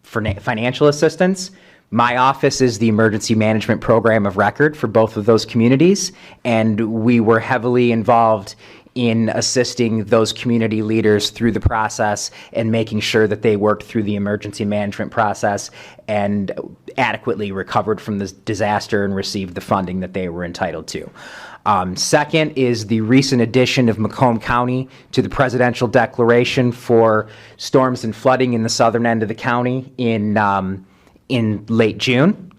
[SPEAKER 19] assistance. My office is the emergency management program of record for both of those communities, and we were heavily involved in assisting those community leaders through the process and making sure that they worked through the emergency management process and adequately recovered from this disaster and received the funding that they were entitled to. Second is the recent addition of Macomb County to the presidential declaration for storms and flooding in the southern end of the county in late June.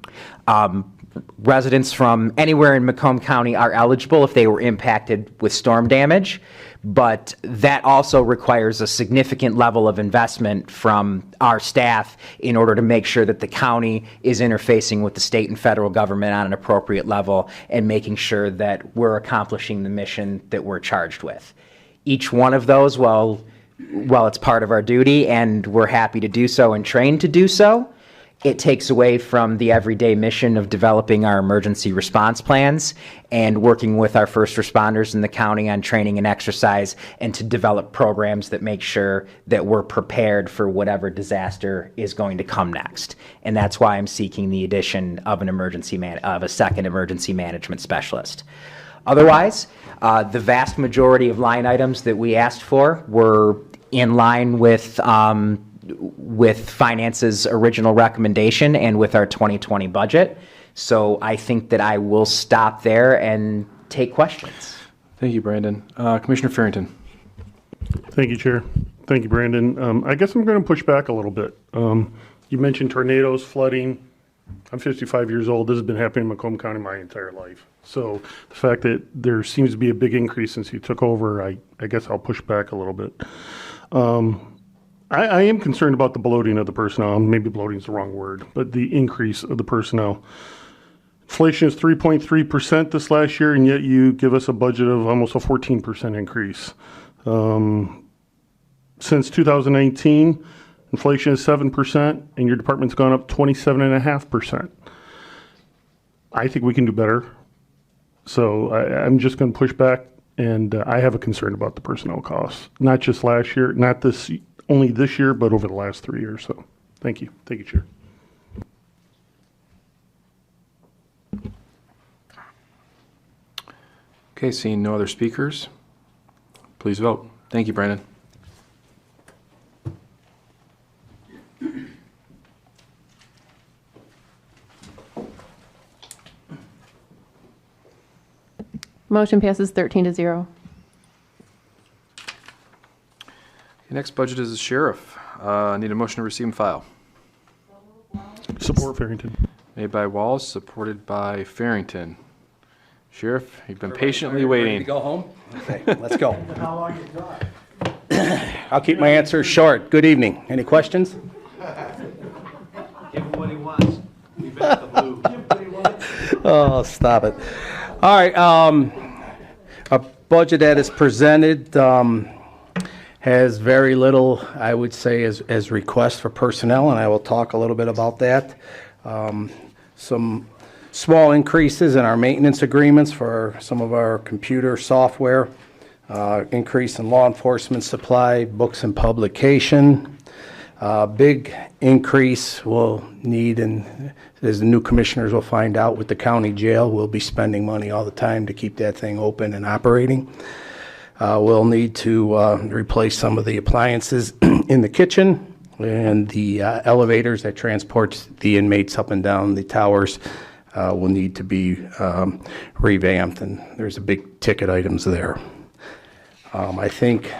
[SPEAKER 19] Residents from anywhere in Macomb County are eligible if they were impacted with storm damage, but that also requires a significant level of investment from our staff in order to make sure that the county is interfacing with the state and federal government on an appropriate level and making sure that we're accomplishing the mission that we're charged with. Each one of those, while it's part of our duty and we're happy to do so and trained to do so, it takes away from the everyday mission of developing our emergency response plans and working with our first responders in the county on training and exercise and to develop programs that make sure that we're prepared for whatever disaster is going to come next. And that's why I'm seeking the addition of a second emergency management specialist. Otherwise, the vast majority of line items that we asked for were in line with Finance's original recommendation and with our 2020 budget. So I think that I will stop there and take questions.
[SPEAKER 1] Thank you, Brandon. Commissioner Farrington.
[SPEAKER 10] Thank you, Chair. Thank you, Brandon. I guess I'm going to push back a little bit. You mentioned tornadoes, flooding. I'm 55 years old. This has been happening in Macomb County my entire life. So the fact that there seems to be a big increase since you took over, I guess I'll push back a little bit. I am concerned about the bloating of the personnel. Maybe bloating is the wrong word, but the increase of the personnel. Inflation is 3.3% this last year, and yet you give us a budget of almost a 14% increase. Since 2019, inflation is 7%, and your department's gone up 27.5%. I think we can do better. So I'm just going to push back, and I have a concern about the personnel costs. Not just last year, not only this year, but over the last 3 years. So thank you. Thank you, Chair.
[SPEAKER 1] Okay, seeing no other speakers, please vote. Thank you, Brandon.
[SPEAKER 12] Motion passes 13-0.
[SPEAKER 1] And next budget is the sheriff. Need a motion to receive and file.
[SPEAKER 10] Support Farrington.
[SPEAKER 1] Made by Walls, supported by Farrington. Sheriff, you've been patiently waiting.
[SPEAKER 12] Go home? Okay, let's go. I'll keep my answers short. Good evening. Any questions?
[SPEAKER 17] Give him what he wants. We back the blue.
[SPEAKER 12] Oh, stop it. All right, a budget that is presented has very little, I would say, as request for personnel, and I will talk a little bit about that. Some small increases in our maintenance agreements for some of our computer software, increase in law enforcement supply, books and publication. Big increase we'll need, and as the new commissioners will find out with the county jail, we'll be spending money all the time to keep that thing open and operating. We'll need to replace some of the appliances in the kitchen, and the elevators that transports the inmates up and down the towers will need to be revamped, and there's a big ticket items there. I think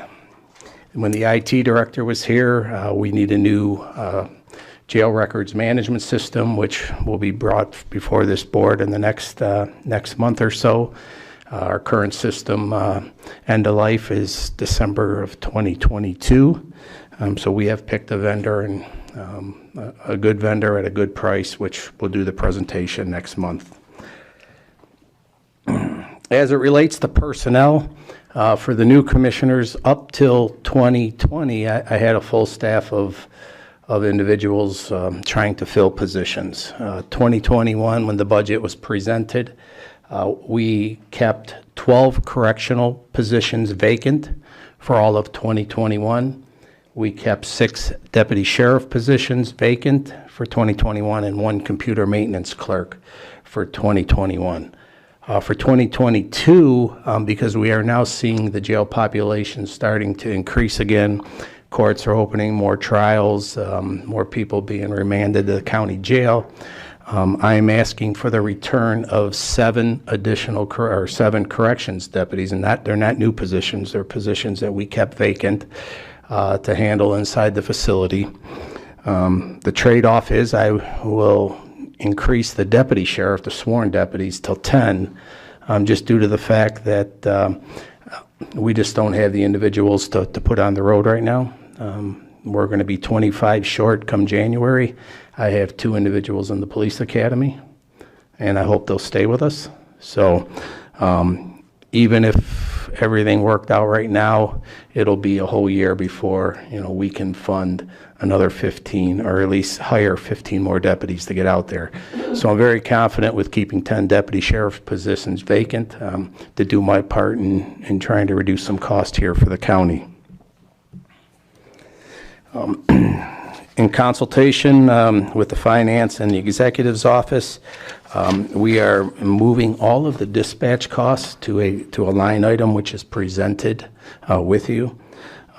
[SPEAKER 12] when the IT director was here, we need a new jail records management system, which will be brought before this board in the next month or so. Our current system end of life is December of 2022. So we have picked a vendor, and a good vendor at a good price, which will do the presentation next month. As it relates to personnel, for the new commissioners up till 2020, I had a full staff of individuals trying to fill positions. 2021, when the budget was presented, we kept 12 correctional positions vacant for all of 2021. We kept 6 deputy sheriff positions vacant for 2021 and 1 computer maintenance clerk for 2021. For 2022, because we are now seeing the jail population starting to increase again, courts are opening, more trials, more people being remanded to the county jail. I am asking for the return of 7 additional 7 corrections deputies, and they're not new positions. They're positions that we kept vacant to handle inside the facility. The trade-off is I will increase the deputy sheriff, the sworn deputies, till 10, just due to the fact that we just don't have the individuals to put on the road right now. We're going to be 25 short come January. I have 2 individuals in the police academy, and I hope they'll stay with us. So even if everything worked out right now, it'll be a whole year before we can fund another 15, or at least hire 15 more deputies to get out there. So I'm very confident with keeping 10 deputy sheriff positions vacant to do my part in trying to reduce some cost here for the county. In consultation with the finance and the executive's office, we are moving all of the dispatch costs to a line item which is presented with you.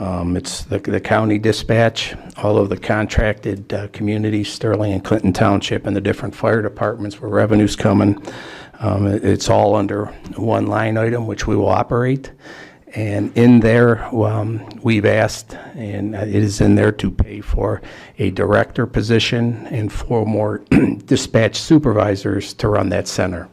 [SPEAKER 12] It's the county dispatch, all of the contracted communities, Sterling and Clinton Township, and the different fire departments where revenue's coming. It's all under one line item which we will operate. And in there, we've asked, and it is in there, to pay for a director position and 4 more dispatch supervisors to run that center.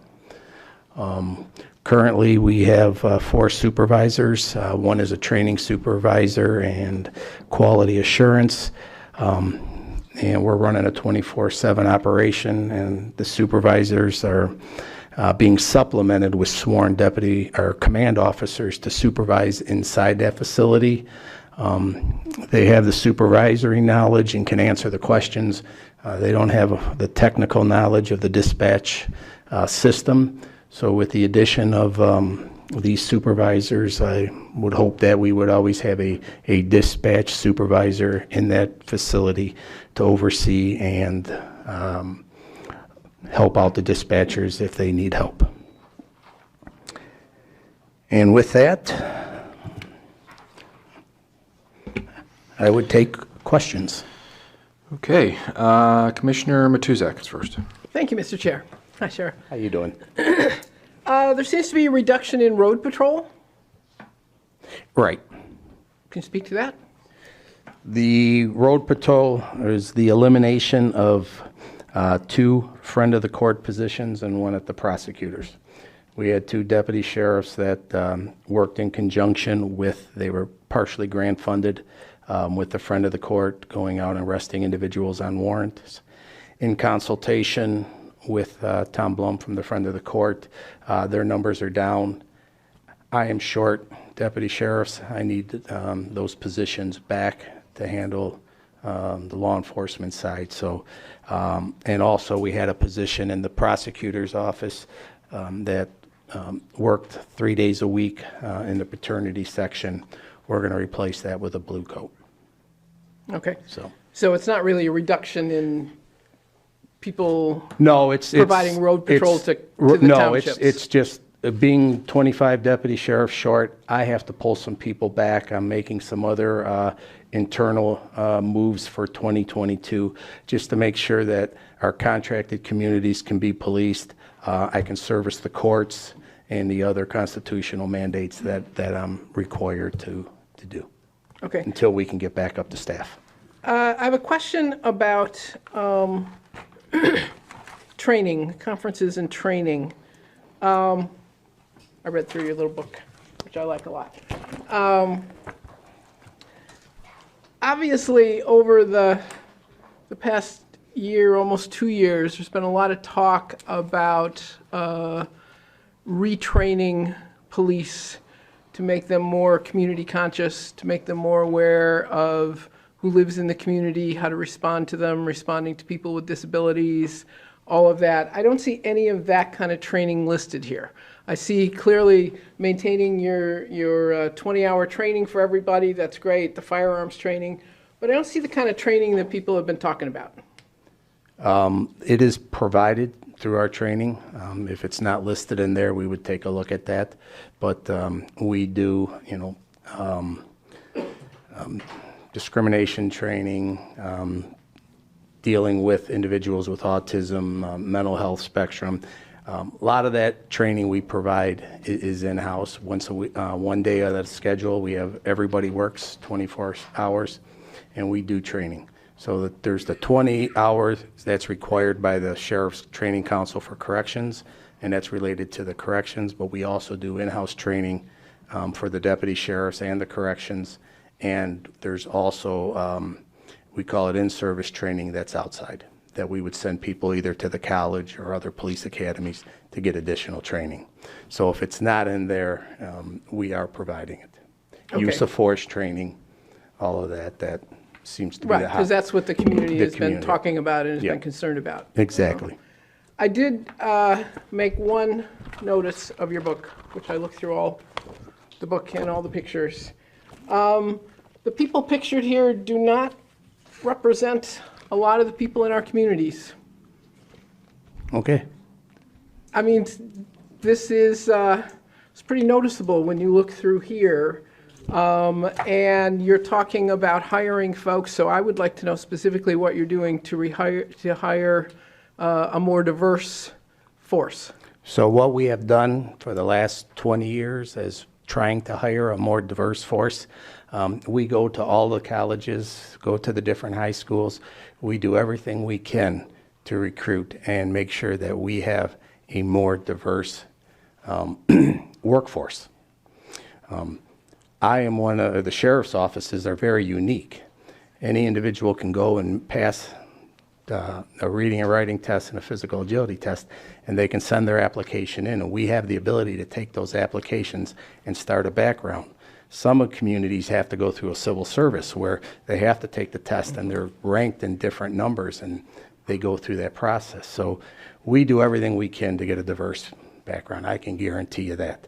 [SPEAKER 12] Currently, we have 4 supervisors. 1 is a training supervisor and quality assurance. And we're running a 24/7 operation, and the supervisors are being supplemented with sworn deputy or command officers to supervise inside that facility. They have the supervisory knowledge and can answer the questions. They don't have the technical knowledge of the dispatch system. So with the addition of these supervisors, I would hope that we would always have a dispatch supervisor in that facility to oversee and help out the dispatchers if they need help. And with that, I would take questions.
[SPEAKER 1] Okay, Commissioner Matuzak is first.
[SPEAKER 8] Thank you, Mr. Chair. Hi, Sheriff.
[SPEAKER 12] How you doing?
[SPEAKER 8] There seems to be a reduction in road patrol.
[SPEAKER 12] Right.
[SPEAKER 8] Can you speak to that?
[SPEAKER 12] The road patrol is the elimination of 2 friend of the court positions and 1 at the prosecutors. We had 2 deputy sheriffs that worked in conjunction with, they were partially grant funded with the friend of the court going out and arresting individuals on warrants. In consultation with Tom Blum from the friend of the court, their numbers are down. I am short deputy sheriffs. I need those positions back to handle the law enforcement side. So, and also we had a position in the prosecutor's office that worked 3 days a week in the paternity section. We're going to replace that with a blue coat.
[SPEAKER 8] Okay.
[SPEAKER 12] So
[SPEAKER 8] it's not really a reduction in people
[SPEAKER 12] no, it's
[SPEAKER 8] providing road patrol to the
[SPEAKER 12] no,
[SPEAKER 8] townships?
[SPEAKER 12] it's just being 25 deputy sheriffs short, I have to pull some people back. I'm making some other internal moves for 2022 just to make sure that our contracted communities can be policed. I can service the courts and the other constitutional mandates that I'm required to do.
[SPEAKER 8] Okay.
[SPEAKER 12] Until we can get back up to staff.
[SPEAKER 8] I have a question about training, conferences and training. I read through your little book, which I like a lot. Obviously, over the past year, almost 2 years, there's been a lot of talk about retraining police to make them more community conscious, to make them more aware of who lives in the community, how to respond to them, responding to people with disabilities, all of that. I don't see any of that kind of training listed here. I see clearly maintaining your 20-hour training for everybody. That's great, the firearms training. But I don't see the kind of training that people have been talking about.
[SPEAKER 12] It is provided through our training. If it's not listed in there, we would take a look at that. But we do, discrimination training, dealing with individuals with autism, mental health spectrum. A lot of that training we provide is in-house. Once a week, 1 day of the schedule, we have everybody works 24 hours, and we do training. So that there's the 20 hours that's required by the Sheriff's Training Council for Corrections, and that's related to the corrections, but we also do in-house training for the deputy sheriffs and the corrections, and there's also, we call it in-service training that's outside, that we would send people either to the college or other police academies to get additional training. So if it's not in there, we are providing it.
[SPEAKER 8] Okay.
[SPEAKER 12] Use of force training, all of that seems to be
[SPEAKER 8] Right,
[SPEAKER 12] the hot.
[SPEAKER 8] because that's what the community
[SPEAKER 12] the
[SPEAKER 8] has been
[SPEAKER 12] community.
[SPEAKER 8] talking about and has
[SPEAKER 12] Yeah.
[SPEAKER 8] been concerned about.
[SPEAKER 12] Exactly.
[SPEAKER 8] I did make one notice of your book, which I looked through all the book and all the pictures. The people pictured here do not represent a lot of the people in our communities.
[SPEAKER 12] Okay.
[SPEAKER 8] I mean, this is it's pretty noticeable when you look through here. And you're talking about hiring folks, so I would like to know specifically what you're doing to hire a more diverse force.
[SPEAKER 12] So what we have done for the last 20 years is trying to hire a more diverse force. We go to all the colleges, go to the different high schools. We do everything we can to recruit and make sure that we have a more diverse workforce. I am one of the sheriff's offices are very unique. Any individual can go and pass a reading and writing test and a physical agility test, and they can send their application in, and we have the ability to take those applications and start a background. Some communities have to go through a civil service where they have to take the test and they're ranked in different numbers and they go through that process. So we do everything we can to get a diverse background. I can guarantee you that.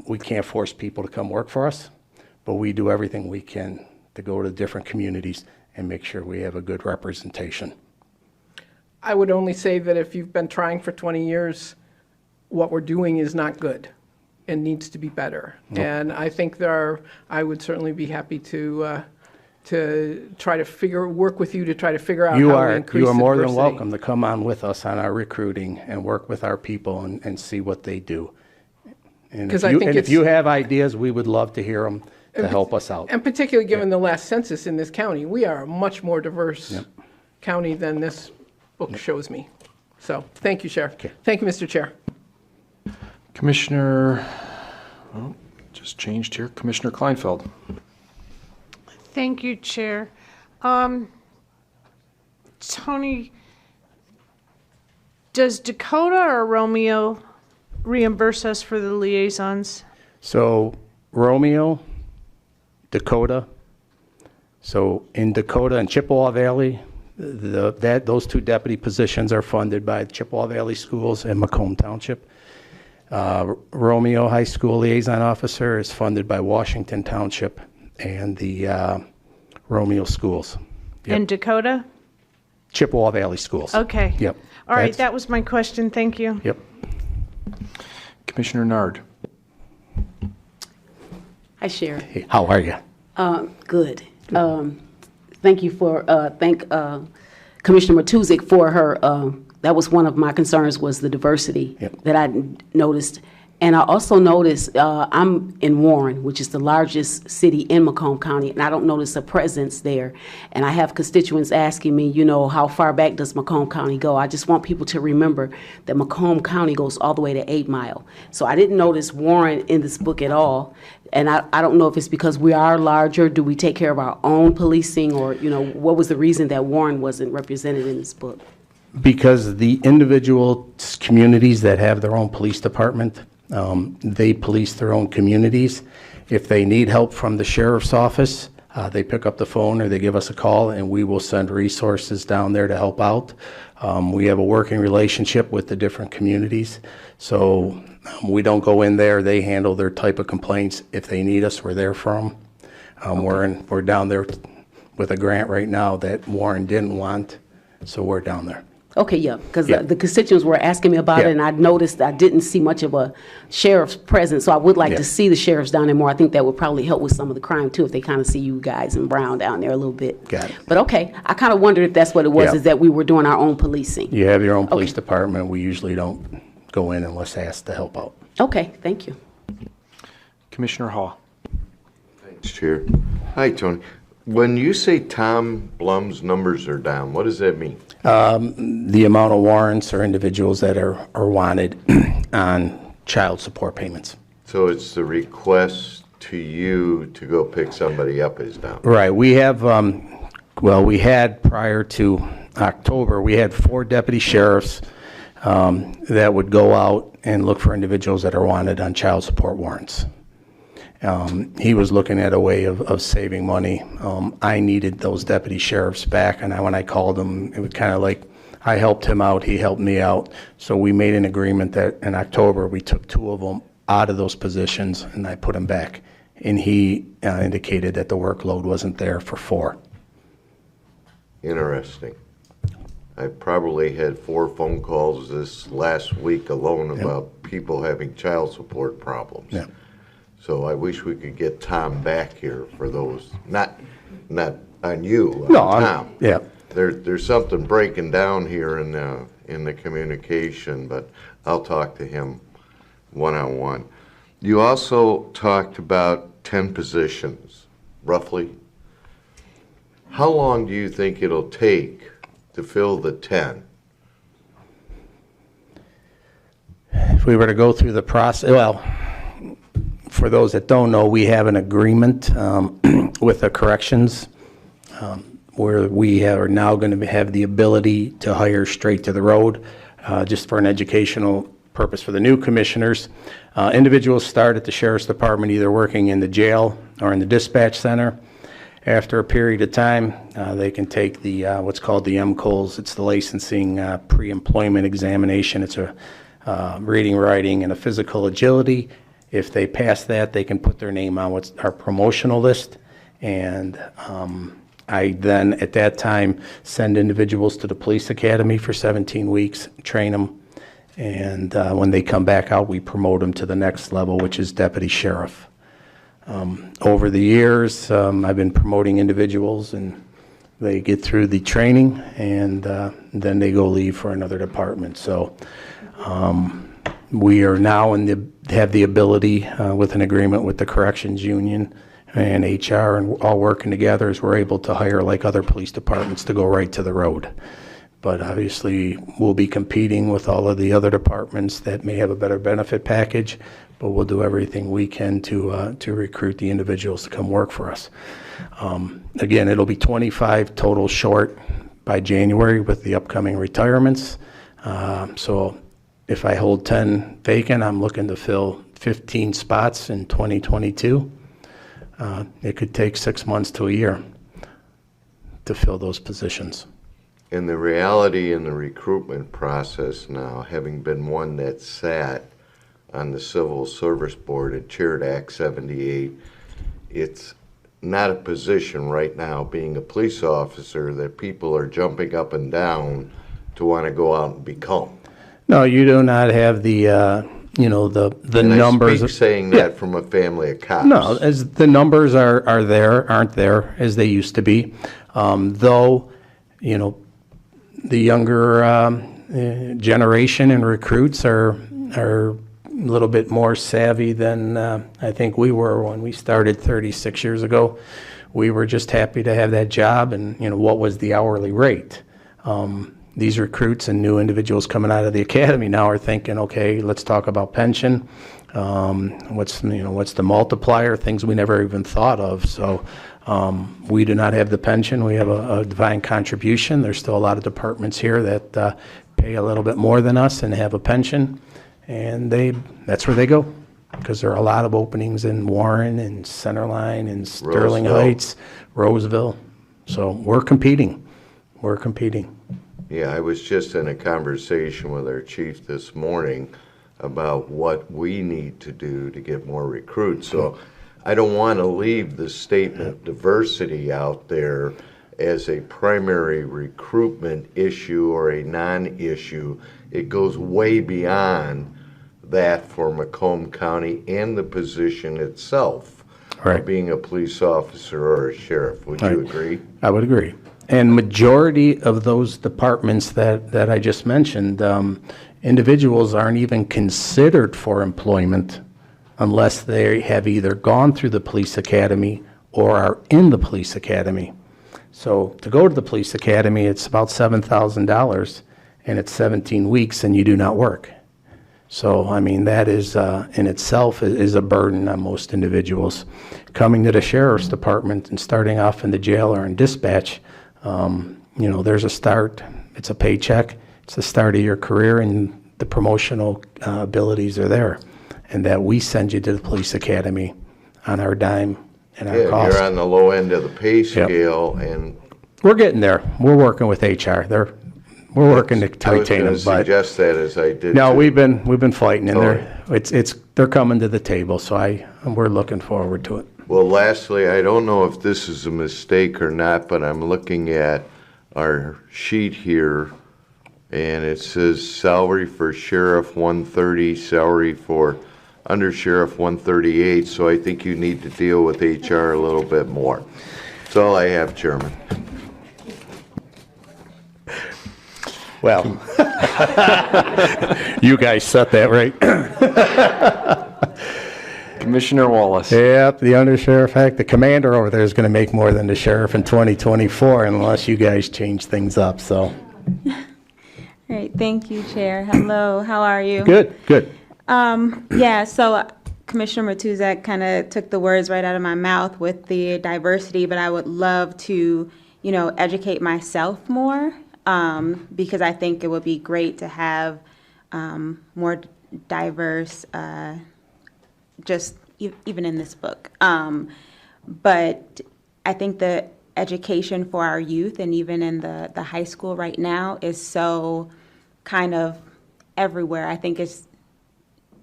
[SPEAKER 12] We can't force people to come work for us, but we do everything we can to go to different communities and make sure we have a good representation.
[SPEAKER 8] I would only say that if you've been trying for 20 years, what we're doing is not good and needs to be better.
[SPEAKER 12] Nope.
[SPEAKER 8] And I think I would certainly be happy to try to work with you to try to figure out how to increase
[SPEAKER 12] You are
[SPEAKER 8] the
[SPEAKER 12] more than
[SPEAKER 8] diversity.
[SPEAKER 12] welcome to come on with us on our recruiting and work with our people and see what they do. And
[SPEAKER 8] 'Cause
[SPEAKER 12] if
[SPEAKER 8] I
[SPEAKER 12] you,
[SPEAKER 8] think
[SPEAKER 12] and if
[SPEAKER 8] it's-
[SPEAKER 12] you have ideas, we would love to hear them to help us out.
[SPEAKER 8] And particularly given the last census in this county, we are a much more diverse county than this book shows me. So, thank you, Sheriff. Thank you, Mr. Chair.
[SPEAKER 1] Commissioner, oh, just changed here, Commissioner Kleinfeld.
[SPEAKER 9] Thank you, Chair. Tony, does Dakota or Romeo reimburse us for the liaisons?
[SPEAKER 12] So Romeo, Dakota. So in Dakota and Chippewa Valley, those two deputy positions are funded by Chippewa Valley Schools and Macomb Township. Romeo High School Liaison Officer is funded by Washington Township and the Romeo Schools.
[SPEAKER 9] And Dakota?
[SPEAKER 12] Chippewa Valley Schools.
[SPEAKER 9] Okay.
[SPEAKER 12] Yep.
[SPEAKER 9] All right, that was my question. Thank you.
[SPEAKER 12] Yep.
[SPEAKER 1] Commissioner Nard.
[SPEAKER 5] Hi, Sheriff.
[SPEAKER 12] Hey, how are you?
[SPEAKER 5] Good. Thank you for, Commissioner Matuzik for her, that was one of my concerns, was the diversity that I noticed. And I also noticed, I'm in Warren, which is the largest city in Macomb County, and I don't notice a presence there. And I have constituents asking me, you know, how far back does Macomb County go? I just want people to remember that Macomb County goes all the way to 8 Mile. So I didn't notice Warren in this book at all. And I don't know if it's because we are larger, do we take care of our own policing, or, you know, what was the reason that Warren wasn't represented in this book?
[SPEAKER 12] Because the individual communities that have their own police department, they police their own communities. If they need help from the sheriff's office, they pick up the phone or they give us a call, and we will send resources down there to help out. We have a working relationship with the different communities, so we don't go in there. They handle their type of complaints. If they need us, we're there for them. We're down there with a grant right now that Warren didn't want, so we're down there.
[SPEAKER 5] Okay, yeah, because the constituents were asking me about it, and I noticed I didn't see much of a sheriff's presence, so I would like to see the sheriffs down there more. I think that would probably help with some of the crime, too, if they kind of see you guys in Brown down there a little bit.
[SPEAKER 12] Got it.
[SPEAKER 5] But okay, I kind of wondered if that's what it was, is that we were doing our own policing.
[SPEAKER 12] You have your own police department. We usually don't go in unless asked to help out.
[SPEAKER 5] Okay, thank you.
[SPEAKER 1] Commissioner Hall.
[SPEAKER 4] Thanks, Chair. Hi, Tony. When you say Tom Blum's numbers are down, what does that mean?
[SPEAKER 12] The amount of warrants or individuals that are wanted on child support payments.
[SPEAKER 4] So it's the request to you to go pick somebody up is down.
[SPEAKER 12] Right. We have, we had prior to October, we had 4 deputy sheriffs that would go out and look for individuals that are wanted on child support warrants. He was looking at a way of saving money. I needed those deputy sheriffs back, and when I called him, it was kind of like I helped him out, he helped me out. So we made an agreement that in October we took 2 of them out of those positions and I put them back. And he indicated that the workload wasn't there for 4.
[SPEAKER 4] Interesting. I probably had 4 phone calls this last week alone about people having child support problems.
[SPEAKER 12] Yeah.
[SPEAKER 4] So I wish we could get Tom back here for those, not on you,
[SPEAKER 12] No,
[SPEAKER 4] on Tom.
[SPEAKER 12] Yeah.
[SPEAKER 4] There's something breaking down here in the communication, but I'll talk to him one-on-one. You also talked about 10 positions, roughly. How long do you think it'll take to fill the 10?
[SPEAKER 12] If we were to go through the process, well, for those that don't know, we have an agreement with the corrections where we are now going to have the ability to hire straight to the road, just for an educational purpose for the new commissioners. Individuals start at the Sheriff's Department either working in the jail or in the dispatch center. After a period of time, they can take the what's called the MCOLs. It's the licensing pre-employment examination. It's a reading, writing, and a physical agility. If they pass that, they can put their name on what's our promotional list. And I then, at that time, send individuals to the police academy for 17 weeks, train them. And when they come back out, we promote them to the next level, which is deputy sheriff. Over the years, I've been promoting individuals, and they get through the training, and then they go leave for another department. So we are now have the ability, with an agreement with the corrections union and HR and all working together as we're able to hire like other police departments to go right to the road. But obviously, we'll be competing with all of the other departments that may have a better benefit package, but we'll do everything we can to recruit the individuals to come work for us. Again, it'll be 25 total short by January with the upcoming retirements. So if I hold 10 vacant, I'm looking to fill 15 spots in 2022. It could take 6 months to a year to fill those positions.
[SPEAKER 4] And the reality in the recruitment process now, having been one that sat on the Civil Service Board and chaired Act 78, it's not a position right now, being a police officer, that people are jumping up and down to want to go out and become.
[SPEAKER 12] No, you do not have the, the
[SPEAKER 4] And
[SPEAKER 12] numbers.
[SPEAKER 4] I speak saying that from a family of cops.
[SPEAKER 12] No, as the numbers aren't there as they used to be. Though, the younger generation and recruits are a little bit more savvy than I think we were when we started 36 years ago. We were just happy to have that job, and what was the hourly rate. These recruits and new individuals coming out of the academy now are thinking, okay, let's talk about pension. What's the multiplier? Things we never even thought of. So we do not have the pension. We have a defined contribution. There's still a lot of departments here that pay a little bit more than us and have a pension, and that's where they go, because there are a lot of openings in Warren and Centerline and Sterling Heights, Roseville. So we're competing.
[SPEAKER 4] Yeah, I was just in a conversation with our chief this morning about what we need to do to get more recruits. So I don't want to leave the statement diversity out there as a primary recruitment issue or a non-issue. It goes way beyond that for Macomb County and the position itself of being a police officer or a sheriff. Would you agree?
[SPEAKER 12] I would agree. And majority of those departments that I just mentioned, individuals aren't even considered for employment unless they have either gone through the police academy or are in the police academy. So to go to the police academy, it's about $7,000, and it's 17 weeks, and you do not work. So, I mean, that is, in itself, is a burden on most individuals. Coming to the sheriff's department and starting off in the jail or in dispatch, there's a start. It's a paycheck. It's the start of your career, and the promotional abilities are there. And that we send you to the police academy on our dime and our cost.
[SPEAKER 4] You're on the low end of the pay scale, and
[SPEAKER 12] we're getting there. We're working with HR. We're working to retain them.
[SPEAKER 4] I was going to suggest that as I did.
[SPEAKER 12] No, we've been fighting, and they're coming to the table. So we're looking forward to it.
[SPEAKER 4] Well, lastly, I don't know if this is a mistake or not, but I'm looking at our sheet here, and it says salary for sheriff 130, salary for under sheriff 138. So I think you need to deal with HR a little bit more. That's all I have, Chairman.
[SPEAKER 12] Well, you guys set that right.
[SPEAKER 1] Commissioner Wallace.
[SPEAKER 12] Yep, the undersheriff, the commander over there is going to make more than the sheriff in 2024 unless you guys change things up, so.
[SPEAKER 18] All right, thank you, Chair. Hello, how are you?
[SPEAKER 12] Good.
[SPEAKER 18] So Commissioner Matuzak kind of took the words right out of my mouth with the diversity, but I would love to, educate myself more, because I think it would be great to have more diverse, just even in this book. But I think the education for our youth, and even in the high school right now, is so kind of everywhere. I think it's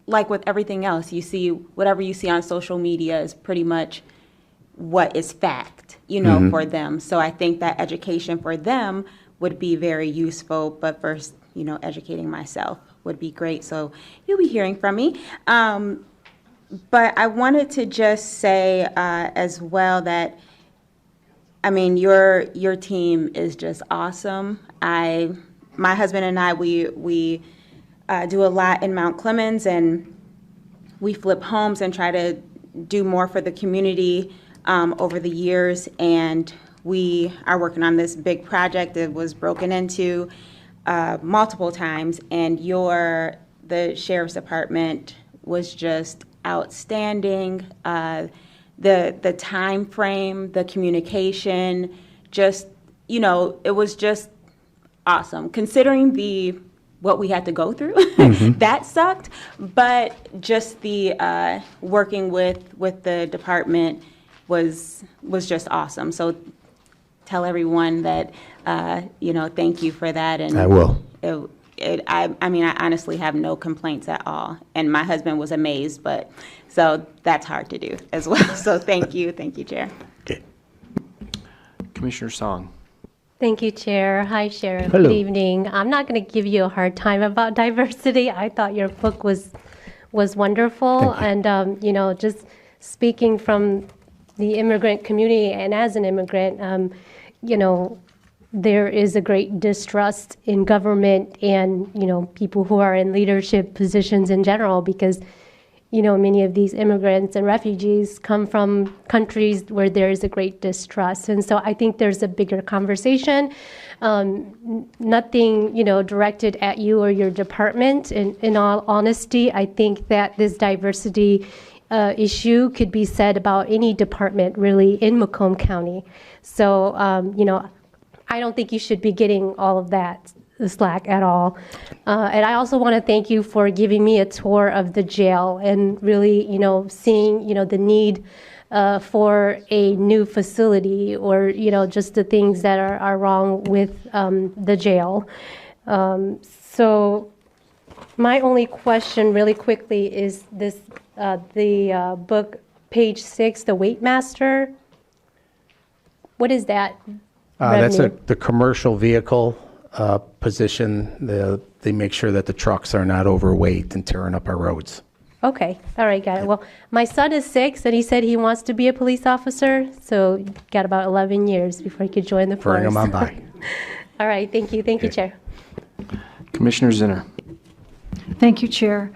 [SPEAKER 18] like with everything else. You see, whatever you see on social media is pretty much what is fact, for them. So I think that education for them would be very useful, but first, educating myself would be great. So you'll be hearing from me. But I wanted to just say as well that, your team is just awesome. My husband and I, we do a lot in Mount Clemens, and we flip homes and try to do more for the community. over the years, and we are working on this big project that was broken into multiple times, and the Sheriff's Department was just outstanding. The time frame, the communication, just, it was just awesome. Considering what we had to go through, that sucked, but just the working with the department was just awesome. So tell everyone that, thank you for that. And
[SPEAKER 12] I will.
[SPEAKER 18] I mean, I honestly have no complaints at all. And my husband was amazed, so that's hard to do as well. So thank you, Chair.
[SPEAKER 12] Okay.
[SPEAKER 1] Commissioner Song.
[SPEAKER 6] Thank you, Chair. Hi, Sheriff.
[SPEAKER 12] Hello.
[SPEAKER 6] Good evening. I'm not going to give you a hard time about diversity. I thought your book was wonderful. And, just speaking from the immigrant community and as an immigrant, there is a great distrust in government and, people who are in leadership positions in general because, many of these immigrants and refugees come from countries where there is a great distrust. And so I think there's a bigger conversation, nothing, directed at you or your department. In all honesty, I think that this diversity issue could be said about any department really in Macomb County. So, I don't think you should be getting all of that slack at all. And I also want to thank you for giving me a tour of the jail and really, seeing, the need for a new facility or, just the things that are wrong with the jail. So my only question really quickly is this, the book, page 6, the Weight Master. What is that?
[SPEAKER 12] That's
[SPEAKER 6] revenue?
[SPEAKER 12] the commercial vehicle position. They make sure that the trucks are not overweight and tearing up our roads.
[SPEAKER 6] Okay, all right, got it. Well, my son is 6, and he said he wants to be a police officer, so got about 11 years before he could join the force.
[SPEAKER 12] Bring them on by.
[SPEAKER 6] All right, thank you, Chair.
[SPEAKER 1] Commissioner Zinner.
[SPEAKER 14] Thank you, Chair.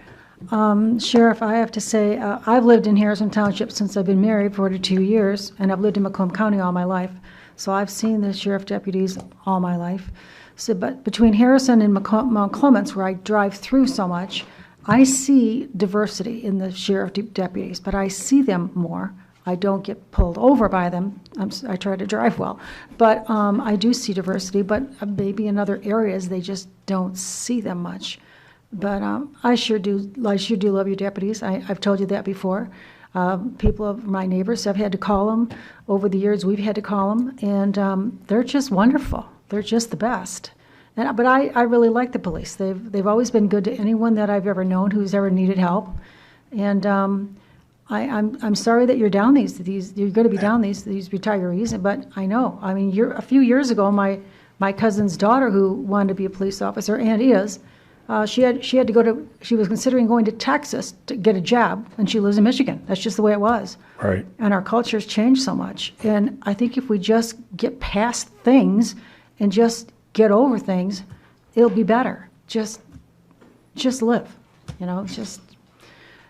[SPEAKER 14] Sheriff, I have to say, I've lived in Harrison Township since I've been married, 42 years, and I've lived in Macomb County all my life. So I've seen the sheriff deputies all my life. So, but between Harrison and Mount Clements, where I drive through so much, I see diversity in the sheriff deputies, but I see them more. I don't get pulled over by them. I try to drive well. But I do see diversity, but maybe in other areas they just don't see them much. But I sure do love your deputies. I've told you that before. People of my neighbors have had to call them. Over the years, we've had to call them, and they're just wonderful. They're just the best. But I really like the police. They've always been good to anyone that I've ever known who's ever needed help. And I'm sorry that you're down these you're going to be down these retirees. But I know. I mean, a few years ago, my cousin's daughter, who wanted to be a police officer and is. She was considering going to Texas to get a job, and she lives in Michigan. That's just the way it was.
[SPEAKER 12] Right.
[SPEAKER 14] And our culture's changed so much. And I think if we just get past things and just get over things, it'll be better. Just live,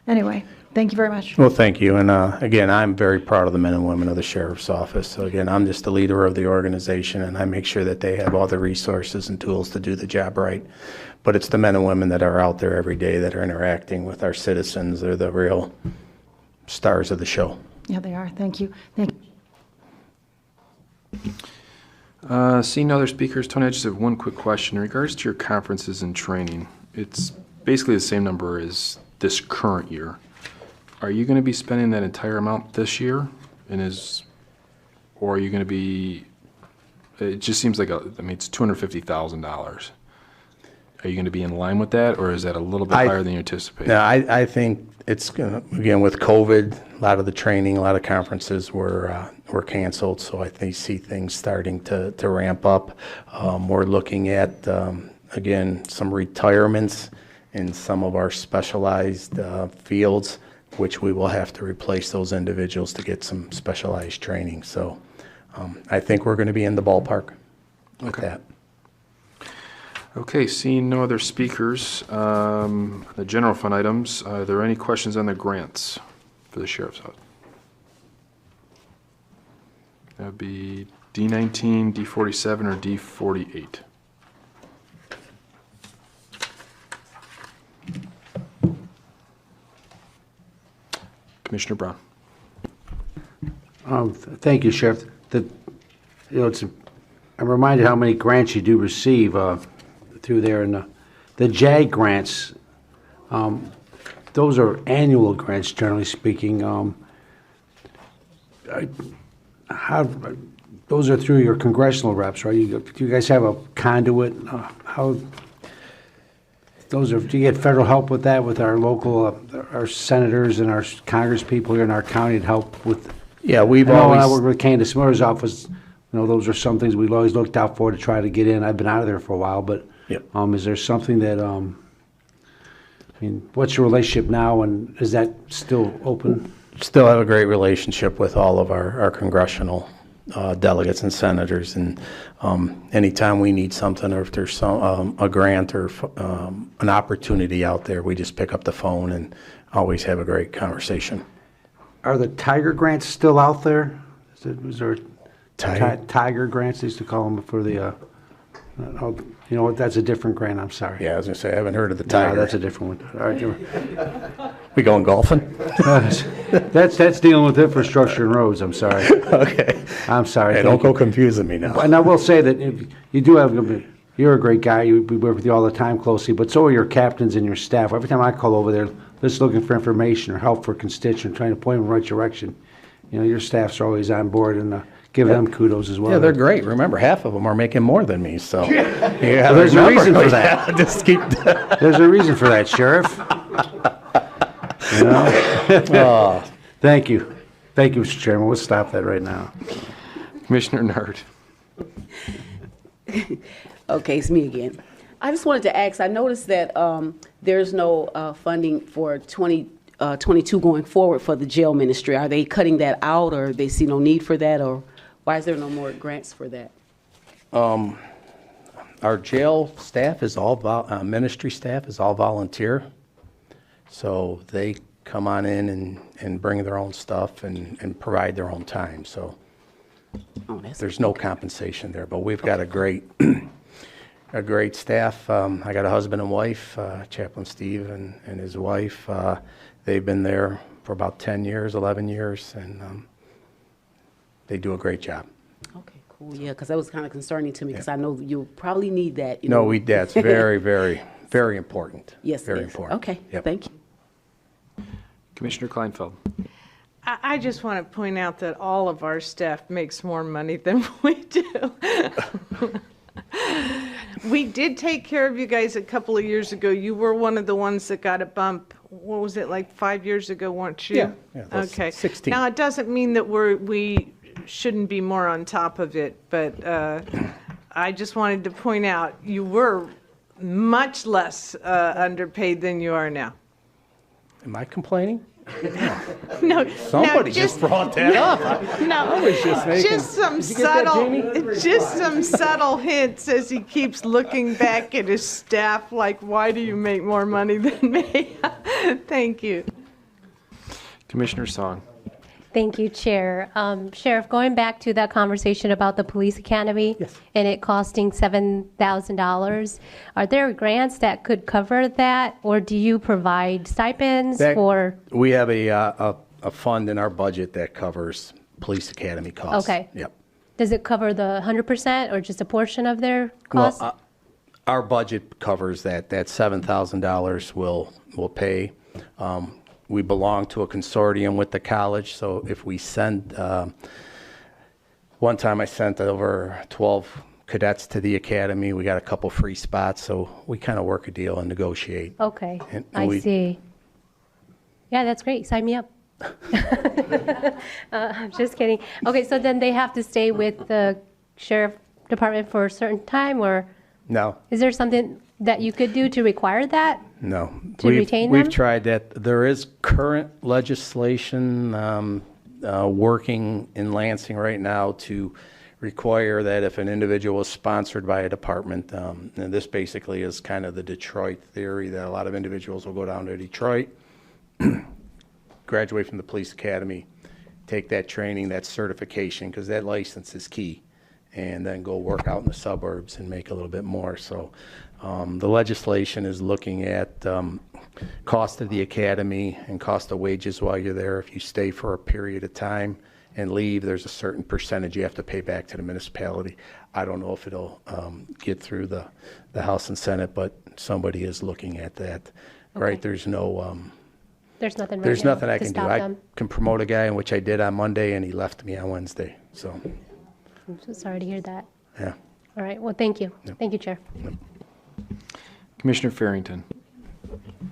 [SPEAKER 14] anyway, thank you very much.
[SPEAKER 12] Well, thank you. And again, I'm very proud of the men and women of the Sheriff's Office. So again, I'm just the leader of the organization, and I make sure that they have all the resources and tools to do the job right. But it's the men and women that are out there every day that are interacting with our citizens. They're the real stars of the show.
[SPEAKER 14] Yeah, they are. Thank you. Thank
[SPEAKER 1] you. Seeing no other speakers, Tony, I just have one quick question. In regards to your conferences and training, it's basically the same number as this current year. Are you going to be spending that entire amount this year? Or are you going to be, it just seems like, it's $250,000. Are you going to be in line with that, or is that a little bit higher than you anticipate?
[SPEAKER 12] No, I think it's going to, again, with COVID, a lot of the training, a lot of conferences were canceled, so I see things starting to ramp up. We're looking at, again, some retirements in some of our specialized fields, which we will have to replace those individuals to get some specialized training. So I think we're going to be in the ballpark with that.
[SPEAKER 1] Okay, seeing no other speakers, the general fund items, are there any questions on the grants for the Sheriff's Office? That would be D19, D47, or D48. Commissioner Brown.
[SPEAKER 17] Thank you, Sheriff. I'm reminded how many grants you do receive through there, and the JAG grants, those are annual grants, generally speaking. Those are through your congressional reps, right? Do you guys have a conduit? Do you get federal help with that, with our local, our senators and our Congress people here in our county to help with?
[SPEAKER 12] Yeah, we've
[SPEAKER 17] I know when I
[SPEAKER 12] always,
[SPEAKER 17] worked with Candace Miller's office, those are some things we've always looked out for to try to get in. I've been out of there for a while, but
[SPEAKER 12] Yep.
[SPEAKER 17] Is there something that, what's your relationship now, and is that still open?
[SPEAKER 12] still have a great relationship with all of our congressional delegates and senators, and anytime we need something, or if there's a grant or an opportunity out there, we just pick up the phone and always have a great conversation.
[SPEAKER 17] Are the Tiger grants still out there? Was there
[SPEAKER 12] Tiger?
[SPEAKER 17] Tiger grants, they used to call them for the, you know what, that's a different grant, I'm sorry.
[SPEAKER 12] Yeah, I was going to say, I haven't heard of the
[SPEAKER 17] No,
[SPEAKER 12] Tiger.
[SPEAKER 17] that's a different one. All right,
[SPEAKER 12] We going golfing?
[SPEAKER 17] that's dealing with infrastructure and roads, I'm sorry.
[SPEAKER 12] Okay.
[SPEAKER 17] I'm sorry.
[SPEAKER 12] Hey,
[SPEAKER 17] thank
[SPEAKER 12] don't
[SPEAKER 17] you.
[SPEAKER 12] go confusing me now.
[SPEAKER 17] And I will say that if you do have, you're a great guy, we work with you all the time closely, but so are your captains and your staff. Every time I call over there, just looking for information or help for a constituent, trying to point them in the right direction, your staffs are always on board, and give them kudos as well.
[SPEAKER 12] Yeah, they're great. Remember, half of them are making more than me, so.
[SPEAKER 17] Well, there's a reason for that.
[SPEAKER 12] Yeah, just keep.
[SPEAKER 17] There's a reason for that, Sheriff. Thank you. Thank you, Mr. Chairman. We'll stop that right now.
[SPEAKER 1] Commissioner Nerd.
[SPEAKER 5] Okay, it's me again. I just wanted to ask, I noticed that there's no funding for 2022 going forward for the jail ministry. Are they cutting that out, or they see no need for that, or why is there no more grants for that?
[SPEAKER 12] Our jail staff is all, ministry staff is all volunteer. So they come on in and bring their own stuff and provide their own time. So there's no compensation there, but we've got a great staff. I got a husband and wife, Chaplain Steve and his wife. They've been there for about 10 years, 11 years, and they do a great job.
[SPEAKER 5] Okay, cool, yeah, because that was kind of concerning to me, because I know you'll probably need that.
[SPEAKER 12] No, that's very, very, very important.
[SPEAKER 5] Yes,
[SPEAKER 12] very
[SPEAKER 5] it is.
[SPEAKER 12] important.
[SPEAKER 5] Okay,
[SPEAKER 12] Yep.
[SPEAKER 5] thank you.
[SPEAKER 1] Commissioner Kleinfeld.
[SPEAKER 9] I just want to point out that all of our staff makes more money than we do. We did take care of you guys a couple of years ago. You were one of the ones that got a bump. What was it, like 5 years ago, weren't you?
[SPEAKER 12] Yeah, that's
[SPEAKER 9] Okay.
[SPEAKER 12] 16.
[SPEAKER 9] Now, it doesn't mean that we shouldn't be more on top of it, but I just wanted to point out you were much less underpaid than you are now.
[SPEAKER 12] Am I complaining?
[SPEAKER 9] No,
[SPEAKER 12] Somebody just brought that up.
[SPEAKER 9] No,
[SPEAKER 12] was just making-
[SPEAKER 9] some
[SPEAKER 12] Did you get that, Jamie?
[SPEAKER 9] just some subtle hints as he keeps looking back at his staff like, why do you make more money than me? Thank you.
[SPEAKER 1] Commissioner Song.
[SPEAKER 6] Thank you, Chair. Sheriff, going back to that conversation about the police academy and it costing $7,000, are there grants that could cover that, or do you provide stipends for?
[SPEAKER 12] We have a fund in our budget that covers police academy costs.
[SPEAKER 6] Okay.
[SPEAKER 12] Yep.
[SPEAKER 6] Does it cover the 100% or just a portion of their costs?
[SPEAKER 12] Well, our budget covers that. That $7,000 will pay. We belong to a consortium with the college, so if we send, one time I sent over 12 cadets to the academy. We got a couple free spots, so we kind of work a deal and negotiate.
[SPEAKER 6] Okay,
[SPEAKER 12] And
[SPEAKER 6] I
[SPEAKER 12] we-
[SPEAKER 6] see. Yeah, that's great. Sign me up. I'm just kidding. Okay, so then they have to stay with the sheriff department for a certain time, or
[SPEAKER 12] No.
[SPEAKER 6] is there something that you could do to require that?
[SPEAKER 12] No.
[SPEAKER 6] To retain them?
[SPEAKER 12] We've tried that. There is current legislation working in Lansing right now to require that if an individual is sponsored by a department, and this basically is kind of the Detroit theory, that a lot of individuals will go down to Detroit, graduate from the police academy, take that training, that certification, because that license is key, and then go work out in the suburbs and make a little bit more. So the legislation is looking at cost of the academy and cost of wages while you're there. If you stay for a period of time and leave, there's a certain percentage you have to pay back to the municipality. I don't know if it'll get through the House and Senate, but somebody is looking at that. Right? There's no...
[SPEAKER 6] There's nothing right
[SPEAKER 12] There's
[SPEAKER 6] now
[SPEAKER 12] nothing I
[SPEAKER 6] to
[SPEAKER 12] can do.
[SPEAKER 6] stop
[SPEAKER 12] I
[SPEAKER 6] them.
[SPEAKER 12] can promote a guy, in which I did on Monday, and he left me on Wednesday. So,
[SPEAKER 6] I'm so sorry to hear that.
[SPEAKER 12] yeah.
[SPEAKER 6] All right, well, thank you. Thank you, Chair.
[SPEAKER 1] Commissioner Farrington.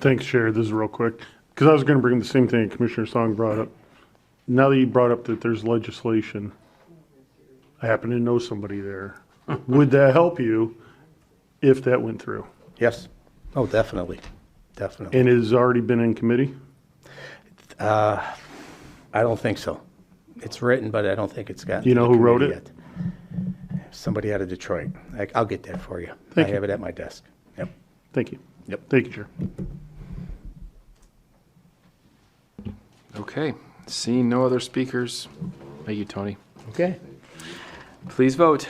[SPEAKER 10] Thanks, Chair. This is real quick, because I was going to bring the same thing Commissioner Song brought up. Now that you brought up that there's legislation, I happen to know somebody there. Would that help you if that went through?
[SPEAKER 12] Yes. Oh, definitely. Definitely.
[SPEAKER 10] And it has already been in committee?
[SPEAKER 12] I don't think so. It's written, but I don't think it's gotten.
[SPEAKER 10] Do you know
[SPEAKER 12] to the
[SPEAKER 10] who wrote
[SPEAKER 12] committee
[SPEAKER 10] it?
[SPEAKER 12] yet. Somebody out of Detroit. I'll get that for you.
[SPEAKER 10] Thank
[SPEAKER 12] I
[SPEAKER 10] you.
[SPEAKER 12] have it at my desk. Yep.
[SPEAKER 10] Thank you.
[SPEAKER 12] Yep.
[SPEAKER 10] Thank you, Chair.
[SPEAKER 1] Okay, seeing no other speakers, thank you, Tony.
[SPEAKER 12] Okay.
[SPEAKER 1] Please vote.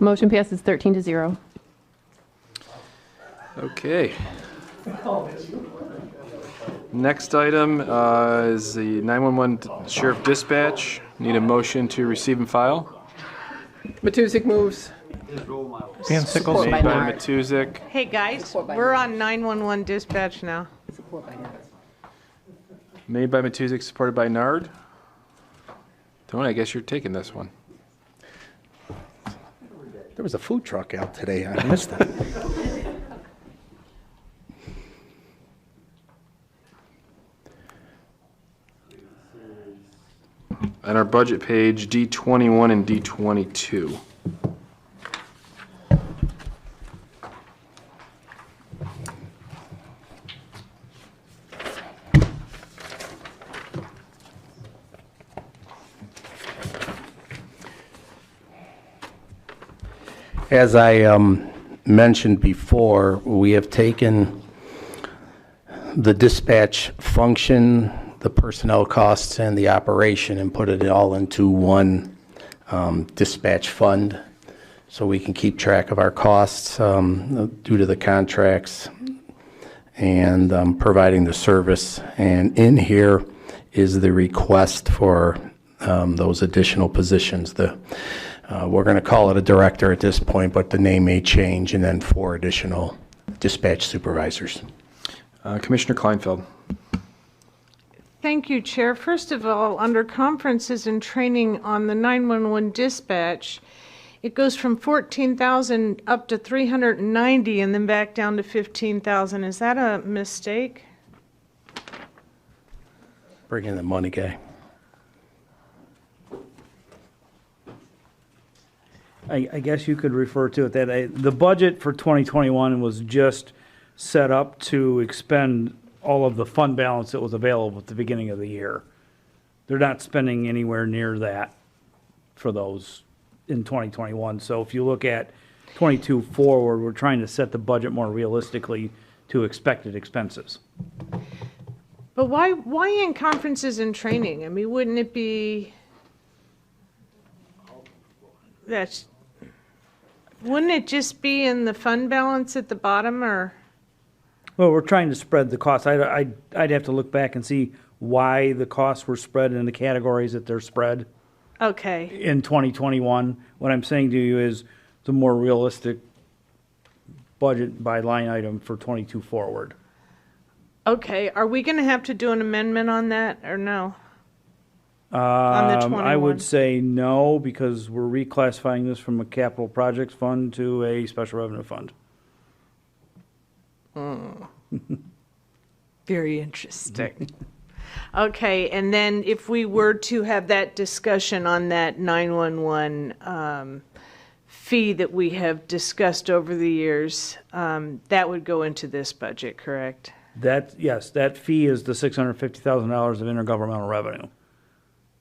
[SPEAKER 3] Motion passes 13-0.
[SPEAKER 1] Okay. Next item is the 911 Sheriff Dispatch. Need a motion to receive and file.
[SPEAKER 8] Matusek moves.
[SPEAKER 22] Van Sickles.
[SPEAKER 1] Made by Matusek,
[SPEAKER 9] Hey, guys, we're on 911 dispatch now.
[SPEAKER 1] made by Matusek, supported by Nard. Tony, I guess you're taking this one.
[SPEAKER 12] There was a food truck out today. I missed it.
[SPEAKER 1] On our budget page, D21 and D22.
[SPEAKER 12] As I mentioned before, we have taken the dispatch function, the personnel costs, and the operation and put it all into one dispatch fund so we can keep track of our costs due to the contracts and providing the service. And in here is the request for those additional positions. We're going to call it a director at this point, but the name may change, and then 4 additional dispatch supervisors.
[SPEAKER 1] Commissioner Kleinfeld.
[SPEAKER 9] Thank you, Chair. First of all, under conferences and training on the 911 dispatch, it goes from 14,000 up to 390 and then back down to 15,000. Is that a mistake?
[SPEAKER 12] Bring in the money guy.
[SPEAKER 15] I guess you could refer to it that the budget for 2021 was just set up to expend all of the fund balance that was available at the beginning of the year. They're not spending anywhere near that for those in 2021. So if you look at 22 forward, we're trying to set the budget more realistically to expected expenses.
[SPEAKER 9] But why in conferences and training? I mean, wouldn't it be, wouldn't it just be in the fund balance at the bottom, or?
[SPEAKER 15] Well, we're trying to spread the costs. I'd have to look back and see why the costs were spread in the categories that they're spread
[SPEAKER 9] Okay,
[SPEAKER 15] in 2021. What I'm saying to you is the more realistic budget by line item for 22 forward.
[SPEAKER 9] okay. Are we going to have to do an amendment on that, or no? On the 21?
[SPEAKER 15] I would say no, because we're reclassifying this from a capital projects fund to a special revenue fund.
[SPEAKER 9] Very interesting. Okay, and then if we were to have that discussion on that 911 fee that we have discussed over the years, that would go into this budget, correct?
[SPEAKER 15] Yes, that fee is the $650,000 of intergovernmental revenue,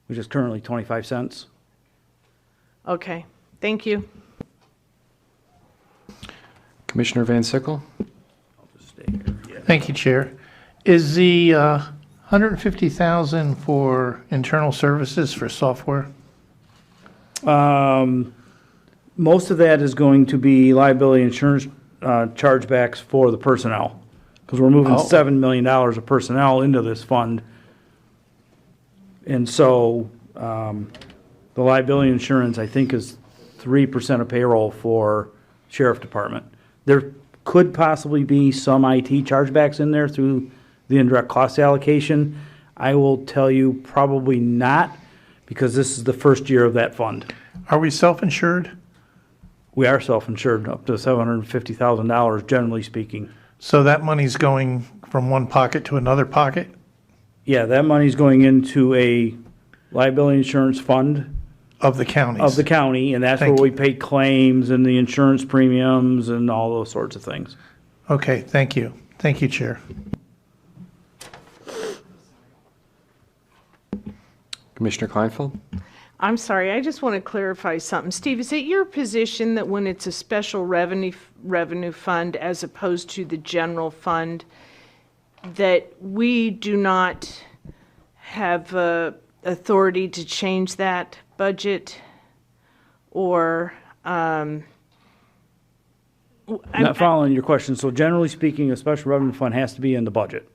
[SPEAKER 15] which is currently 25 cents.
[SPEAKER 9] Okay, thank you.
[SPEAKER 1] Commissioner Van Sickle?
[SPEAKER 22] Thank you, Chair. Is the 150,000 for internal services for software?
[SPEAKER 15] Most of that is going to be liability insurance chargebacks for the personnel, because we're moving $7 million of personnel into this fund. And so the liability insurance, I think, is 3% of payroll for sheriff department. There could possibly be some IT chargebacks in there through the indirect cost allocation. I will tell you probably not, because this is the first year of that fund.
[SPEAKER 22] Are we self-insured?
[SPEAKER 15] We are self-insured up to $750,000, generally speaking.
[SPEAKER 22] So that money's going from one pocket to another pocket?
[SPEAKER 15] Yeah, that money's going into a liability insurance fund.
[SPEAKER 22] Of the counties?
[SPEAKER 15] Of the county, and that's where
[SPEAKER 22] Thank
[SPEAKER 15] we pay claims and the insurance premiums and all those sorts of things.
[SPEAKER 22] Okay, thank you. Thank you, Chair.
[SPEAKER 1] Commissioner Kleinfeld?
[SPEAKER 9] I'm sorry, I just want to clarify something. Steve, is it your position that when it's a special revenue fund as opposed to the general fund, that we do not have authority to change that budget? Or,
[SPEAKER 15] I'm not following your question. So generally speaking, a special revenue fund has to be in the budget.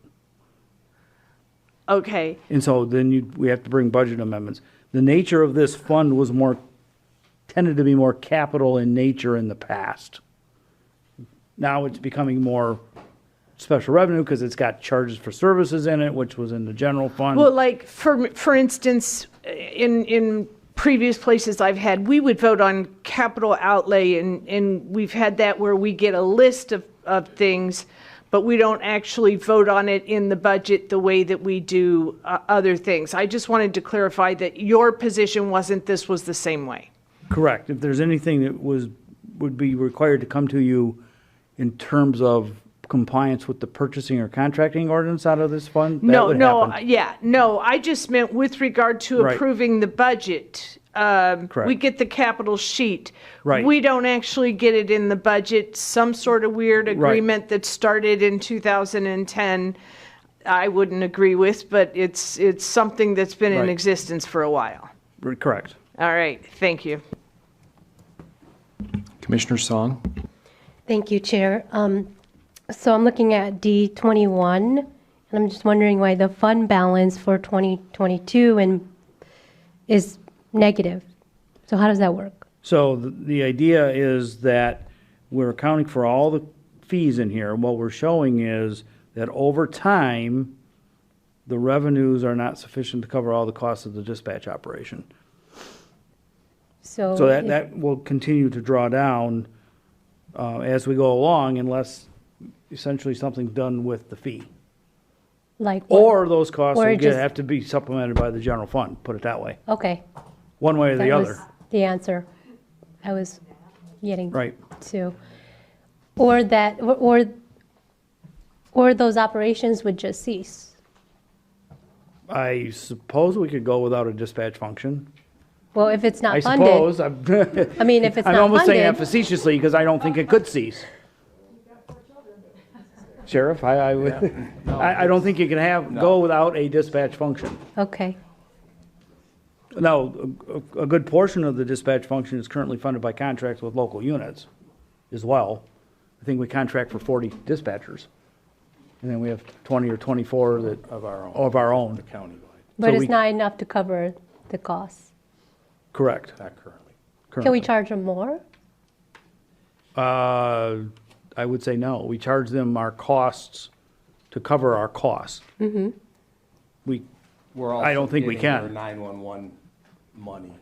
[SPEAKER 9] okay,
[SPEAKER 15] And so then we have to bring budget amendments. The nature of this fund was tended to be more capital in nature in the past. Now it's becoming more special revenue because it's got charges for services in it, which was in the general fund.
[SPEAKER 9] well, like, for instance, in previous places I've had, we would vote on capital outlay, and we've had that where we get a list of things, but we don't actually vote on it in the budget the way that we do other things. I just wanted to clarify that your position wasn't this was the same way.
[SPEAKER 15] Correct. If there's anything that would be required to come to you in terms of compliance with the purchasing or contracting ordinance out of this fund, that would happen.
[SPEAKER 9] I just meant with regard to
[SPEAKER 15] Right.
[SPEAKER 9] approving the budget.
[SPEAKER 15] Correct.
[SPEAKER 9] We get the capital sheet.
[SPEAKER 15] Right.
[SPEAKER 9] We don't actually get it in the budget. Some sort of weird agreement that started in 2010, I wouldn't agree with, but it's something that's been in
[SPEAKER 15] Right.
[SPEAKER 9] existence for a while.
[SPEAKER 15] Correct.
[SPEAKER 9] All right, thank you.
[SPEAKER 1] Commissioner Song?
[SPEAKER 6] Thank you, Chair. So I'm looking at D21, and I'm just wondering why the fund balance for 2022 is negative. So how does that work?
[SPEAKER 15] So the idea is that we're accounting for all the fees in here. What we're showing is that over time, the revenues are not sufficient to cover all the costs of the dispatch operation. So that will continue to draw down as we go along unless essentially something's done with the fee.
[SPEAKER 6] Like what?
[SPEAKER 15] Or those costs
[SPEAKER 6] Or
[SPEAKER 15] will
[SPEAKER 6] just-
[SPEAKER 15] have to be supplemented by the general fund, put it that way.
[SPEAKER 6] Okay.
[SPEAKER 15] One way or the
[SPEAKER 6] That
[SPEAKER 15] other.
[SPEAKER 6] was the answer I was getting
[SPEAKER 15] Right.
[SPEAKER 6] to. Or those operations would just cease.
[SPEAKER 15] I suppose we could go without a dispatch function.
[SPEAKER 6] Well, if it's not
[SPEAKER 15] I
[SPEAKER 6] funded.
[SPEAKER 15] suppose.
[SPEAKER 6] I mean, if it's
[SPEAKER 15] I'm
[SPEAKER 6] not
[SPEAKER 15] almost saying that
[SPEAKER 6] funded.
[SPEAKER 15] facetiously because I don't think it could cease. Sheriff, I don't think you can go without a dispatch function.
[SPEAKER 6] Okay.
[SPEAKER 15] Now, a good portion of the dispatch function is currently funded by contracts with local units as well. I think we contract for 40 dispatchers. And then we have 20 or 24 of our own.
[SPEAKER 6] But it's not enough to cover the costs.
[SPEAKER 15] Correct. Not currently.
[SPEAKER 6] Can we charge them more?
[SPEAKER 15] I would say no. We charge them our costs to cover our costs.
[SPEAKER 6] Mm-hmm.
[SPEAKER 20] We're
[SPEAKER 15] I don't think we
[SPEAKER 20] getting
[SPEAKER 15] can.
[SPEAKER 20] their 911 money,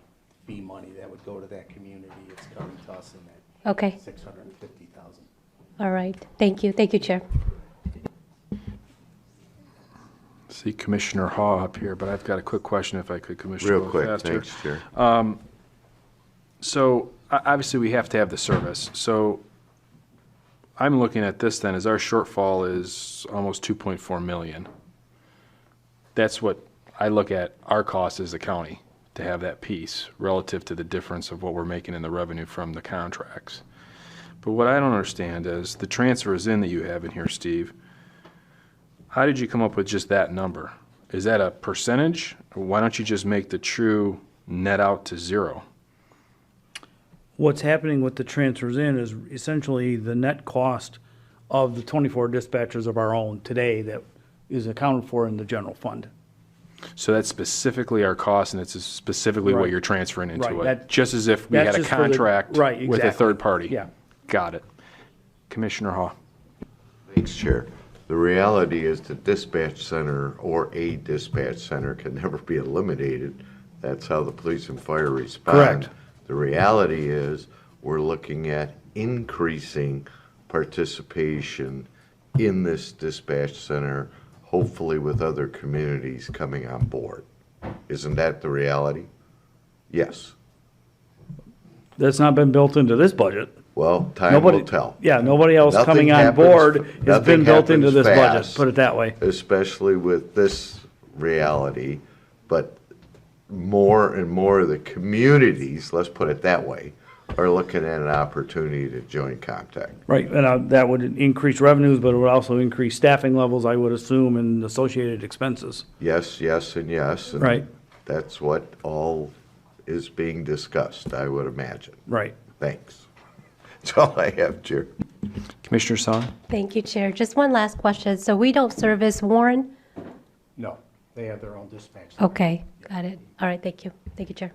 [SPEAKER 20] fee money that would go to that community. It's coming to us in that
[SPEAKER 6] Okay.
[SPEAKER 20] 650,000.
[SPEAKER 6] All right. Thank you. Thank you, Chair.
[SPEAKER 1] See Commissioner Haw up here, but I've got a quick question if I could, Commissioner.
[SPEAKER 4] Real quick,
[SPEAKER 1] Faster.
[SPEAKER 4] thanks, Chair.
[SPEAKER 1] So obviously we have to have the service. So I'm looking at this then as our shortfall is almost 2.4 million. That's what I look at our cost as a county to have that piece relative to the difference of what we're making in the revenue from the contracts. But what I don't understand is the transfers in that you have in here, Steve. How did you come up with just that number? Is that a percentage? Or why don't you just make the true net out to zero?
[SPEAKER 15] What's happening with the transfers in is essentially the net cost of the 24 dispatchers of our own today that is accounted for in the general fund.
[SPEAKER 1] So that's specifically our cost, and it's specifically what
[SPEAKER 15] Right.
[SPEAKER 1] you're transferring into
[SPEAKER 15] Right,
[SPEAKER 1] it.
[SPEAKER 15] that-
[SPEAKER 1] Just as if we
[SPEAKER 15] that's
[SPEAKER 1] had a
[SPEAKER 15] just for the-
[SPEAKER 1] contract
[SPEAKER 15] right,
[SPEAKER 1] with a
[SPEAKER 15] exactly.
[SPEAKER 1] third party.
[SPEAKER 15] Yeah.
[SPEAKER 1] Got it. Commissioner Hall.
[SPEAKER 4] Thanks, Chair. The reality is the dispatch center or a dispatch center can never be eliminated. That's how the police and fire respond.
[SPEAKER 15] Correct.
[SPEAKER 4] The reality is we're looking at increasing participation in this dispatch center, hopefully with other communities coming on board. Isn't that the reality? Yes.
[SPEAKER 15] That's not been built into this budget.
[SPEAKER 4] Well, time
[SPEAKER 15] Nobody-
[SPEAKER 4] will tell.
[SPEAKER 15] Yeah, nobody else
[SPEAKER 4] Nothing
[SPEAKER 15] coming on
[SPEAKER 4] happens-
[SPEAKER 15] board has
[SPEAKER 4] nothing
[SPEAKER 15] been built into
[SPEAKER 4] happens
[SPEAKER 15] this budget,
[SPEAKER 4] fast,
[SPEAKER 15] put it that way.
[SPEAKER 4] Especially with this reality, but more and more of the communities, let's put it that way, are looking at an opportunity to join contact.
[SPEAKER 15] Right, and that would increase revenues, but it would also increase staffing levels, I would assume, and associated expenses.
[SPEAKER 4] Yes, yes, and yes. And
[SPEAKER 15] Right.
[SPEAKER 4] that's what all is being discussed, I would imagine.
[SPEAKER 15] Right.
[SPEAKER 4] Thanks. That's all I have, Chair.
[SPEAKER 1] Commissioner Song?
[SPEAKER 6] Thank you, Chair. Just one last question. So we don't service Warren?
[SPEAKER 20] No, they have their own dispatch.
[SPEAKER 6] Okay, got it. All right, thank you. Thank you, Chair.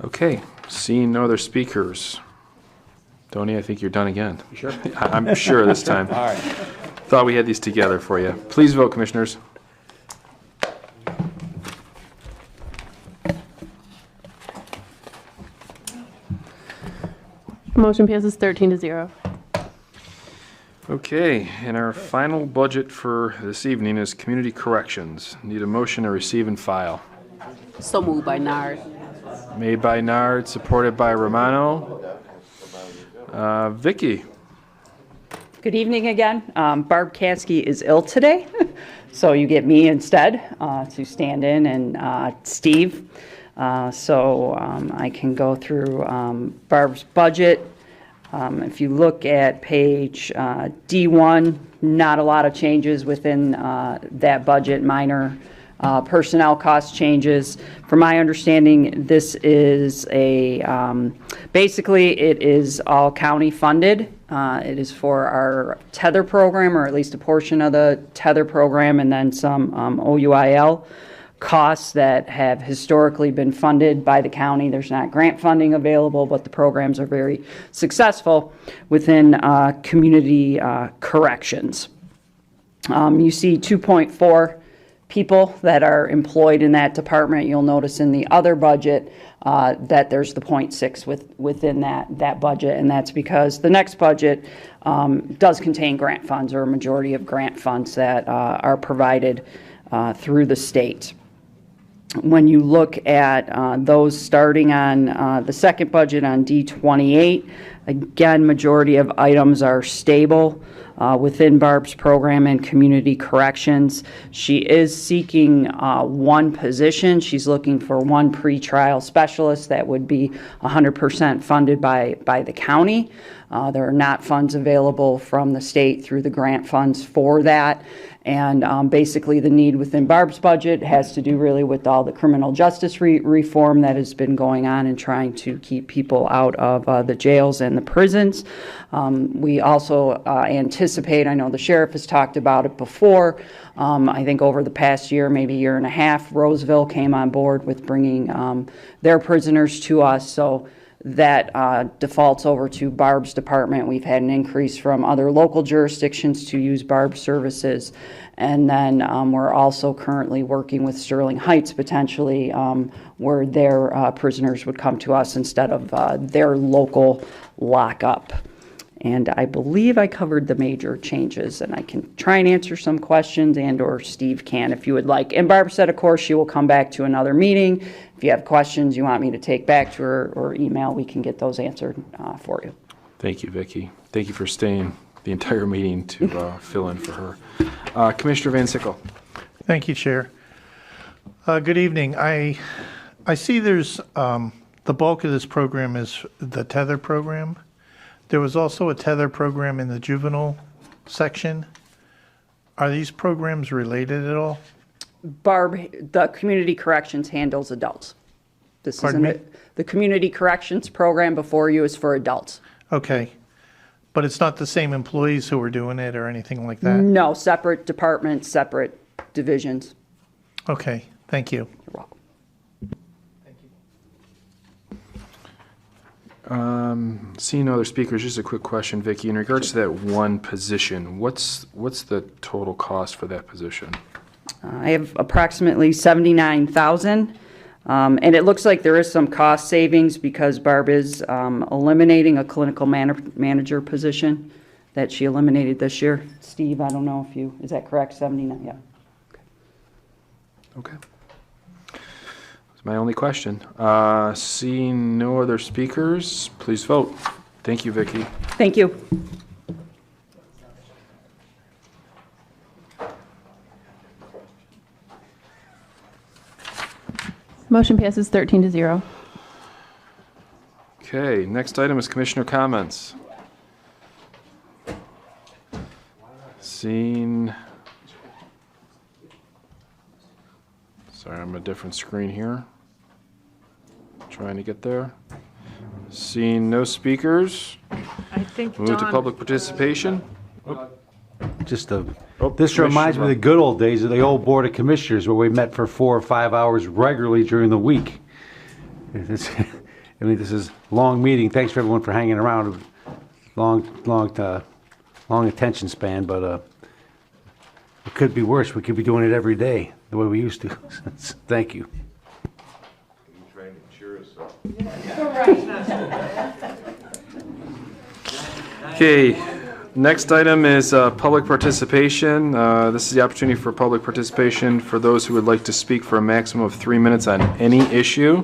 [SPEAKER 1] Okay, seeing no other speakers. Tony, I think you're done again.
[SPEAKER 20] You sure?
[SPEAKER 1] I'm sure this time.
[SPEAKER 20] All right.
[SPEAKER 1] Thought we had these together for you. Please vote, Commissioners.
[SPEAKER 13] Motion passes 13-0.
[SPEAKER 1] Okay, and our final budget for this evening is community corrections. Need a motion to receive and file.
[SPEAKER 5] So moved by Nard.
[SPEAKER 1] Made by Nard, supported by Romano. Vicky?
[SPEAKER 7] Good evening again. Barb Caskey is ill today, so you get me instead to stand in, and Steve. So I can go through Barb's budget. If you look at page D1, not a lot of changes within that budget, minor personnel cost changes. From my understanding, this is basically it is all county funded. It is for our tether program, or at least a portion of the tether program, and then some OUIL costs that have historically been funded by the county. There's not grant funding available, but the programs are very successful within community corrections. You see 2.4 people that are employed in that department. You'll notice in the other budget that there's the 0.6 within that budget, and that's because the next budget does contain grant funds, or a majority of grant funds that are provided through the state. When you look at those starting on the second budget on D28, again, majority of items are stable within Barb's program and community corrections. She is seeking one position. She's looking for one pretrial specialist that would be 100% funded by the county. There are not funds available from the state through the grant funds for that. And basically the need within Barb's budget has to do really with all the criminal justice reform that has been going on and trying to keep people out of the jails and the prisons. We also anticipate, I know the sheriff has talked about it before, I think over the past year, maybe year and a half, Roseville came on board with bringing their prisoners to us. So that defaults over to Barb's department. We've had an increase from other local jurisdictions to use Barb's services. And then we're also currently working with Sterling Heights potentially, where their prisoners would come to us instead of their local lockup. And I believe I covered the major changes, and I can try and answer some questions, and or Steve can if you would like. And Barb said, of course, she will come back to another meeting. If you have questions you want me to take back to her or email, we can get those answered for you.
[SPEAKER 1] Thank you, Vicki. Thank you for staying the entire meeting to fill in for her. Commissioner Van Sickle.
[SPEAKER 22] Thank you, Chair. Good evening. I see there's the bulk of this program is the tether program. There was also a tether program in the juvenile section. Are these programs related at all?
[SPEAKER 7] Barb, the community corrections handles adults. This
[SPEAKER 22] Pardon
[SPEAKER 7] isn't
[SPEAKER 22] me?
[SPEAKER 7] the community corrections program before you is for adults.
[SPEAKER 22] Okay. But it's not the same employees who are doing it or anything like that?
[SPEAKER 7] No, separate departments, separate divisions.
[SPEAKER 22] Okay, thank you.
[SPEAKER 7] You're welcome.
[SPEAKER 1] Seeing no other speakers, just a quick question, Vicki. In regards to that one position, what's the total cost for that position?
[SPEAKER 7] I have approximately 79,000, and it looks like there is some cost savings because Barb is eliminating a clinical manager position that she eliminated this year. Steve, I don't know if you, is that correct, 79? Yeah.
[SPEAKER 1] Okay. That's my only question. Seeing no other speakers, please vote. Thank you, Vicki.
[SPEAKER 7] Thank you.
[SPEAKER 13] Motion passes 13-0.
[SPEAKER 1] Okay, next item is commissioner comments. Seeing, sorry, I'm on a different screen here. Trying to get there. Seeing no speakers,
[SPEAKER 9] I think
[SPEAKER 1] move to
[SPEAKER 9] Dawn-
[SPEAKER 1] public participation.
[SPEAKER 17] This
[SPEAKER 1] Commissioner
[SPEAKER 17] reminds me of the good old days of the old Board of Commissioners where we met for 4 or 5 hours regularly during the week. I mean, this is a long meeting. Thanks for everyone for hanging around. Long attention span, but it could be worse. We could be doing it every day the way we used to. Thank you.
[SPEAKER 1] Okay, next item is public participation. This is the opportunity for public participation for those who would like to speak for a maximum of 3 minutes on any issue.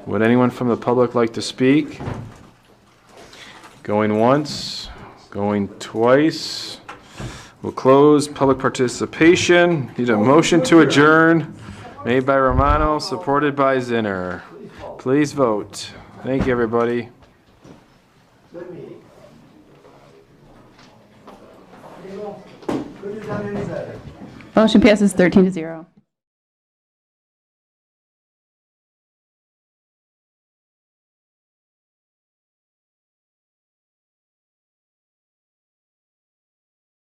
[SPEAKER 1] Would anyone from the public like to speak? Going once, going twice. We'll close public participation. Need a motion to adjourn, made by Romano, supported by Zinner. Please vote. Thank you, everybody.
[SPEAKER 13] Motion passes 13-0.